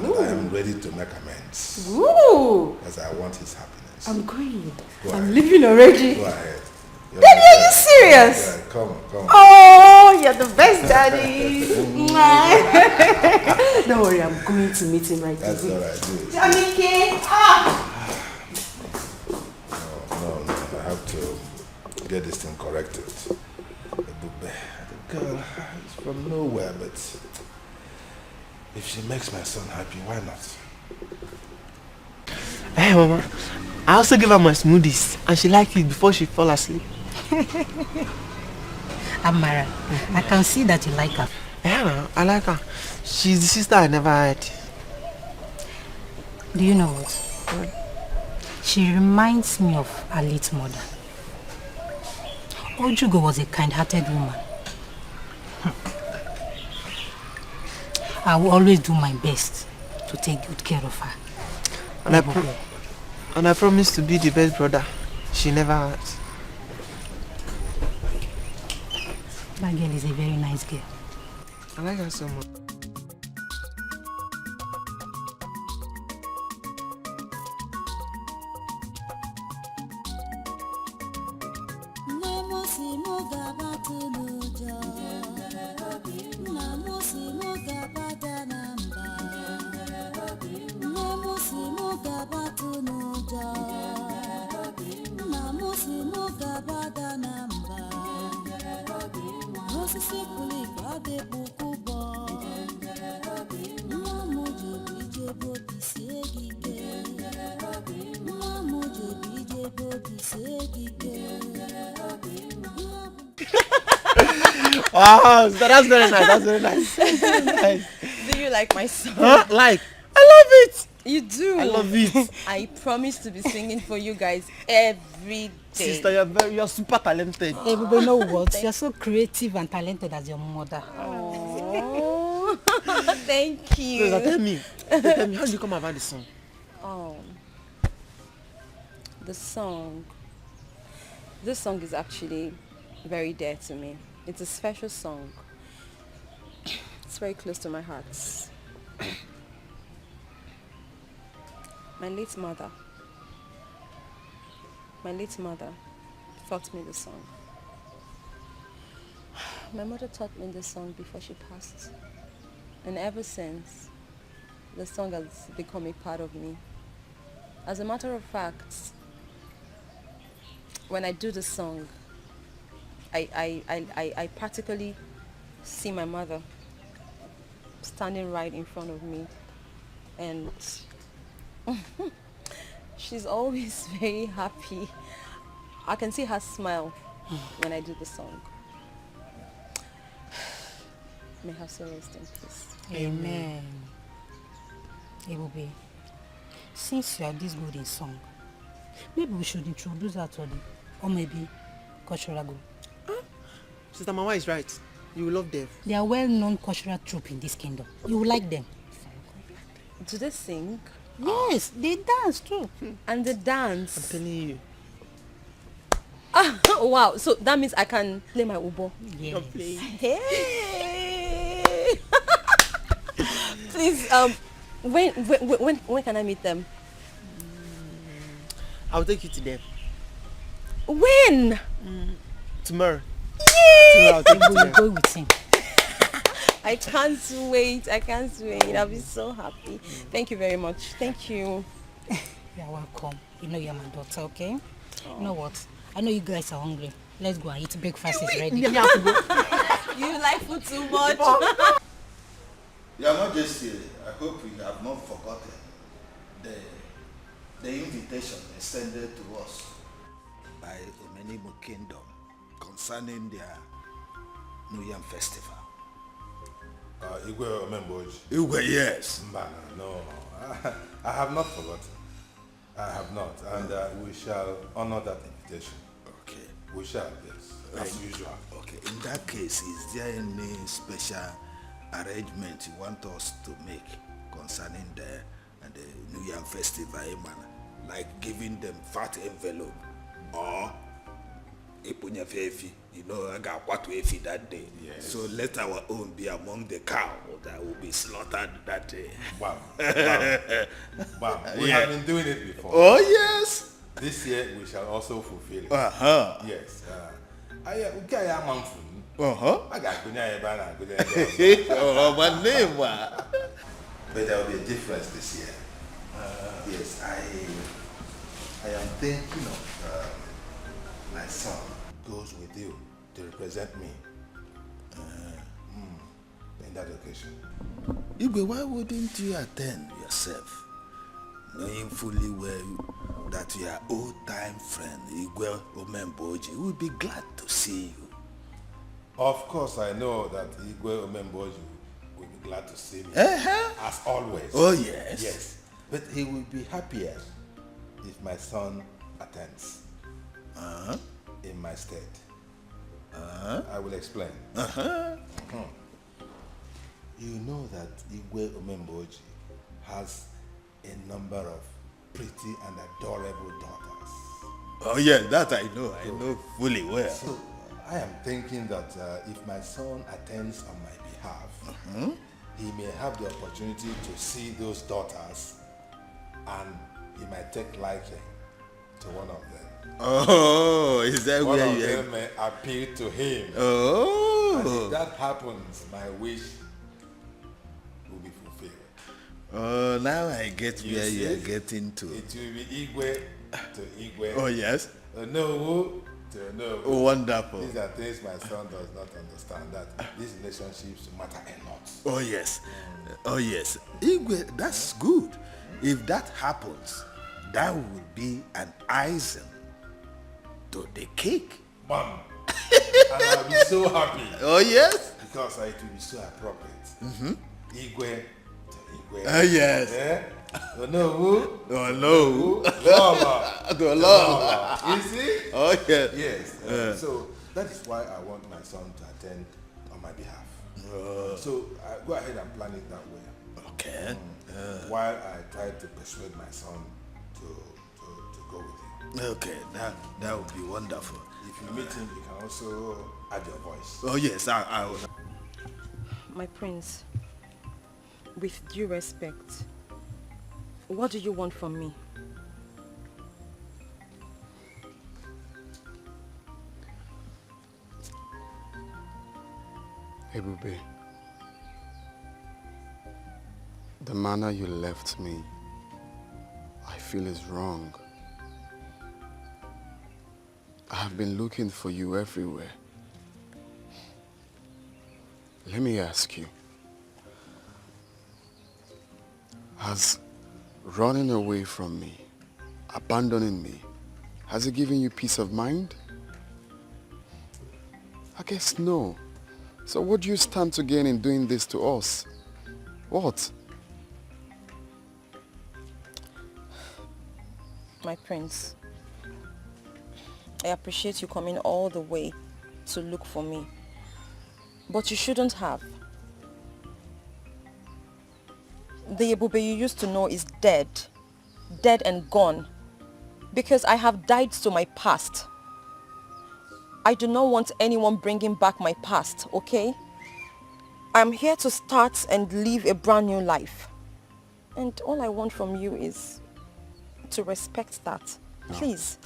that I am ready to make amends. Ooh. Because I want his happiness. I'm going. Go I'm ahead. leaving already. Go ahead. Daddy, are you serious? Yeah, come on. Oh, you're the best, Daddy. Don't worry, I'm going to meet him right away. That's all I do. Jamike, No, I have to get this thing corrected. The girl is from nowhere, but if she makes my son happy, why not? Hey, Mama. I also gave her my smoothies, and she liked it before she fell asleep. Amara, I can see that you like her. Yeah, I like her. She's the sister I never had. Do you know what? She reminds me of her late mother. Ojugo was a kind-hearted woman. I will always do my best to take good care of her. And I promise to be the best brother she never had. That girl is a very nice girl. I like her so much. Wow, that's very nice. That's very nice. Nice. Do you like my song? Huh? Like? I love it. You do? I love it. I promise to be singing for you guys every day. Sister, you're super talented. Everybody know what? You're so creative and talented as your mother. Oh, thank you. Rosa, tell me, how did you come about the song? The song. This song is actually very dear to me. It's a special song. It's very close to my heart. My late mother taught me the song. My mother taught me the song before she passed. And ever since, the song has become a part of me. As a matter of fact, when I do the song, I practically see my mother standing right in front of me, and she's always very happy. I can see her smile when I do the song. May her soul rest in peace. Amen. Ebube, since you are this good in song, maybe we should introduce her to the, or maybe cultural group. Sister Mama is right. You will love them. They are well-known cultural troupe in this kingdom. You will like them. Do they sing? Yes, they dance too. And they dance? I'm telling you. Wow, so that means I can play my ubo. Yes. Hey! Please, when can I meet them? I'll take you to them. When? Tomorrow. Yay! Tomorrow I'll take you to them. Go with him. I can't wait. I'll be so happy. Thank you very much. Thank you. You're welcome. You know you're my daughter, okay? You know what? I know you guys are hungry. Let's go and eat. Breakfast is ready. You like food too much. Your Majesty, I hope you have not forgotten the invitation extended to us by Omenimo Kingdom concerning their New Yam Festival. Igwe Omemboji. Igwe, yes. No, I have not forgotten. I have not, and we shall honor that invitation. Okay. We shall, yes, as usual. Okay, in that case, is there any special arrangement you want us to make concerning the New Yam Festival, like giving them fat envelope or Ipunya Fefi You know, I got what we feed that day. Yes. So let our own be among the cow that will be slaughtered that day. Wow. Wow. We have been doing it before. Oh, yes. This year we shall also fulfill it. Uh-huh. Yes. I got a man from. Uh-huh. I got good Oh, my name. But there will be a difference this year. Yes, I am thinking of my son goes with you to represent me in that occasion. Igwe, why wouldn't you attend yourself, knowing fully well that your old-time friend Igwe Omemboji would be glad to see you? Of course, I know that Igwe Omemboji will be glad to see me, as always. Oh, yes. Yes, but he will be happier if my son attends in my stead. I will explain. You know that Igwe Omemboji has a number of pretty and adorable daughters. Oh, yeah, that I know fully well. So, I am thinking that if my son attends on my behalf, he may have the opportunity to see those daughters and he might take liking to one of them. Oh, is that one where of you them may appeal to him. Oh. And if that happens, my wish will be fulfilled. Oh, now I get You where see? you are getting to. It will be Igwe to Igwe. Oh, yes. Onowu to Onowu. Oh, wonderful. These are things my son does not understand, that these relationships matter a lot. Oh, yes. Oh, yes. Igwe, that's good. If that happens, that would be an icing to the cake. Mom. And I'll be so happy. Oh, yes? Because it will be so appropriate. Igwe to Igwe. Oh, yes. Yeah? Onowu. Onowu. Lola. To Lola. You see? Oh, yes. Yes. So that is why I want my son to attend on my behalf. So go ahead and plan it that way. Okay. While I try to persuade my son to go with you. Okay, that would be wonderful. If you meet him, you can also add your voice. Oh, yes, I will. My prince, with due respect, what do you want from me? Ebube, the manner you left me, I feel is wrong. I have been looking for you everywhere. Let me ask you, has running away from me, abandoning me, has it given you peace of mind? I guess no. So what do you stand to gain in doing this to us? What? My prince, I appreciate you coming all the way to look for me. But you shouldn't have. The Ebube you used to know is dead. Dead and gone. Because I have died to my past. I do not want anyone bringing back my past, okay? I'm here to start and live a brand new life. And all I want from you is to respect that. No. Please.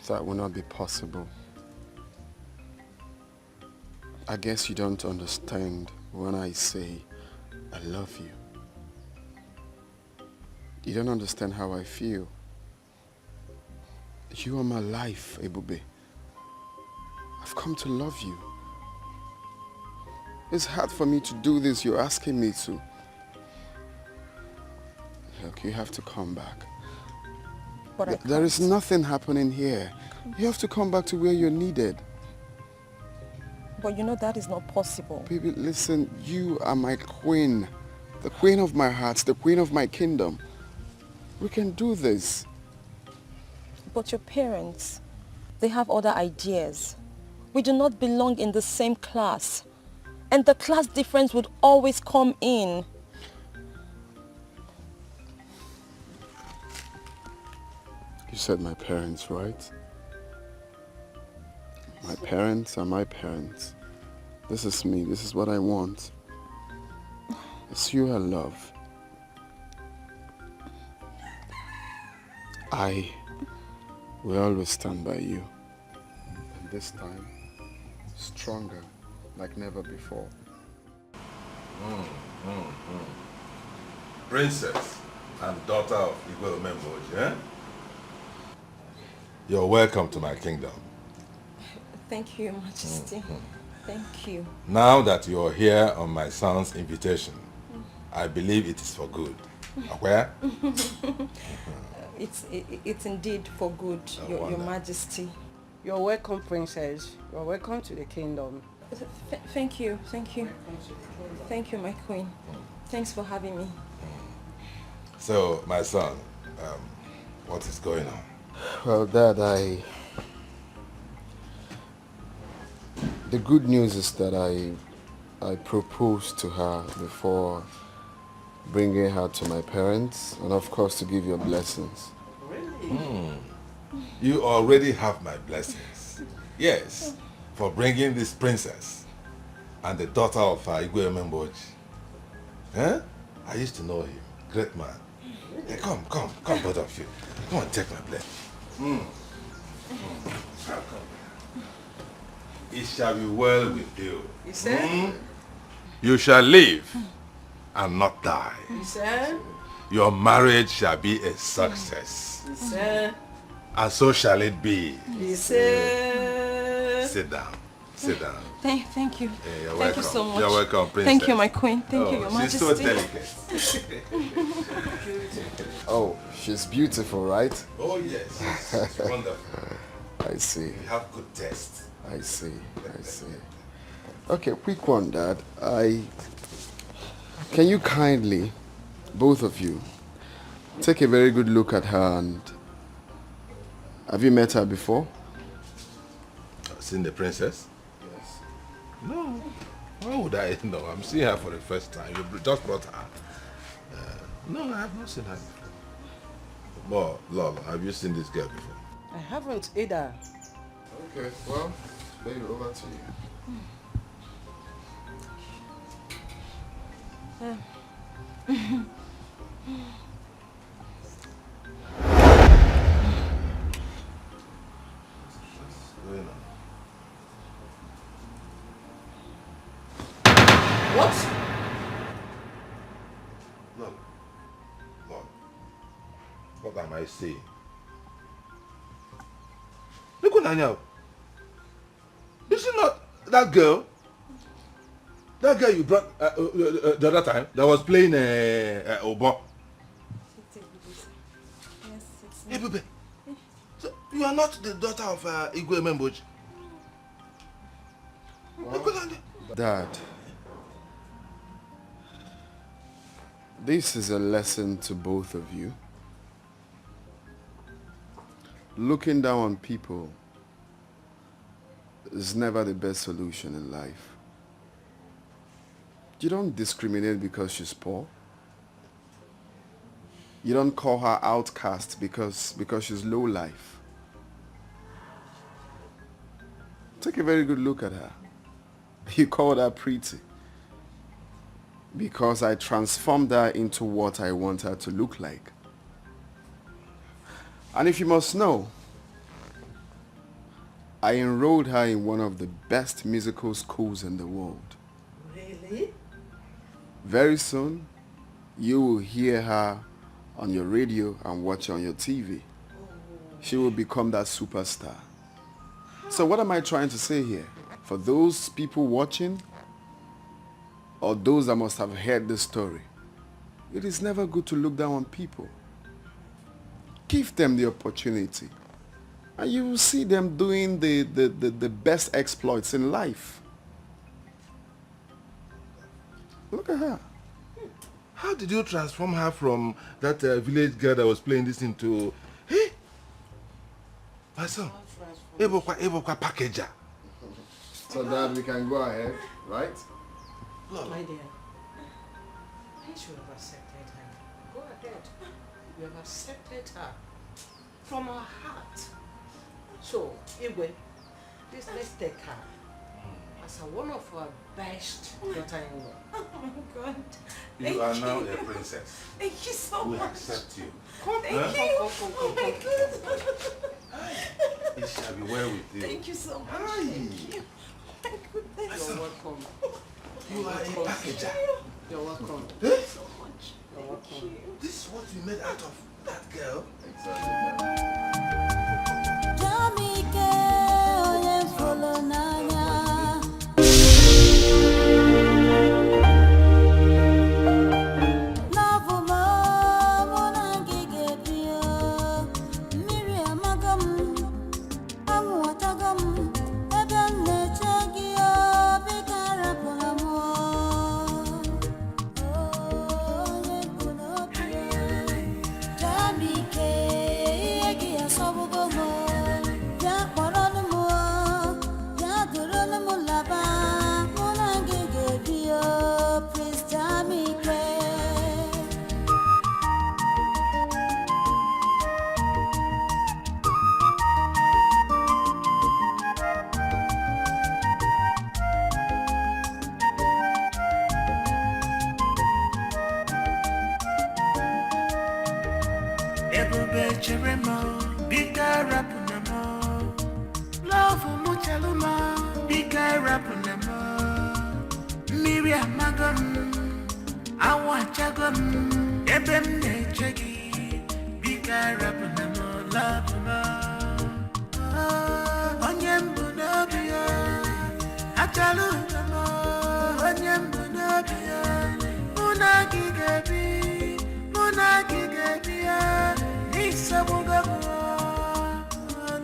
That will not be possible. I guess you don't understand when I say I love you. You don't understand how I feel. You are my life, Ebube. I've come to love you. It's hard for me to do this you're asking me to. Look, you have to come back. But There is nothing happening here. You have to come back to where you're needed. But you know that is not possible. Baby, listen, you are my queen. The queen of my heart, the queen of my kingdom. We can do this. But your parents, they have other ideas. We do not belong in the same class. And the class difference would always come in. You said my parents, right? My parents are my parents. This is me. This is what I want. It's you I love. I will always stand by you. And this time, stronger like never before. Princess and daughter of Igwe Omemboji, eh? You're welcome to my kingdom. Thank you, Your Majesty. Thank you. Now that you're here on my son's invitation, I believe it is for good. Where? It's indeed for good, Your Majesty. You're welcome, Princess. You're welcome to the kingdom. Thank you. Thank you, my queen. Thanks for having me. So, my son, what is going on? Well, Dad, the good news is that I proposed to her before bringing her to my parents, and of course to give your blessings. Really? You already have my blessings. Yes, for bringing this princess and the daughter of Igwe Omemboji. Huh? I used to know him. Great man. Hey, come, both of you. Come on, take my blessing. It shall be well with you. You said? You shall live and not die. You said? Your marriage shall be a success. You said? And so shall it be. You said? Sit down. Sit down. Thank you. Yeah, you're Thank welcome. you so much. You're welcome, princess. Thank you, my queen. Thank you, Your Majesty. She's so delicate. Oh, she's beautiful, right? Oh, yes. It's wonderful. I see. You have good taste. I see. Okay, quick one, Dad. Can you kindly, both of you, take a very good look at her and... Have you met her before? Seen the princess? Yes. No. Why would I know? I'm seeing her for the first time. You just brought her. No, I have not seen her before. Well, Lolo, have you seen this girl before? I haven't either. Okay, well, baby, over to you. What? Look. What am I saying? Look at Nanya. Is she not that girl? That girl you brought the other time that was playing Obo. Hey, baby. So you are not the daughter of Igwe Omemboji? Dad, this is a lesson to both of you. Looking down on people is never the best solution in life. You don't discriminate because she's poor. You don't call her outcast because she's low life. Take a very good look at her. You called her pretty because I transformed her into what I want her to look like. And if you must know, I enrolled her in one of the best musical schools in the world. Really? Very soon, you will hear her on your radio and watch her on your TV. She will become that superstar. So what am I trying to say here? For those people watching, or those that must have heard this story, it is never good to look down on people. Give them the opportunity, and you will see them doing the best exploits in life. Look at her. How did you transform her from that village girl that was playing this into... Hey! My son, Ebokwa packager. So that we can go ahead, right? My dear, I should have accepted her. Go ahead. You have accepted her from our heart. So, Igwe, Please, let's take her as one of our best daughter-in-law. Oh my God. You are now a princess. Thank you so we much. accept you. Thank you. Oh my God. It shall be well with you. Thank you so much. Thank you. My goodness. You're welcome. You are a packager. You're welcome. So much. You're welcome. This is what you made out of that girl.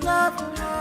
Love